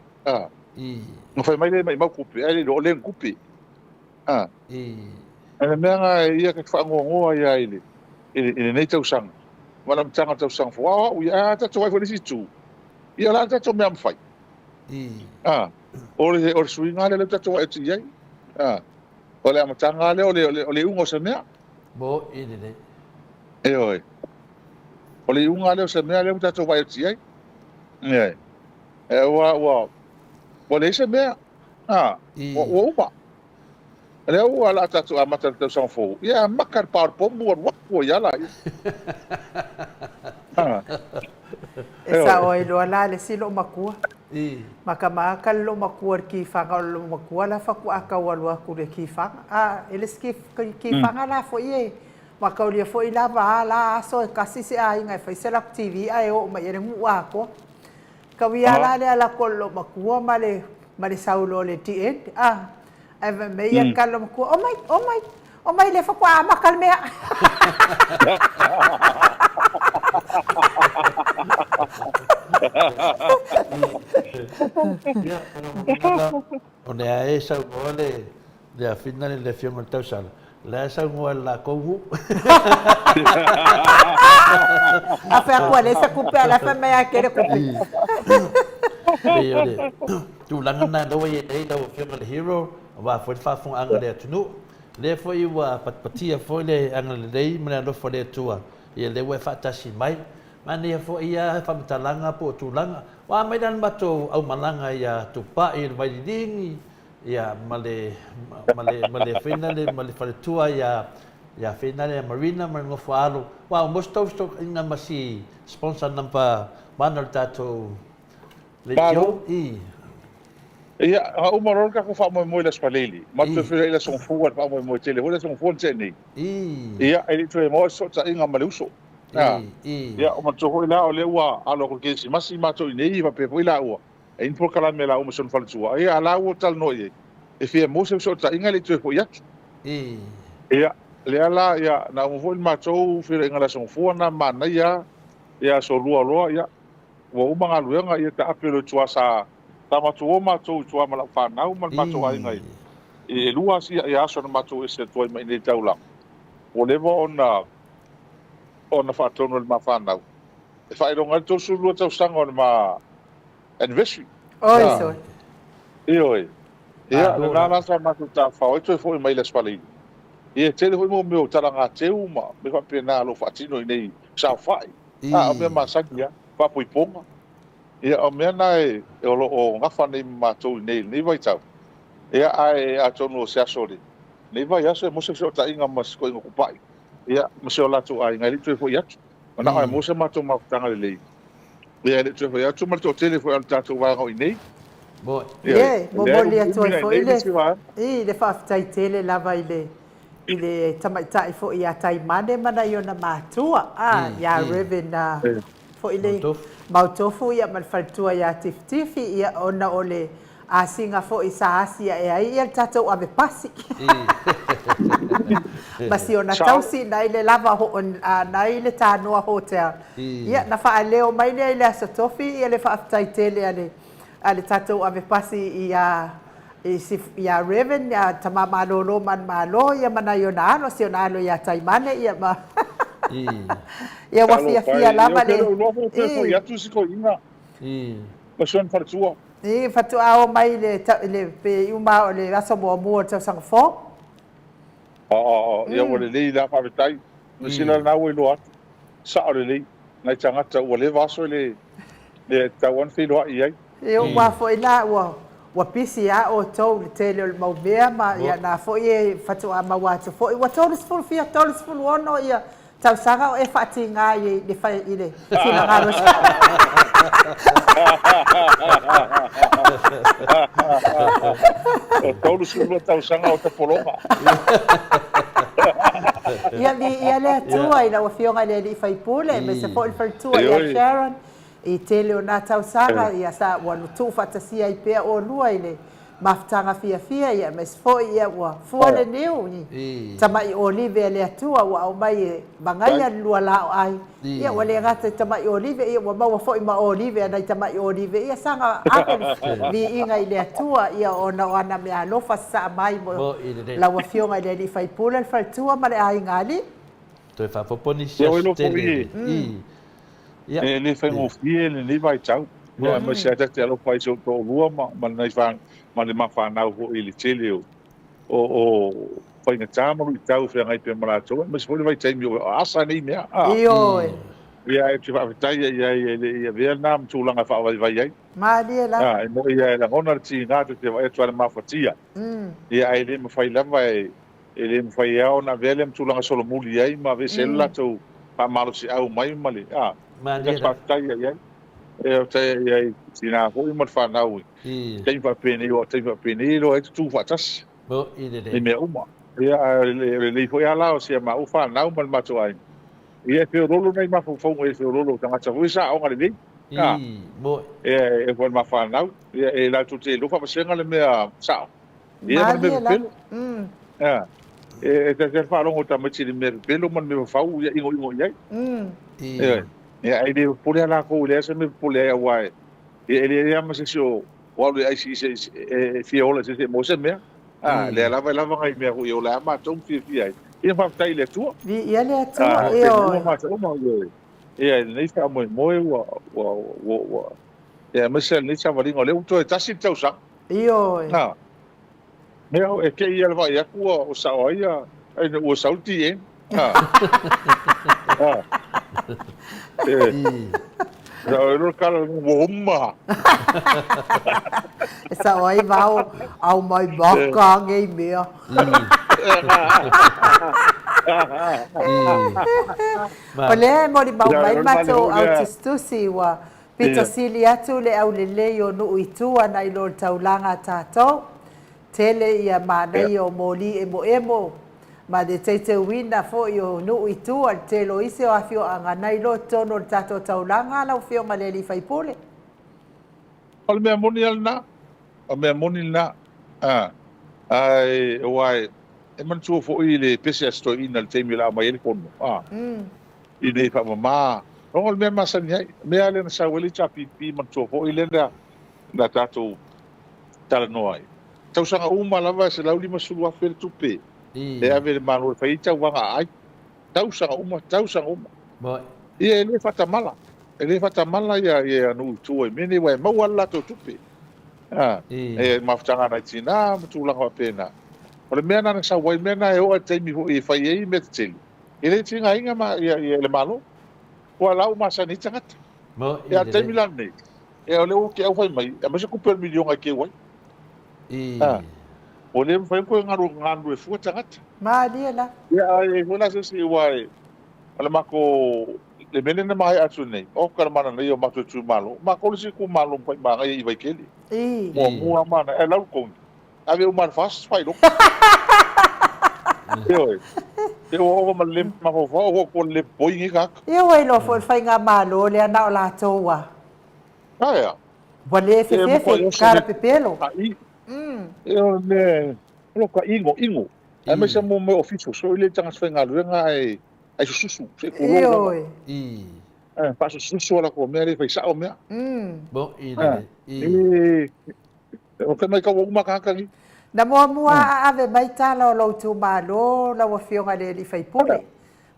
F: No fai mai le mai mau kupe. Ai lo le kupe. Ana mea nga ia ka fa ngoa ia ile. Ile nei tau sang. Wala mtanga tau sang fo. Wa ia ta toi fo disi tu. Ia la ta to mea mfai. Ore swinga le ta to e ti ai. Ole amatanga le ole ungo se mea.
B: Bo ini ne.
F: E oi. Ole unga le se mea le tato vai ti ai. E. E wa. Ole se mea. Wa uma. Le o la tato amata tato san fo. Ya makar par pombo wa ko ya la.
A: Esa oi lo ala le silo makua. Maka lo makua ki fanga lo makua la fa ku aka walua ku le ki fanga. Ele ski ki fanga la fo ye. Maka o le fo ila va la so kasi se ai ngai fa sela TV ai o mai ele mu ako. Ka wi ala le ala ko lo makua male saulo le ti et. Ave me ia kalo makua. O mai le fa ku makal mea.
B: O ne a e sau ngoa le a whina le whionga tau sala. Le a sau ngoa la kouhu.
A: A whea kua le sa kupe a la wha mea kere kupe.
B: E o le tūlanga nā lawa i e nei lau whionga le hero. Wa fwoi whawhunga anga le atunu. Le fwoi wa patpatia fwoi le anga le rei mana alofa le atua. Ia le wai whaatasi mai. Mane fo ia whamatalanga po tūlanga. Wa mai dan mato au malanga ia tupa i vai dingi. Ia male finale male faletua ia finale marina mar ngofo alu. Wa mosto inga masi sponsor nampa manal tato le yo i.
F: Ia ha umarol ka ko fa mo le spaleli. Ma tu fe ile son fuwa fa mo tele. Hola son fuwa tene. Ia ele tu mo so ta inga maluso. Ya o matoko ila o le ua alo ko kesi masi mato nei va pe ila ua e in por kala mela o mo son faltua e ala o tal no ye e fie mo se so ta inga le tu ko ya ya le ala ya na mo vol mato fi inga la son fu na mana ya so lo ya wo manga luenga ia ta apelo tua sa ta mato o mato tua mala fa na o mato ai ngai e lua si ya so na mato e se toi mai nei taula o levo ona whaatono le mawhanau. E whaeronga to sulu tau sanga ona ma anniversary.
A: Oi, so.
F: Ioi. Ia, le nana sa matu ta whao, e toi fo i mai le spalei. Ia, tele hoi mo meo taranga teu ma, me whapena alo whaatino i nei sa whai. O mea masaki ia, whapoi ponga. Ia, o mea nai, o ngawha nei matou i nei vai tau. ia ai atonu se asole nei vai aso mo se ta inga mas ko inga kupai ia mo se ola tu ai ngai tu fo ia ona ai mo se mato ma tanga le ia le tu fo ia tu ma to tele fo alta tu wa ho nei
B: Bo.
A: Mo lia tu fo ile. Le fa tai tele lava ile tamaita fo ia tai mane mana yona matua. Ya Reverend fo ile mautofu ia mal faltua ia tiftifi ia ona ole a singa fo isa asia e ai ia tatou ave pasi. Basi ona tausi na ile lava ho na ile tanoa hotel. Ia na fa leo mai ile asatofi ia le fa tai tele ale tatou ave pasi ia Reverend ia tamama lolo man malo ia mana yona ano si ona alo ia taimane ia ma. Ia wafia lava le.
F: Ia tu siko inga. Pason fartua.
A: Fatua o mai le pe uma le aso mo tau sang fo.
F: Ia wale le la fa betai. Sila na we lo at. Sa le na tanga ta wale vaso le tawan fi lo ai.
A: Eu wa fo ina wa pisi a o tau le tele o mau mea ma ia na fo e fatua ma wa fo wa todos full fia todos full ono ia tau sanga o e fati nga i le fai ile sila ngaro
F: todos full tau sanga o te polonga
A: ia le tua ina wa fionga le fai pule me se fo il fai tua ia Sharon i tele o nā tausaga ia sa ua lutu fatasia i pea o lua i le mafutanga fia ia mes foi ia ua fua le neu ni tamai olive le atua ua au mai e mangaia lua lao ai ia ua le ngata tamai olive ia ua maua foi ma olive anai tamai olive ia sanga ake vi inga i le atua ia ona o ana mea alofa sa mai mo la ua fionga i le li fai pula le faltua ma le ai ngali
B: Toi fa poponi sia tele
F: le fai ngofie le vai tau ia ma se te alo fai so to lua ma nei fa ma le mafa na ho ile tele o fai na tama i tau fe ngai pe mara to ma se foi vai tai mi asa nei mea
A: io
F: ia e te fa tai ia Vietnam tu langa fa vai ai
A: ma dia la
F: mo ia la ona ti na te vai tu ma fatia ia ai le ma fai la vai ele ma fai ona velem tu langa solo muli ai ma ve sella tu pa malo si au mai mali
B: Maneira.
F: Eu tenho sina foi uma fanau. Tem para peniro, é tu fatas.
B: Bo ile
F: E me uma. Ele foi lá, se ma o fanau mal matuai. E é pelo rolo nem ma fofo e pelo rolo tanga tsa sa o ngale.
B: Bo
F: E foi ma fanau. E lá tu te lo fa senga le me sa. E é me pelo. E te falo o tamati le me pelo man me fa u ingo ia. Ia ele pule ala ko le se me pule ia wai. Ele ia ma se o le ai si fiola se mo se me. Le lava ngai me o yo la ma tom fi ai. Ia fa tai le tu.
A: ia le tua io
F: Ia nei fa mo o ia ma se nei sa valingo le to ta si tau sa.
A: io
F: Meu e ke ia vai ia ku o sa ia ai o sauti Eu cara uma.
A: Essa aí vai ao mai boca ngai mea. Olha, mori bau mai mato autistusi wa pito sili atu le au le yo no itua na ilo taulanga tato. Tele ia manai o moli emo. Ma de te wina fo yo no itu al te lo ise o afio anga nai lo tono tato taulanga la fio maleli fai pole.
F: Al me moni na. Ai wai e man tu fo ile pese sto in al te mi la mai el kono. I nei fa mama. Ol me masani ai. Me ale na sa weli chapi man tu fo ile na tato tala noi. Tau sanga uma lava se lauli masulu afer tupe. E ave manu fai tau wanga ai. Tau sanga uma.
B: Bo
F: Ele fatamala. Ia no tu e mene wa mau ala to tupe. E mafutanga na tina, mtulanga wa pena. Ole mena na sa wai mena e o te mi e fai e me tele. Ele tinga inga ma ia le malo. Wa lau masani tangata.
B: Bo
F: Ia te mi lan nei. E ole o ke au fai mai. E ma se kupel milion ai ke wai. O le fai ko ngaru e fu tangata.
A: Ma dia la.
F: Ia ai hona se si wai. Ala mako le mene na mai atu nei. O kala mana nei o matu tu malo. Ma ko si ku malo pai ma ai vai keli. Mo mua mana e lau ko. Ave o man fast fai lo. Eu o ma le ma ko ko le boi ngi ka.
A: Eu ai lo fo fai nga malo le ana o la toa.
F: Ah,
A: Wale fe cara pepelo.
F: Eu ne lo ka ingo. Ai me se mo me officio so ile tanga sfai nga luenga ai susu se ko lo. Fa susu la ko me le fai sa o me.
B: Bo
F: o ka mai ka wo ma ka ni.
A: Na mua ave mai tala o lo tu malo la wa fionga le li fai pule.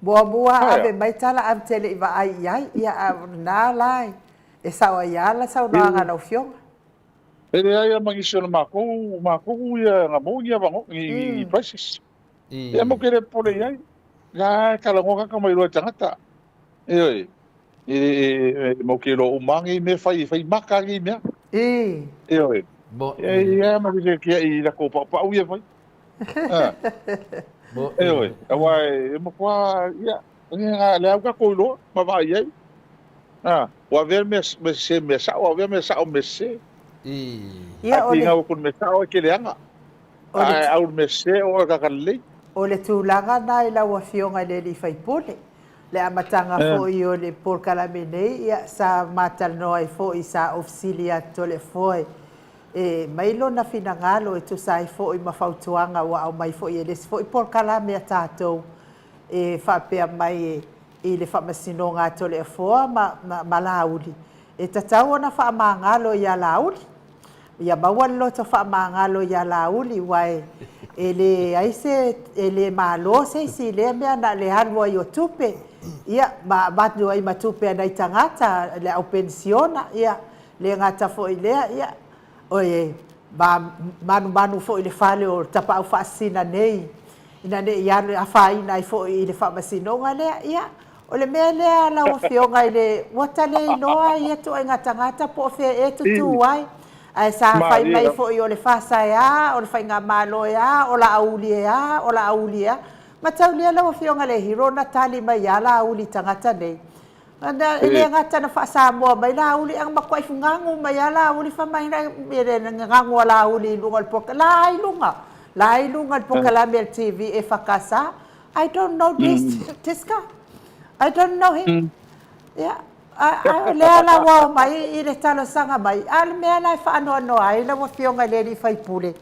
A: Mua ave mai tala am tele i va ai ia na lai. E sa o ia la sa na nga no fionga.
F: Ele ai mangi sona mako ia nga mo ia bango i prices. Ia mo kere pole ia. Ga kala ngo ka mai lo tangata. E mo kero umangi me fai maka gi me. E
B: bo
F: ia ma ke kia i la ko pa ia fai.
B: Bo
F: awai mo kwa ia nga le ka ko lo ma vai ia. Wa ver me sa o ver me sa o me se.
A: Ia o le
F: nga ko me sa o ke le anga. Au me se o ka le.
A: O le tūlanga nai la wa fionga le li fai pule. Le amatanga fo i o le por kalamene ia sa matal noi fo i sa ofsilia tole foi. E mailo na finangalo e tu sai fo i mafautuanga wa au mai fo i les fo i por kalame tatou. E fa pe mai i le fa masinonga tole foi ma lauli. E tatau na fa mangalo ia lauli. Ia mawalo to fa mangalo ia lauli wai. Ele aise ele malo se si le me na le hanwa yo tupe ia ba do ai matupe na tangata le au pensiona ia le ngata fo ile ia oye ba manu fo ile fale o tapa au fasina nei ina ne ia le afai na fo ile fa masino ngale ia o le mele ala o fionga ile watale noa ia to ngata po fe e tu wai ai sa fai mai fo i o le fasa ya o le fai nga malo ya o la aulia ma tau lia la o fionga le hiro na tali mai ya la auli tangata nei anda ele ngata na fasa mo mai la auli ang makwai fungangu mai ya la auli fa mai na mere ngangu la auli lungal pok la ilunga pok la mel TV e fakasa I don't know this guy I don't know him yeah le ala wa mai i le talo sanga mai al me ana fa no ai la wa fionga le li fai pule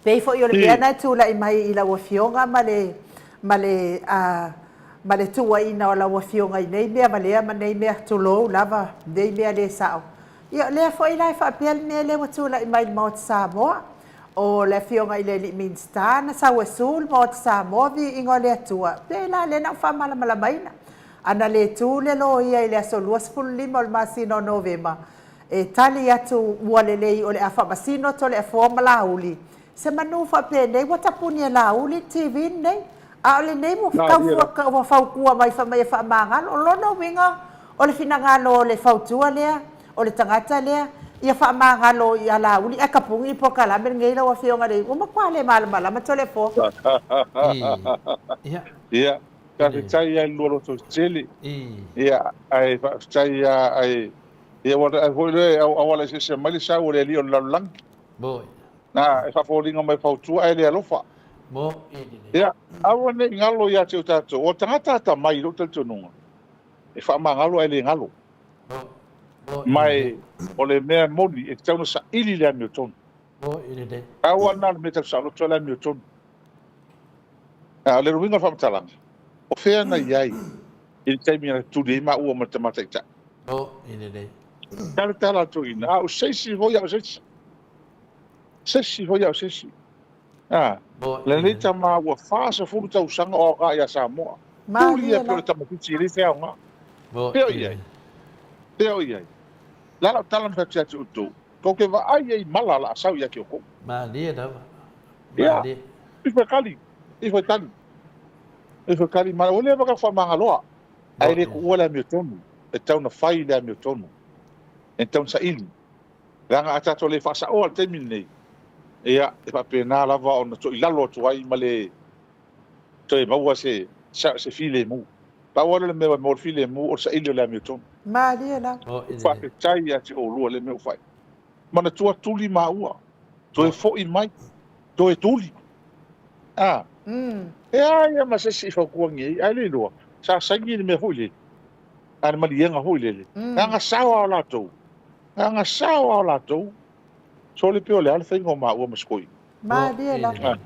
A: pei fo yo le ana tu la mai i la wa fionga male tu wa ina la wa fionga nei me ma nei me tu lo lava dei me le sao yo le fo i la fa pel me le wa tu la mai mo sa mo o le fionga i le li minsta na sa wa sul mo sa mo vi ingole tua pe la le na fa mala mai na ana le tu le lo ia ile aso luas lima o le masino novema e tali atu ua lelei o le afa masino to le afo malauli se manu fa pe nei wata puni lauli TV nei a le nei mo ka wa fa ku mai fa mangal o lo no winga o le finangalo le fautua le o le tangata le ia fa mangalo ia lauli e kapungi po kala men ngei la wa fionga le o ma kwale mala ma tole fo
F: ia ka tai ai loro to cheli ia ai tai ai ia wa ho le awala se mali sa o le li o lang
B: boy
F: na fa folinga mai fautu ai le alofa
B: mo
F: ia awane ngalo ia te tato o tangata mai lo te nunga e fa mangalo ai le ngalo mai o le mea moni e tau sa ili le Newton
B: bo ile de
F: awana me te sa lo le Newton le ruinga fa mtalang o fea na iai il taimi na tu de ma ua matematika
B: bo ile de
F: tala tu ina o sesi hoia sesi le leta ma ua fasa fulu tau sanga o ka ia Samoa tulia pe ta mati le fea nga
B: bo
F: teo iai la tala fa tia tu ko ke va ai mala la sau ia ke ko
B: ma dia da
F: ma dia Ifo kali ma ole baka fa mangaloa ai le ku ola mi tonu e tau na fai le mi tonu e tau sa ili ranga ata to le fa sa o te minei ia e faapena lava ona toʻi lalo atu ai ma le toe maua se filemu paua le mea mo le filemu o saʻili o le amiotonu
A: Malia la.
F: faapesai ia te olua le mea ufai mana tua tuli maua toe foʻi mai toe tuli ia ma sesi faukuagi ai ai le loa sasaigi le mea foʻi lele ane maliega foʻi lele gagasao ao latou gagasao ao latou so le peo le ale faiga o maua ma sekoi
A: Malia la.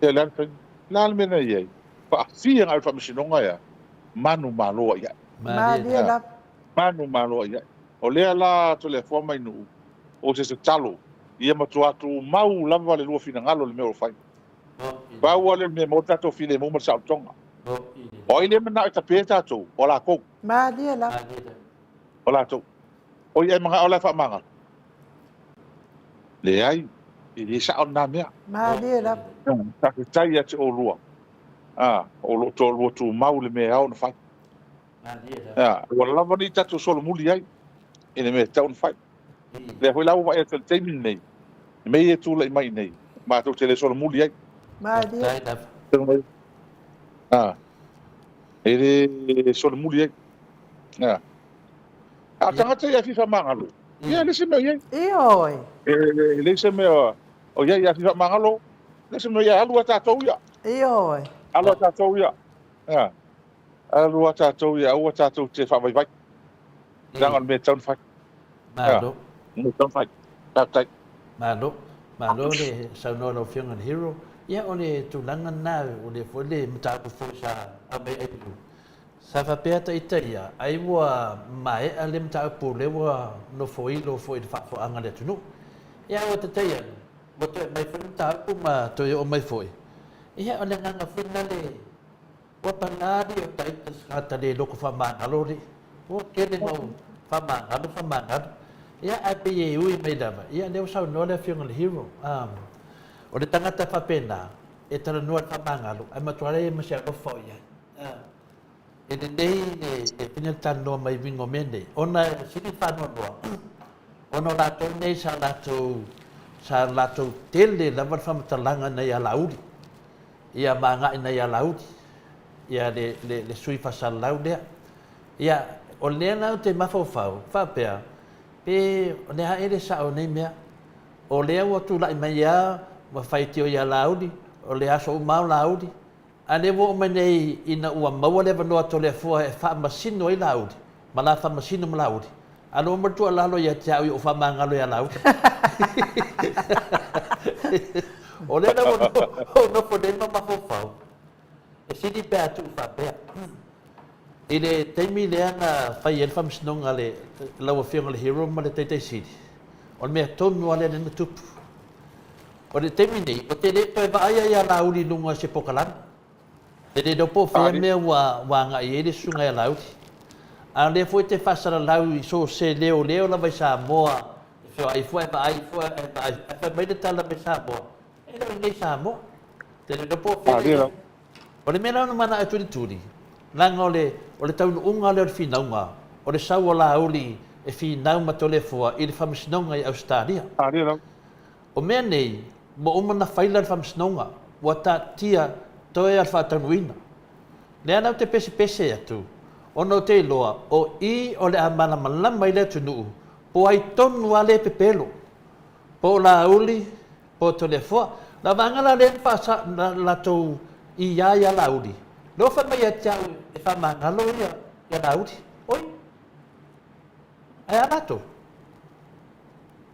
F: e le ale faiga la le mena iai faafia gai faamasinoga ia manu maloa ia
A: Malia la.
F: manu maloa ia o lea la to le fo mai nu o se talo ia matu atu mau lava le lua finagalo le mea o fai paua le mea mo tatou file mo ma saʻotoga o i le manaʻo tapē tatou o lakou
A: Malia la.
F: o latou o i ai magao le faamagalo leai i lē saʻona mea
A: Malia la.
F: taketai ia te olua o loo tolua tumau le mea ao na fai ua lava ni tatou solomuli ai i le mea tau na fai le hoi lau vai e taimi nei mei e tulaʻi mai nei matou te le solomuli ai
A: Malia.
F: e le solomuli ai a tagata ia fifa magalo ia lese mea iai
A: Ioi.
F: lese mea o iai ia fifa magalo lese mea ia alu a tatou ia
A: Ioi.
F: alu a tatou ia alu a tatou ia ua tatou te faavaivai laga le mea tau na fai
B: Malo.
F: me tau na fai tatai
B: Malo le saunoa lau whianga le hero. Ia o le tūlanga nā o le fo le mataku fo sa a mei e piu. Sa whapea ta ita ia, ai wa mai a le mataku le wa no fo i lo fo i whafo anga le tunu. Ia o te teia, mo te mai fo mataku ma to i o mai fo i. Ia o le nganga whina le wa panari o ta ita skata le loko whamangalo le. O kere no whamangalo. Ia a pe e ui mai dava. Ia leo sau no le whianga le hero. O le tangata whapena, e tala nua whamangalo, ai matuare e masia rofa ia. E le nei e pina tanoa mai wingo mene. Ona siri whanua noa. Ona lato nei sa lato tele lava whamatalanga nei a lauri. Ia maangai nei a lauri. Ia le sui whasalau lea. Ia o lea nau te mawhawhau, whapea. Pe o lea ere sa o nei mea. O lea watu lai mai ia, ma faitio ia laudi, o le aso umau laudi. A le wo mai nei ina ua maua lewa noa to le fua e wha masino i laudi. Ma la wha masino ma laudi. A lo martua lalo ia te au i o wha mangalo ia laudi. O le na no po ne ma mahofau. E sidi pe atu wha pea. I le teimi lea na whai e wha masinonga le laua whionga le hero ma le teitei sidi. O le mea tonu ale na tupu. O le temi nei, o te lepo e vaaya ia lauri lunga se pokalan. Te le dopo whea mea wa nga i ere sunga ia lauri. A le fo te whasara lau i so se leo la vai sa moa. Feo ai fua e vaai, fua e vaai. E wha mai le tala mai sa moa. E lau nei sa moa. Te le dopo whea. O le mea na mana e turi. Langa o le taunu unga leo le whinaunga. O le sau o lauri e whinau matole fua i le whamisinonga i Australia. O mea nei, mo umana whaila le whamsnonga, wa ta tia toe al whatanuina. Lea nau te pese atu, o no te loa, o i o le amana malama i le tunuu, po ai tonu a le pepelo, po la uli, po to le fua, la vangala le whasa la tau i ia la uli. Lo whamai a tiau e whamangalo ia la uli, oi, ai anato.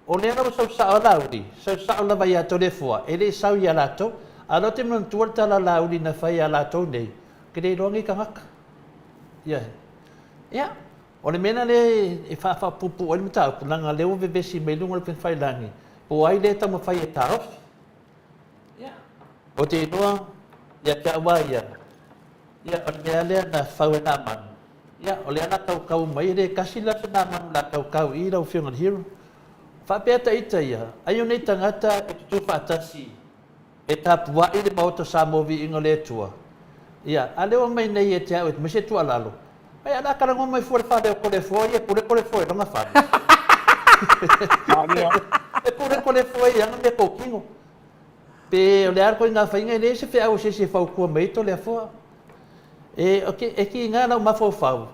B: O lea na sau sao lauri, sau sao la vai ato le fua, e le sau ia lato, a lo te mnan tuarta la lauri na whai a lato nei, ke le rongi ka ngaka. Ia, o le mena le e whawha pupu o le matau, langa leo vevesi me lunga le whai langi, po ai le tama whai e taofi. Ia, o te inua, ia te awa ia, o le mea lea na whau e nā manu. Ia, o lea na kau mai, le kasi la se nā manu la kau i rau whiongan hero. Whapea ta ita ia, ai o nei tangata e tutu whaatasi, e tāpua i le maota sa movi ingo le tua. Ia, a leo mai nei e te au e te mese tua lalo. Ai, ala karango mai fuare whare o kole fua, ia kore fua e ronga whare. E pure ko le foi yang me ko kingo. Pe o le ar ko nga fainga le se fe au se fau ko mai to le fo. E ki nga na ma fo fau.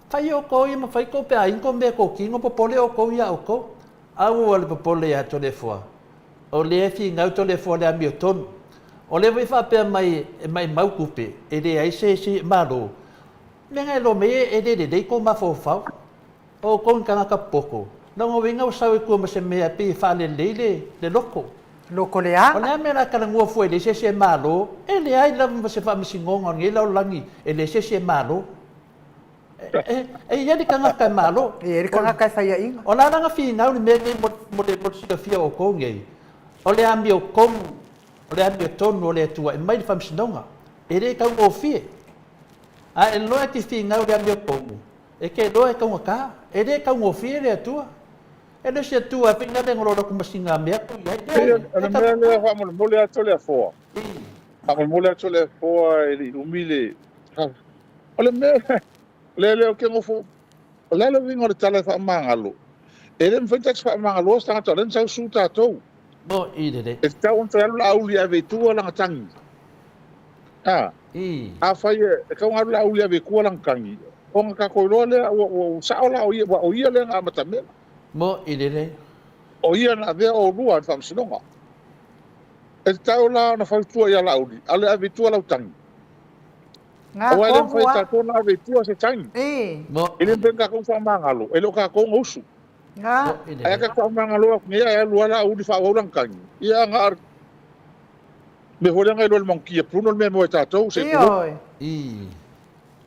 B: Fai o ko i ma fai ko pe ai ko me ko kingo po pole o ko ia o ko. Au o le pole ya to le fo. O le fi nga to le fo le ami o ton. O le vai fa pe mai mau kupe. E le ai se malo. Le ngai lo me e de ko ma fo fau. O ko nga ka poko. Nang o winga o sawe ko ma se me api fa le loko.
A: Loko lea?
B: O le mera kala ngua foi le se malo, e le ai la ma se fa misingonga ngi la langi, e le se malo. Ia di kanga kai malo.
A: E eri kanga kai whaia inga.
B: O la ranga fi ngau ni me mo le sika fia o ko ngi. O le ambi o kom, o le ambi o tonu o le tua, e mai di fa misingonga. E le kau o fie. A e loa ki fi ngau le ambi o komu. E ke loa e kau ka, e le kau o fie le tua. E le se tua pe ngale ngolo ko masinga me ko ia.
F: Ana mele fa mo mole ato le fo. Fa mole ato le fo ele umile. Ole me le o ke mo fo. Ole le vingo le tala fa mangalo. Ele me feta fa mangalo sta to len sa suta to.
B: Bo i de.
F: E sta on tra la uli ave tu la tangi. A fa ye ka un la uli ave ku la kangi. O ka ko lo le o sa ola o ia le nga matame.
B: Mo i de.
F: O ia na vea o rua fa msinonga. E tau la na fautua ia laudi. Ale ave tua lau tangi.
A: Ngā
F: O ele
A: kohua.
F: fai tatona ave tua se tangi.
B: Mo
F: Ele benga kong fa mangalo. Ele ka kong usu.
A: Ngā.
F: Aya ka fa mangalo ak ngia ya lua laudi fa ulang kangi. Ia ngar. Me hola ngai lol mongki e pruno me mo tatou se pruno.
B: i.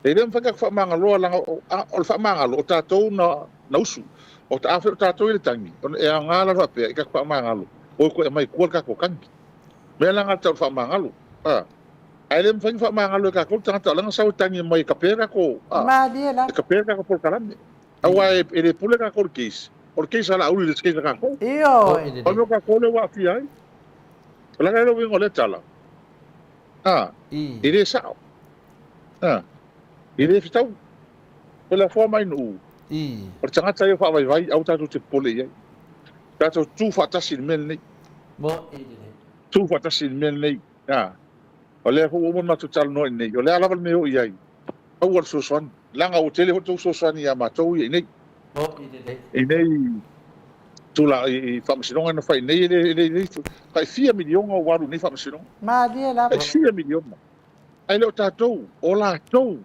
F: Ele fai ka fa mangalo langa o fa mangalo tatou na usu. O ta afe tatou ile tangi. E ngala fa pe ka fa mangalo. O ko mai ko ka ko kangi. Me langa tau fa mangalo. Ele me fa mangalo ka ko tanga langa sa tangi mai ka pera ko.
A: Ma dia la.
F: Ka pera ka por kalame. Awa ele pule ka ko keis. Or keis ala uli keis ka ko.
A: Iyo.
F: O no ka ko le wa fi ai. La ga lo wingo le tala.
B: I.
F: Ele sa. Ele fitau. Pela forma inu.
B: I.
F: O tanga tai fa vai au ta te pole ai. Ta tu fa ta sin men nei.
B: Mo i de.
F: Tu fa ta sin men nei. O le ho mo matu tal no nei. O le ala val me o ai. Au wal so son. Langa o tele ho tu so son ia ma to i nei.
B: Mo i de.
F: E nei tu la i fa msinonga na fai nei le fai 4 milion o waru nei fa msinonga.
A: Ma dia la.
F: Fai 4 milion. Ai le ta to o la to.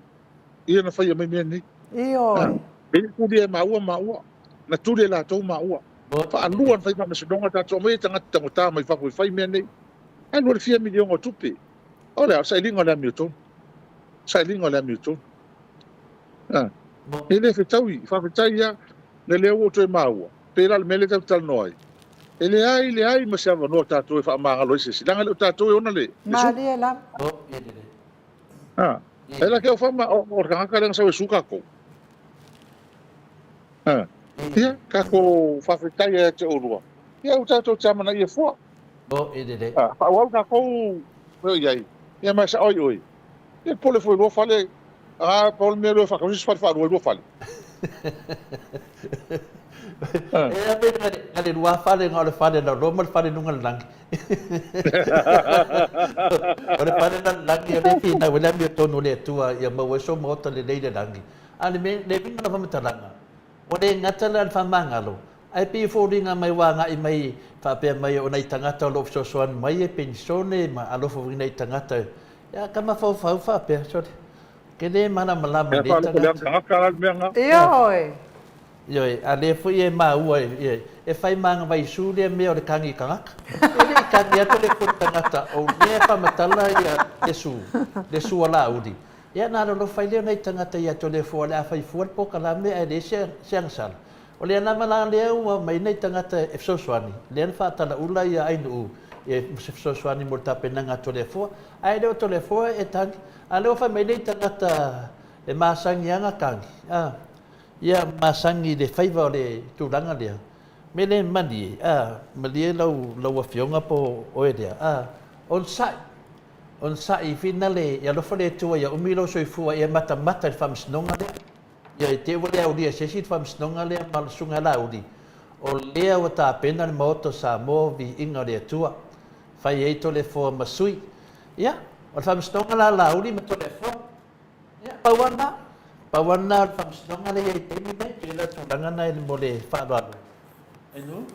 F: Ia na fai me me nei.
A: Iyo.
F: Ele kudia maua. Na tude la to maua. Fa aluan fai fa msinonga ta to me tanga tanga mai fa fai me nei. Ai no 4 milion o tupe. O le sa lingo la Milton. Sa lingo la Milton. Ele fetaui, fa fetai ya le leo to maua. Pela le mele tal noi. Ele ai ma se no ta to fa mangalo se silanga le ta to ona le.
A: Ma dia la.
B: Mo i de.
F: Ela ke fa ma o ka ka lang sa suka ko. Ia ka ko fa fetai ya te orua. Ia o ta to chama na ia fo.
B: Mo i de.
F: Fa wa ka ko o ia. Ia ma sa oi. Ia pole foi lo fale. Paul me lo fa ko si fa lo fale.
B: E a me ngale rua fale ngale fale na romal fale nunga lang. Ora fale na lang ia me pina wala me tonu le tua ia ma weso mo ta le le lang. Ale me le pinga na famatanga. Ora ngatala fa mangalo. Ai pi foringa mai wanga i mai fa pe mai o nei tangata lo so soan mai e pensione ma alo fo nei tangata. Ya kama fa pe so. Kene mana malama
F: ni tangata.
A: Iyo.
B: Yo, ale foi e mau e fai manga vai su le me o le kangi kangaka. Ele kangi ato le tangata o me fa matala ia le su ala udi. Ia na lo fai le nei tangata ia to le fo le fai fo po kala me e le siang sal. O le na mala le o mai nei tangata e so swani. Le fa tala ula ia ai no e so swani mo ta penanga to le fo. Ai le to le fo e tang. Ale o fa mai nei tangata e masangi anga kangi. Ia masangi le faiva le turanga lea. Me le mani, malie lau afionga po oedea. On sai fina le, ia lofa le tua, ia umilo soifua, ia mata le whamsnonga lea. Ia te wale au lia sesit whamsnonga lea, malasunga laudi. o lea ua tapena le maoto Samoa viiga o le atua fai ai tolefua masui ia o le faamasinoga lalauli ma tolefua ia pauana o le faamasinoga le iai taimi mai pe la tulaga na mo le faaloalo ainu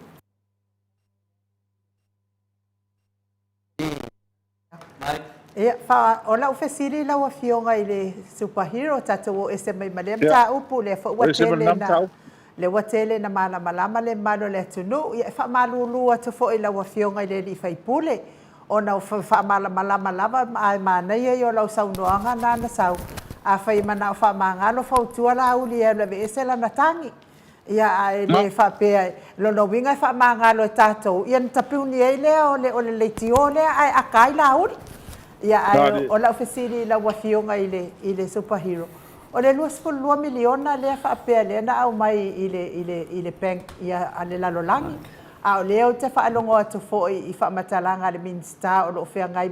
A: ia fa o la fesili la wa fionga i le superhero tatou ese mai male mta upu le fa wa tele na le wa tele na mala malama le malo le tunu ia fa malulu atu fo i la wa fionga i le li fai pule ona fa mala malama lava ai mana ia la saunoanga na na sau a fai mana fa mangalo fa tua la uli e le ese la natangi ia le fa pe lo no winga fa mangalo tatou ia tapuni e le o le leitio le ai akai la uli ia ai o la fesili la wa fionga i le superhero o le 2 miliona le fa pe le na au mai i le bank ia ale la lolangi a o le o te fa alongo atu fo i fa matalanga le minsta o lo fe ngai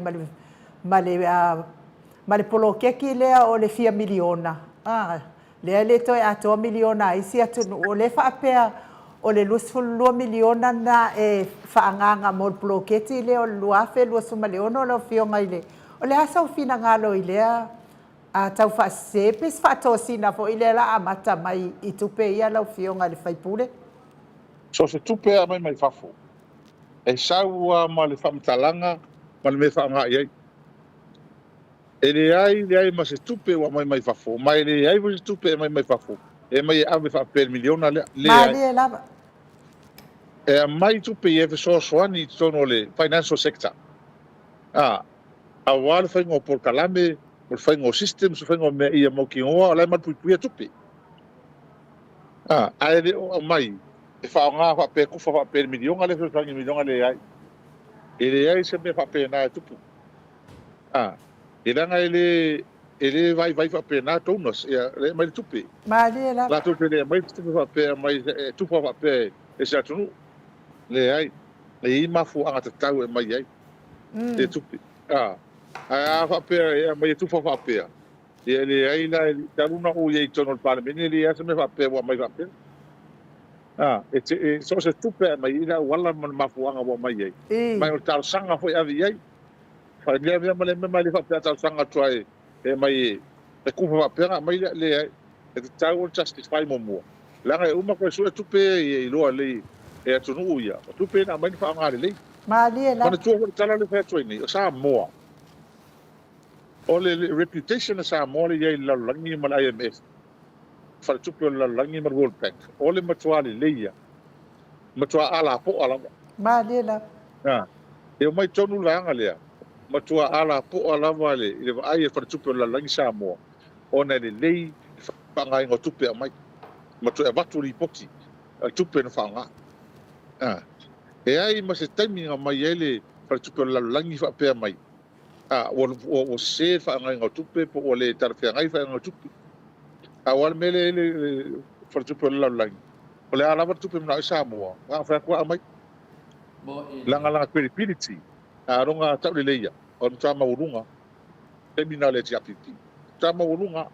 A: ma le polo keki le o le 4 miliona le toi a 2 miliona isi atu o le fa pe o le 2 miliona na e fa nganga mo polo keki le o lua fe lo suma le ono lo fionga ile o le asa fina ngalo ile a tau fa sepes fa tosina fo ile la amata mai i tupe ia lo fionga le fai pule
F: so se tupe a mai fafo e saua ma le famtalanga ma le me fa nga ia ele ai ma se tupe wa mai fafo mai le ai se tupe mai fafo e mai ave fa per miliona le
A: lava
F: e mai tupe e fe so ani sono le financial sector a wal fa ngo por kalame por fa ngo systems fa ngo me ia mo ki o la ma pui tupe ai de o mai e fa nga fa pe ku fa per miliona le fa miliona le ai ele ai se me fa pe na tupu ele nga ele vai fa pe na tonos ia le mai tupe la tupe le mai tupe fa pe mai tu fa pe e sa tunu le ai le ma fu anga tau e mai ai e tupe fa pe e mai tu fa pe e le ai la taruna o ye tono pa me le ia se me fa pe wa mai fa pe e so se tupe mai ina wala ma fu anga wa mai ai mai o tar sanga foi avi ai fa le me mai fa pe tar sanga tuai e mai e ku fa pe mai le e tau justify mo la ga uma ko so tupe e lo le e tunu ia tupe na mai fa anga le
A: mali la
F: mana tu tala le fa tuai o sa mo o le reputation sa mo le ia la langi ma IMF fa tupe la langi ma World Bank o le matua le ia matua ala po ala
A: mali la
F: e mai tonu la anga le matua ala po ala vale le ai fa tupe la langi sa mo ona le lei fa ngai ngo tupe mai matua vatu li poti tupe na fa nga e ai ma se timing mai ele fa tupe la langi fa pe mai o se fa ngai ngo tupe po o le tar fa ngai fa ngo tupe awal mele le fa tupe la langi o le ala tupe na sa mo fa kwa mai langa la credibility ronga tau le leia on tama urunga terminal le tiapiti tama urunga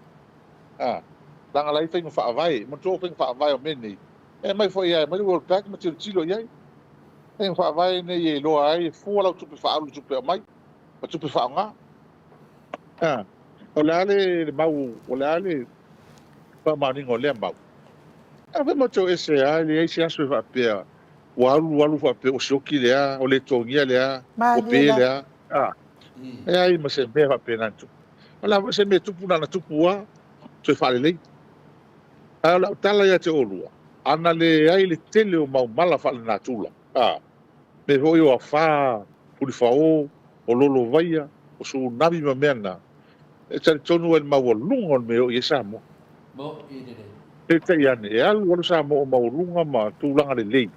F: langa lai fai fa vai mo to fa vai o meni e mai foi ai mai World Bank mo tilo ai e fa vai ne ye lo ai fu la tupe fa alu tupe mai ma tupe fa nga o la le mau o la le pa mani ngo le mau ave mo to ese ai se aso fa pe walu fa pe o shoki le o le tongia le o pe le e ai ma se be fa pe nanto ala se me tupu na tupu wa to fa le ala tala ya te olua ana le ai le tele o mau mala fa na tula me hoi o fa puli fa o lolo vaia o su nabi ma mena e tari tonu el mau lunga me o yesa mo e te iane e alu wala sa mo mau lunga ma tulanga le lei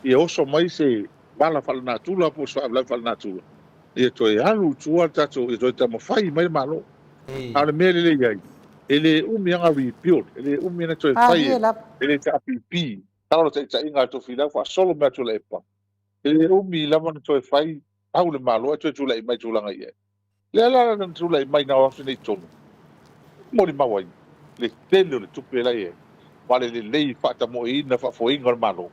F: e oso mai se mala fa na tula po so abla fa na tula e to e alu tua tato e to tamo fai mai malo ale mele le ai ele umi anga rebuild ele umi na to fai ele ta pipi talo te inga to fila fa solo me to lepa ele umi la man to fai au le malo to tu le mai tu langa ye le la na tu le mai na o se nei tonu mo di mawai le tele le tu pe la ye vale le lei fa ta mo ina fa fo inga malo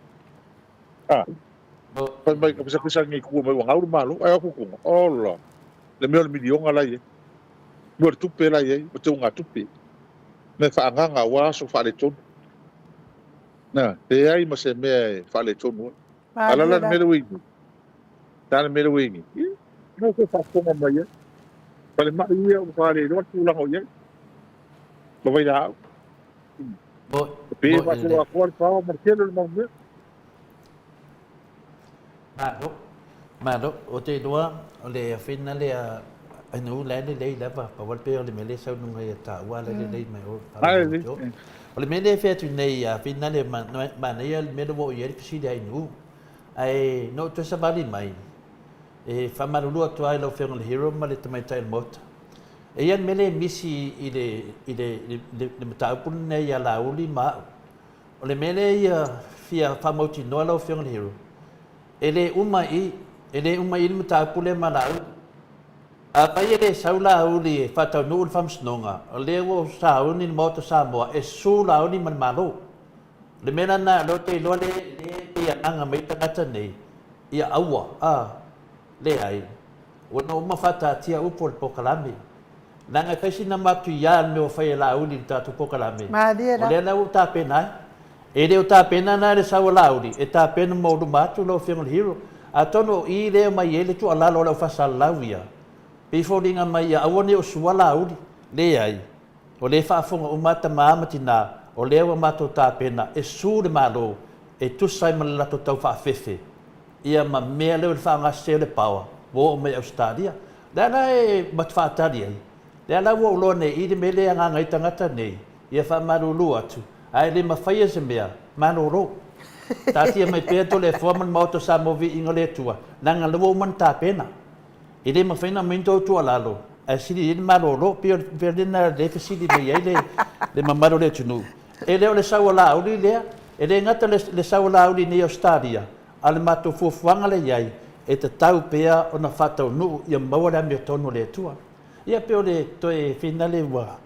F: Pai mai ka pisa ngi ku mai wa ngau malu ai ku ku ola le me mi dionga la ye mo tu pe la ye o te nga tu pe me fa nga wa so fa le ton na te ai ma se me fa le ton mo ala la me le wi ta me le wi no se fa ko ma ye pa le ma ye o fa le do tu la ho ye lo vai da pe ma ko a ko pa ma ke le mo me
B: Mado, o te doa, o le whina le anu le lei lava, pa wal pe o le mele sau nunga ia ta ua le lei mai o. O le mele whea tu nei a whina le mana ia le mele wo i eri pisi le ainu. Ai no tu sa bali mai. E whamarulua tu ai lau whenga le hero ma le tamaitai le mota. E ian mele misi i le mataupun nei a lauli ma. O le mele ia fia whamauti noa lau whenga le hero. Ele umai le mataupule malau. A pai ele saula uli fatau nu fam snonga. O le wo sa uni moto sa mo e su la uni man malo. Le mena na lo te lo le ia anga mai tangata nei. Ia aua le ai. O no uma fata tia upol pokalami. Nanga kasi na matu ya me fai la uli tatu pokalami. O le na uta pena. E leo tā pena nā re sawa lauri, e tā pena maudu mātu lau whengal hero. A tono i leo mai ele tu alalo lau whasal lauia. Pifo ringa mai a awane o sua lauri, le ai. O le whaafonga o mata maamati nā, o leo mato tā pena, e sūre mālo, e tusai malalato tau whaafefe. Ia ma mea leo le whaangase le pawa, wo o mai Australia. Lana e matwhaatari ai. Lana wo ulo ne, i de mele a ngā tangata nei, ia whaamarulu atu. Ai le mawhaia se mea, manoro. Tātia mai pēr to le foreman mauto sa movi inga le tua. Nanga lewo man tā pena. I le mawhaina minto tua lalo. Ai siri i le manoro, pio verlina le fasili me iei le mamaro le tunu. E leo le saua lauri lea, e le ngata le saua lauri ni Australia. A le mato fuafuanga le iei, e te tau pēa o na whatau nuu ia maua le amia tonu le tua. Ia peo le toe finale wa.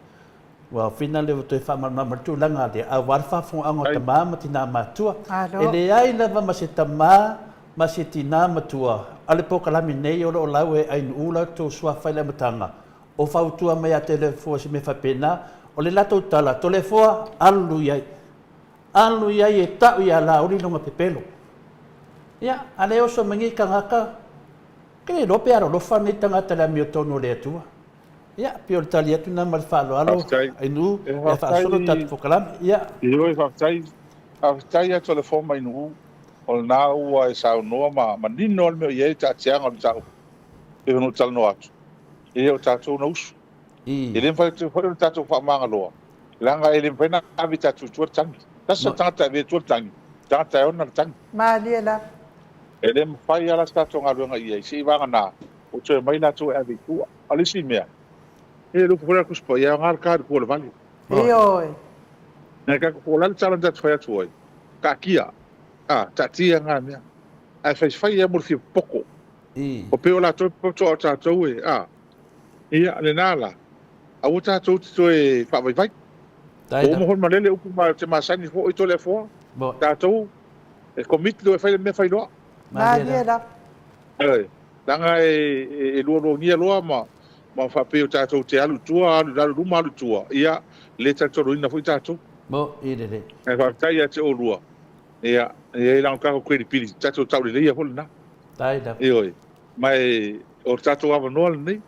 B: Wa final le to fa ma tu langa de a warfa fo anga ta ma tina matua ele ai lava masitama masitina matua ale pokala minei o lau e ai ula to swa fa le matanga o fa utua mai a telefo se me fa pena o le lato tala to le fo alu ia e ta ia la ori no pepelo ya ale o so mangi kangaka ke lo pe aro lo fa ni tanga tala mi tono le tua. Ya, pio talia tu na mal falo alo. Inu, e fa solo tat fokalam. Ya.
F: Io e fa ya telefon mai nu. O na ua e sa no ma nino me ye ta tia ngol ta. E no tal no atu. E o ta tu no. E le fa tu fa ta tu fa mangalo. Langa ele fa na avita tu tu tang. Ta sa ta ta ve tu tang. Ta ta ona tang.
A: Ma lia.
F: Ele fa ya la sta tu ngalo ngai si va na. O tu mai na tu e vi ku. Ali si mea. E lu fora ku spo ya ngal ka ku le vali.
A: Oi.
F: Na ka ku lan tsala dat fa tu oi. Ka kia. Ta tia nga mea. Ai fa ya mo fi poko. O pe o la to ta to e ia le nala. A o ta to e fa vai. O mo hon malele upu ma te masani fo i to le fo. Ta to e komit do e fa me fa lo.
A: Ma dia.
F: Langa e lo ngia lo ma fa pe o tatou te alu tua alu luma alu tua ia le tatou ina foi tatou
B: mo ide
F: e fa tai ate o lua ia e la ka ko kweli pili tatou tau le ia holna
B: taida
F: oi mai o tatou ava no nei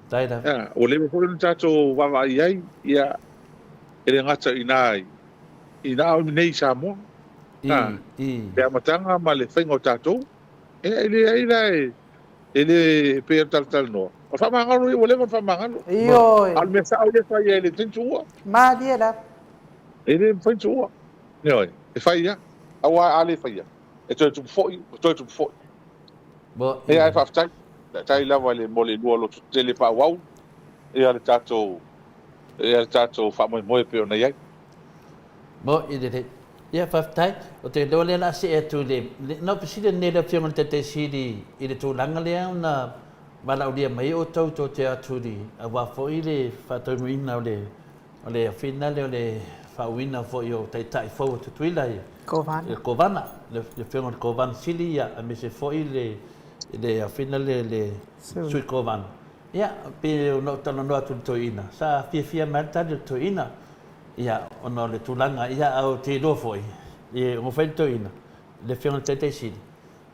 B: taida
F: o le ko le tatou va va ia ele ngata ina o nei sa mo pe matanga ma le fengo tatou ele pe tal no o fa mangalo o le fa mangalo
A: io
F: al mesa o le fa ele tentua
A: ma dia
F: ele fa tentua no e fa ia awa ale fa ia e to fo
B: bo
F: e ai fa tai la vale mole no lo tele pa wow e al tato fa mo pe ona ia
B: bo ide ia fa tai o te lo le la se tu le no precisa ne le fiona te sidi ile tu langa le na bala dia mai o tau to te aturi a wa fo ile fa to mina le final le fa wina fo yo tai fo to tuila Kovana le fengo Kovan sili ya me se foi le afina le sui Kovan ya pe no tano no atu toina sa fia mata de toina ya ono le tulanga ya au te do foi e mo fe toina le fengo tete sili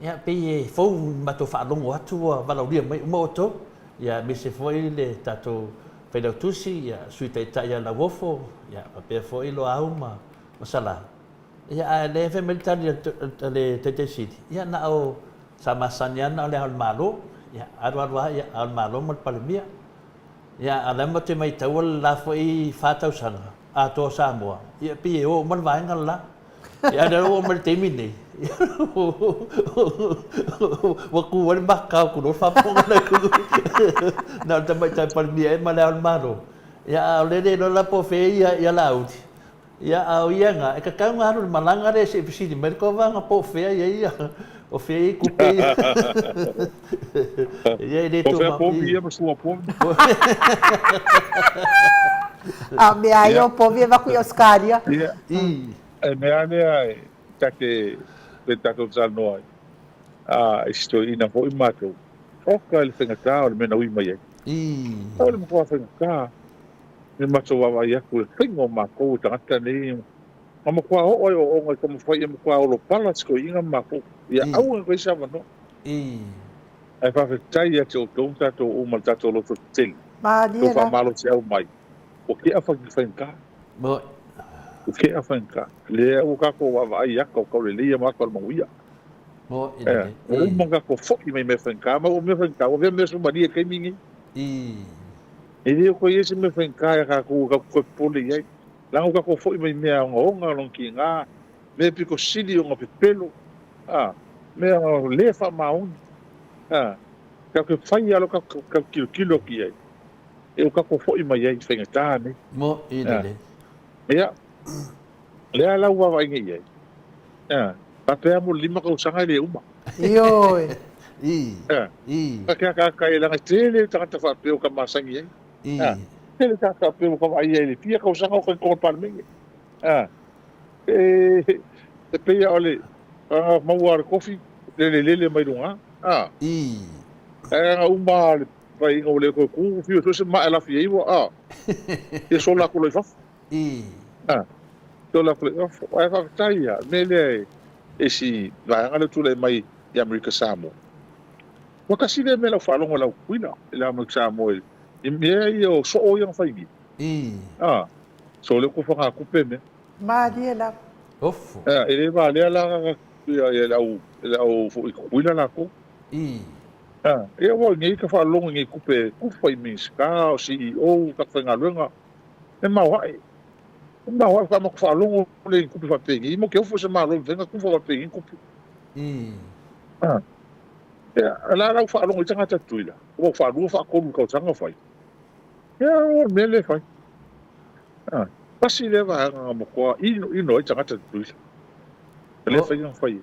B: ya pe fo mato fa longo atu vala dia moto ya me se foi le tato Pero tusi ya sui ta ya la wofo ya pe foi lo auma masala ya le fe militar le tete city ya na o sama sanyan na le al malo ya arwa ya al malo mal palmia ya alam te mai tawal la foi fatau sana a to samoa ya pi o mal vai ngala ya da o mal temine wa ku wal bakau ku do fa po na ku na ta mai ta palmia mal al malo ya le de la po fe ya laut ya au ia nga e ka ka ngaru malanga re se pisi mer ko va nga po fe ia o fe ku pe ya de to ma
F: po ia ma sua po
A: a me ayo po via va ku Oscaria
F: e me ane ai ta ke tato zano ai isto ina po i mato foka le fenga ka o me na ui mai o le mo fa ka me mato wa ia ku fingo ma ko tata ni amo kwa o ngai como foi mo kwa o lo palas ko inga ma ko ia au ngai sa no ai fa tai ia to tato o ma tato lo til
A: ma
F: to fa malo se au mai o ke a fa fenga
B: mo
F: o ke a fenga le o ka ko wa ia ko le ia ma ko mo ia
B: mo
F: o mo ka ko fo i me fenga ma o me fenga o me so ma dia ke mingi e dio ko ese me fenka ka ko poli ai la ko ko foi me mea nga long ki nga me piko sili o pe pelo me le fa maun ka ko fai alo ka kilo ki ai e o ka ko foi mai ai fenga tane
B: mo ile
F: ya le ala wa vai ngi ai pa pe mo lima ko sanga le uma
A: yo
F: ka la tele ta fa pe o ka masangi ai ele tá pelo como aí ele fica com o com para mim e pe ole mauar coffee le mai dunga uma vai ngole ko ku fio so ma ela fie wo e so la ko le fa so la ko le fa fa taia mele e si vai ngale tu le mai ya America Samoa wakasi le mela fa longo la kuina la America Samoa e me o so o yang fai so le ko fa ku pe me
A: ma dia la
F: ele va le la ya o fu ku la ko e wo ngi ka fa longo ngi ku pe ku fai mis ka o CEO ka fa nga lunga e ma wa fa mo fa longo le ku fa pe ngi mo ke fo se ma lo venga ku fa pe ngi ku la fa longo tanga ta tuila o fa lu fa ko ko tanga fai ya me le fai pasi le va mo ko ino tanga ta tuila le fai nga fai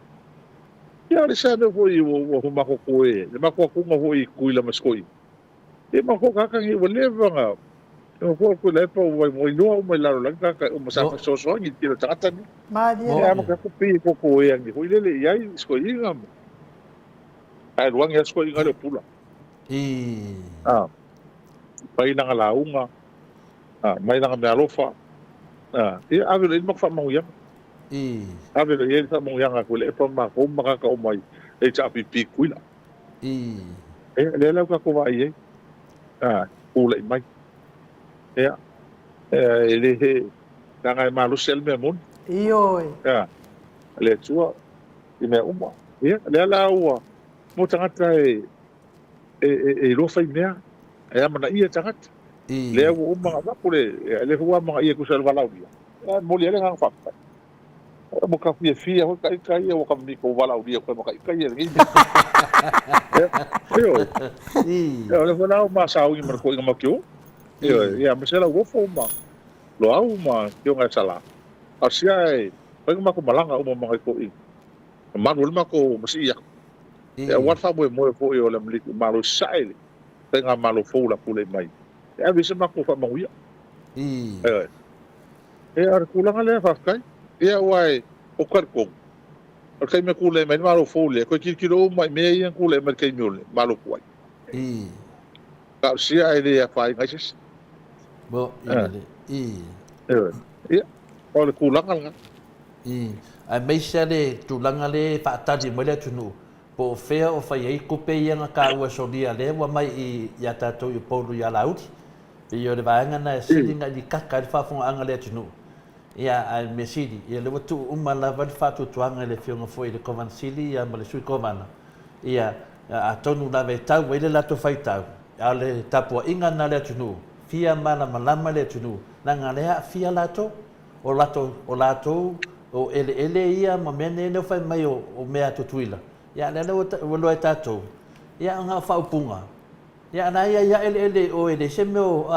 F: ya le sa no foi o ma ko le ma ko nga foi kuila maskoi e ma ko ka ngi o le va o ko le pa o mo no mo la la ka o mo sa fa so ngi tira tata ni
A: ma dia
F: ya mo ka ko pi ko ngi foi le ya skoi nga ai luang ya skoi nga le pula pai na launga mai na me alofa e ave le mo fa mo ya ave le fa mo ya ko le fa ma ko ma ka o mai e cha pi kuila e le la ka ko vai o le mai le ka ngai ma lu sel me mon
A: yo
F: le tua i me uma le la ua mo tangata e lo fai mea e amana ia tangata le o uma va pole le hua ma ia ku salva la uia mo le nga fa mo ka fia ho kai o ka mi ko vala uia ko mo kai ngi yo le vona ma sa u ma ko ma kyo yo ya me sela wo fo ma lo au ma yo nga sala asia e ma ko malanga o ma ko i ma ro ma ko ma si ya ya wa fa mo fo yo le mli ma lo sai tenga ma lo fo la pule mai ya vi se ma ko fa ma uia ar kulanga le fa kai ya wai o karkong. O kai me kule mai malo fole, ko kilo mai me ia kule mai kai mule, malo kuai. Ka sia ele ya fai ngai.
B: Bo
F: Ia. O le kulanga nga.
B: Ai mai sale tulanga le paatadi mo le tunu. Po fea o fai ai kupe ia ka ua solia le wa mai I ya tatou I polu ya lauti. Ia le vaanga na silinga di kaka le fafonga anga le tunu. Ia ai mesidi ia le watu umala va fatu tuanga le fionga foi le kovansili ia ma le sui kovana. Ia a tonu na ve tau ile la to fai tau. A le tapua inga na le tunu. Fia mana malama le tunu. Na ngalea fia lato o lato o ele ia ma mene no fai mai o mea tutuila. Ia le o lo tato. Ia nga fa upunga. Ia na ia ele o ele semeo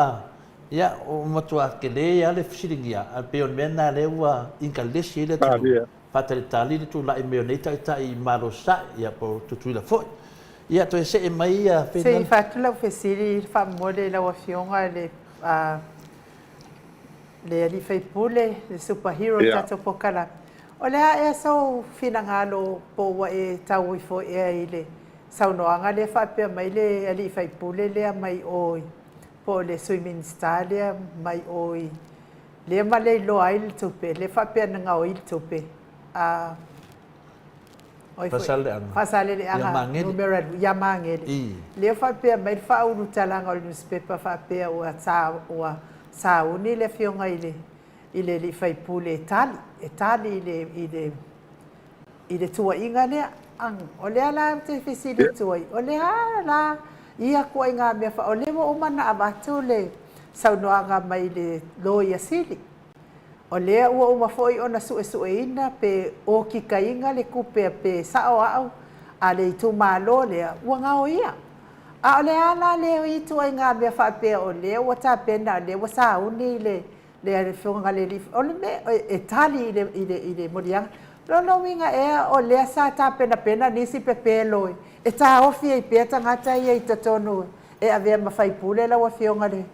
B: ia o matua ke le ia le fisiringia a peon mena le ua inkalesi le tu fatale tali le tu la e meoneta I marosa ia po tutuila foi ia to se e mai ia
A: pe se fatula fesiri fa mole la wafionga le ali fai pule le superhero tato pokala o le a so finangalo po wa e tau I fo e ile saunoanga le fa pe mai le ali fai pule le mai oi po le swimming style mai oi le male lo ai tupe le fa pe nga oi tupe oi fasale le anga numero ya mangeli le fa pe mai fa unu talanga o newspaper fa pe o sa uni le fionga ile li fai pule tali ile tua inga le o le ala te fisili tuai o le ala ia ko inga me fa o le mo mana abatu le saunoanga mai le lo ia sili o le ua uma foi ona su ina pe o ki kainga le kupe pe sa o au a le tu malo le ua nga o ia a le ala le i tu inga me fa pe o le o ta pena le o sa uni le fonga le o le me e tali ile moriang lo winga o le sa ta pena nisi pe loi e ta ofi e pe ta ngata I tonu e ave ma fai pule la wa fionga le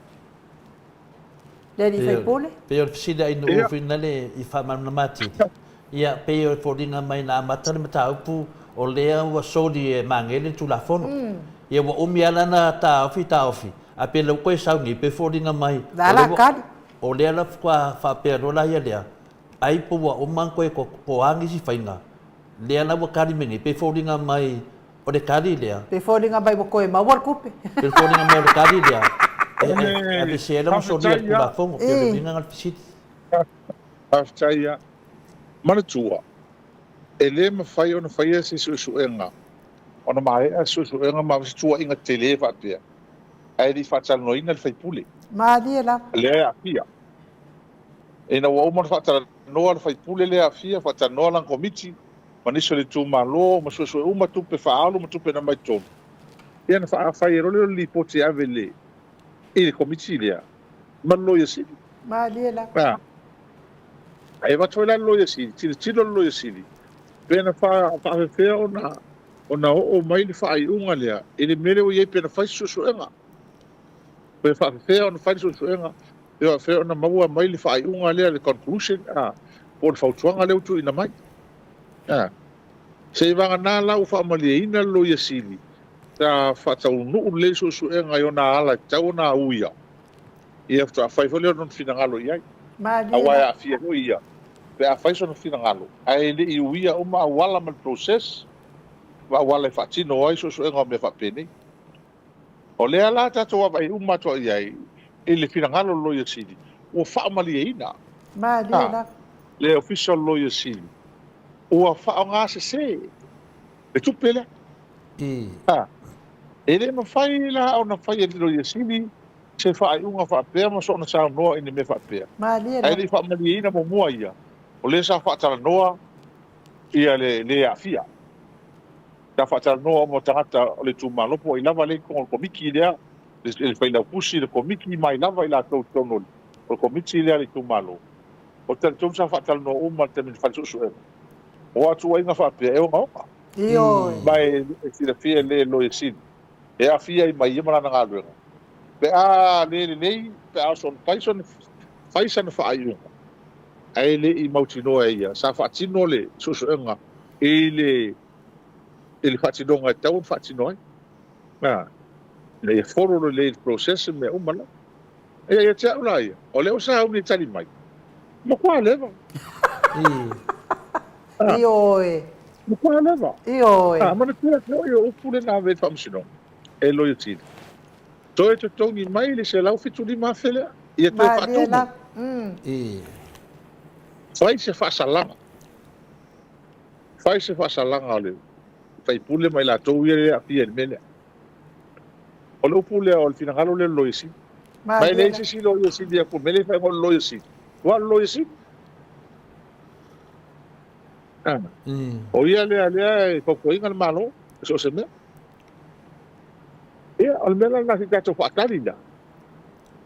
A: di fai pule
B: pe o sida I no finale I fa mamati ia pe o fodinga mai na mata le mata upu o le wa sodi e mangele tu la fono ia wa umiala na ta ofi a pe lo ko sa ni pe fodinga mai o le la fa pe ro la ia le ai po wa o man ko po angi si fainga le ala wa kari mengi pe fodinga mai o de kari lea
A: pe fodinga mai ko e ma war kupe
B: pe fodinga mai o kari lea e se ela so dia ku la fongo pe vinga ngal fisit
F: aftaia manatua ele ma fai ona fai si suenga ona mai suenga ma tua inga tele fa pe ai di fa no ina fai pule
A: ma di la
F: le afia ina wa mo fa no fai pule le afia fa no lan komiti maniso le tu malo ma so uma tu pe faalo ma tu pe na mai ton ia na fa fai ro le li poti avele il komiti le ma lo yesi
A: ma di la
F: ai va tola lo yesi ti lo yesi pe na fa fe ona o mai le fa ai unga le ele mele o ye pe na fa suenga pe fa fe ona fa suenga ia fe ona maua mai le fa ai unga le conclusion por fa tuanga le tu ina mai se vanga na la u fa malina lo yesili ta fa tau no le suenga yo na ala tau na uia ia fa fa fo le non finangalo ia awa afia no ia pe a fa so no finangalo ai le uia uma wala mal process wa wala fa tino ai suenga me fa pene o le ala ta to vai uma to ia ele finangalo lo yesili o fa malina le official lo yesili o fa nga se e tu pele ele ma fai la ona fai lo yesili se fa unga fa pe ma so na sa no in me fa pe ele fa malina mo mo ia o le sa fa tala noa ia le afia da fa tala noa mo tata o le tu malo po ina vale con komiki le le fai la pusi le komiki mai lava ila to no o komiki le tu malo o te tu sa fa tala no uma te min fa su o atu ainga fa pe e o
A: io
F: mai si le fia le lo yesi e a fia mai ma na ngalo pe le pe a son faison fa ai ai le I mautinoa ia sa whaatino le susuenga i le whaatinonga e tau whaatinoa le foro le process me umala ia te aula ia o leo sa au ni tali mai mo kwa leva
A: Ioe.
F: mo kwa leva
A: Ioe.
F: mana tua o upule na ve famsino e loyalty toi to tongi mai le se lau fitu di mafele ia te whaatomo fai se whaasalanga o leo fai pule mai la tau ia le apia mele o le upule o le finangalo le loyalty mai le si loyalty dia ko mele fai ngol loyalty wa loyalty o ia le ko inga le malo so se me ia o le mela na si tato whaatari da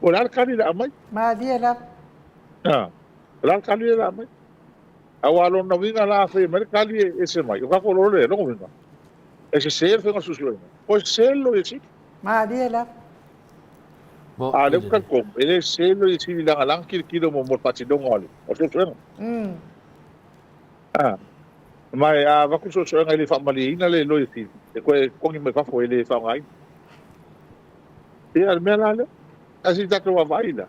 F: o la kari la mai
A: Madela.
F: la kari la mai awalo na winga la fe mer kali e se mai o ka ko le no winga e se se fe nga susu o se lo e si
A: Madela.
F: a le ka ko ele se lo e si la lang kilo mo pati dong oli o se fe mai a va ku so nga le fa mali ina le lo e si e ko ngi me fa fo ele fa ngai ia me la le asi tato wa vaina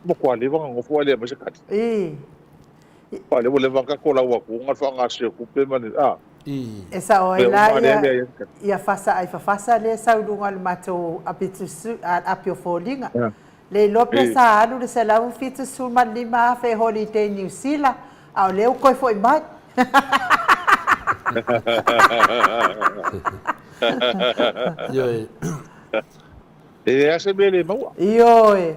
F: mo kwa le vanga ngofo le mo se kati pa le le vanga ko la wa ku nga fa nga se ku pe mani
A: Esa o ia fasa le saudunga le mato apitu apio folinga. Le lope sa anu le se lau fitu suma lima fe holiday New Zealand. Au leo koi foi mai.
F: E ase mele maua.
A: Ioe.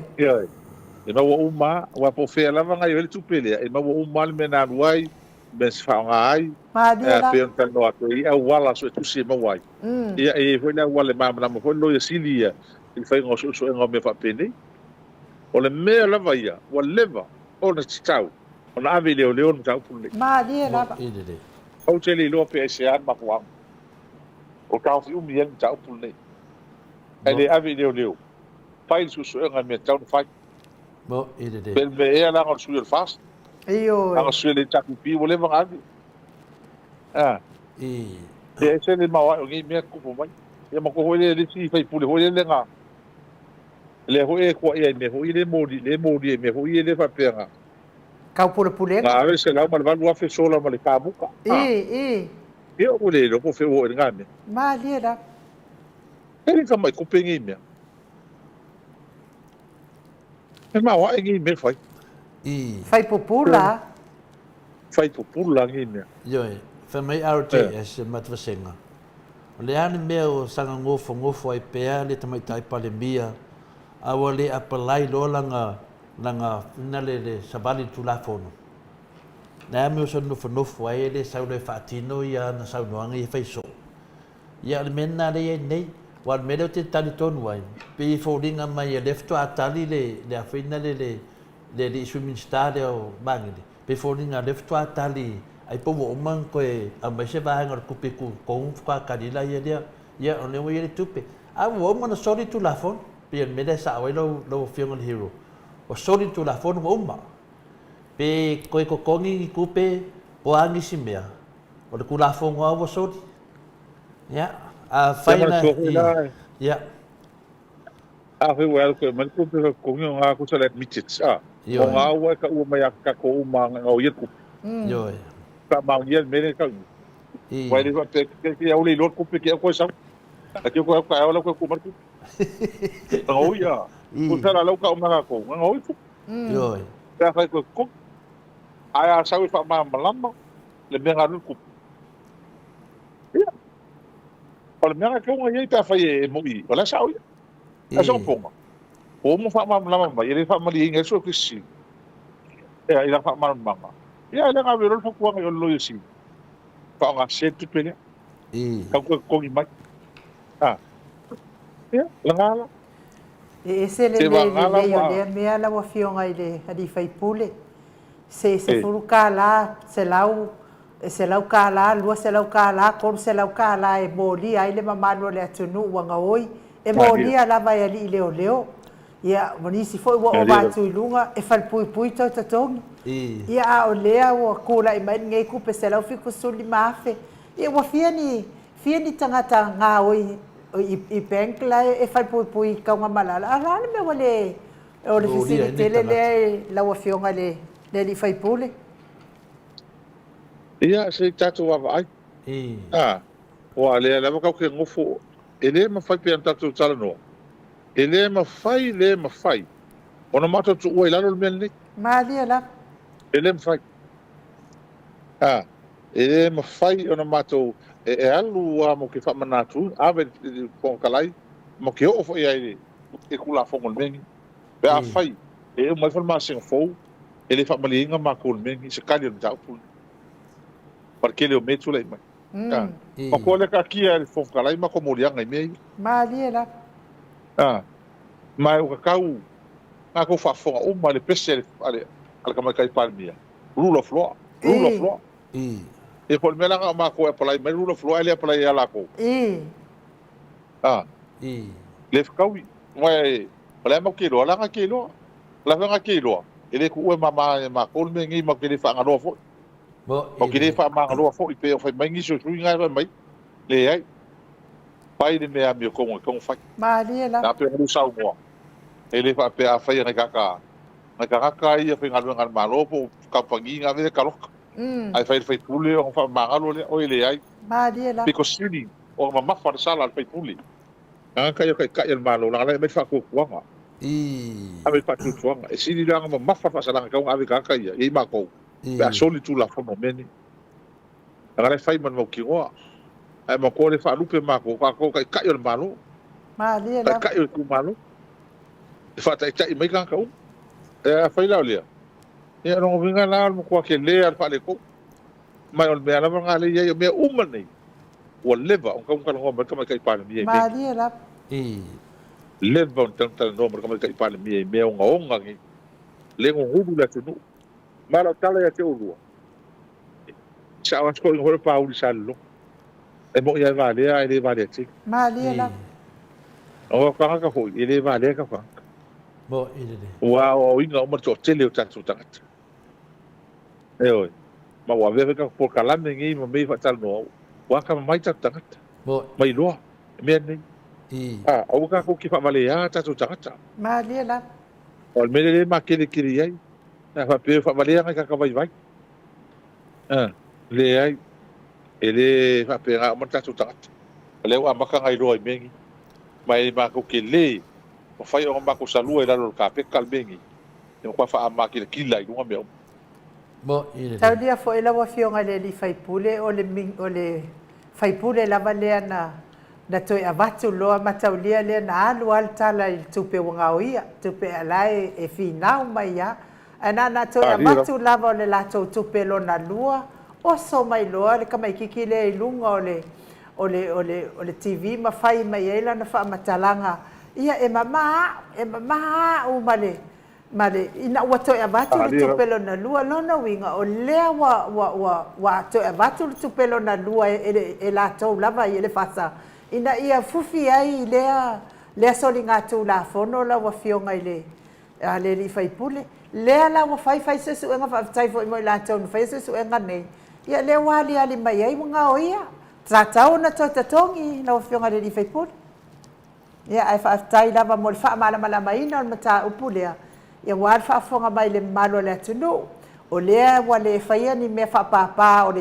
F: E maua uma, wa po fea lava ngai ele tupele. E maua uma le mena anuai, mes whaonga ai.
A: Madela.
F: E pēn tano atu, i au wala so e tusi e mawai. Ia e foi na wale mamana mo foi loia silia. I whai ngos uso e ngau me whapene. O le mea lava ia, wa leva, o na titau. O na ave leo leo na tau pule.
A: Madela.
F: Au te li loa pe e se an mapuang. O kau fi umi en tau pule. Ele ave leo. Pai susu e ngau me tau na whai.
B: Bo, idede.
F: Pel me e ala ngal suyo fast.
A: Ioe.
F: Ngal suyo le taku pi wole vang ave. E se le mawa o ngi me kupu mai. E ma ko hole le si fai pule hole le nga. Le ho e ko e me ho ile modi me ho ile fa penga.
A: Kau pule.
F: Nga ave se la mal valu afe sola mal ka buka. E o le lo ko fe o nga me.
A: Madela.
F: E ka mai kupe ngi me. E ma wa ngi me fai.
A: Fai popula.
F: Fai popula ngi me.
B: Yoi, fa mai arote e se matwasenga. O le ane mea o sanga ngofo ai pea le tamai tai pale mia. Awa le apalai lo langa nale le sabali tu la fono. Na me o sa nofo ai le sau le whaatino ia na sau noanga i whaiso. Ia le mena le nei, wa me le te tali tonu ai. Pe i fōringa mai e lefto a tali le a whina le swimming star le o bangile. Pe fōringa lefto a tali ai po o man koe a mai se vahanga kupe ku kong wha karila ia lea. Ia o leo ia le tupe. A wo mana sorry tu la fono. Pe me le sa awai lo fionga hero. O sorry tu la fono mo uma. Pe koe kokongi i kupe o angi si mea. O le kula fongo au o sorry. Ia. A whaina ia.
F: A whi wea koe mani kupe ka kongi o ngā kusa le mitits. O ngā ua ka ua mai a ka ko uma ngau ia kupe.
B: Yoi.
F: Ka maungi ia mene ka ua. Wai le wha ke au le ilor kupe ke au koe sau. A ke koe au ka au la koe kumar kupe. Ngau ia. Kuntara lau ka umanga ko. Ngau ia kupe.
B: Yoi.
F: Ka whai koe kupe. Ai a sau i wha maa malama. Le mea ngā kupe. Ia. O le mea ka unga iei ta whai e mui. O la sau ia. A sau ponga. O mo wha maa malama mai. Ele wha mali inga so kisi. Ia ila wha maa malama. Ia ila ngā wero whakuanga i o loio si. Wha ngā setu pele. Ka koe kongi mai. Ia, la ngala.
A: E se le mea la wa fionga i le hadi fai pule. Se furu ka la, se lau ka la, lua se lau ka la, koru se lau ka la e mōli, ai le mamano le atunu wanga oi. E mōli a la vai ali leo. ia manisi foi wa o watu ilunga e fal pui tau tatongi ia a o lea o kula i mai ngai ku pese lau fiku suli mafe ia wa fiani tangata nga oi i bank la e fal pui ka nga malala ala me wale o le fisili le la wa fionga le li fai pule
F: ia se tatu wa ai wa le la ka ke ngofo ele ma fai pe tatu tala no ele ma fai ona mato tu o ilalo le mele
A: ma dia la
F: ele ma fai ele ma fai ona mato e alu wa mo ke fa manatu ave pon kalai mo ke o fo ia e kula fo ngol mengi be a fai e mo information fo ele fa malinga ma kol mengi se kali no tau pul porque le o metu le mai o ko le ka kia fo kalai ma ko mo lianga mai
A: ma dia la
F: mai o kakau na ko fa fo o ma le pese ale ka mai kai palmia rule of law e por mela ma ko e palai mai rule of law ele palai ala ko le fkawi mai palai ma ke lo la ka ke lo la nga ke lo ele ku e ma ko me ngi ma ke le fa ngalo fo o ke le fa ma ngalo fo i pe o fa mai ngi so ngai mai le ai pai de mea mi ko fa
A: ma dia la
F: na pe ru sa mo ele fa pe a fa ia kaka ia fa ngalo ngal malo po ka pangi nga ve ka lo ai fa pule o fa ma ngalo le o ile ai
A: ma dia la
F: because sini o ma fa sala fa pule ka ia malo la me fa ko wa ave fa tu tuanga e sini la ma fa sala ka ave kaka ia i ma ko ba soli tu la fa no meni ngale fa man mo ki wa ai ma ko le fa lupe ma ko ka ia malo
A: ma dia la
F: ka ia ku malo fa tai tai mai ka ka e fa ila olia e no vinga la mo ko ke le al fa le ko mai on me ala nga le ye me umani o leva on ka no mo ka mai kai pa mi
A: ma dia la
F: leva on tan no mo ka mai kai pa mi me onga ngi le ngo hudu la tu ma la tala ya te o sa wa ko ngore pa u sa lo e mo ya va le ti
A: ma dia la
F: o ka ho ile va le ka fa
B: Bo ile
F: wa o inga mo to tele o tatu tangata e oi ma wa ve ka por kala ngi mo me fa tal no wa ka mai tangata
B: bo
F: mai lo me ni o ka ko ki fa vale ya tatu tangata
A: ma dia la
F: o me le ma ke le kiri ai na fa pe fa vale ya ka vai le ai ele fa pe ga mo tatu tangata le wa ma ka ngai lo mengi mai ma ko ke le o fai o ma ko salua ila lo ka pe kalbengi e ko fa ma ki kila i lunga me
B: bo ile
A: tau dia fo ela wa fionga le li fai pule o le fai pule la vale na toi avatu loa mataulia le na alu al tala i tupe wanga oia tupe alai e finau mai ya ana na toi avatu lava le lato tupe lo na lua o so mai loa le kamai kiki le lunga o le TV ma fai mai ela na fa matalanga ia e mama o male ina wato e avatu le tupelo na lua lona winga o lea wa to e avatu le tupelo na lua e la tau lava i le fasa ina ia fufi ai lea solinga tu la fono la wa fionga i le li fai pule lea la wa fai se su enga fa tai fo mo la tau no fai se su enga nei ia le wali ali mai ai mga o ia tratau na tatongi la wa fionga le li fai pule ia ai fa tai lava mo fa mala mai na mata upulea ia wa fa fonga mai le malo le tunu o le wa le faia ni me fa papa o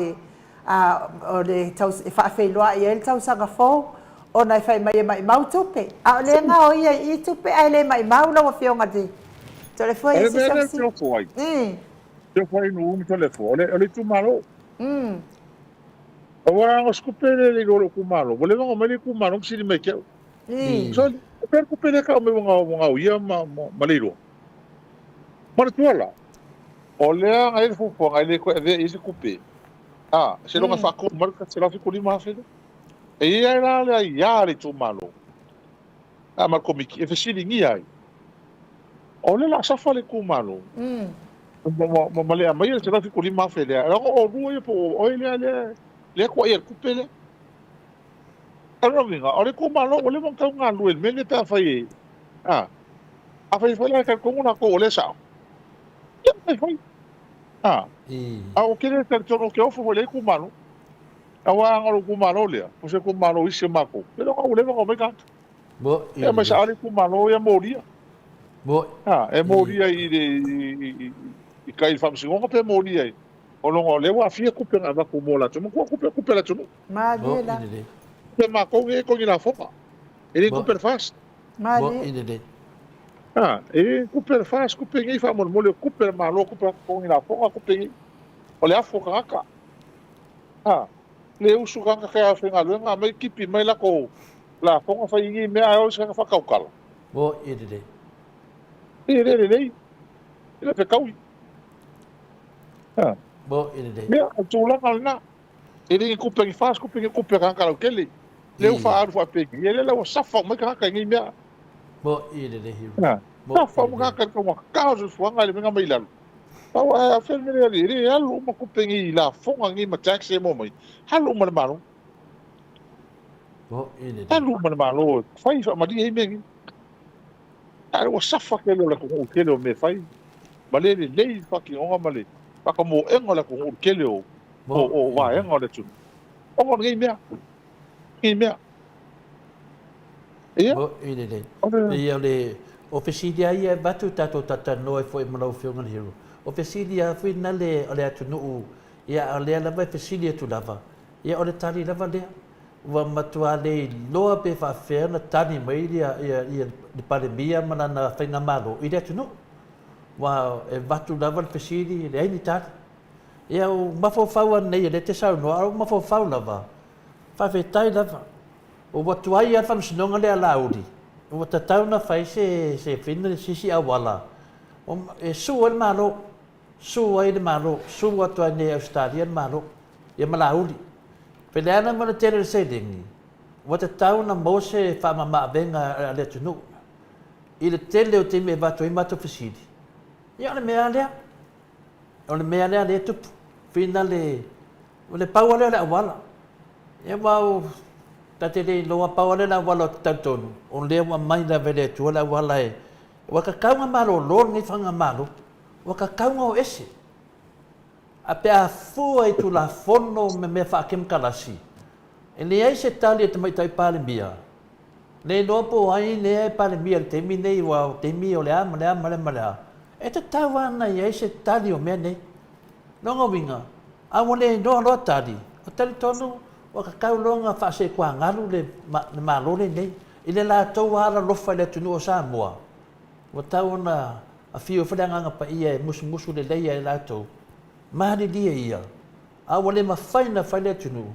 A: le tau fa fe loa ia el tau sanga fo o na fa mai mau tupe a le nga o ia I tupe ai le mai mau la wa fionga di telefone
F: isi samsi telefone no telefone o tu malo o wa ngo skupele le lo ku malo vole ngo mai ku malo si me ke so per ku pele ka me ngo ia ma le lo Mana tuala. O lea ngai fu po ngai le ko e isi kupe. Se lo nga fa ko marka se la fi ko lima fe. E ia la le ia le tu malo. Ma ko miki e fesi lingi ai. O le la sa fa le ku malo. Mo le mai se la fi ko lima fe le. O ru e po o le ko e kupe le. Alo vinga, o le ku malo o le mo ka nga lu e me le ta fa e. a fai fai ka ko na ko le sa ya fai o kele ta tono ke ofo le ku malo awa ngaro ku malo le po se ku malo ise mako pero o le ko me ka
B: bo
F: e ma sa ku malo ya moria
B: bo
F: e moria i kai fam si ngo pe moria o lo le wa fia ku pe na ku mola tu ku pe la tu
A: Mali la.
F: pe ma ko nge ko ni la foka ele ku per fast
A: Mali.
F: ku per fast ku pe ngi fa mo le ku per malo ku pe ko ni la foka ku pe o le afoka ka le usu kanga kaya whenga luenga mai kipi mai lako la fonga whai ingi mea au sanga whakaukala.
B: Bo irere.
F: Irere. Ila pe kaui.
B: Bo irere.
F: Mea tūlanga lina. Iri kupengi fast kupengi kupengi kanga lau kele. Leu wha aru wha pengi. Ele lau safa mai kanga ingi mea.
B: Bo irere hiru.
F: Safa mai kanga kanga kaosu fuanga le menga mai lalu. Pau a whenmere ali, iri alu ma kupengi la fonga ngi ma taxi mo mai. Halu ma le maro.
B: Bo irere.
F: Halu ma le maro. Whai wha madi hei mengi. Ara wa safa kelo la ko kelo me fai. Male le nei fucking onga male. Paka mo engo la ko kelo. O wa engo le tu. O ngi mea. Ngi mea.
B: Bo irere. Ia le ofisidia ia batu tato tata noi foi malo fiongan hiru. Ofisidia foi nale ole atu no ia ole lava ofisidia tu lava. Ia ole tali lava le. Wa matua le loa pe fa ferna tani mai ia de pandemia mana na faina malo. Ia tu no. Wa e batu lava ofisidia le ai tata. Ia o mafo faua nei le te sau no au mafo faula lava. Fa fe tai lava. O watu ai alfa msinonga le alaudi. O tatau na fai se fina le sisi awala. O e su el malo. Su ai le malo. Su watu ai ne Australia le malo. Ia malaudi. Peleana mana tere se dingi. O tatau na mose fa mama venga le tunu. I le tele o te me watu i mato fisidi. Ia le mea lea. O le mea lea le tupu. Fina le. O le pau le awala. Ia wau. Tate le loa paole na wala tatonu. O le wa mai na vele tu la wala e. Wa ka kaunga malo lo ni fanga malo. Wa ka kaunga o ese. A pe a fu ai tu la fono me fa kem kalasi. E le ai se tali te mai tai pale bia. Le no po ai ne ai pale bia te mi nei wa te mi o le ama le ama le mala. E te tawa na ai se tali o me nei. No ngawinga. A wole no lo tali. O tali tonu o ka kau longa fa se kwa ngalu le malo le nei ile la tau ala lofa le tunu o Samoa o tau na a fio fadanga pa ia musu le leia e la tau mari dia ia a wale ma faina fa le tunu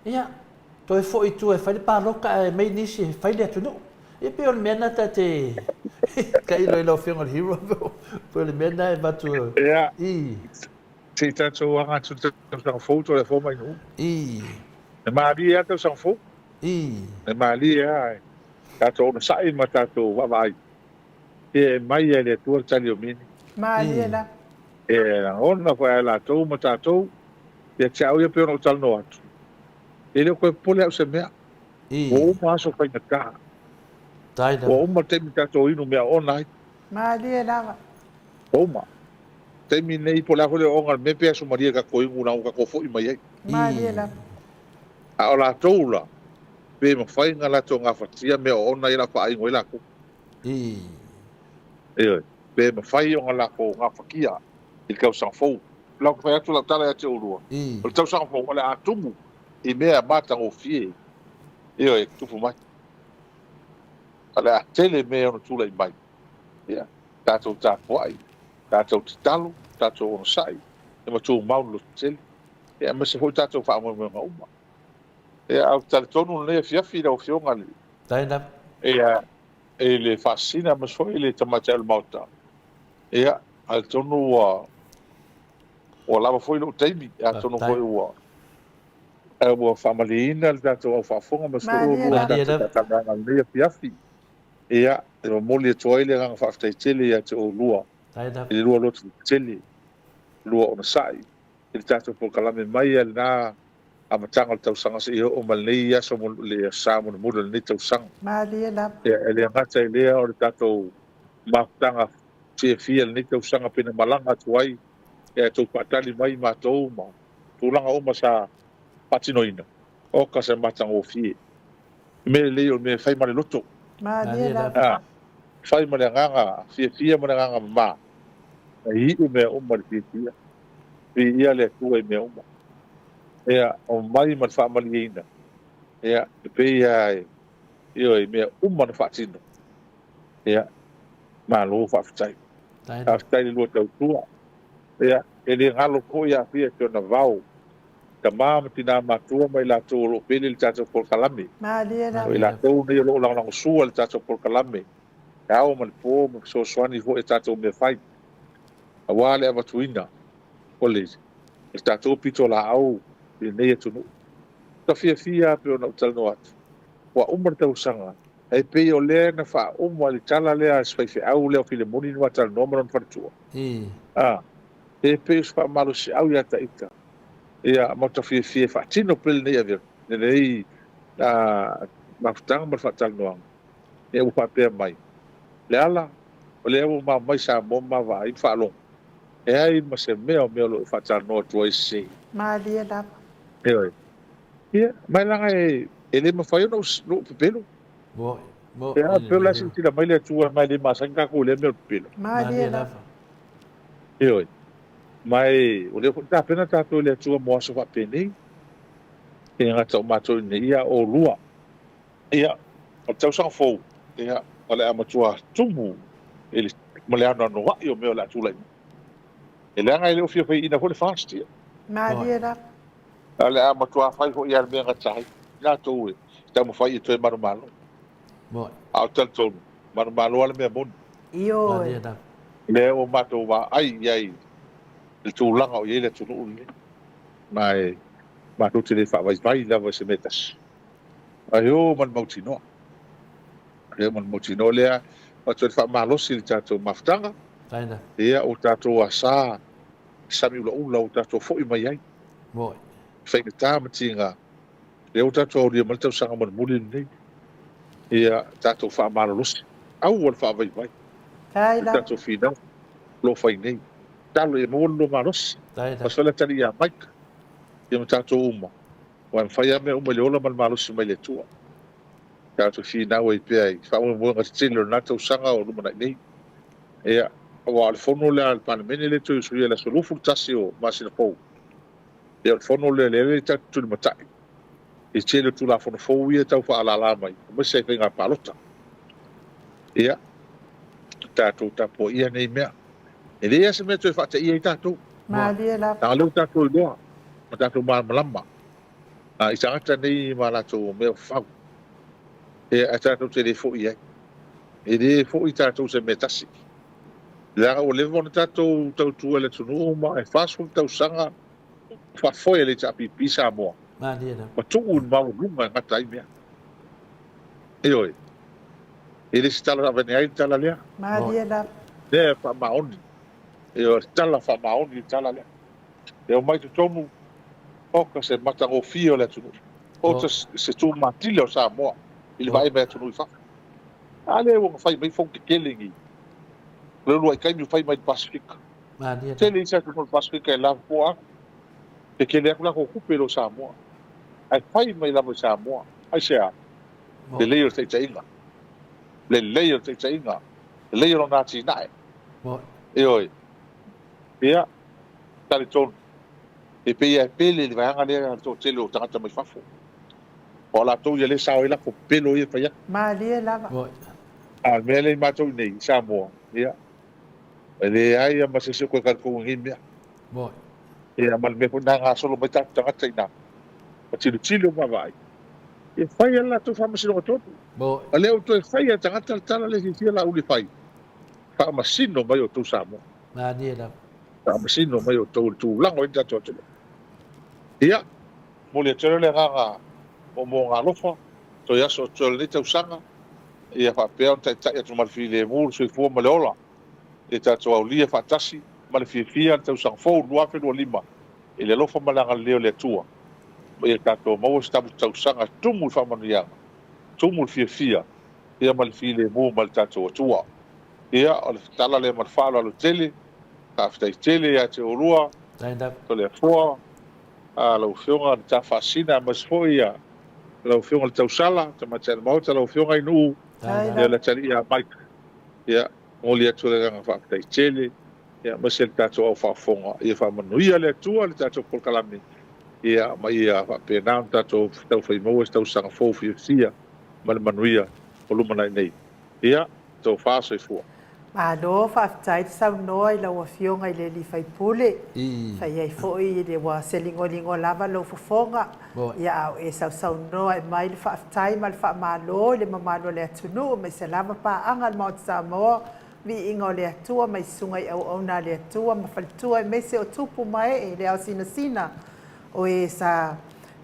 B: ia to e fo i tu e fa le pa loka e mai nisi fa le tunu e pe on mena ta te kai lo fionga hero po le mena e batu
F: ia se tato anga tu tau foto le forma no e mali ata sang fo e mali ai tato na sai ma tato wa vai e mai ele tu tali o mini
A: Mali la.
F: e ona fa la to ma tato e chao ia pe no tal no atu ele ko pole se mea o ma so fa ka
B: tai da
F: o ma te tato inu mea ona
A: Mali la.
F: o ma te mi nei po la hole onga me pe so maria ka ko ingu na ka ko fo i mai
A: Mali la.
F: a ola toula pe mo fai nga la tonga fatia me ona ila fa ai ngoila ko pe mo fai onga la ko nga fakia il ka sang fo la ko fa tu la tala ya te urua o tau sang fo ole atumu i me mata o fie e tu fu mai ala tele me ona tu la mai ya tato ta foi tato talo tato on sai e mo tu mau lo tele e me se ho tato fa mo uma e au tonu le fiafi da fionga le
B: tai da
F: e le fascina ma so ile tamata al mauta e al tonu o lava foi no taimi a tonu foi o o familina al dato o fa fonga ma so o tanga le fiafi e o moli toile nga fa tele ya to lua
B: tai da
F: e lua lo tele lua ona sai il tato po kalame mai al na a matanga tau sanga se o malei ya so le sa mo le tau sanga
A: Mali la.
F: e le ngata le o tato mafutanga fia ni tausaga pena malaga atu ai e tou faatali mai matou ma tulaga uma sa patinoina o ka se matagofie me lei o me fai ma le loto
A: Malia lava.
F: fai ma le agaga fia ma le agaga mamā ai o mea uma le fia ia le atua i mea uma ea o mai ma le faamalieina ea e peia io e mea uma na faatino ea malo faafetai afetai le lua tautua ea e le galo ko ia fia tona vau tamā ma tinā matua mai latou o loo pele le tatou polokalame
A: Malia
F: o i
A: lava.
F: latou nei o loo lagolagosua le tatou polokalame e ao ma le pō ma fesoasoani foʻi e tatou mea fai auā le avatuina o le tatou pito laau lenei atunuu tafiafia pe ona utalanoa atu ua uma le tausaga e pei o lea na faauma le tala lea se faifeʻau lea o filemoni nua talanoa ma lona faletua e pei o se faamaloseʻau iā taʻita ia ma tafiafia faatino pe lenei avea lenei mafutaga ma le faatalanoaga e ua faapea mai le ala o lea ua mamai sa mo mavaai faalogo e ai ma se mea o mea o loo faatalanoa atu ai sesei
A: Malia lava.
F: e ia mai laga e lē mafai ona nuu pepelo e pelo la sitila mai le atua mai le masagi kakou lea mea o pepelo
A: Malia lava.
F: e oe mai o lea foʻi tapena tatou le atua mo aso faapenei e gata o matou inei ia o lua ia o tausaga fou ia o le amatua tumu ma le anoanoaʻi o mea o le atulaina e leaga e le o fiafaiina foʻi le fast ia
A: Malia lava.
F: a le amatua fai foʻi ia le mea gatai latou e taumafai e toe malomalo a o talatonu malomalo a le mea moni
A: Io.
F: lea ua matou vaai iai le tulaga o iai le atunuu lelei ma e matou te lē faavaivai lava se mea tasi ai o ma le mautinoa lea ma le mautinoa lea matou le faamalosi le tatou mafutaga ia o tatou asā sami ulaʻula o tatou foʻi mai ai faigatā ma tiga lea o tatou aulia ma le tausaga mulimuli lenei ia tatou faamalolosi aua le faavaivai
A: Kai lava.
F: tatou finau lo fai nei talo e mo lo malosi ma sala tali ia maika ia ma tatou uma ua fai a mea uma le ola ma le malosi mai le tua tatou finau ai pea i faamoemoega tetele lona tausaga o lumanaʻi nei ia ua o le fono lea le palemene le toe suia le asolufu le tasi o masinafou ia o le fono lea lea le tatutuli mataʻi i tele tulafonofou ia tau faalala mai ma se faiga palota ia tatou tapo ia nei mea e lea se mea toe faataʻia i tatou
A: Malia lava.
F: tagaleu tatou iloa ma tatou malamalama i tagata nei ma latou mea fafau e a tatou te lē foʻi ai e lē foʻi tatou se mea tasi leaga ua leva ona tatou tautua le atunuu ma e faso le tausaga faafoe e le taapipi sa moa ma tuu i mauluga e gata ai mea e oe e le se tala avene ai le tala lea
A: Malia lava.
F: lea faamaoni e o tala faamaoni i tala lea e o mai totonu oka se matagofia o le atunuu o se tumatile o Samoa i le vae me atunuu i fafa a le ua fai mai fou kekelegi le lua i kaimi fai mai le pasifika tele i se atunuu le pasifika e lava po aku kekele aku lako kupe lo Samoa ai fai mai lava i Samoa ai se a le lei o le taʻitaʻiga le lei o le taʻitaʻiga le lei o lona tinaʻe e oe ia tale tonu e peia e pele le vaeaga lea toʻatele o tagata mai fafo o latou ia lē sao ai lako pelo ia fai aka
A: Malia lava.
F: a mea lei matou i nei Samoa ia e leai ia ma sese koe kalakouagi mea ia ma le mea foʻi na gasolo mai tatou tagata inā ma tilotilo ma vaai e fai ala latou faamasinoga tonu a lea ou toe fai a tagata le tala le fifia laʻuli fai faamasino mai o tou Samoa faamasino mai o tou le tulaga o i tatou atele ia mo le atele le agaga o mo galofa toe aso atu lenei tausaga ia faapea ona taʻitaʻi atu ma le filemu le soifua ma le ola e tatou aulia faatasi ma le fiafia le tausaga fou 2.5 i le alofa ma le agalelei o le atua ia tatou maua se tamu tausaga tumu i faamanuiaga tumu le fiafia ia ma le filemu ma le tatou atua ia o le tala le malfalo alu tele ka ftai tele ya te orua to le fo a lo fionga ta fasina mas fo ia lo fionga le tausala te matel mau te lo fionga inu ia le tali ia mike ia o le tu le nga fa ftai tele ia mas el tato au fa fonga ia fa manuia le tua le tato por kalami ia mai ia fa pena tato tau fai mo sta usanga fo fia mal manuia o lumana nei ia to fa so fo
A: Malo whaafitai sau noa I lau awhionga I le li whai pule. Whai ei fwoi I le wa selingo lava lau fufonga. Ia au e sau noa E mai le whaafitai ma le whaamalo le mamalo le atunu. Mai se lava pa anga le Mount Samoa. Vi inga o le atua mai sunga I au na le atua. Ma whalitua e mese o tupu mai e le au sina. O e sa...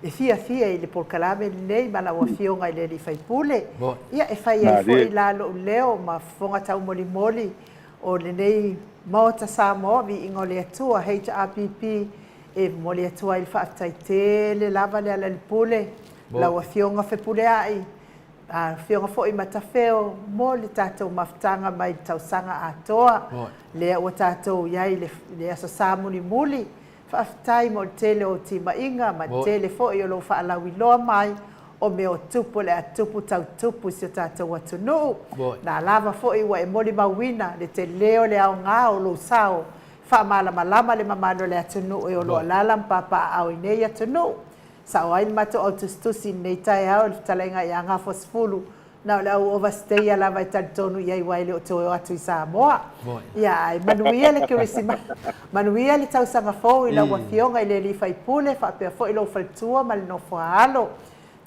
A: E fia I le polkalame nei ma la wafionga I le li whai pule. Ia e whai ai fo I lalo leo ma fonga tau moli o le nei Mount Samoa vi ingo le atua HRPP e moli atua I le whaatai tele lava le ala li pule. La wafionga whai pule ai. Fionga fo I matawheo mo le tātou maftanga mai tausanga atoa. Lea o tātou iai le aso sāmuni muli. Whaafitai mo tele o tima inga, ma tele fo I o lo whaalawi loa mai, o me o tupu le a tupu tau tupu si o tātou atunu. Nā lava fo I wa e moli mawina, le te leo le au ngā o lo sao, whaamalama le mamano le atunu e o lo alalam papa au inei atunu. Sa o aile mato au tustusi nei tai au, le talenga I anga fosfulu, na le au overstay lava I talitonu iai waile o toi o atu I Samoa. Ia ai manuia le kirisima. Manuia le tausanga fou I lau wafionga I le li whai pule, whaapea fo I lau whaltua ma le no whaalo.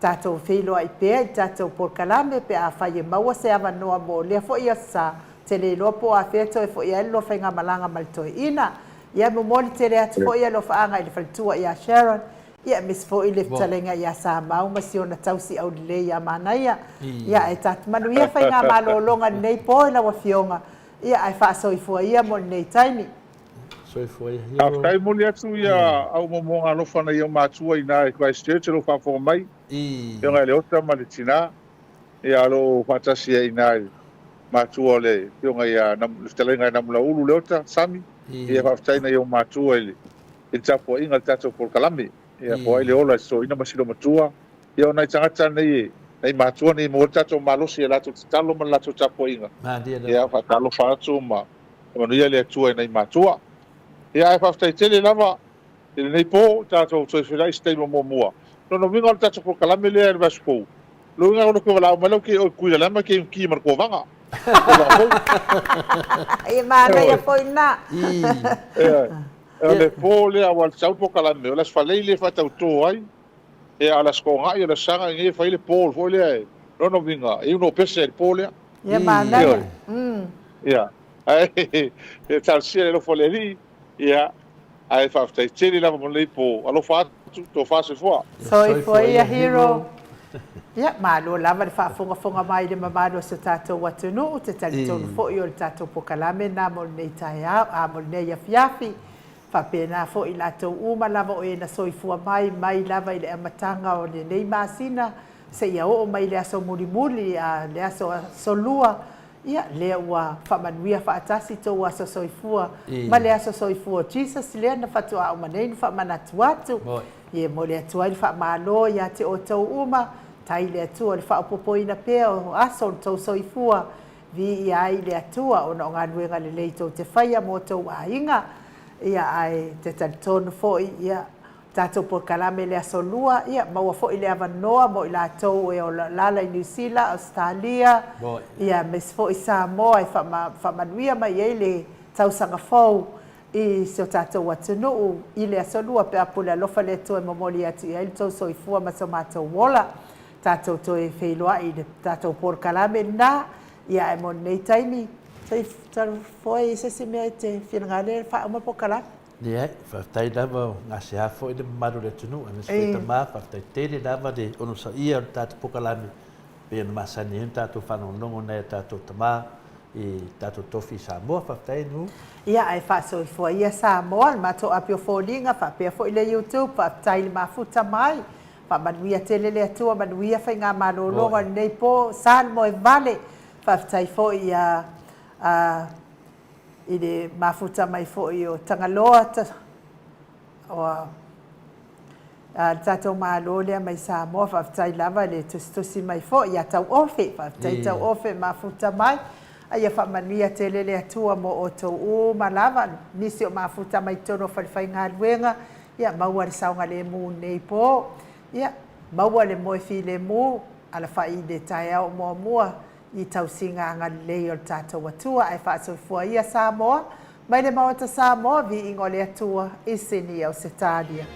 A: Tātou whiloa I pēa, I tātou porkalame, pe a whai e maua se awa noa mo lea fo I asa. Te le loa po a wheto e fo I ailo whai ngā malanga malitoe ina. Ia mo moli te le atu fo I alo whaanga I le whaltua I a Sharon. Ia mis fo I le talenga I a sa mau masiona tausi au le ia manaia. Ia e tatu manuia whai ngā malolonga nei po I lau wafionga. Ia ai whaasoi fua ia mo nei taimi.
F: Aftai moli atu ia au momonga alofa na ia mātua I nā e Christchurch lo whaafonga mai. Ia ngai le ota ma le tina. Ia alo whaatasi I nā e mātua le. Ia ngai le talenga I namula ulu le ota, Sami. Ia whaaftai na ia mātua I le. I tapo inga le tato por kalame. Ia po ai le ola so ina masilo matua. Ia ona I tangata nei mātua nei mo tato malosi e lato talo ma lato tapo inga. Ia whaatalo whaatu ma. Manuia le atua nei mātua. Ia e whaftai tele lava, ele nei po, tātou toi whirai stei mo mua. No winga o tātou po kalame lea e vaspo. Lo winga o nuku walau malau ke o kuila lama ke ki marko vanga.
A: Ia mana ia po ina.
F: E le po lea wal tau po kalame, o las falei le whatau tō ai. E alas ko ngai, alas sanga nge whai le po, fo lea e. No winga, e uno pese le po lea.
A: Ia mana ia.
F: Ia. E tal sia le lo fo le li. Ia, ai whaftai tēri lama mo lei po, alo whaatu, tō whaase fua.
A: Soi fua ia hero. Ia, malo lava le whaafonga mai le mamano sa tātou watunu, te talitonu fo I o le tātou pokalame nā mo nei tai au, a mo nei afiafi. Whapena fo I lātou uma lava o e na soi fua mai lava I le amatanga o le nei māsina, se ia o mai le aso mulimuli, le aso solua, Ia lea ua whamanuia whaatasi tō ua so soifua. Ma lea so soifua Jesus lea na whatua au manei whamanatu atu. Ie mo lea tua I whamalo ia te o tau uma. Tai lea tua le whaapopo ina pēa o aso tau soifua. Vi ia ai lea tua o na ngā nuenga le lei tau te whaia mo tau a inga. Ia ai te talitonu foi ia. Tātou por kalame lea solua, ia maua fo I le avanoa mo I lātou e o lala I New Zealand, Australia, ia mes fo I Samoa, e whamanuia mai e le tausanga fau I se o tātou atunuu, I lea solua pe apule alofa le to e momoli atu I aile tau soifua ma so mātou wola, tātou to e wheiloa I le tātou por kalame nā, ia e mo nei taimi, tātou fo e sesi mea te whiangale wha uma por kalame.
B: Ia, whaftai lava ngā se hafo I le maru le tunu, ane se mā, whaftai tele lava de ono sa ia o tātou pokalame, pe anu masani hon tātou whanonongo nei tātou tamā, I tātou tofi Samoa, whaftai nu.
A: Ia, ai whaasoi fua ia Samoa, mato apio fōlinga, whapea fo I le YouTube, whaftai le mafuta mai, whamanuia tele le atua, manuia whai ngā malolonga nei po, sān mo e vale, whaftai fo ia I le mafuta mai fo'i o Tangaloa o tatou malo lea mai Samoa faafetai lava le tositosi mai fo'i ia tau ofe faafetai tau ofe mafuta mai aia faamanuia tele le atua mo o tou ma lava nisi o mafuta mai tono falifaigaluega ia maua le saoga lemu nei po ia maua le moe filemu ala fa'i le taeao muamua i tausigaga lelei o le tatou atua ae faasoifua ia Samoa mai le maota Samoa vi'iga o le atua i sini au se talia